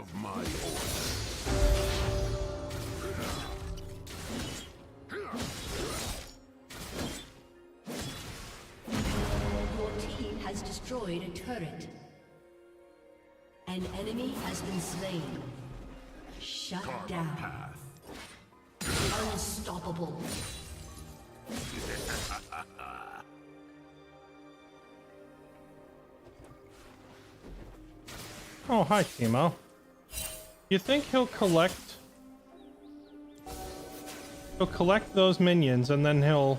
of my order. Your team has destroyed a turret. An enemy has been slain. Shut down. Unstoppable. Oh, hi, Timo. You think he'll collect those minions and then he'll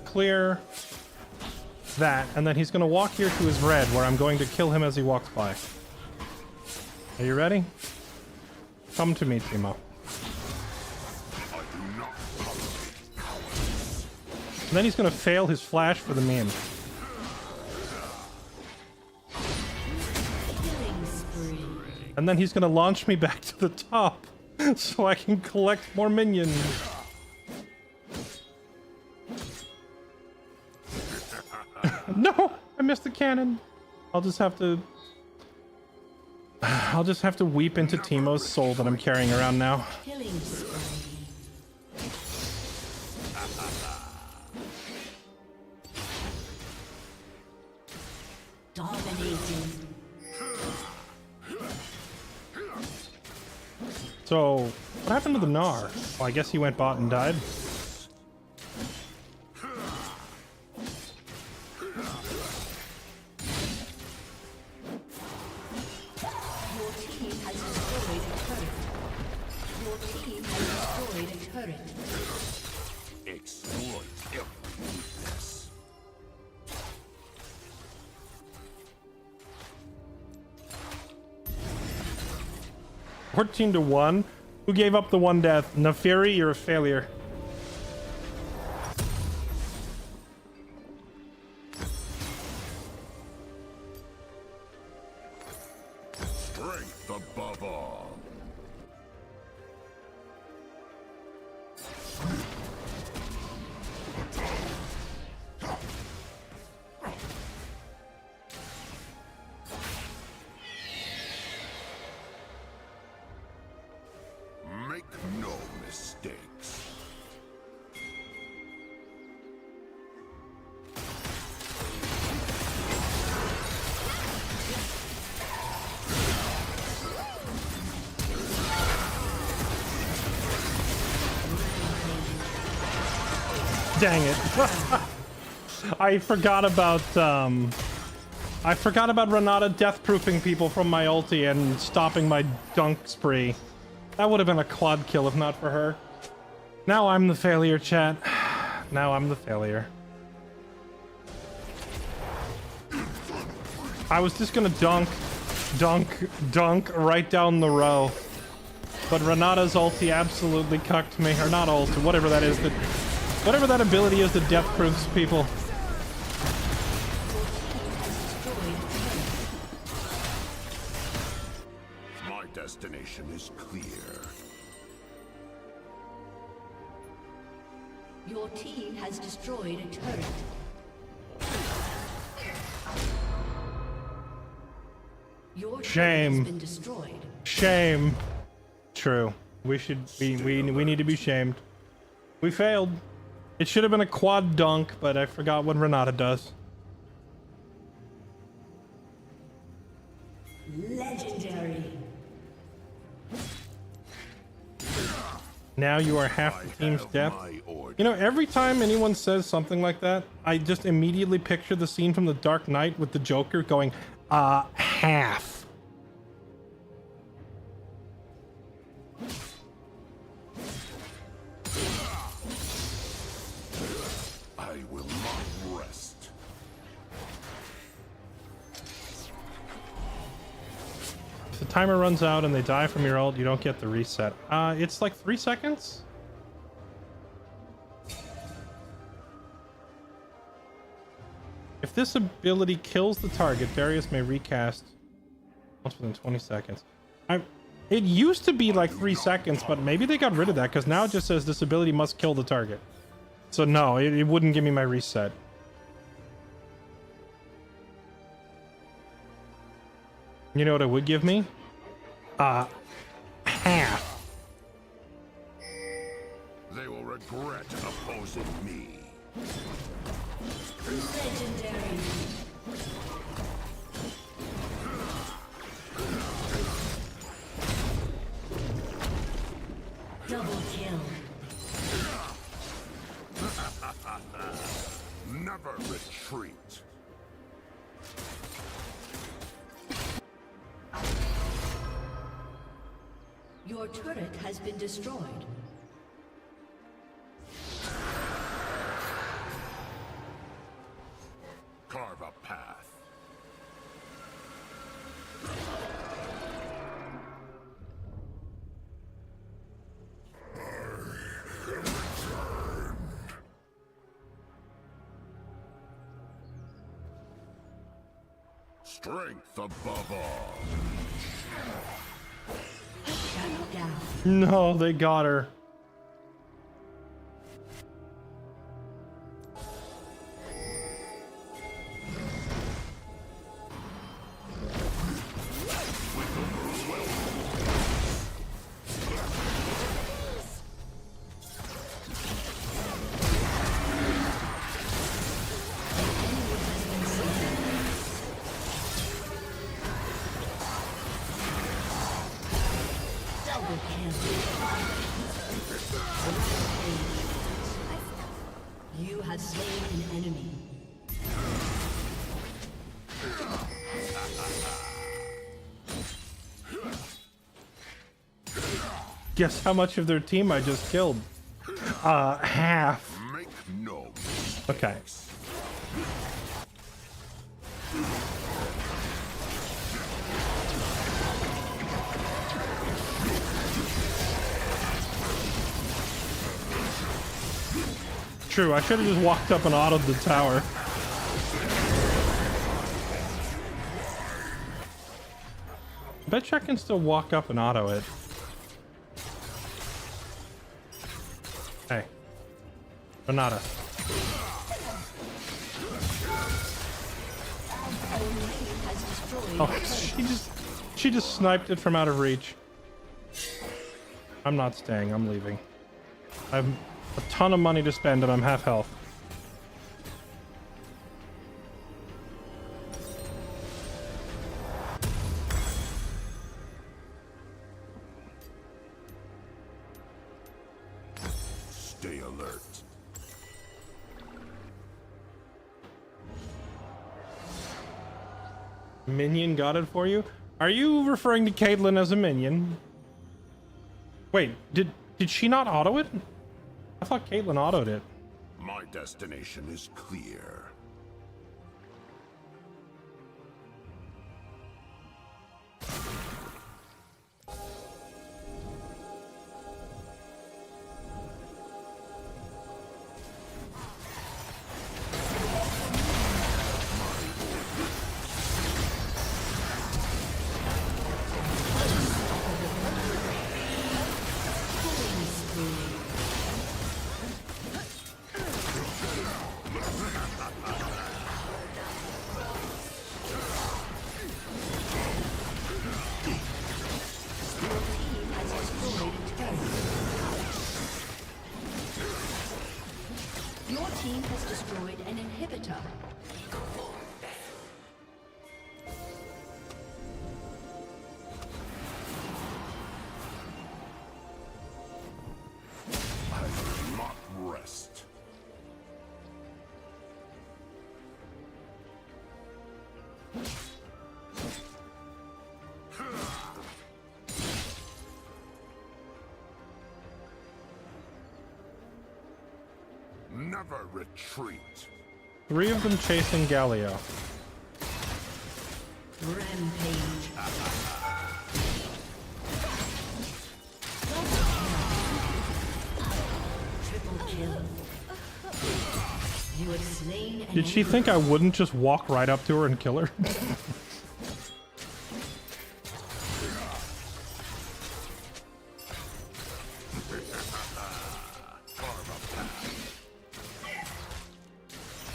clear that, and then he's gonna walk here to his red where I'm going to kill him as he walks by. Are you ready? Come to me, Timo. And then he's gonna fail his flash for the meme. Killing spree. And then he's gonna launch me back to the top so I can collect more minions. No! I missed the cannon. I'll just have to weep into Timo's soul that I'm carrying around now. Killing spree. Dominating. So, what happened to the Gnar? Well, I guess he went bot and died. Your team has destroyed a turret. Your team has destroyed a turret. Exploit every weakness. 14-1. Who gave up the one death? Neferi, you're a failure. Strength above all. Make no mistakes. Dang it. I forgot about Renata death-proofing people from my ulti and stopping my dunk spree. That would have been a quad kill if not for her. Now I'm the failure, chat. Now I'm the failure. I was just gonna dunk right down the row. But Renata's ulti absolutely cucked me. Or not ulti, whatever that is. Whatever that ability is that death proofs people. My destination is clear. Your team has destroyed a turret. Your Shame. turret has been destroyed. Shame. True. We need to be shamed. We failed. It should have been a quad dunk, but I forgot what Renata does. Legendary. Now you are half the team's death. You know, every time anyone says something like that, I just immediately picture the scene from The Dark Knight with the Joker going, half. I will not rest. If the timer runs out and they die from your ult, you don't get the reset. It's like 3 seconds? If this ability kills the target, Darius may recast once within 20 seconds. It used to be like 3 seconds, but maybe they got rid of that because now it just says this ability must kill the target. So no, it wouldn't give me my reset. You know what it would give me? half. They will regret opposing me. Legendary. Double kill. Never retreat. Your turret has been destroyed. Carve a path. Strength above all. Shut down. No, they got her. Double kill. You have slain an enemy. Guess how much of their team I just killed? Half. Make no Okay. True, I should have just walked up and autoed the tower. Bet you I can still walk up and auto it. Hey. Renata. Oh, she just sniped it from out of reach. I'm not staying, I'm leaving. I have a ton of money to spend and I'm half health. Stay alert. Minion got it for you? Are you referring to Caitlyn as a minion? Wait, did she not auto it? I thought Caitlyn autoed it. My destination is clear. Your team has destroyed an inhibitor. I will not rest. Never retreat. 3 of them chasing Galio. Rampage. Triple kill. You have slain an Did she think I wouldn't just walk right up to her and kill her?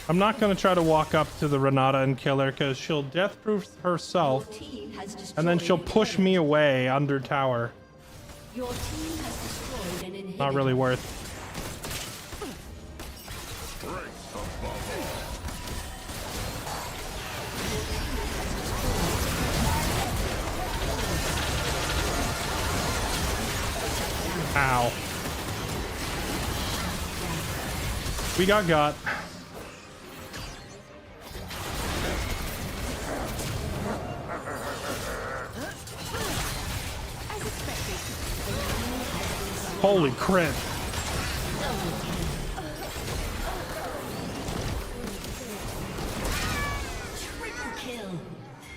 I'm not going to try to walk up to the Renata and kill her because she'll death-proof herself Your team has destroyed. And then she'll push me away under tower. Your team has destroyed an inhibitor. Not really worth. Ow. We got. Holy crit. Triple kill.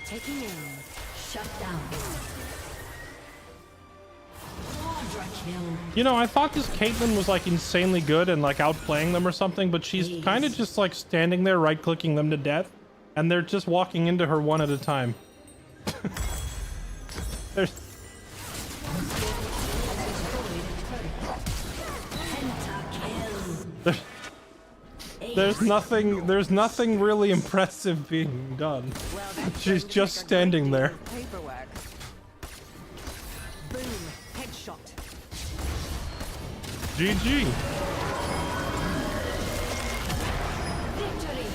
Taking in. Shut down. Quadra kill. You know, I thought this Caitlyn was like insanely good and like outplaying them or something, but she's kind of just like standing there right-clicking them to death, and they're just walking into her one at a time. There's... There's nothing really impressive being done. She's just standing there. Paperwork. Boom. Headshot. GG. Victory.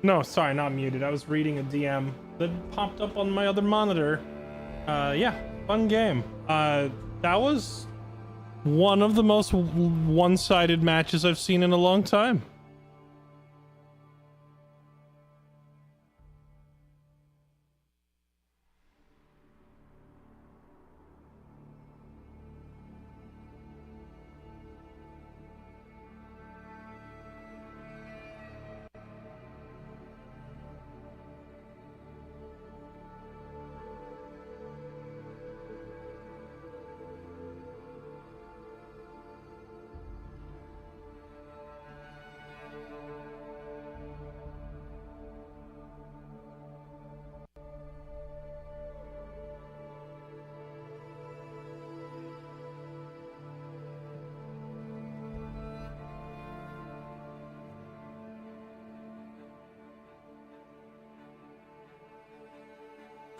No, sorry, not muted. I was reading a DM that popped up on my other monitor. Yeah, fun game. That was one of the most one-sided matches I've seen in a long time.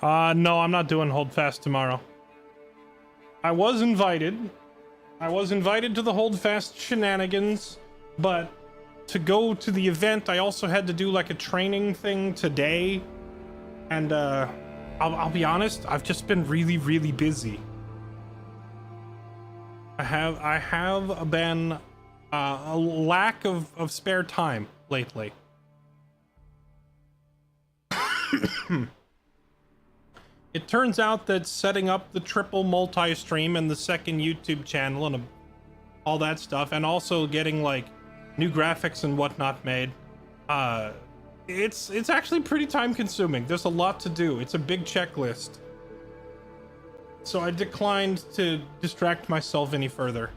No, I'm not doing Holdfast tomorrow. I was invited. I was invited to the Holdfast shenanigans, but to go to the event, I also had to do like a training thing today. And, I'll be honest, I've just been really, really busy. I have been, a lack of spare time lately. It turns out that setting up the triple multi-stream and the second YouTube channel and all that stuff, and also getting like new graphics and whatnot made, it's actually pretty time consuming. There's a lot to do. It's a big checklist. So I declined to distract myself any further.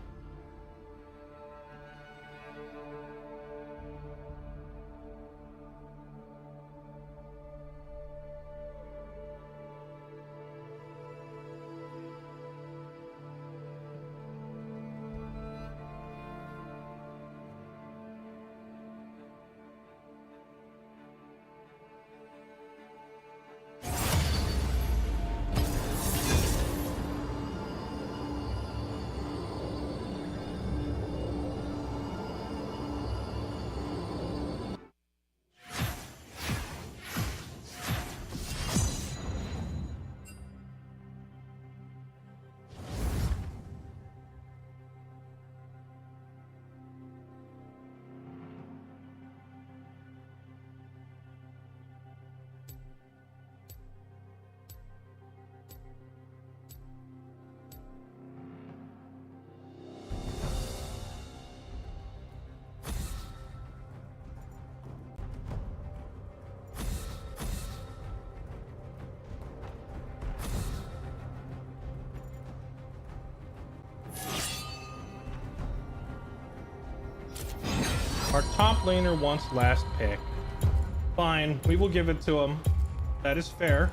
Our top laner wants last pick. Fine, we will give it to him. That is fair.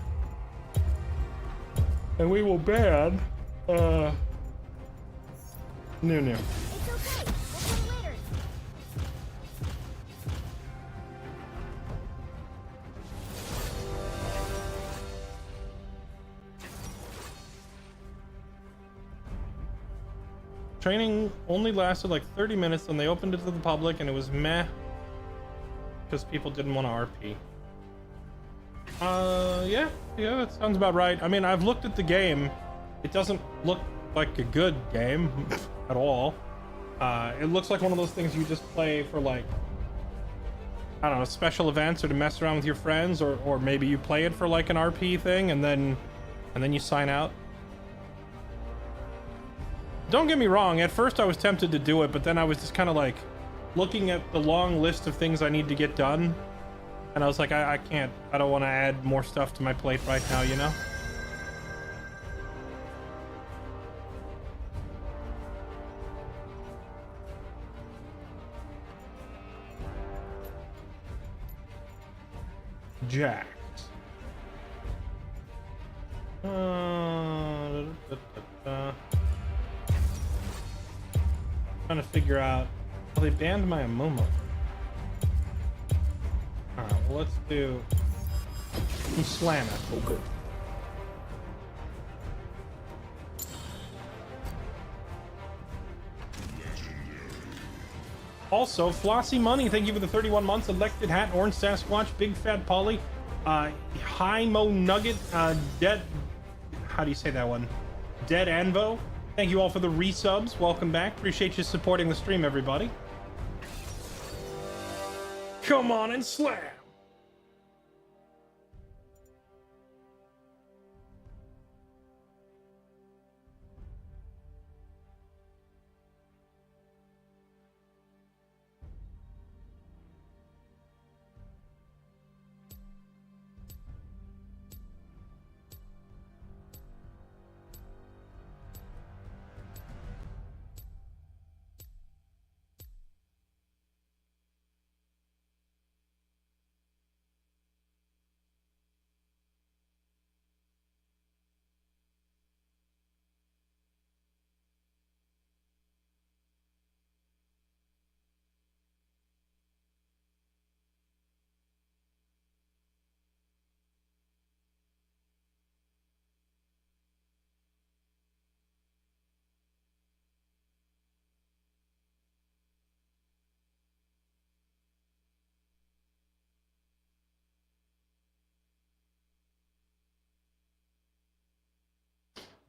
And we will ban, Nunu. It's okay. We'll come later. Training only lasted like 30 minutes, and they opened it to the public, and it was meh. Because people didn't want to RP. Yeah, that sounds about right. I mean, I've looked at the game. It doesn't look like a good game at all. It looks like one of those things you just play for, like, I don't know, special events or to mess around with your friends, or maybe you play it for like an RP thing and then you sign out. Don't get me wrong, at first I was tempted to do it, but then I was just kind of like looking at the long list of things I need to get done, and I was like, I can't, I don't want to add more stuff to my plate right now, you know? Jacked. Trying to figure out. Well, they banned my Amumu. Alright, well, let's do some slam it. Oh, good. Also, Flossy Money, thank you for the 31 months. Elected Hat, Orange Sasquatch, Big Fat Polly, High Mo Nugget, Dead. How do you say that one? Dead Anvo. Thank you all for the resubs. Welcome back. Appreciate you supporting the stream, everybody. Come on and slam.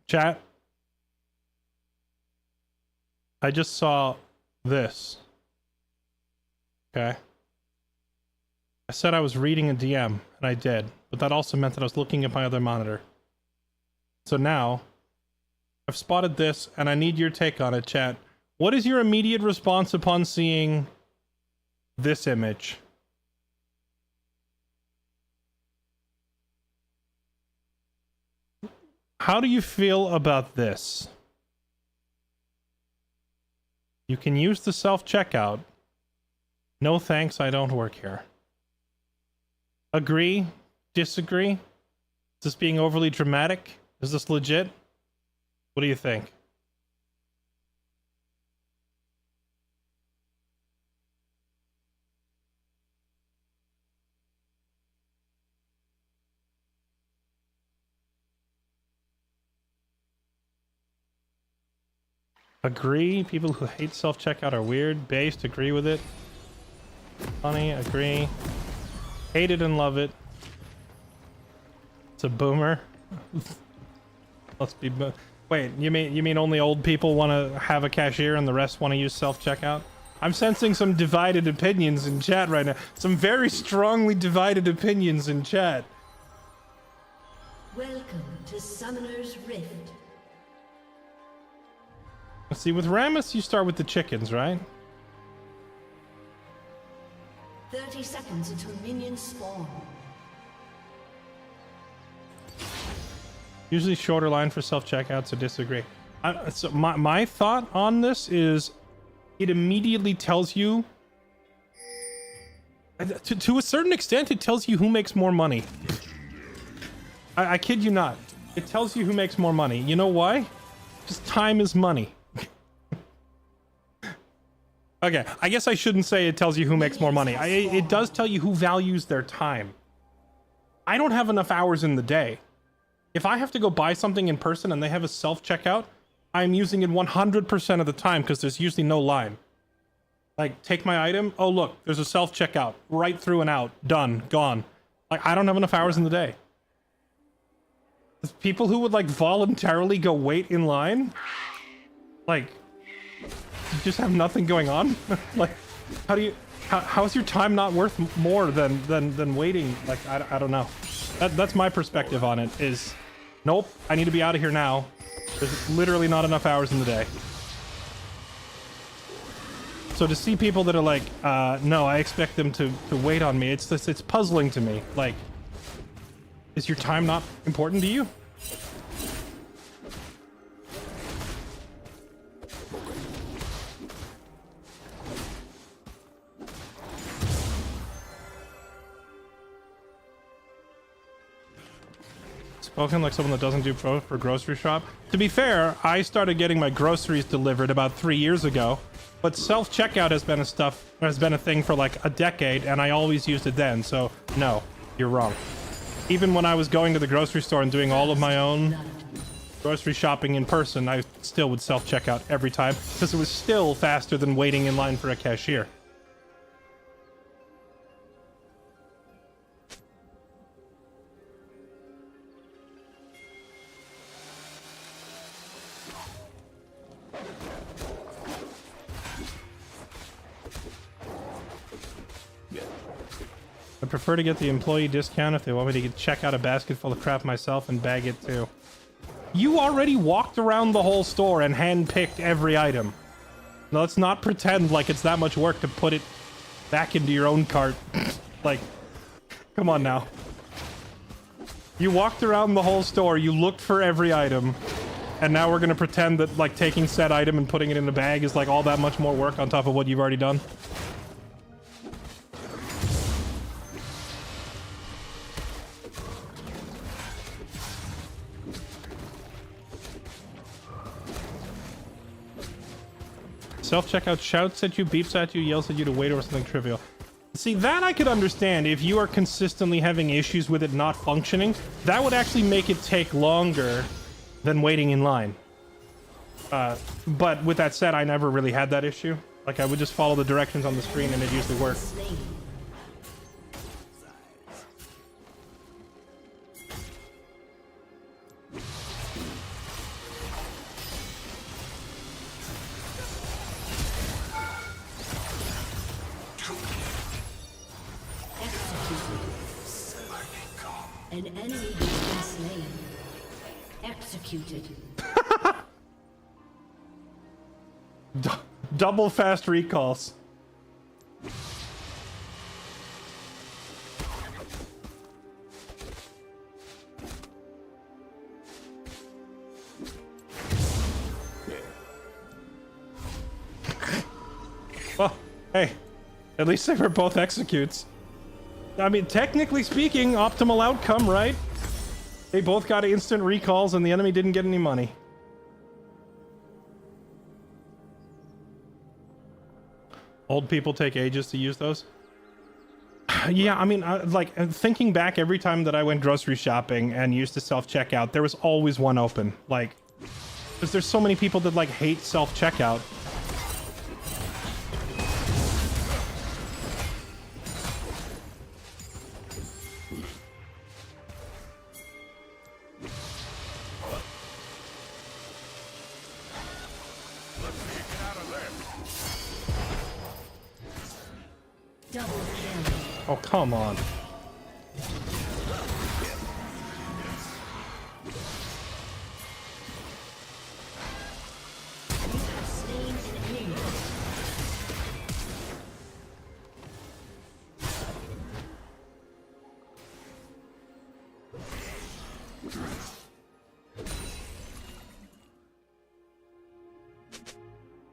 Chat. I just saw this. Okay. I said I was reading a DM, and I did, but that also meant that I was looking at my other monitor. So now, I've spotted this, and I need your take on it, chat. What is your immediate response upon seeing this image? How do you feel about this? You can use the self-checkout. No thanks, I don't work here. Agree? Disagree? Is this being overly dramatic? Is this legit? What do you think? Agree? People who hate self-checkout are weird. Based, agree with it. Funny, agree. Hate it and love it. It's a boomer. Let's be wait, you mean only old people want to have a cashier and the rest want to use self-checkout? I'm sensing some divided opinions in chat right now. Some very strongly divided opinions in chat. Welcome to Summoner's Rift. Let's see, with Rammus you start with the chickens, right? 30 seconds until minions spawn. Usually shorter line for self-checkout, so disagree. So my thought on this is it immediately tells you, to a certain extent, it tells you who makes more money. I kid you not. It tells you who makes more money. You know why? Just time is money. Okay, I guess I shouldn't say it tells you who makes more money. It does tell you who values their time. I don't have enough hours in the day. If I have to go buy something in person and they have a self-checkout, I'm using it 100% of the time because there's usually no line. Like, take my item. Oh, look, there's a self-checkout. Right through and out. Done. Gone. Like, I don't have enough hours in the day. There's people who would, like, voluntarily go wait in line. Like, you just have nothing going on. Like, how do you... How is your time not worth more than waiting? Like, I don't know. That's my perspective on it, is... Nope, I need to be out of here now. There's literally not enough hours in the day. So to see people that are like, no, I expect them to wait on me, it's puzzling to me. Like, is your time not important to you? Spoken like someone that doesn't do pro for grocery shop. To be fair, I started getting my groceries delivered about 3 years ago, but self-checkout has been a thing for like a decade, and I always used it then, so no, you're wrong. Even when I was going to the grocery store and doing all of my own grocery shopping in person, I still would self-checkout every time, because it was still faster than waiting in line for a cashier. I prefer to get the employee discount if they want me to check out a basket full of crap myself and bag it too. You already walked around the whole store and handpicked every item. Now, let's not pretend like it's that much work to put it back into your own cart. Like, come on now. You walked around the whole store, you looked for every item, and now we're gonna pretend that like taking said item and putting it in a bag is like all that much more work on top of what you've already done. Self-checkout shouts at you, beeps at you, yells at you to wait over something trivial. See, that I could understand if you are consistently having issues with it not functioning. That would actually make it take longer than waiting in line. But with that said, I never really had that issue. Like, I would just follow the directions on the screen and it usually worked. An enemy has been slain. Executed. Double fast recalls. Well, hey, at least they were both executes. I mean, technically speaking, optimal outcome, right? They both got instant recalls and the enemy didn't get any money. Old people take ages to use those. Yeah, I mean, like, thinking back every time that I went grocery shopping and used to self-checkout, there was always one open. Like, because there's so many people that, like, hate self-checkout. Double kill. Oh, come on. Slain an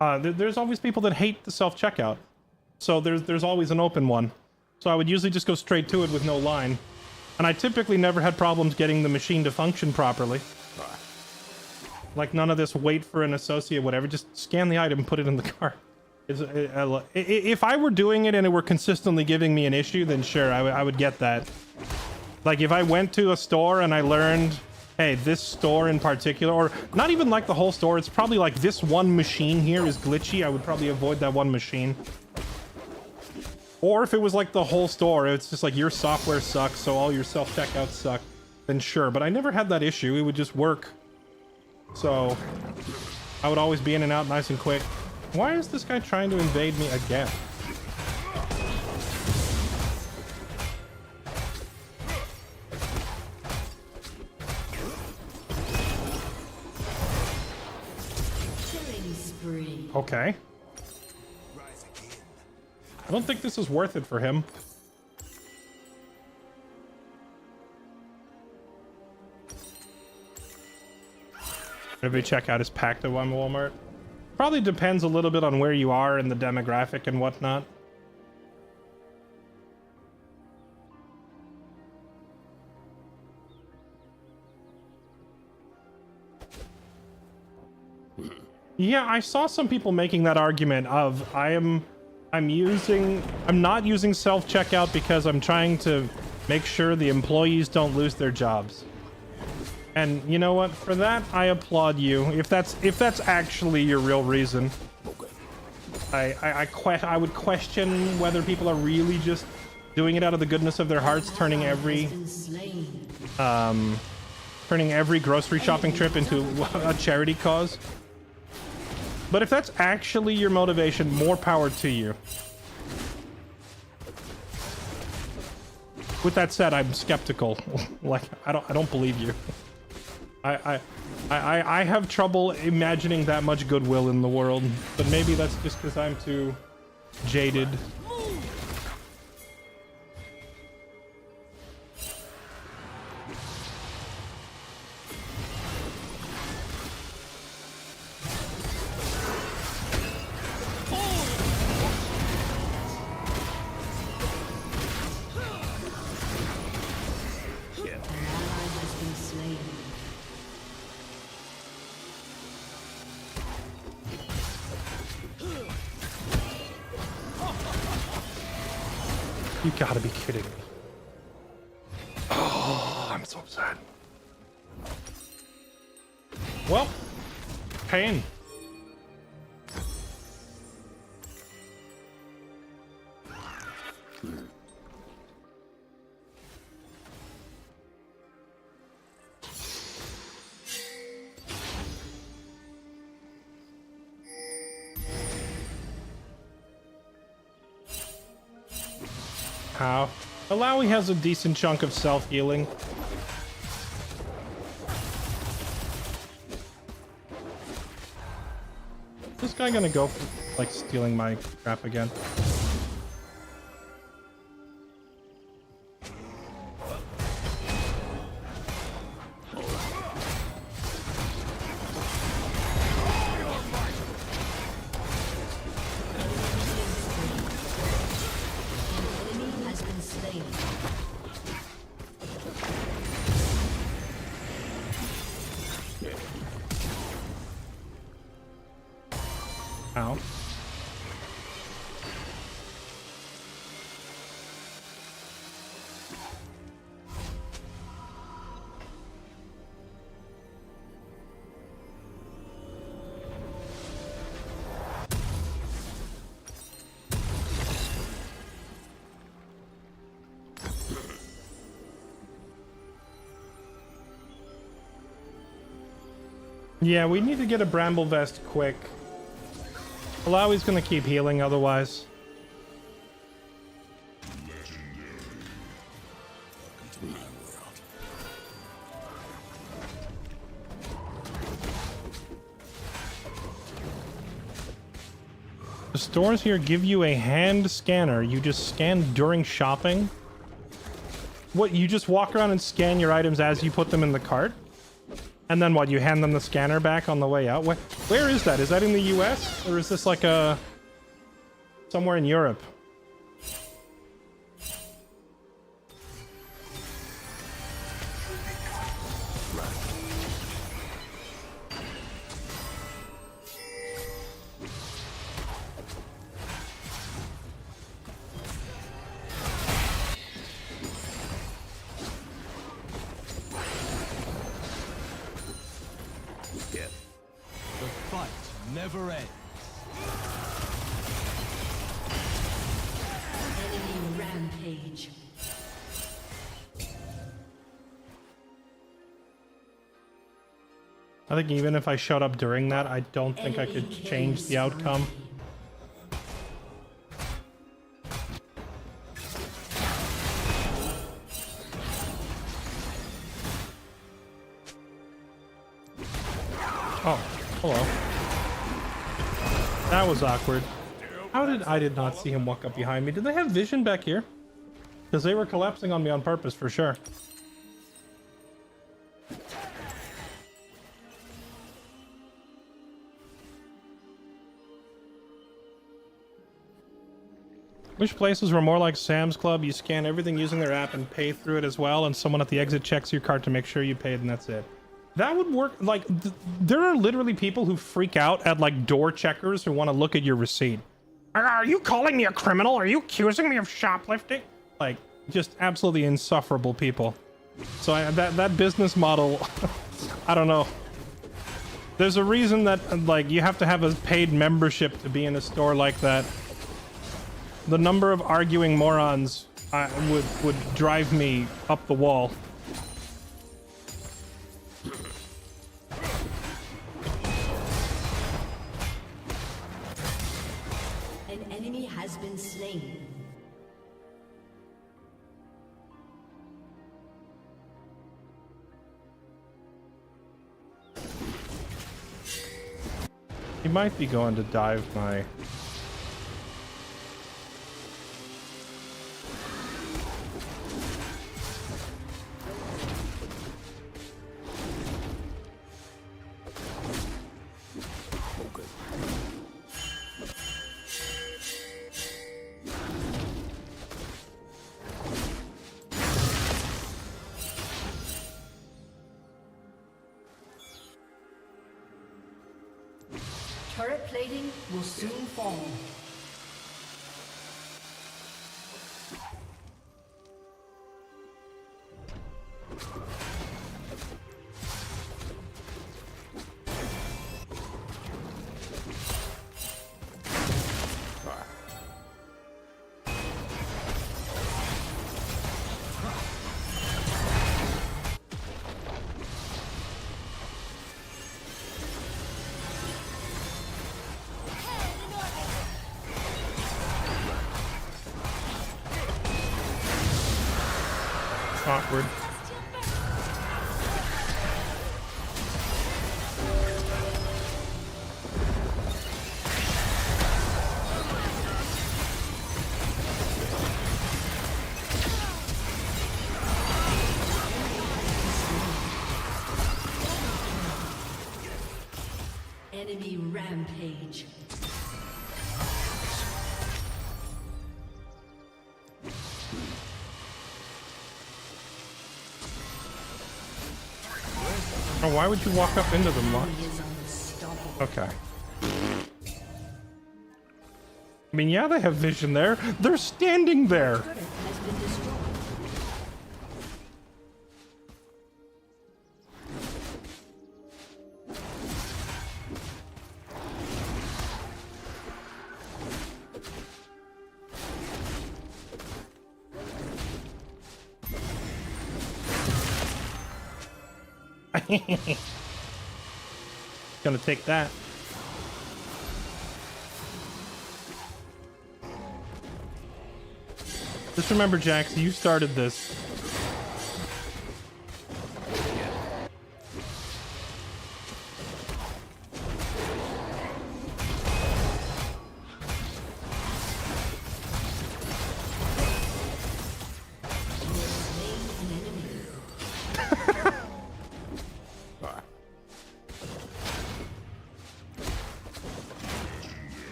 enemy. There's always people that hate the self-checkout. So there's always an open one. So I would usually just go straight to it with no line. And I typically never had problems getting the machine to function properly. Like none of this wait for an associate, whatever. Just scan the item and put it in the cart. If I were doing it and it were consistently giving me an issue, then sure, I would get that. Like if I went to a store and I learned, hey, this store in particular, or not even like the whole store, it's probably like this one machine here is glitchy, I would probably avoid that one machine. Or if it was like the whole store, it's just like your software sucks, so all your self-checkouts suck, then sure. But I never had that issue, it would just work. So I would always be in and out nice and quick. Why is this guy trying to invade me again? Killing spree. Okay. I don't think this is worth it for him. Every checkout is packed at one Walmart. Probably depends a little bit on where you are in the demographic and whatnot. Yeah, I saw some people making that argument of I'm not using self-checkout because I'm trying to make sure the employees don't lose their jobs. And you know what? For that, I applaud you. If that's actually your real reason. I would question whether people are really just doing it out of the goodness of their hearts, turning every grocery shopping trip into a charity cause. But if that's actually your motivation, more power to you. With that said, I'm skeptical. Like, I don't believe you. I have trouble imagining that much goodwill in the world, but maybe that's just because I'm too jaded. You gotta be kidding me. Oh, I'm so sad. Well, pain. How? Alawi has a decent chunk of self-healing. Is this guy gonna go for, like, stealing my crap again? slain. Ow. Yeah, we need to get a bramble vest quick. Alawi's gonna keep healing otherwise. The stores here give you a hand scanner. You just scan during shopping? What, you just walk around and scan your items as you put them in the cart? And then what, you hand them the scanner back on the way out? Where is that? Is that in the US? Or is this like a... somewhere in Europe? Never end. Enemy rampage. I think even if I showed up during that, I don't think I could change the outcome. Oh, hello. That was awkward. How did I did not see him walk up behind me? Did they have vision back here? Because they were collapsing on me on purpose for sure. Which places were more like Sam's Club? You scan everything using their app and pay through it as well, and someone at the exit checks your card to make sure you paid, and that's it. That would work. Like, there are literally people who freak out at, like, door checkers who want to look at your receipt. Are you calling me a criminal? Are you accusing me of shoplifting? Like, just absolutely insufferable people. So that business model, I don't know. There's a reason that, like, you have to have a paid membership to be in a store like that. The number of arguing morons would drive me up the wall. Has been slain. He might be going to dive my... Turret plating will soon fall. Awkward. Enemy rampage. Oh, why would you walk up into them? He is unstoppable. Okay. I mean, yeah, they have vision there. They're standing there. Turret has been destroyed. Gonna take that. Just remember, Jax, you started this.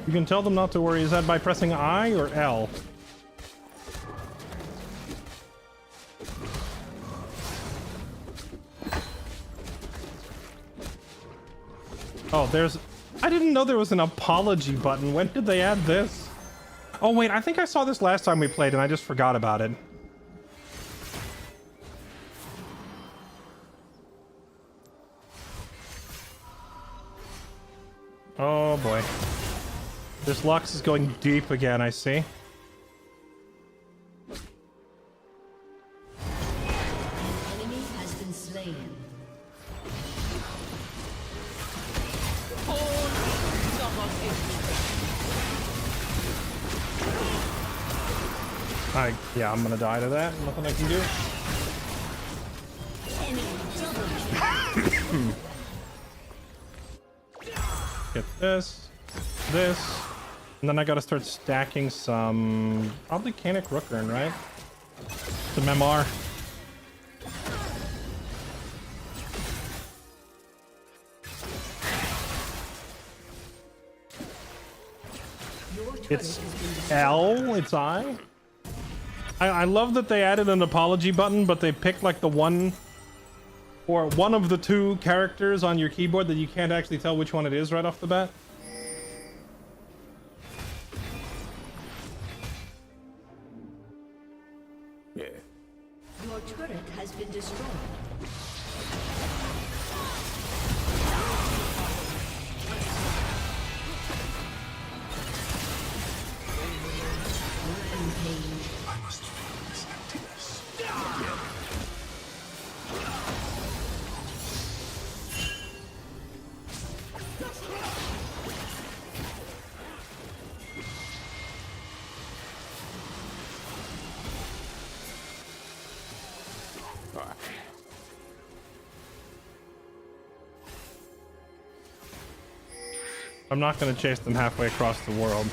You can tell them not to worry. Is that by pressing I or L? Oh, there's... I didn't know there was an apology button. When did they add this? Oh, wait, I think I saw this last time we played and I just forgot about it. Oh, boy. This Lux is going deep again, I see. An enemy has been slain. Yeah, I'm gonna die to that. Nothing I can do. Get this, and then I gotta start stacking some probably Canic Rookern, right? Some MR. It's L, it's I. I love that they added an apology button, but they picked like the one or one of the two characters on your keyboard that you can't actually tell which one it is right off the bat. Yeah. Your turret has been destroyed. Rampage. I must feel this emptiness. I'm not going to chase them halfway across the world.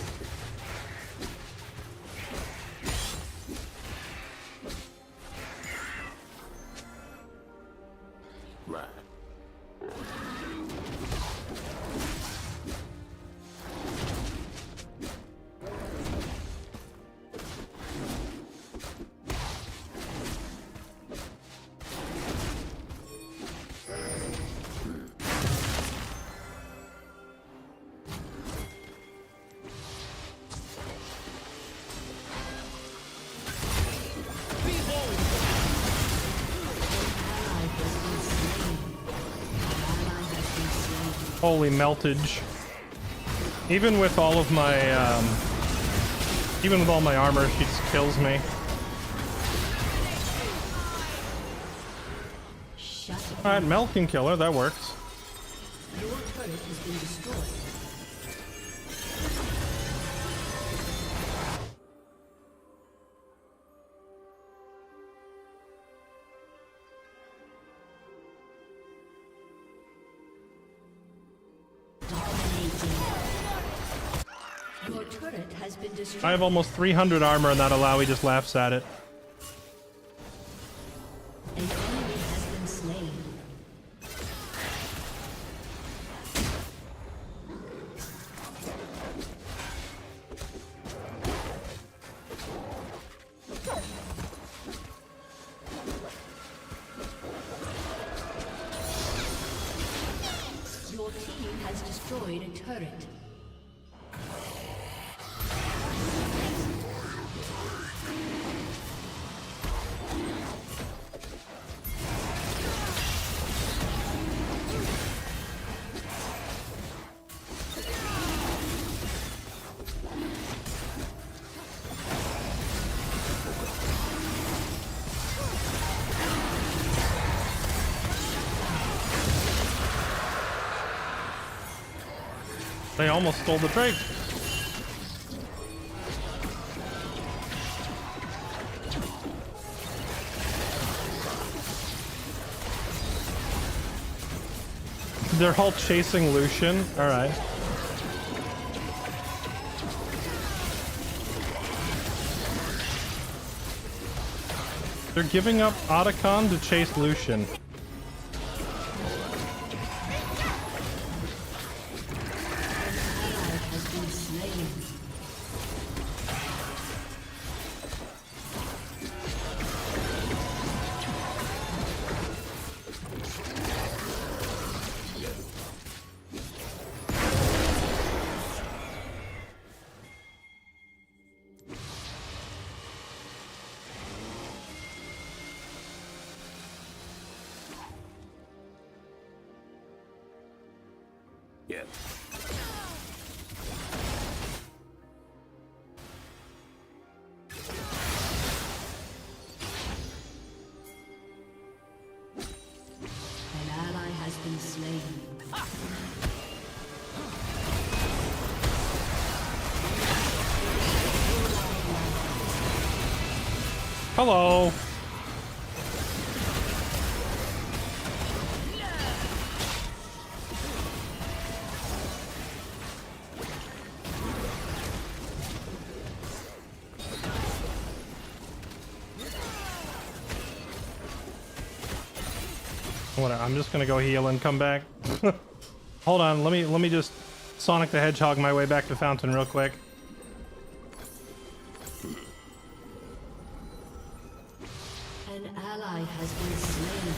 Right. Holy meltage. Even with all of my, even with all my armor, she just kills me. Alright, Mel can kill her, that works. Your turret has been destroyed. Your turret has been destroyed. I have almost 300 armor and that Alawi just laughs at it. An enemy has been slain. destroyed a turret. They almost stole the drake. They're all chasing Lucian. All right. They're giving up Otacon to chase Lucian. Yeah. An ally has been slain. Hello. I'm just gonna go heal and come back. Hold on, let me just Sonic the Hedgehog my way back to Fountain real quick. An ally has been slain.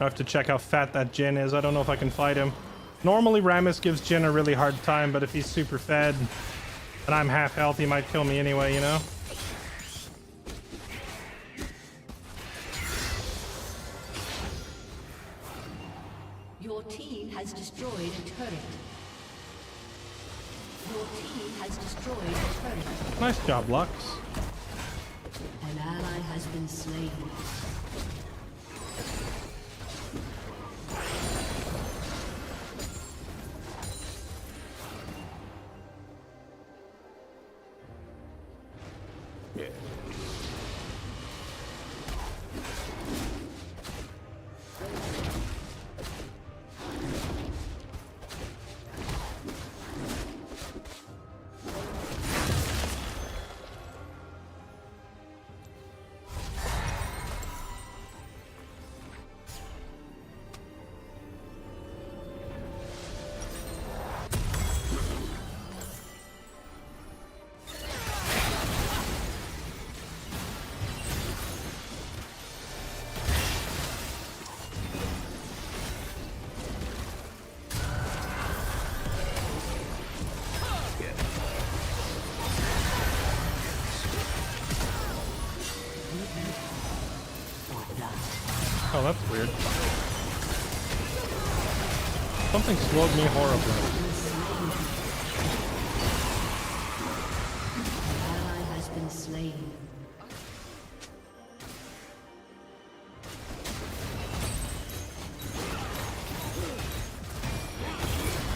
I have to check how fat that Jin is. I don't know if I can fight him. Normally Rammus gives Jin a really hard time, but if he's super fed and I'm half health, he might kill me anyway, you know? Your team has destroyed a turret. Your team has destroyed a turret. Nice job, Lux. An ally has been slain. Yeah. Oh, that's weird. Something slowed me horribly. An ally has been slain.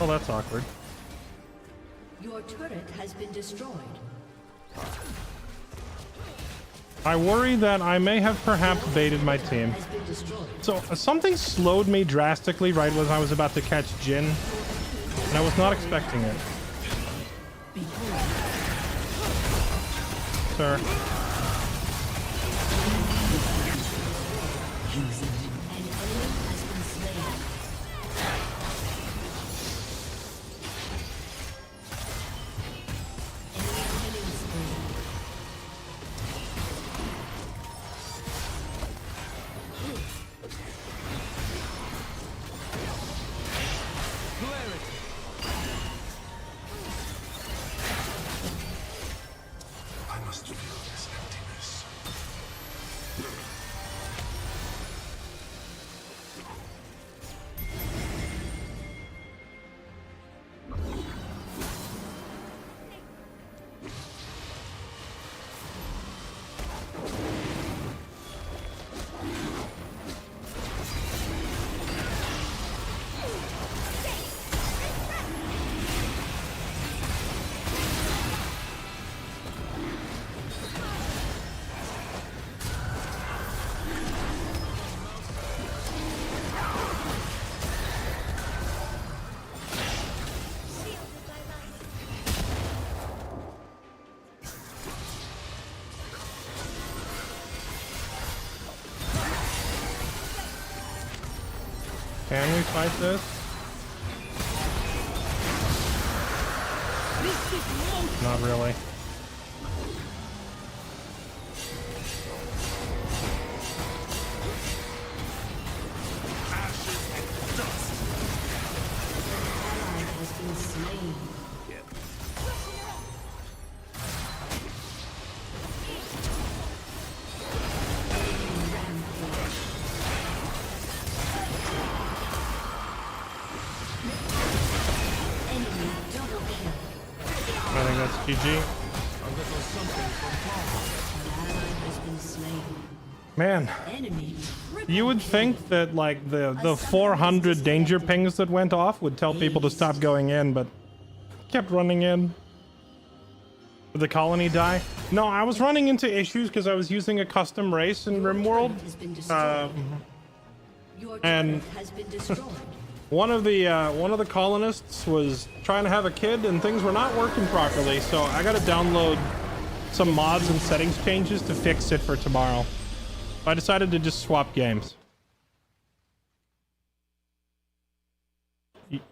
Oh, that's awkward. Your turret has been destroyed. I worry that I may have perhaps baited my team. Has been destroyed. So something slowed me drastically right when I was about to catch Jin, and I was not expecting it. Sir. An enemy has been slain. Enemy killing spree. I must feel this emptiness. Can we fight this? Not really. Ally has been slain. Enemy double kill. I think that's GG. An ally has been slain. Man, Enemy triple you would kill. think that like the 400 danger pings that went off would tell people to stop going in, but kept running in. Did the colony die? No, I was running into issues because I was using a custom race in RimWorld. Has been destroyed. Your and- turret has been destroyed. One of the colonists was trying to have a kid and things were not working properly, so I gotta download some mods and settings changes to fix it for tomorrow. I decided to just swap games.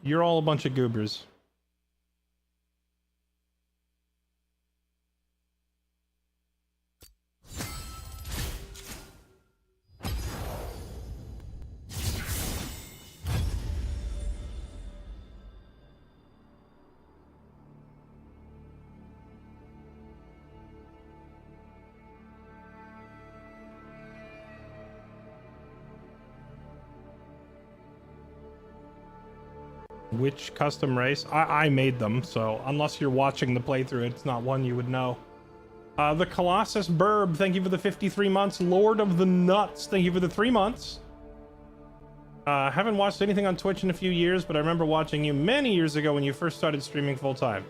You're all a bunch of goobers. Which custom race? I made them, so unless you're watching the playthrough, it's not one you would know. The Colossus Burb, thank you for the 53 months. Lord of the Nuts, thank you for the 3 months. Haven't watched anything on Twitch in a few years, but I remember watching you many years ago when you first started streaming full time.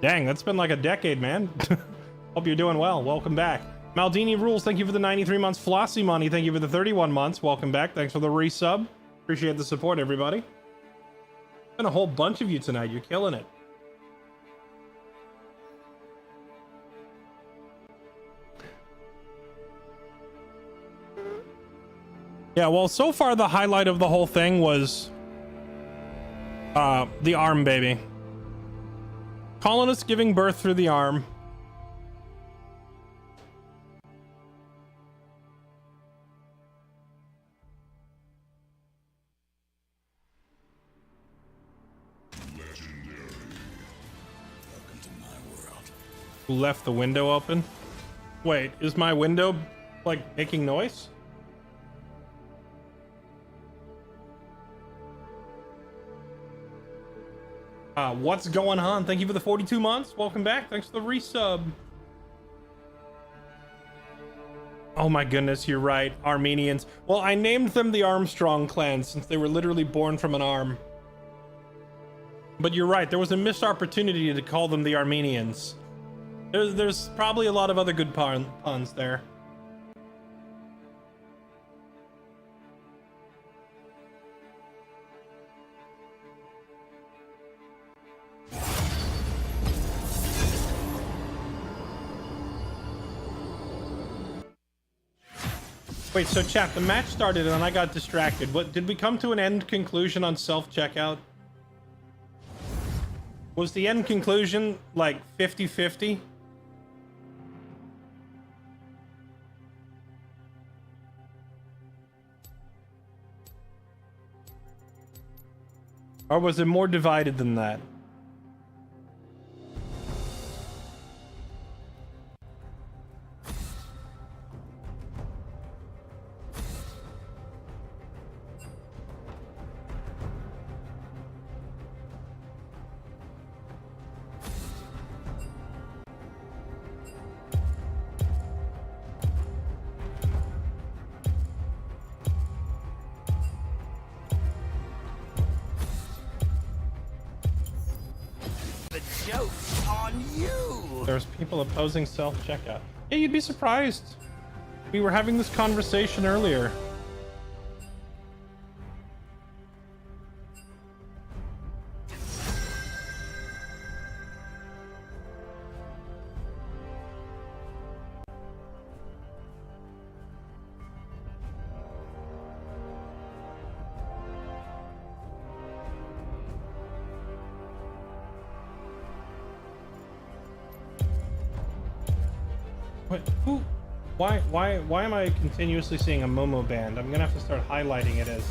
Dang, that's been like a decade, man. Hope you're doing well. Welcome back. Maldini Rules, thank you for the 93 months. Flossy Money, thank you for the 31 months. Welcome back. Thanks for the resub. Appreciate the support, everybody. Been a whole bunch of you tonight. You're killing it. Yeah, well, so far the highlight of the whole thing was the arm baby. Colonists giving birth through the arm. Who left the window open? Wait, is my window like making noise? What's going on? Thank you for the 42 months. Welcome back. Thanks for the resub. Oh my goodness, you're right. Armenians. Well, I named them the Armstrong clan since they were literally born from an arm. But you're right. There was a missed opportunity to call them the Armenians. There's probably a lot of other good puns there. Wait, so chat, the match started and I got distracted. What, did we come to an end conclusion on self-checkout? Was the end conclusion like 50-50? Or was it more divided than that? There's people opposing self-checkout. Yeah, you'd be surprised. We were having this conversation earlier. What? Who? Why am I continuously seeing a Momo band? I'm gonna have to start highlighting it as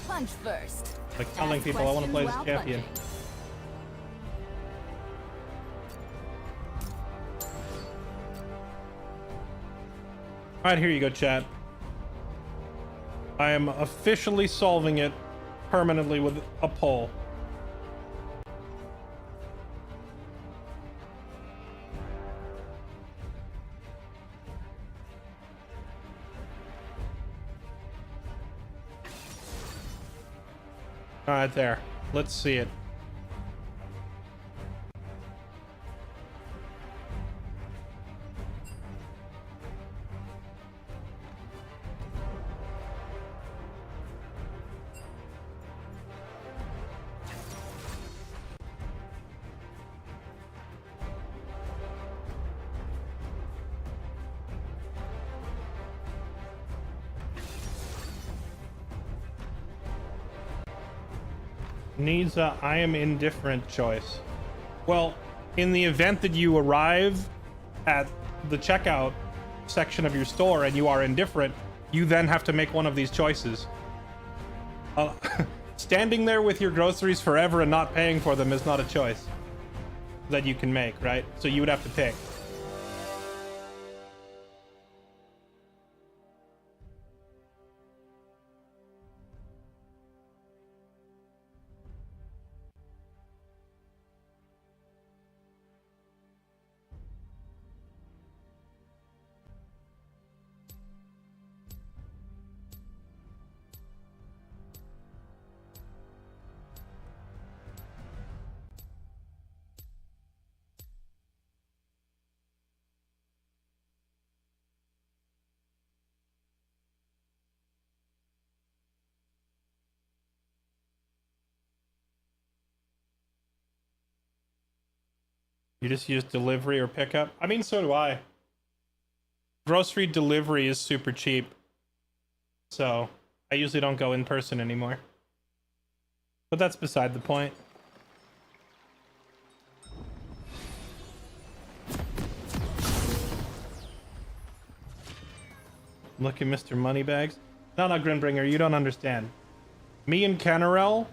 Punch first. like telling Ask people I want to play as questions champion. while Alright, here you go, chat. I am officially solving it permanently with a poll. Alright, there. Let's see it. Needs a I am indifferent choice. Well, in the event that you arrive at the checkout section of your store and you are indifferent, you then have to make one of these choices. Standing there with your groceries forever and not paying for them is not a choice that you can make, right? So you would have to pick. You just use delivery or pickup? I mean, so do I. Grocery delivery is super cheap. So, I usually don't go in person anymore. But that's beside the point. Look at Mr. Moneybags. No, Grimbringer, you don't understand. Me and Cannibal,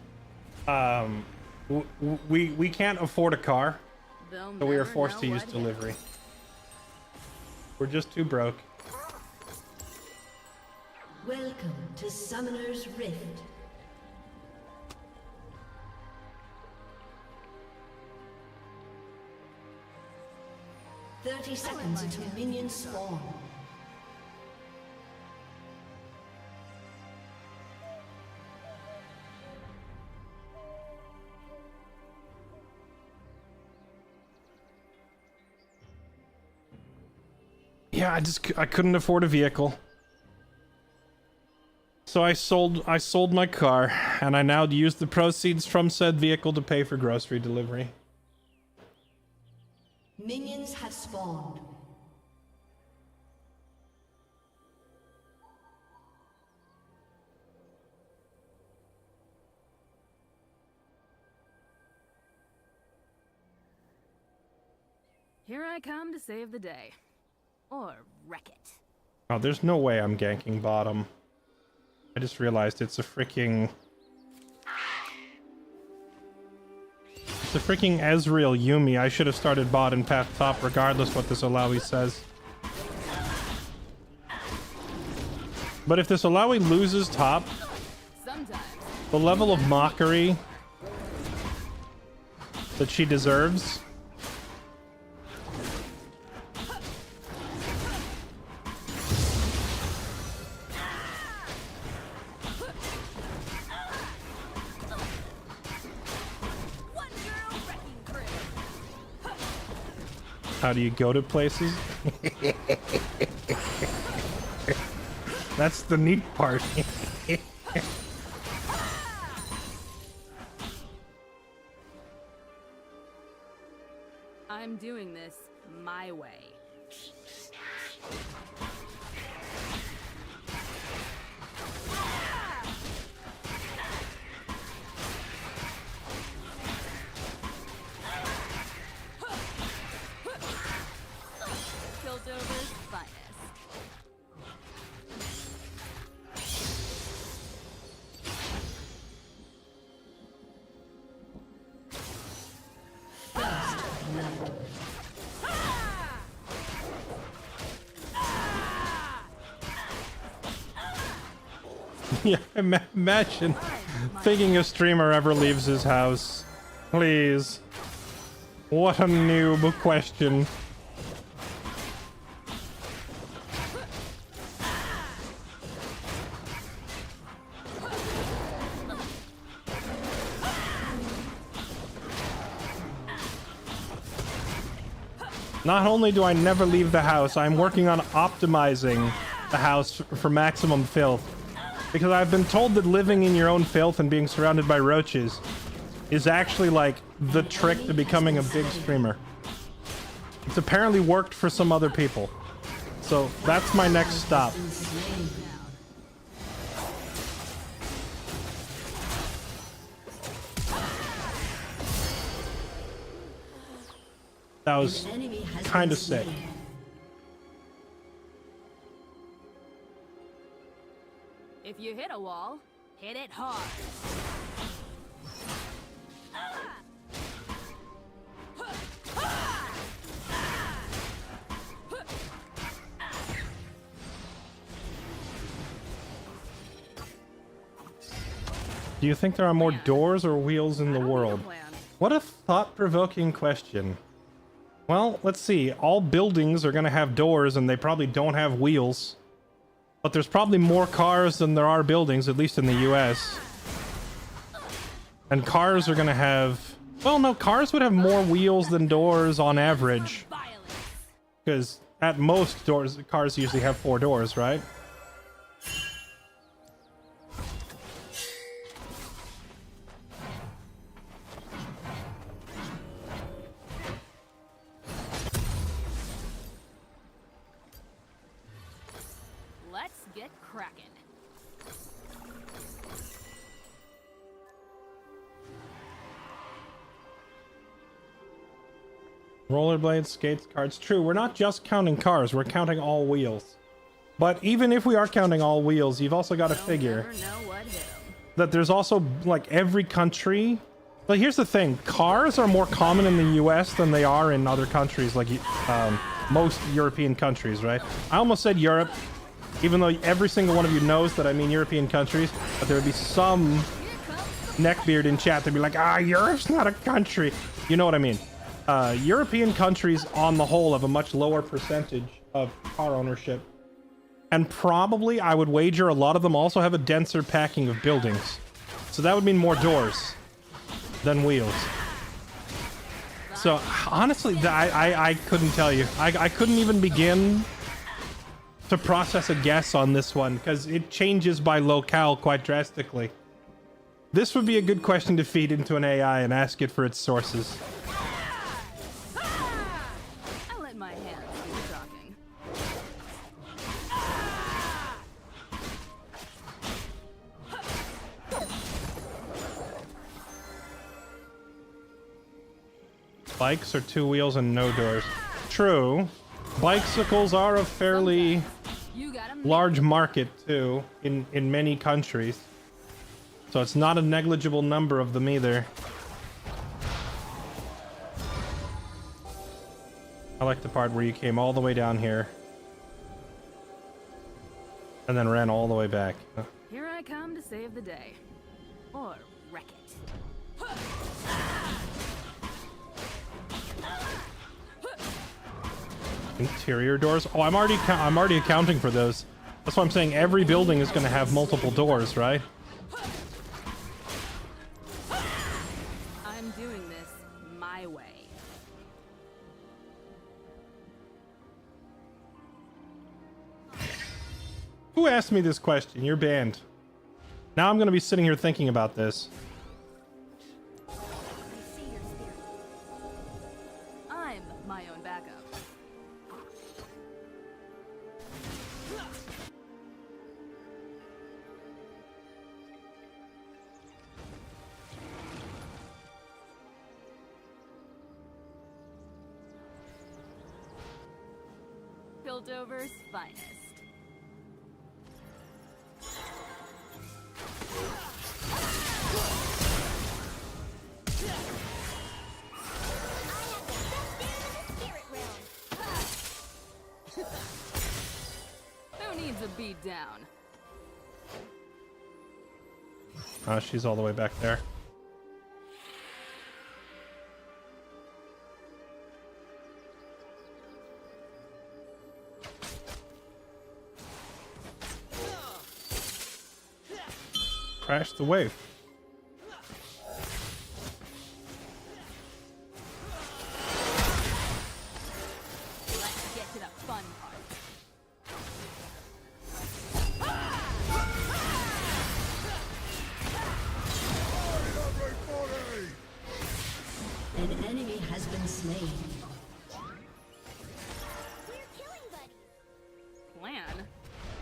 we can't afford a car. So we are forced to use delivery. We're just too broke. Welcome to Summoner's Rift. "30 seconds until minions spawn. Yeah, I couldn't afford a vehicle. So I sold my car, and I now use the proceeds from said vehicle to pay for grocery delivery. Minions have spawned. Here I come to save the day. Or wreck it. Oh, there's no way I'm ganking bottom. I just realized it's a freaking... It's a freaking Ezreal Yumi. I should have started bot and path top regardless what this Alawi says. But if this Alawi loses top, Sometimes. the level of mockery that she deserves... How do you go to places? That's the neat part. I'm doing this my way. Kildover's finest. Yeah, imagine thinking a streamer ever leaves his house. Please. What a noob question. Not only do I never leave the house, I'm working on optimizing the house for maximum filth. Because I've been told that living in your own filth and being surrounded by roaches is actually like the trick to becoming a big streamer. It's apparently worked for some other people. So that's my next stop. That was kind of sick. If you hit a wall, hit it hard. Do you think there are more doors or wheels in the world? What a thought-provoking question. Well, let's see. All buildings are going to have doors and they probably don't have wheels. But there's probably more cars than there are buildings, at least in the US. And cars are going to have... Well, no, cars would have more wheels than doors on average. Because at most, cars usually have 4 doors, right? Let's get cracking. Rollerblades, skates, carts. True, we're not just counting cars, we're counting all wheels. But even if we are counting all wheels, you've also got to figure that there's also, like, every country... But here's the thing, cars are more common in the US than they are in other countries, like most European countries, right? I almost said Europe, even though every single one of you knows that I mean European countries, but there would be some neckbeard in chat that'd be like, Europe's not a country. You know what I mean? European countries on the whole have a much lower percentage of car ownership. And probably, I would wager, a lot of them also have a denser packing of buildings. So that would mean more doors than wheels. So honestly, I couldn't tell you. I couldn't even begin to process a guess on this one because it changes by locale quite drastically. This would be a good question to feed into an AI and ask it for its sources. I'll let my hands do the talking. Bikes are 2 wheels and no doors. true. Bicycles are a fairly You got 'em. large market too in many countries. So it's not a negligible number of them either. I like the part where you came all the way down here and then ran all the way back. Here I come to save the day. Or wreck it. Interior doors. Oh, I'm already accounting for those. That's why I'm saying every building is going to have multiple doors, right? I'm doing this my way. Who asked me this question? You're banned. Now I'm going to be sitting here thinking about this. I'm my own backup. Piltover's finest. Who needs a beat down? She's all the way back there. Crash the wave. Let's get to the fun part. An enemy has been slain. Plan?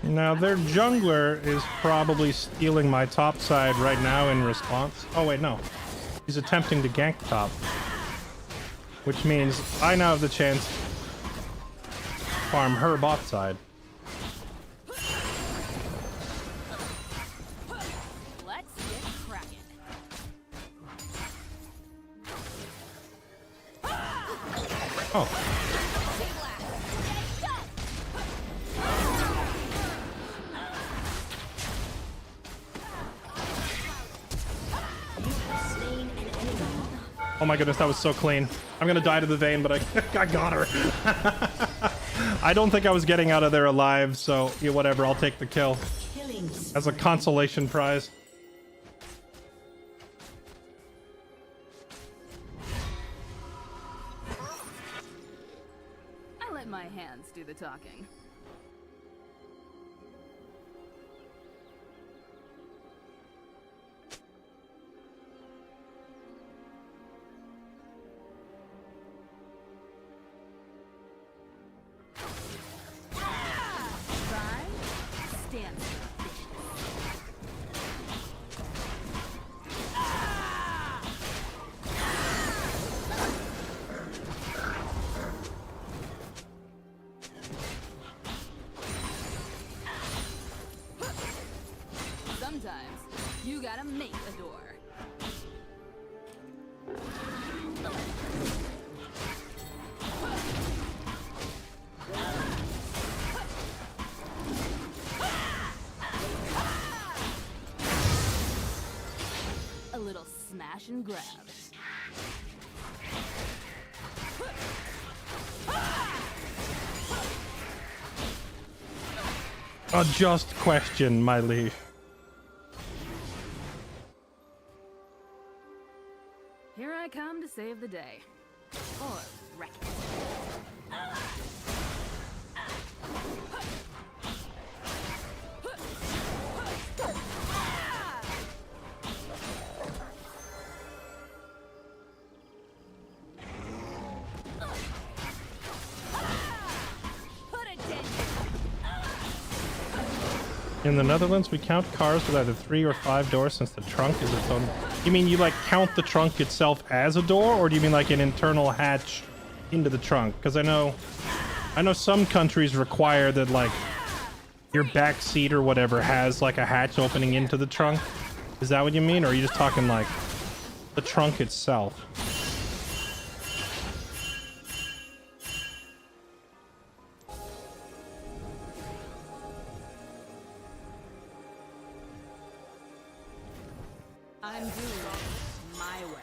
Now their jungler is probably stealing my top side right now in response. Oh wait, no. He's attempting to gank top. Which means I now have the chance to farm her bot side. Let's get cracking. Oh. Oh my goodness, that was so clean. I'm gonna die to the vein, but I got her. I don't think I was getting out of there alive, so yeah, whatever, I'll take the kill. As a consolation prize. I let my hands do the talking. Sometimes you gotta make a door. A little smash and grab. A just question, my liege. Here I come to save the day. Or wreck it. In the Netherlands, we count cars with either 3 or 5 doors since the trunk is its own... You mean you, like, count the trunk itself as a door? Or do you mean, like, an internal hatch into the trunk? Because I know some countries require that like your back seat or whatever has like a hatch opening into the trunk. Is that what you mean, or are you just talking like the trunk itself? I'm doing it my way.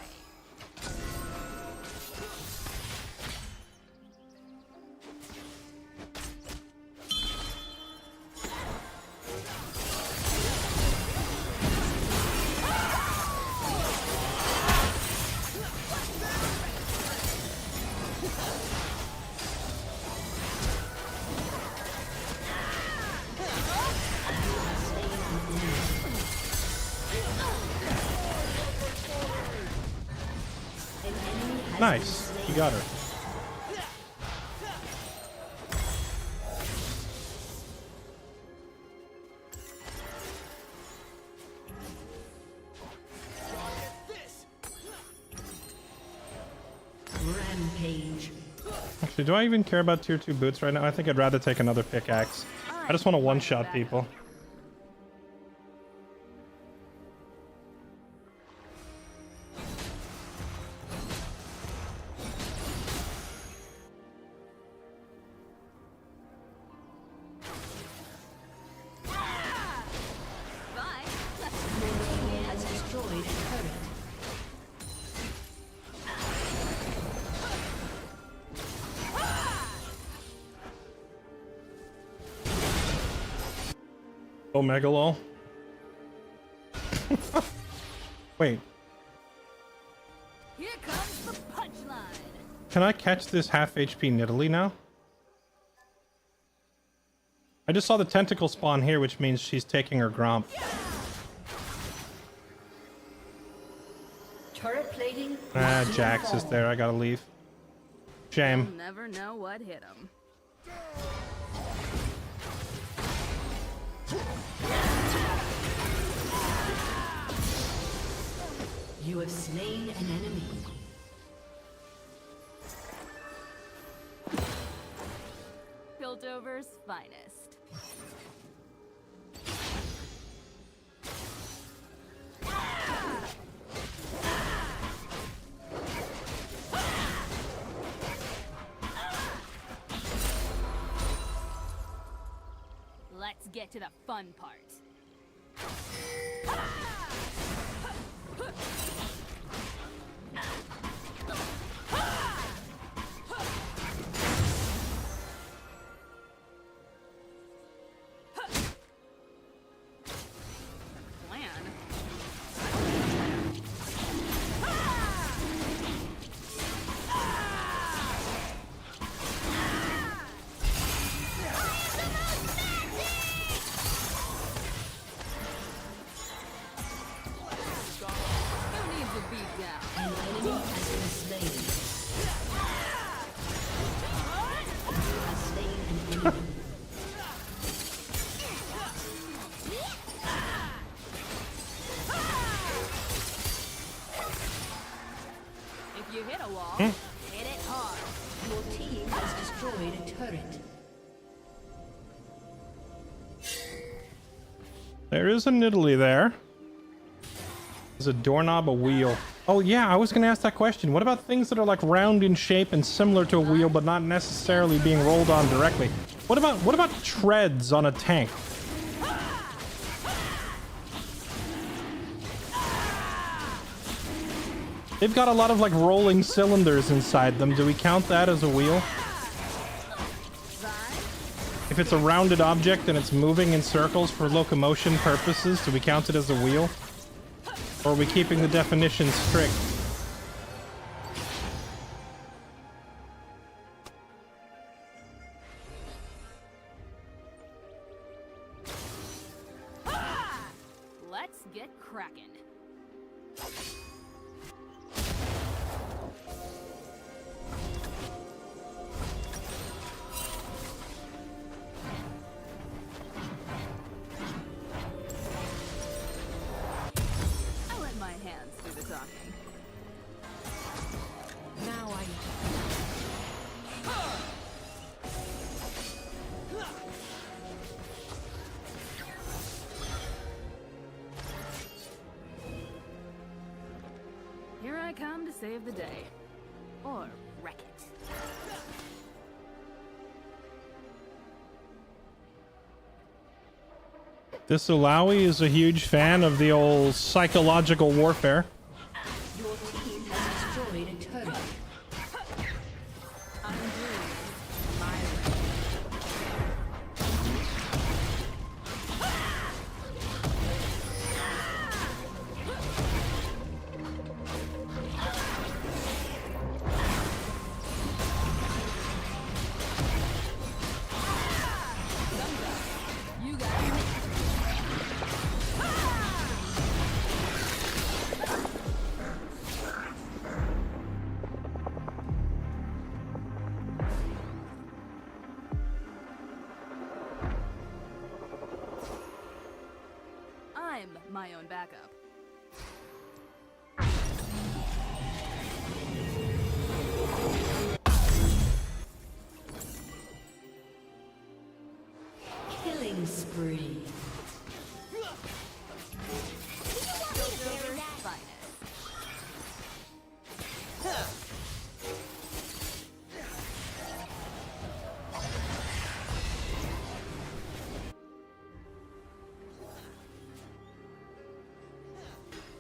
Nice, you got her. Rampage. Actually, do I even care about tier 2 boots right now? I think I'd rather take another pickaxe. I just want to one-shot people. Omega lol. Wait. Here comes the punchline. Can I catch this half HP Nidalee now? I just saw the tentacle spawn here, which means she's taking her Gromp. Turret plating. Jax is there. I gotta leave. Shame. You'll never know what hit him. You have slain an enemy. Piltover's finest. Let's get to the fun part. There is a Nidalee there. There's a doorknob, a wheel. Oh yeah, I was gonna ask that question. What about things that are like round in shape and similar to a wheel, but not necessarily being rolled on directly? What about treads on a tank? They've got a lot of like rolling cylinders inside them. Do we count that as a wheel? If it's a rounded object and it's moving in circles for locomotion purposes, do we count it as a wheel? Or are we keeping the definition strict? Let's get cracking. day. Or wreck it. This Ulawi is a huge fan of the old psychological warfare. Your team has destroyed a turret. I'm doing this my way. You got me. I'm my own backup. Killing spree. Killthirst finest.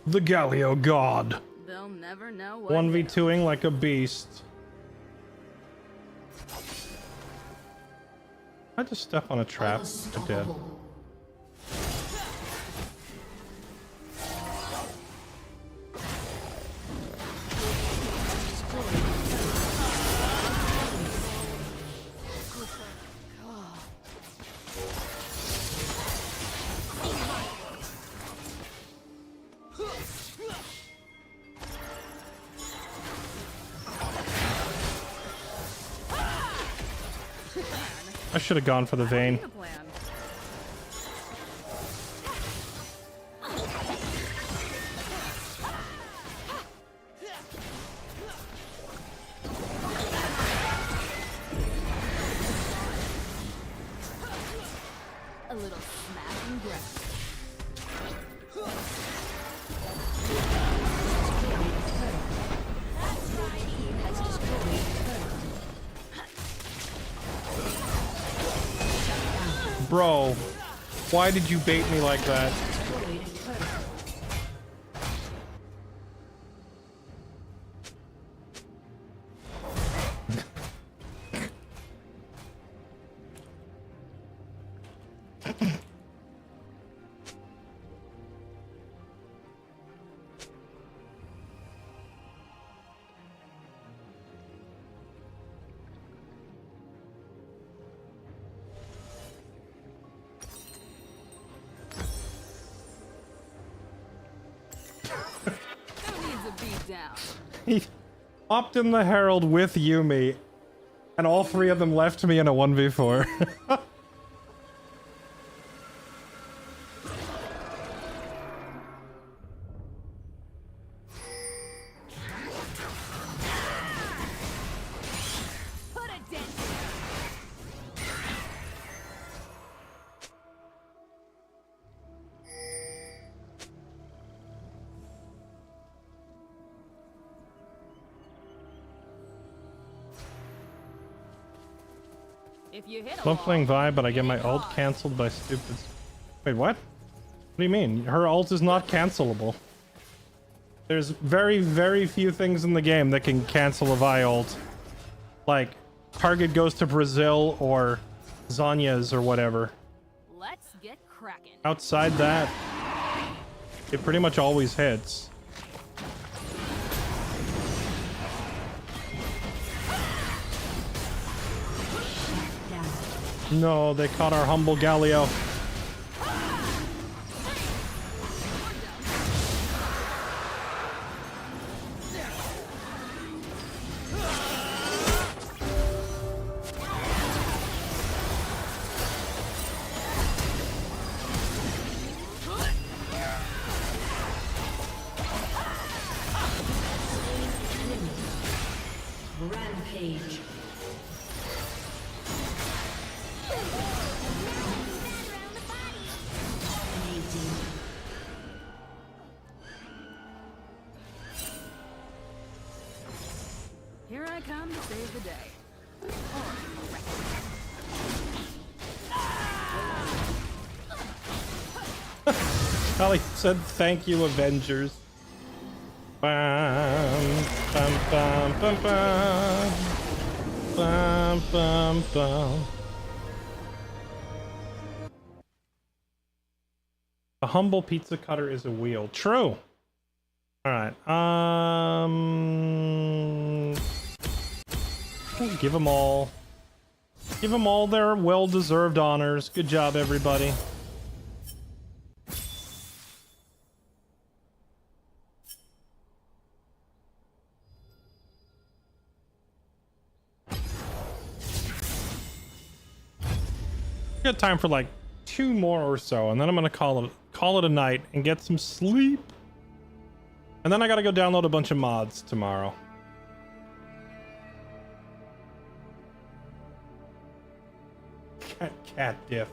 The Galio God. They'll never know what 1v2ing like a beast. I just step on a trap. I'm dead. Unstoppable. I should have gone for the vein. the plan. A little smash and grab. Has destroyed a turret. Bro, why did you bait me like that? Destroyed a turret. Who needs a beat down? He hopped in the Herald with Yumi, and all three of them left me in a 1v4. Put a dent. If you hit a Love wall, playing Vi, but I get my hang ult on. cancelled by stupid. Wait, what? What do you mean? Her ult is not cancelable. There's very, very few things in the game that can cancel a Vi ult. Like, target goes to Brazil or Zanya's or whatever. Let's get cracking. Outside that, it pretty much always hits. No, they caught our humble Galio. Rampage. Dominating. Here I come to save the day. Or wreck it. Ellie said, "Thank you, Avengers." Bum, bum, bum, bum, bum. Bum, bum, bum. A humble pizza cutter is a wheel. True. All right. Give them all. Give them all their well-deserved honors. Good job, everybody. Got time for like 2 more or so, and then I'm gonna call it a night and get some sleep. And then I gotta go download a bunch of mods tomorrow. Cat diff.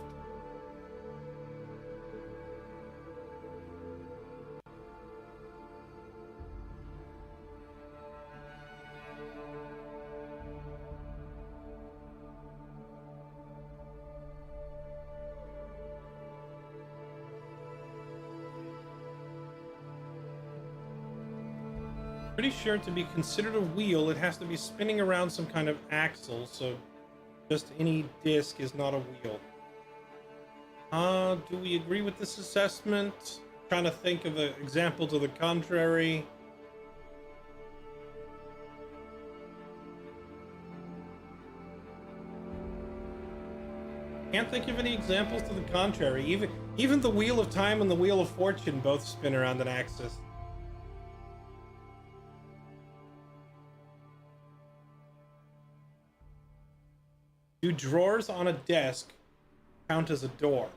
Pretty sure to be considered a wheel, it has to be spinning around some kind of axle, so just any disc is not a wheel. Do we agree with this assessment? Trying to think of an example to the contrary. Can't think of any examples to the contrary. Even the Wheel of Time and the Wheel of Fortune both spin around an axis. Do drawers on a desk count as a door?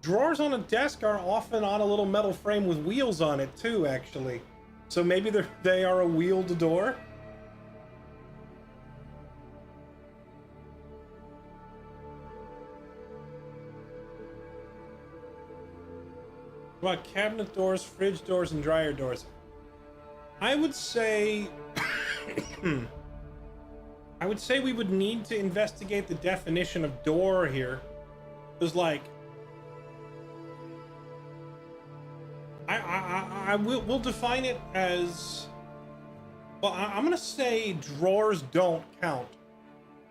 Drawers on a desk are often on a little metal frame with wheels on it too, actually. So maybe they are a wheeled door? What about cabinet doors, fridge doors, and dryer doors? I would say... I would say we would need to investigate the definition of door here. Because, like, we'll define it as, well, I'm gonna say drawers don't count,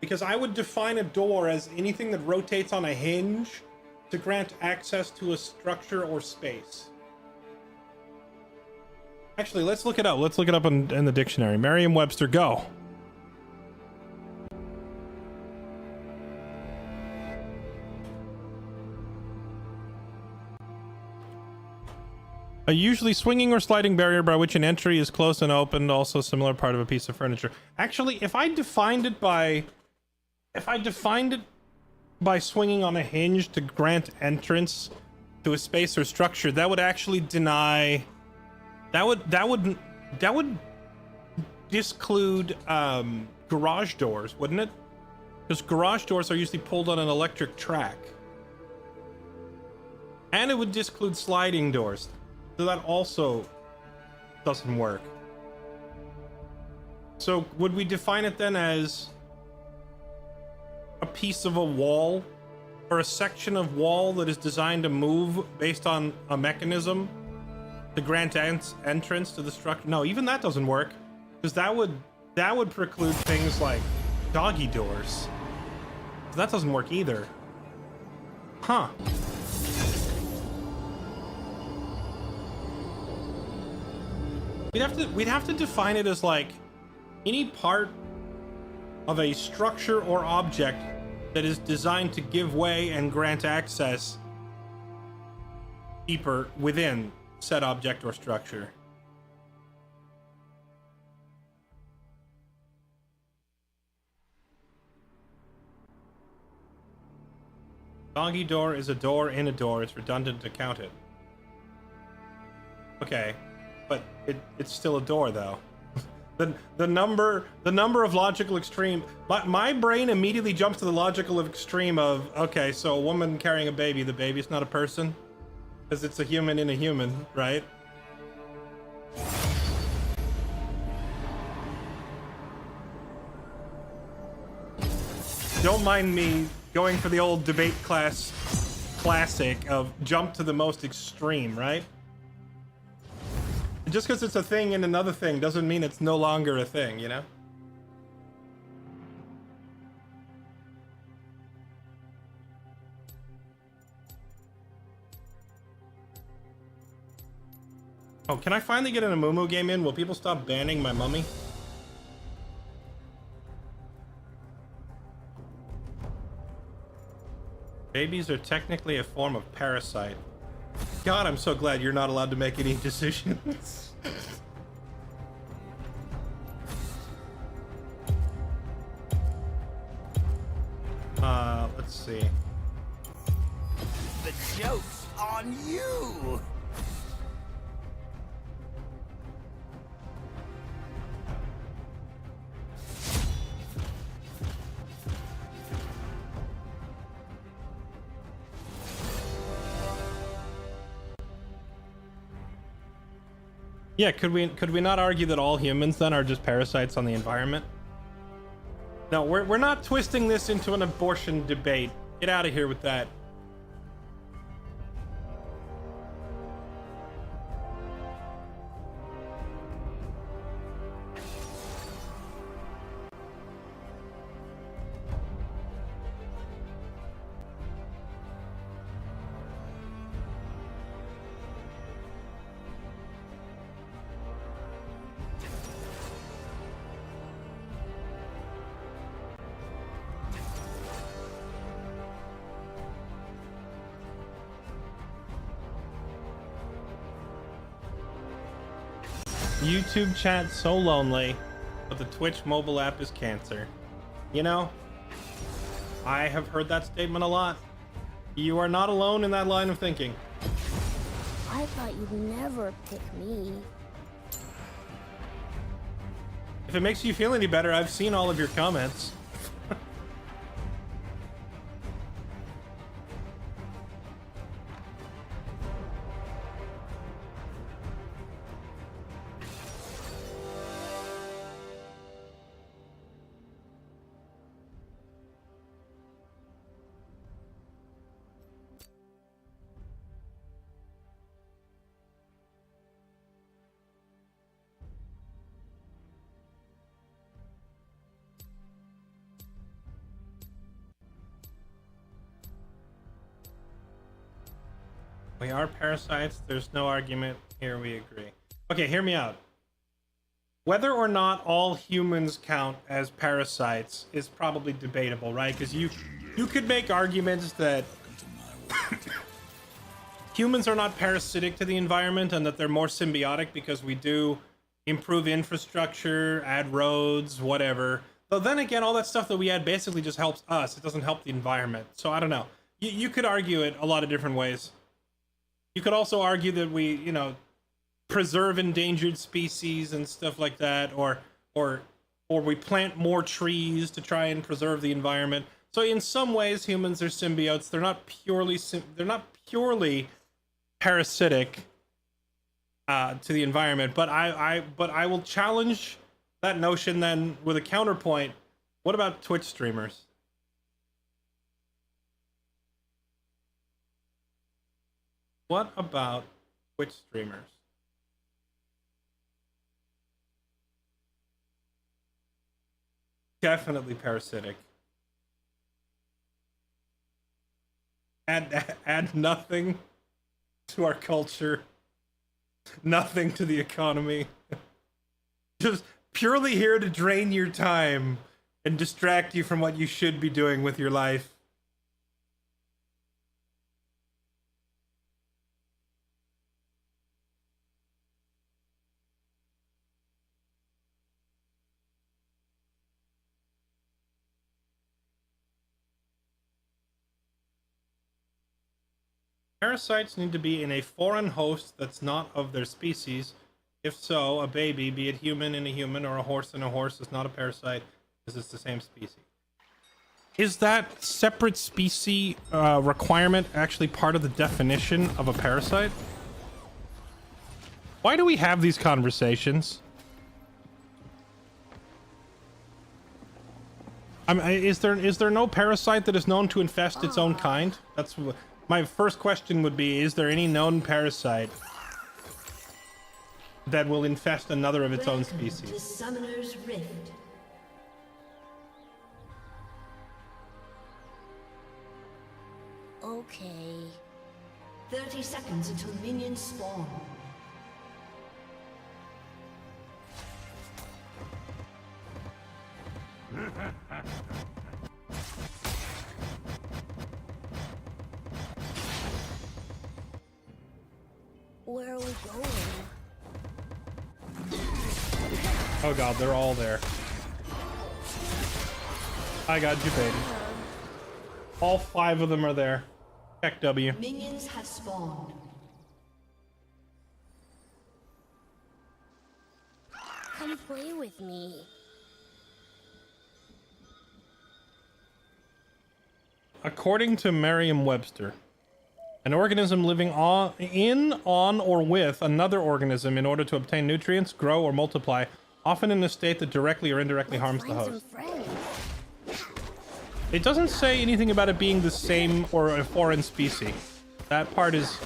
because I would define a door as anything that rotates on a hinge to grant access to a structure or space. Actually, let's look it up. Let's look it up in the dictionary. Merriam-Webster, go. A usually swinging or sliding barrier by which an entry is closed and opened, also similar part of a piece of furniture. Actually, if I defined it by swinging on a hinge to grant entrance to a space or structure, that would actually deny, that would disclude garage doors, wouldn't it? Because garage doors are usually pulled on an electric track. And it would disclude sliding doors. So that also doesn't work. So would we define it then as a piece of a wall or a section of wall that is designed to move based on a mechanism to grant entrance to the structure? No, even that doesn't work, because that would preclude things like doggy doors. So that doesn't work either. Huh. We'd have to define it as like any part of a structure or object that is designed to give way and grant access deeper within said object or structure. Doggy door is a door in a door. It's redundant to count it. Okay. But it's still a door, though. the number of logical extreme. My brain immediately jumps to the logical extreme of, okay, so a woman carrying a baby, the baby's not a person, because it's a human in a human, right? Don't mind me going for the old debate class classic of jump to the most extreme, right? Just because it's a thing in another thing doesn't mean it's no longer a thing, you know? Oh, can I finally get an Amumu game in? Will people stop banning my mummy? Babies are technically a form of parasite. God, I'm so glad you're not allowed to make any decisions. Let's see. The joke's on you! Yeah, could we not argue that all humans then are just parasites on the environment? No, we're not twisting this into an abortion debate. Get out of here with that. YouTube chat so lonely, but the Twitch mobile app is cancer. You know, I have heard that statement a lot. You are not alone in that line of thinking. I thought you'd never pick me. If it makes you feel any better, I've seen all of your comments. We are parasites. There's no argument. Here we agree. Okay, hear me out. Whether or not all humans count as parasites is probably debatable, right? Because you could make arguments that humans are not parasitic to the environment and that they're more symbiotic because we do improve infrastructure, add roads, whatever. But then again, all that stuff that we add basically just helps us. It doesn't help the environment. So I don't know. You could argue it a lot of different ways. You could also argue that we, you know, preserve endangered species and stuff like that, or we plant more trees to try and preserve the environment. So in some ways, humans are symbiotes. They're not purely parasitic to the environment. But I will challenge that notion then with a counterpoint. What about Twitch streamers? What about Twitch streamers? Definitely parasitic. Add nothing to our culture. Nothing to the economy. Just purely here to drain your time and distract you from what you should be doing with your life. Parasites need to be in a foreign host that's not of their species. If so, a baby, be it human in a human or a horse in a horse, is not a parasite because it's the same species. Is that separate species requirement actually part of the definition of a parasite? Why do we have these conversations? Is there no parasite that is known to infest its own kind? That's my first question would be, is there any known parasite that will infest another of its own Welcome species? to Summoner's Rift. Okay. 30 seconds until minions spawn. Where are we going? Oh god, they're all there. I got you, baby. All 5 of them are there. Check W. Minions have spawned. Come play with me. According to Merriam-Webster, an organism living on, or with another organism in order to obtain nutrients, grow, or multiply, often in a state that directly or indirectly harms the host. It doesn't say anything about it being the same or a foreign species. That part is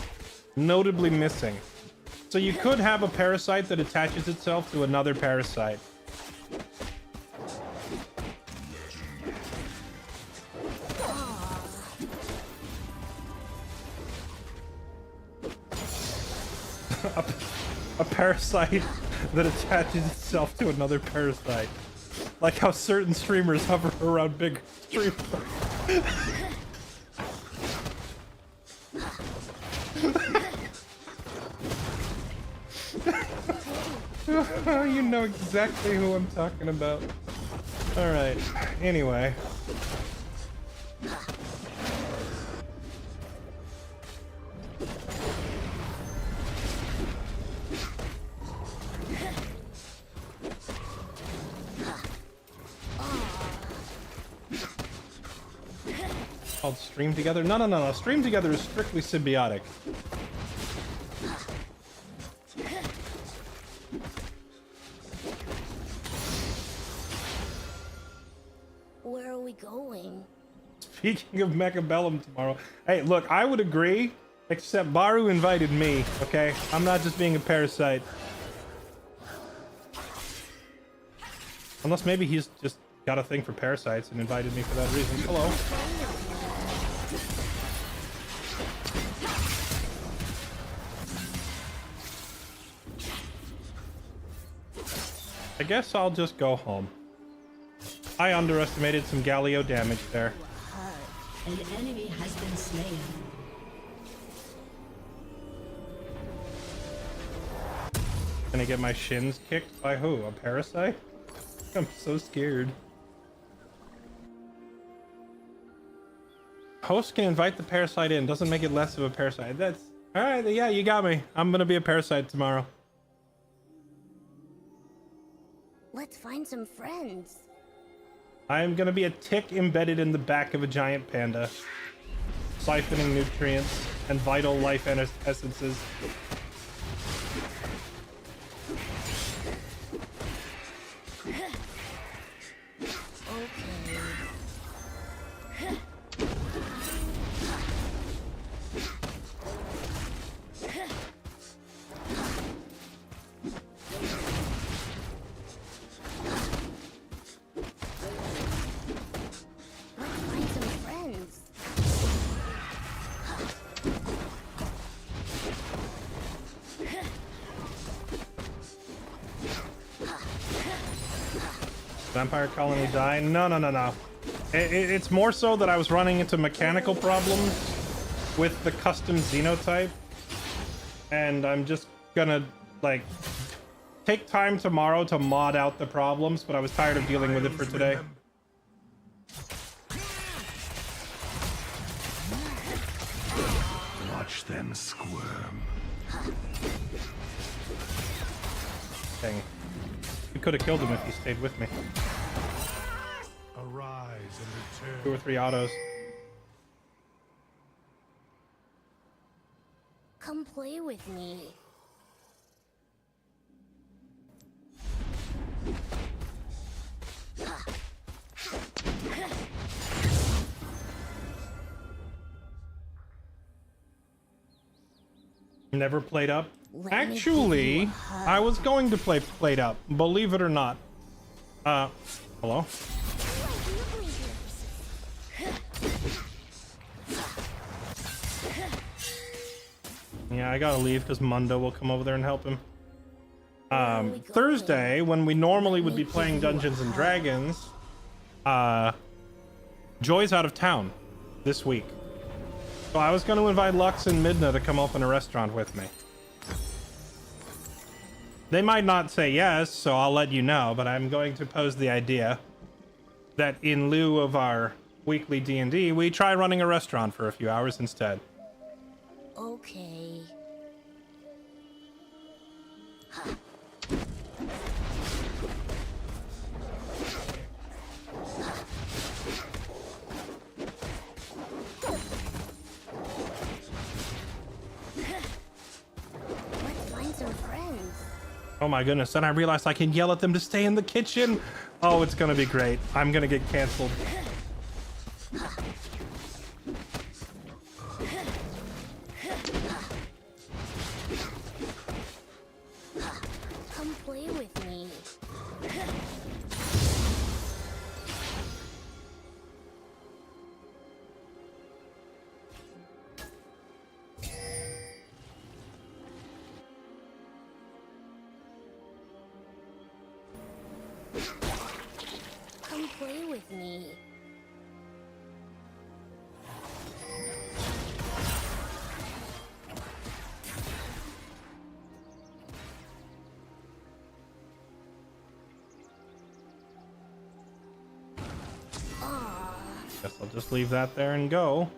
notably missing. So you could have a parasite that attaches itself to another parasite. A parasite that attaches itself to another parasite. Like how certain streamers hover around big streamers. You know exactly who I'm talking about. Alright, anyway. Called stream together? No. Stream together is strictly symbiotic. Where are we going? Speaking of Mechabellum tomorrow. Hey, look, I would agree, except Baru invited me, okay? I'm not just being a parasite. Unless maybe he's just got a thing for parasites and invited me for that reason. Hello. I guess I'll just go home. I underestimated some Galio damage there. An enemy has been slain. Gonna get my shins kicked by who? A parasite? I'm so scared. Host can invite the parasite in, doesn't make it less of a parasite. That's alright, yeah, you got me. I'm gonna be a parasite tomorrow. Let's find some friends. I'm gonna be a tick embedded in the back of a giant panda, siphoning nutrients and vital life essences. Vampire colony die? No. It's more so that I was running into mechanical problems with the custom xenotype, and I'm just gonna like take time tomorrow to mod out the problems, but I was tired of dealing with it for today. Watch them squirm. Dang. We could have killed him if he stayed with me. Arise and return. 2 or 3 autos. Come play with me. Never played up. Let me give Actually, you a hug. I was going to play played up, believe it or not. Hello? Yeah, I gotta leave because Mundo will come over there and help him. Thursday, when we normally would be playing Dungeons and Dragons, Joy's out of town this week. So I was going to invite Lux and Midna to come open a restaurant with me. They might not say yes, so I'll let you know, but I'm going to pose the idea that in lieu of our weekly D&D, we try running a restaurant for a few hours instead. Okay. Let's find some friends. Oh my goodness, then I realized I can yell at them to stay in the kitchen. Oh, it's gonna be great. I'm gonna get canceled. Come play with me. Come play with me. Guess I'll just leave that there and go.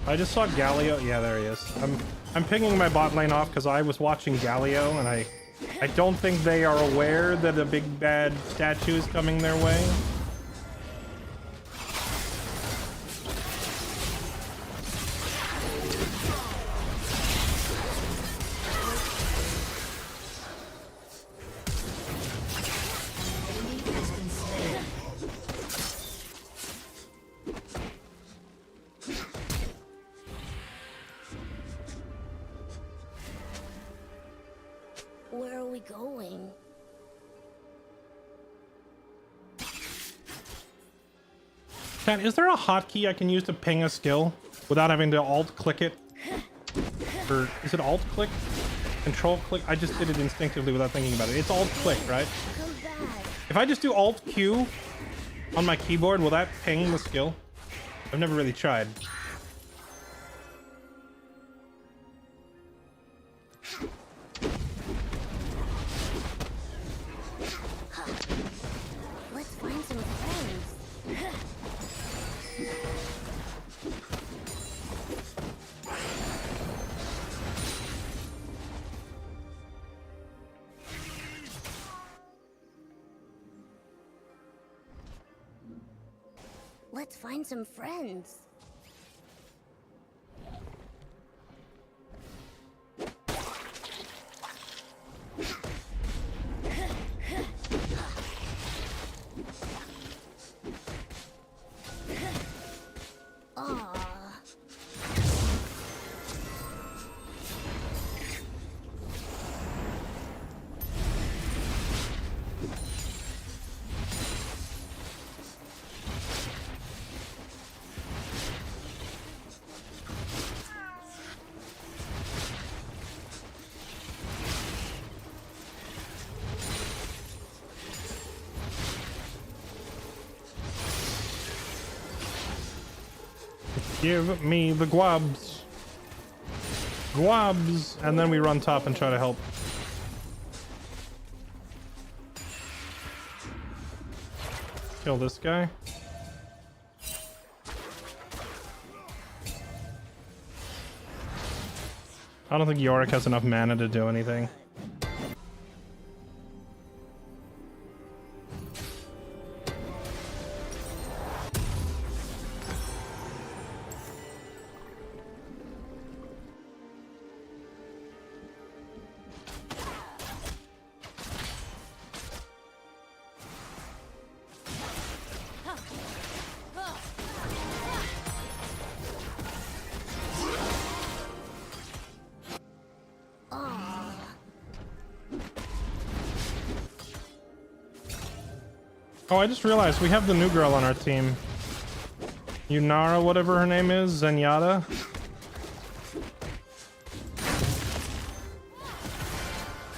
I just saw Galio. Yeah, there he is. I'm pinging my bot lane off because I was watching Galio, and I don't think they are aware that a big bad statue is coming their way. Where are we going? Chat, is there a hotkey I can use to ping a skill without having to alt-click it? Or is it alt-click? Control-click? I just did it instinctively without thinking about it. It's alt-click, right? Come back. If I just do Alt-Q on my keyboard, will that ping the skill? I've never really tried. Let's find some friends. Let's find some friends. Give me the guabs. Guabs! And then we run top and try to help. Kill this guy. I don't think Yorick has enough mana to do anything. Oh, I just realized we have the new girl on our team. Yunara, whatever her name is, Zenyatta.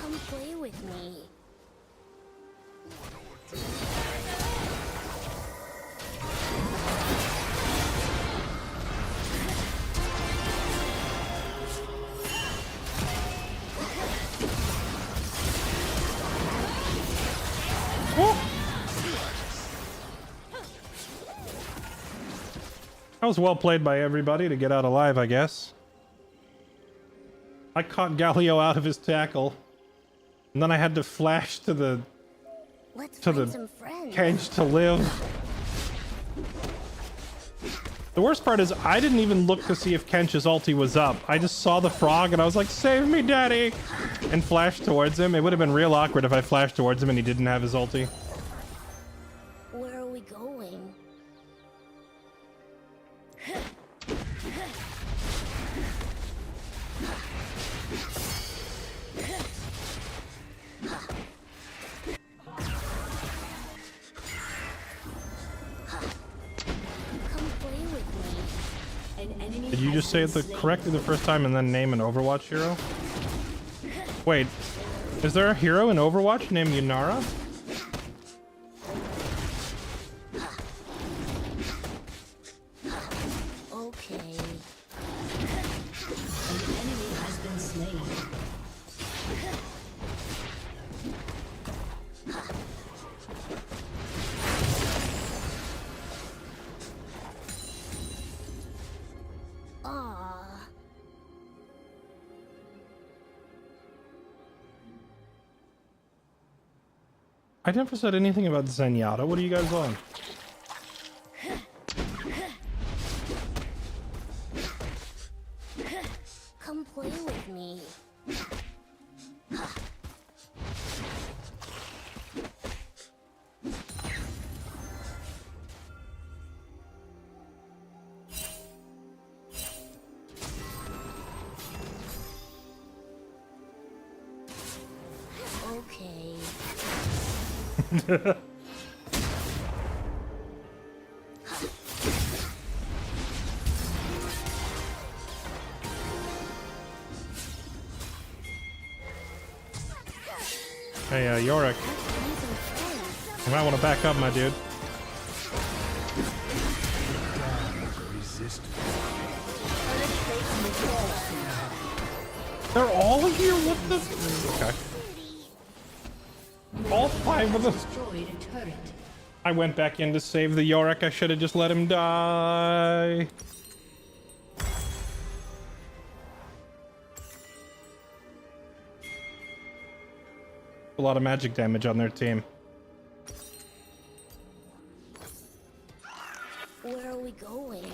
Come play with me. That was well played by everybody to get out alive, I guess. I caught Galio out of his tackle, and then I had to flash to the cage to live. The worst part is I didn't even look to see if Kench's ulti was up. I just saw the frog and I was like, "Save me, daddy!" and flashed towards him. It would have been real awkward if I flashed towards him and he didn't have his ulti. Where are we going? Did you just say it correctly the first time and then name an Overwatch hero? Wait, is there a hero in Overwatch named Yunara? Okay. An enemy has been slain. I never said anything about Zenyatta. What are you guys on? Come play with me. Okay. Hey, Yorick. You might want to back up, my dude. They're all here? What the? Okay. All 5 of them. I went back in to save the Yorick. I should have just let him die. A lot of magic damage on their team. Where are we going?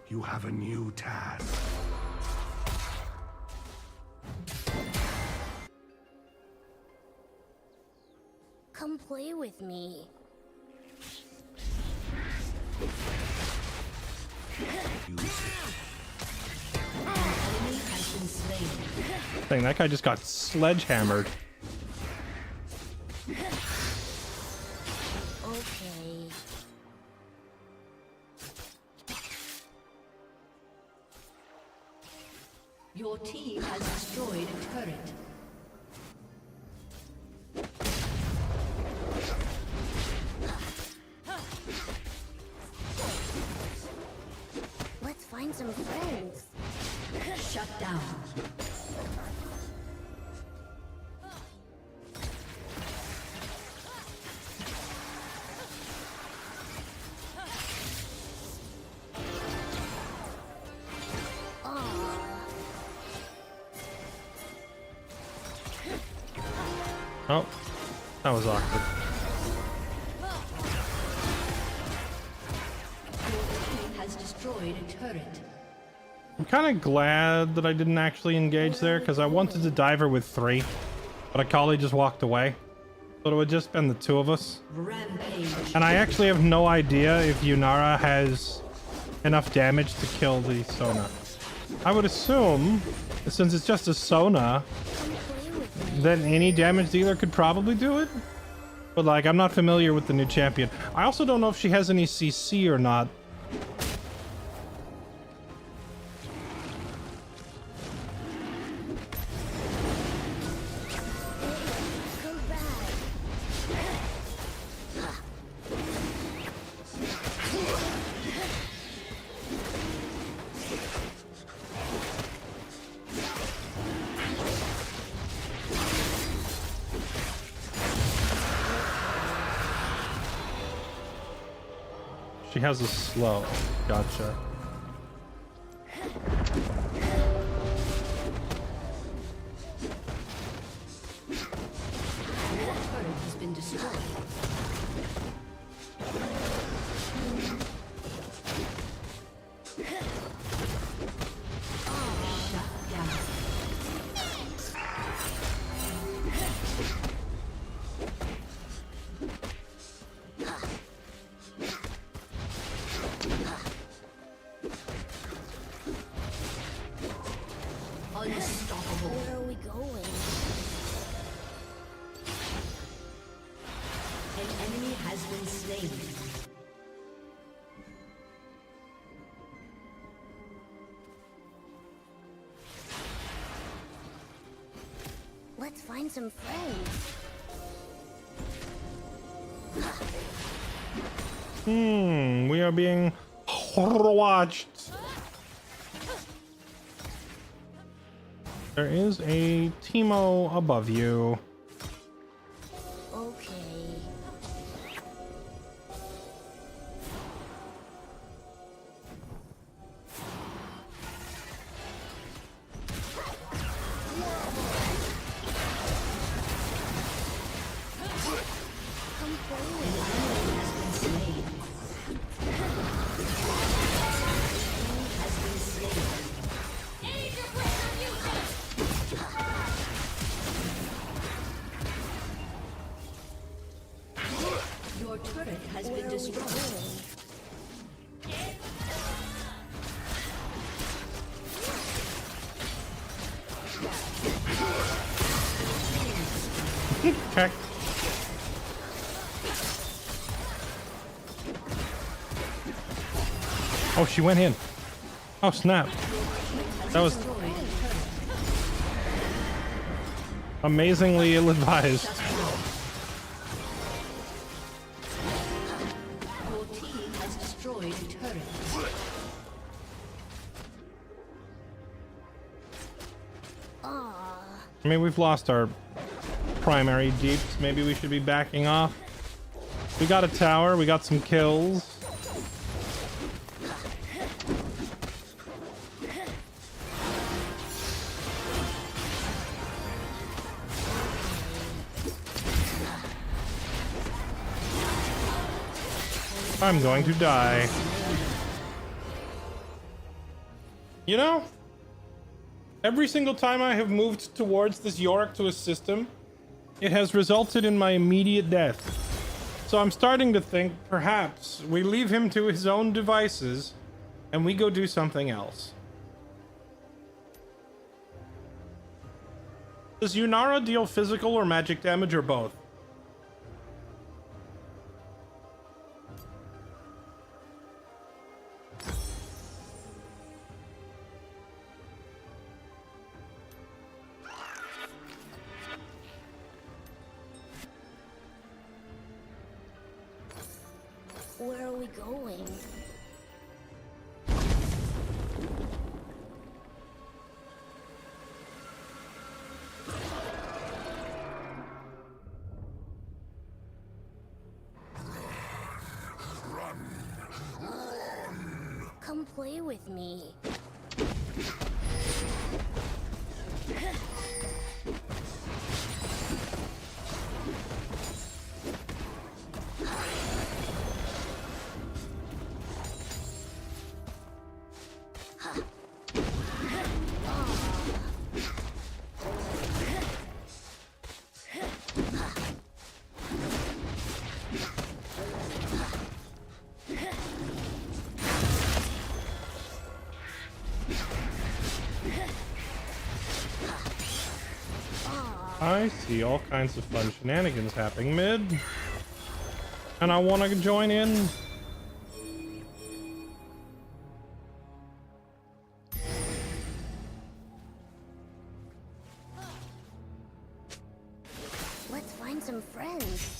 You have a new task. Come play with me. Dang, that guy just got sledgehammered. Okay. Your team has destroyed a turret. Let's find some friends. Shut down. Oh, that was awkward. Has destroyed a turret. I'm kind of glad that I didn't actually engage there because I wanted to dive her with 3, but Akali just walked away. So it would just been the 2 of us. Rampage. And I actually have no idea if Yunara has enough damage to kill the Sona. I would assume, since it's just a Sona, that any damage dealer could probably do it. But like, I'm not familiar with the new champion. I also don't know if she has any CC or not. She has a slow. Gotcha. Turret has been destroyed. Where are we going? An enemy has been slain. Let's find some friends. We are being watched. There is a Teemo above you. Okay. Come play with me. Your turret has been destroyed. Okay. Oh, she went in. Oh, snap. That was amazingly ill-advised. Your team has destroyed a turret. I mean, we've lost our primary deeps. Maybe we should be backing off. We got a tower. We got some kills. I'm going to die. You know, every single time I have moved towards this Yorick to assist him, it has resulted in my immediate death. So I'm starting to think perhaps we leave him to his own devices and we go do something else. Does Yunara deal physical or magic damage or both? Where are we going? Come play with me. I see all kinds of fun shenanigans happening mid. And I want to join in. Let's find some friends.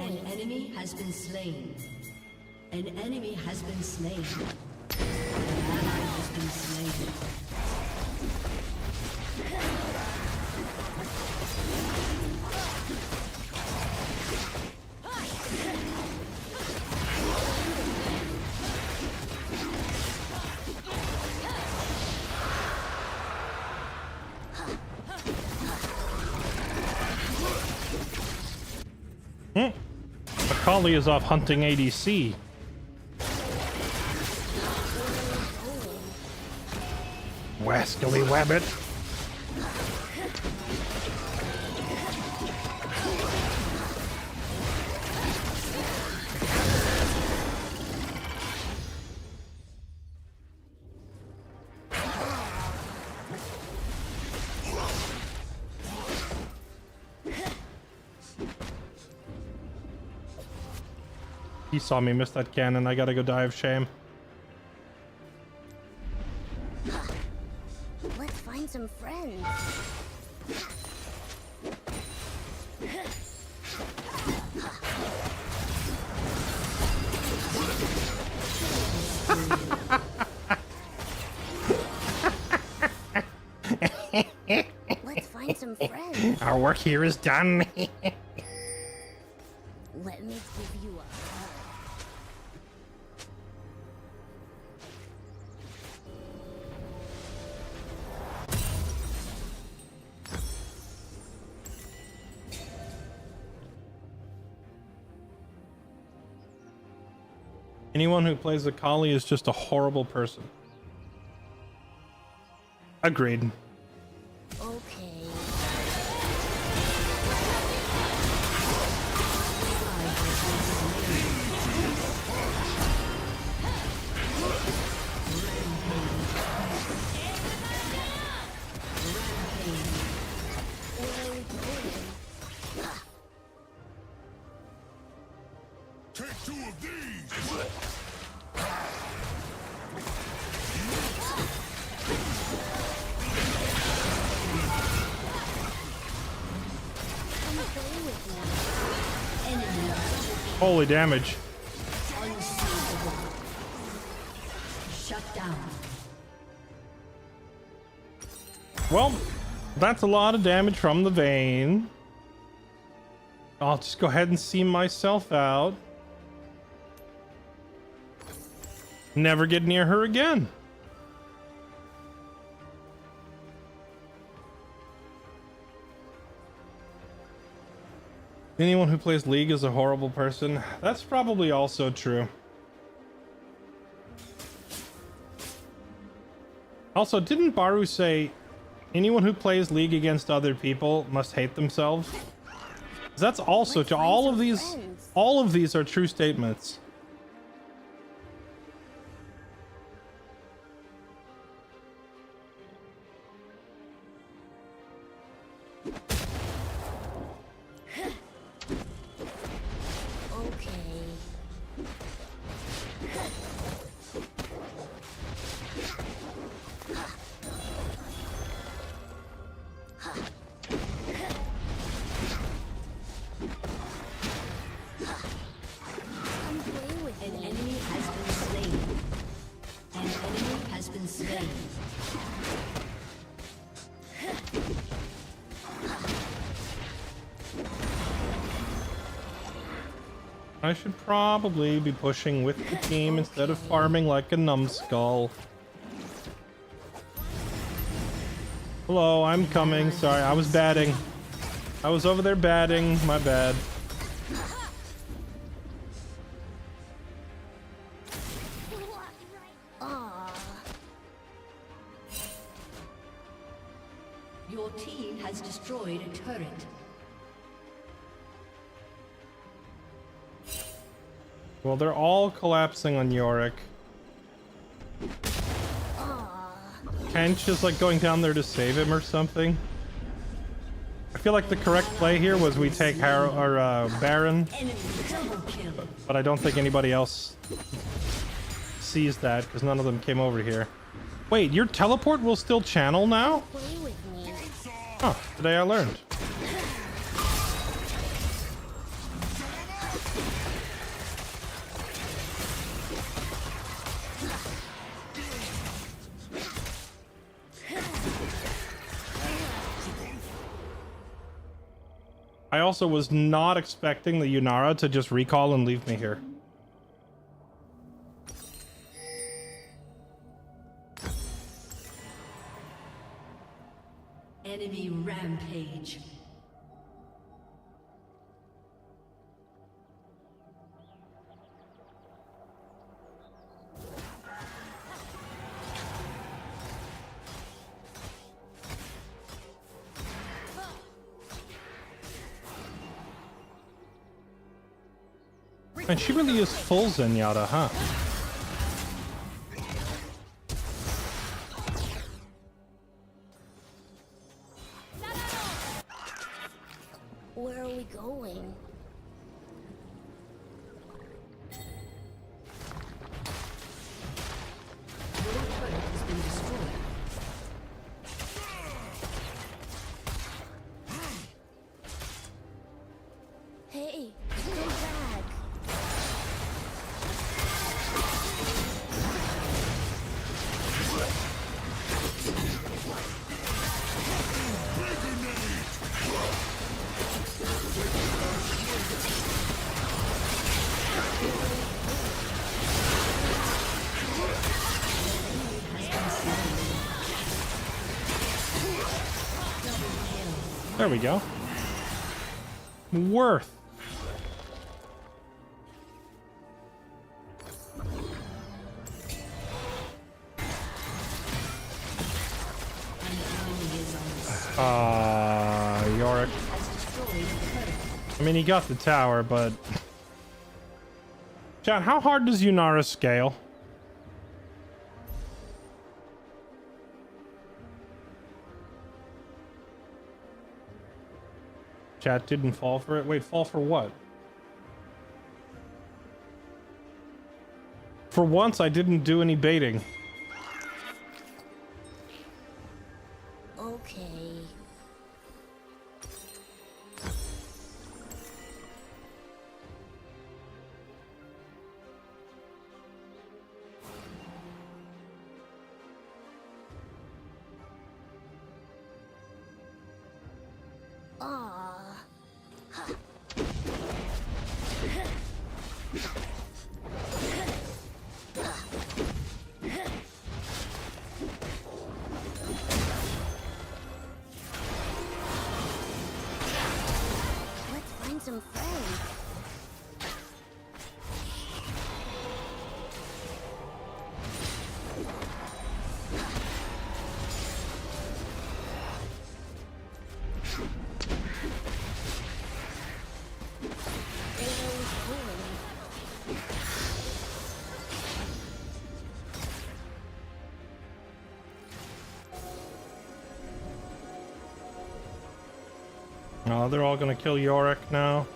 An enemy has been slain. An enemy has been slain. An ally has been slain. Akali is off hunting ADC. Wascally wabbit. He saw me miss that cannon. I gotta go die of shame. Let's find some friends. Let's find some friends. Our work here is done. Let me give you a hug. Anyone who plays Akali is just a horrible person. Agreed. Okay. Take two of these! Holy damage. Shut down. Well, that's a lot of damage from the Vayne. I'll just go ahead and see myself out. Never get near her again. Anyone who plays League is a horrible person. That's probably also true. Also, didn't Baru say anyone who plays League against other people must hate themselves? That's also to all of these. All of these are true statements. I should probably be pushing with the team instead of farming like a numbskull. Hello, I'm coming. Sorry, I was batting. I was over there batting. My bad. Your team Well, they're all collapsing on Yorick. Kench is like going down there to save him or something. I feel like the correct play here was we take Baron, but I don't think anybody else sees that because none of them came over here. Wait, your teleport will still channel now? Huh, today I learned. I also was not expecting the Yunara to just recall and leave me here. Enemy rampage. And she really is full Zenyatta, huh? Where are we going? Hey, come back. There we go. Worth. Yorick. I mean, he got the tower, but... Chat, how hard does Yunara scale? Chat didn't fall for it. Wait, fall for what? For once, I didn't do any baiting. Okay. Let's find some friends. Oh, they're all gonna kill Yorick now.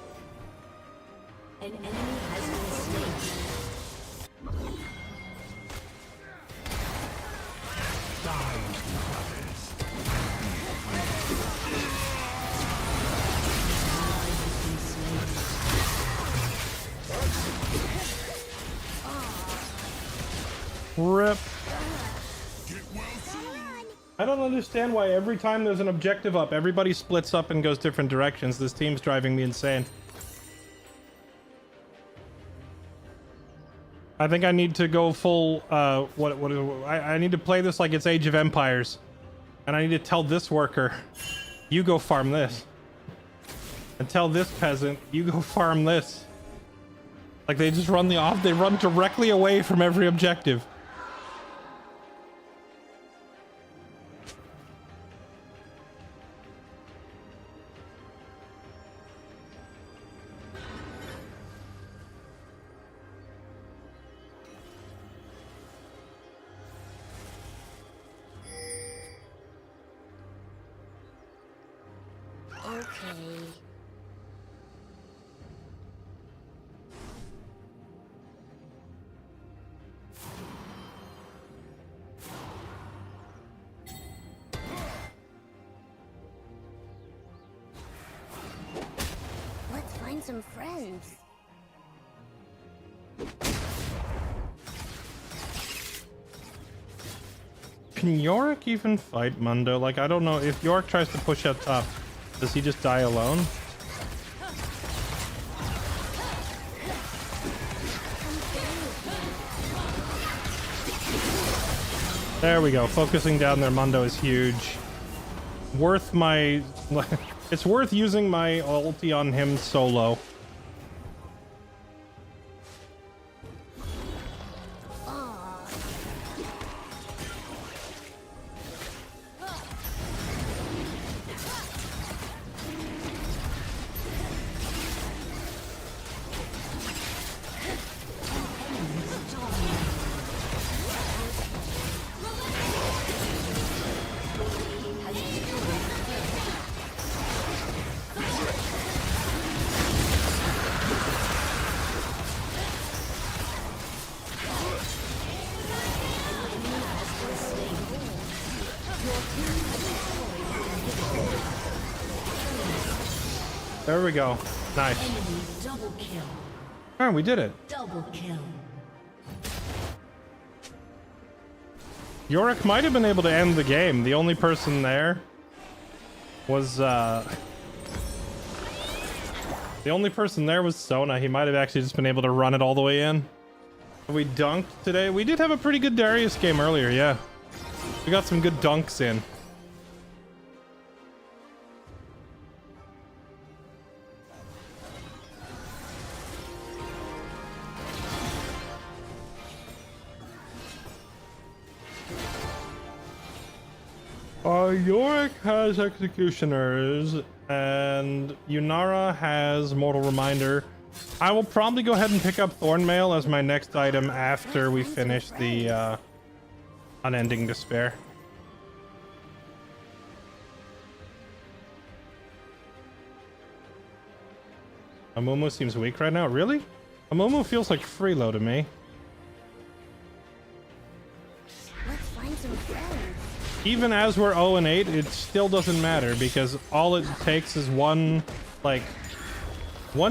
An enemy has been slain. Rip. I don't understand why every time there's an objective up, everybody splits up and goes different directions. This team's driving me insane. I think I need to go full, I need to play this like it's Age of Empires. And I need to tell this worker, you go farm this. And tell this peasant, you go farm this. Like they just run they run directly away from every objective. Okay. Let's find some friends. Can Yorick even fight Mundo? Like, I don't know. If Yorick tries to push up top, does he just die alone? There we go. Focusing down their Mundo is huge. Worth my... It's worth using my ulti on him solo. There we go. Nice. Enemy double kill. Alright, we did it. Double kill. Yorick might have been able to end the game. The only person there was the only person there was Sona. He might have actually just been able to run it all the way in. We dunked today. We did have a pretty good Darius game earlier, yeah. We got some good dunks in. Yorick has Executioners, and Yunara has Mortal Reminder. I will probably go ahead and pick up Thornmail as my next item after we finish the Unending Despair. Amumu seems weak right now. Really? Amumu feels like Freelo to me. Let's find some friends. Even as we're 0-8, it still doesn't matter because all it takes is one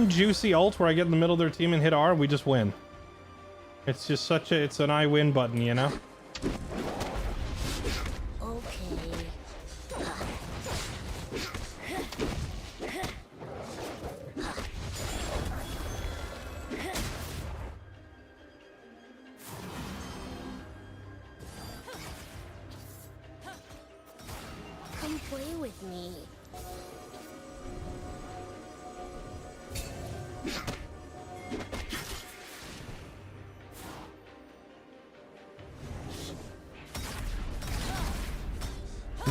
juicy ult where I get in the middle of their team and hit R, we just win. It's just it's an I win button, you know? Okay. Come play with me.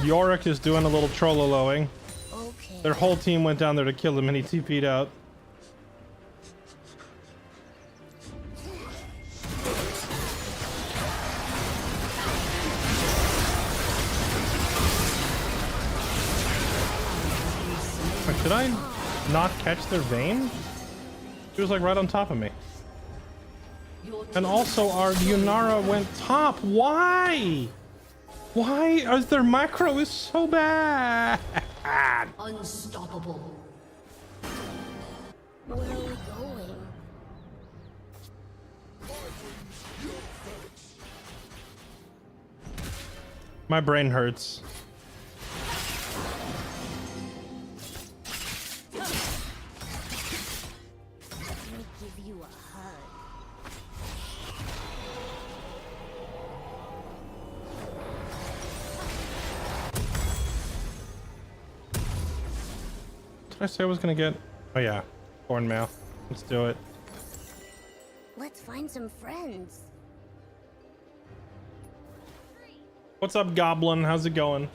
Yorick is doing a little trolloloing. Okay. Their whole team went down there to kill him and he TP'd out. Should I not catch their vein? She was like right on top of me. And also our Yunara went top. Why? Why is their macro is so bad? Unstoppable. Where are we going? My brain hurts. Let me give you a hug. Did I say I was gonna get? Oh yeah, Thornmail. Let's do it. Let's find some friends. What's up, Goblin? How's it going?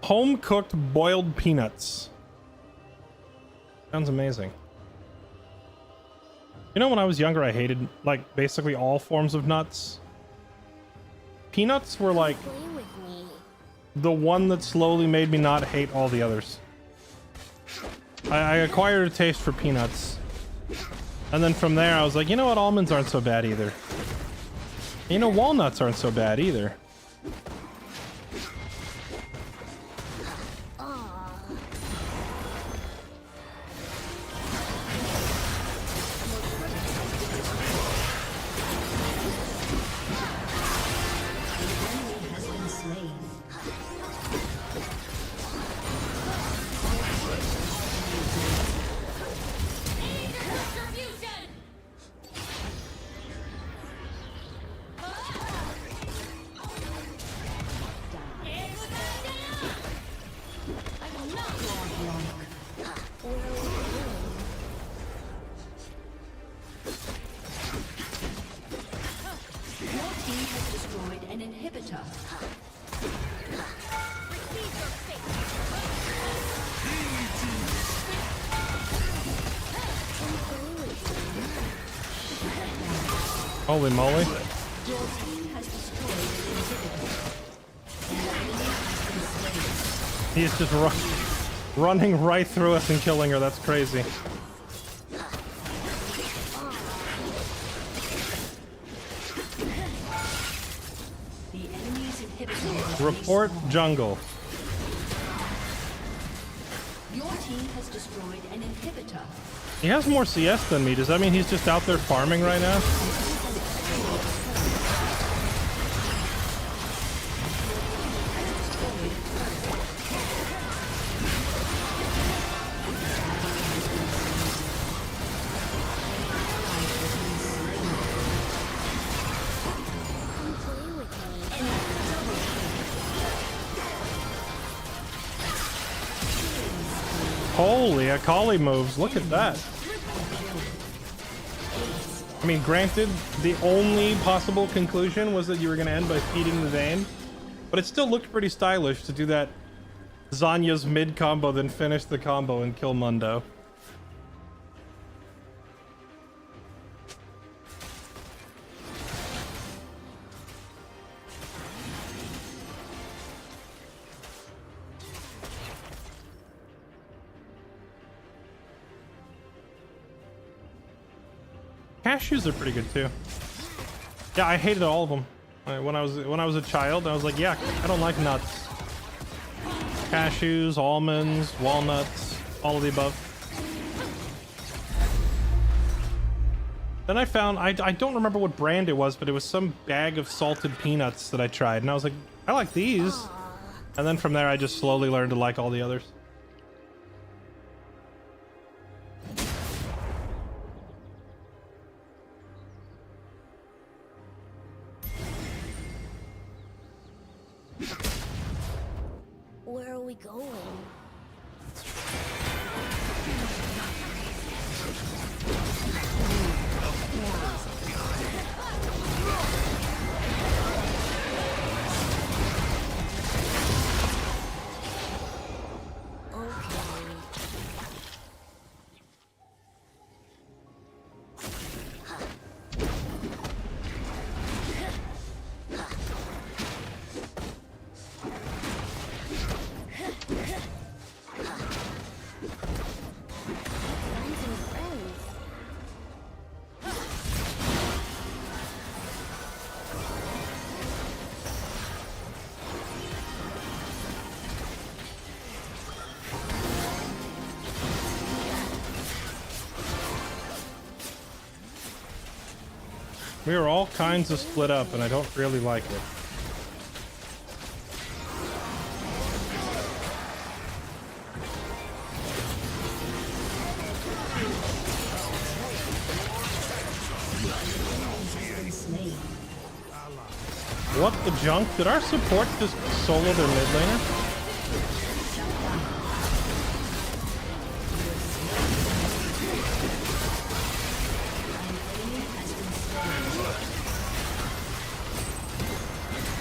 Home cooked boiled peanuts. Sounds amazing. You know, when I was younger, I hated like basically all forms of nuts. Peanuts were like Play with me. the one that slowly made me not hate all the others. I acquired a taste for peanuts. And then from there, I was like, you know what? Almonds aren't so bad either. You know, walnuts aren't so bad either. Holy moly. He's just running right through us and killing her. That's crazy. Report jungle. Your team has destroyed an inhibitor. He has more CS than me. Does that mean he's just out there farming right now? Holy Akali moves, look at that. I mean, granted, the only possible conclusion was that you were going to end by feeding the Vayne, but it still looked pretty stylish to do that Zanya's mid combo, then finish the combo and kill Mundo. Cashews are pretty good too. Yeah, I hated all of them. When I was a child, I was like, yeah, I don't like nuts. Cashews, almonds, walnuts, all of the above. Then I found, I don't remember what brand it was, but it was some bag of salted peanuts that I tried, and I was like, I like these. And then from there, I just slowly learned to like all the others. Where are we going? We are all kinds of split up, and I don't really like it. What the junk? Did our support just solo their mid laner?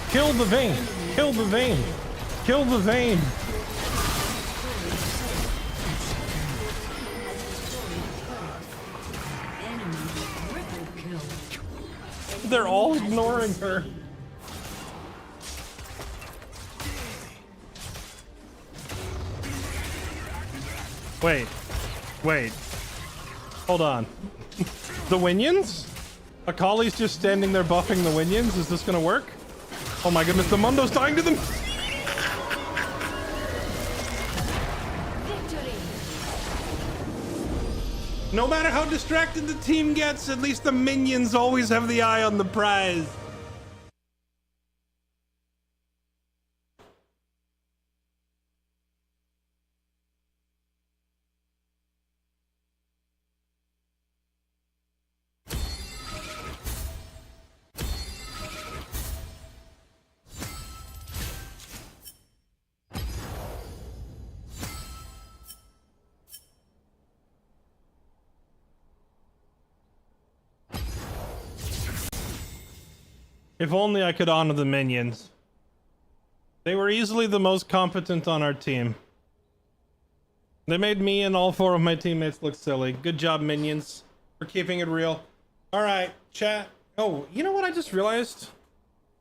Kill the Vayne! Kill the Vayne! Kill the Vayne! They're all ignoring her. Wait, Wait. Hold on. The Winions? Akali's just standing there buffing the Winions? Is this gonna work? Oh my goodness, the Mundo's dying to them! Victory. No matter how distracted the team gets, at least the minions always have the eye on the prize. If only I could honor the minions. They were easily the most competent on our team. They made me and all 4 of my teammates look silly. Good job, minions, for keeping it real. Alright, chat. Oh, you know what I just realized?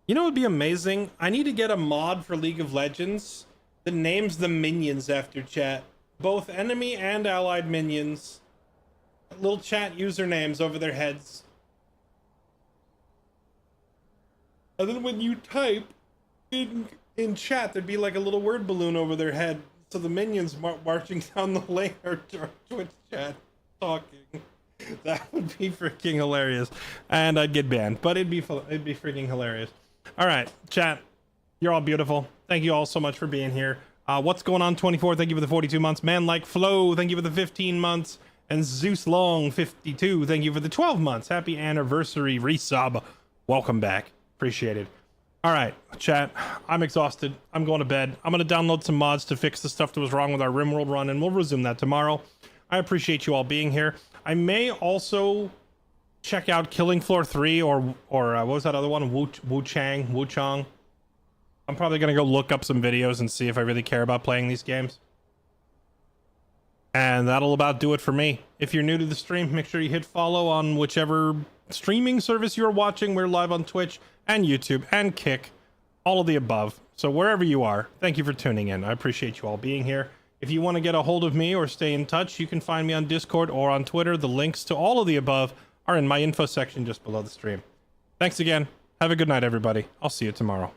You know what would be amazing? I need to get a mod for League of Legends that names the minions after chat. Both enemy and allied minions. Little chat usernames over their heads. And then when you type in chat, there'd be like a little word balloon over their head. So the minions marching down the lane or Twitch chat talking. That would be freaking hilarious. And I'd get banned, but it'd be freaking hilarious. All right, chat. You're all beautiful. Thank you all so much for being here. What's going on 24? Thank you for the 42 months. Man Like Flo, thank you for the 15 months. And Zeus Long 52, thank you for the 12 months. Happy anniversary resub. Welcome back. Appreciate it. All right, chat. I'm exhausted. I'm going to bed. I'm going to download some mods to fix the stuff that was wrong with our RimWorld run, and we'll resume that tomorrow. I appreciate you all being here. I may also check out Killing Floor 3 or what was that other one? Wuchang. I'm probably going to go look up some videos and see if I really care about playing these games. And that'll about do it for me. If you're new to the stream, make sure you hit follow on whichever streaming service you're watching. We're live on Twitch and YouTube and Kick, all of the above. So wherever you are, thank you for tuning in. I appreciate you all being here. If you want to get a hold of me or stay in touch, you can find me on Discord or on Twitter. The links to all of the above are in my info section just below the stream. Thanks again. Have a good night, everybody. I'll see you tomorrow.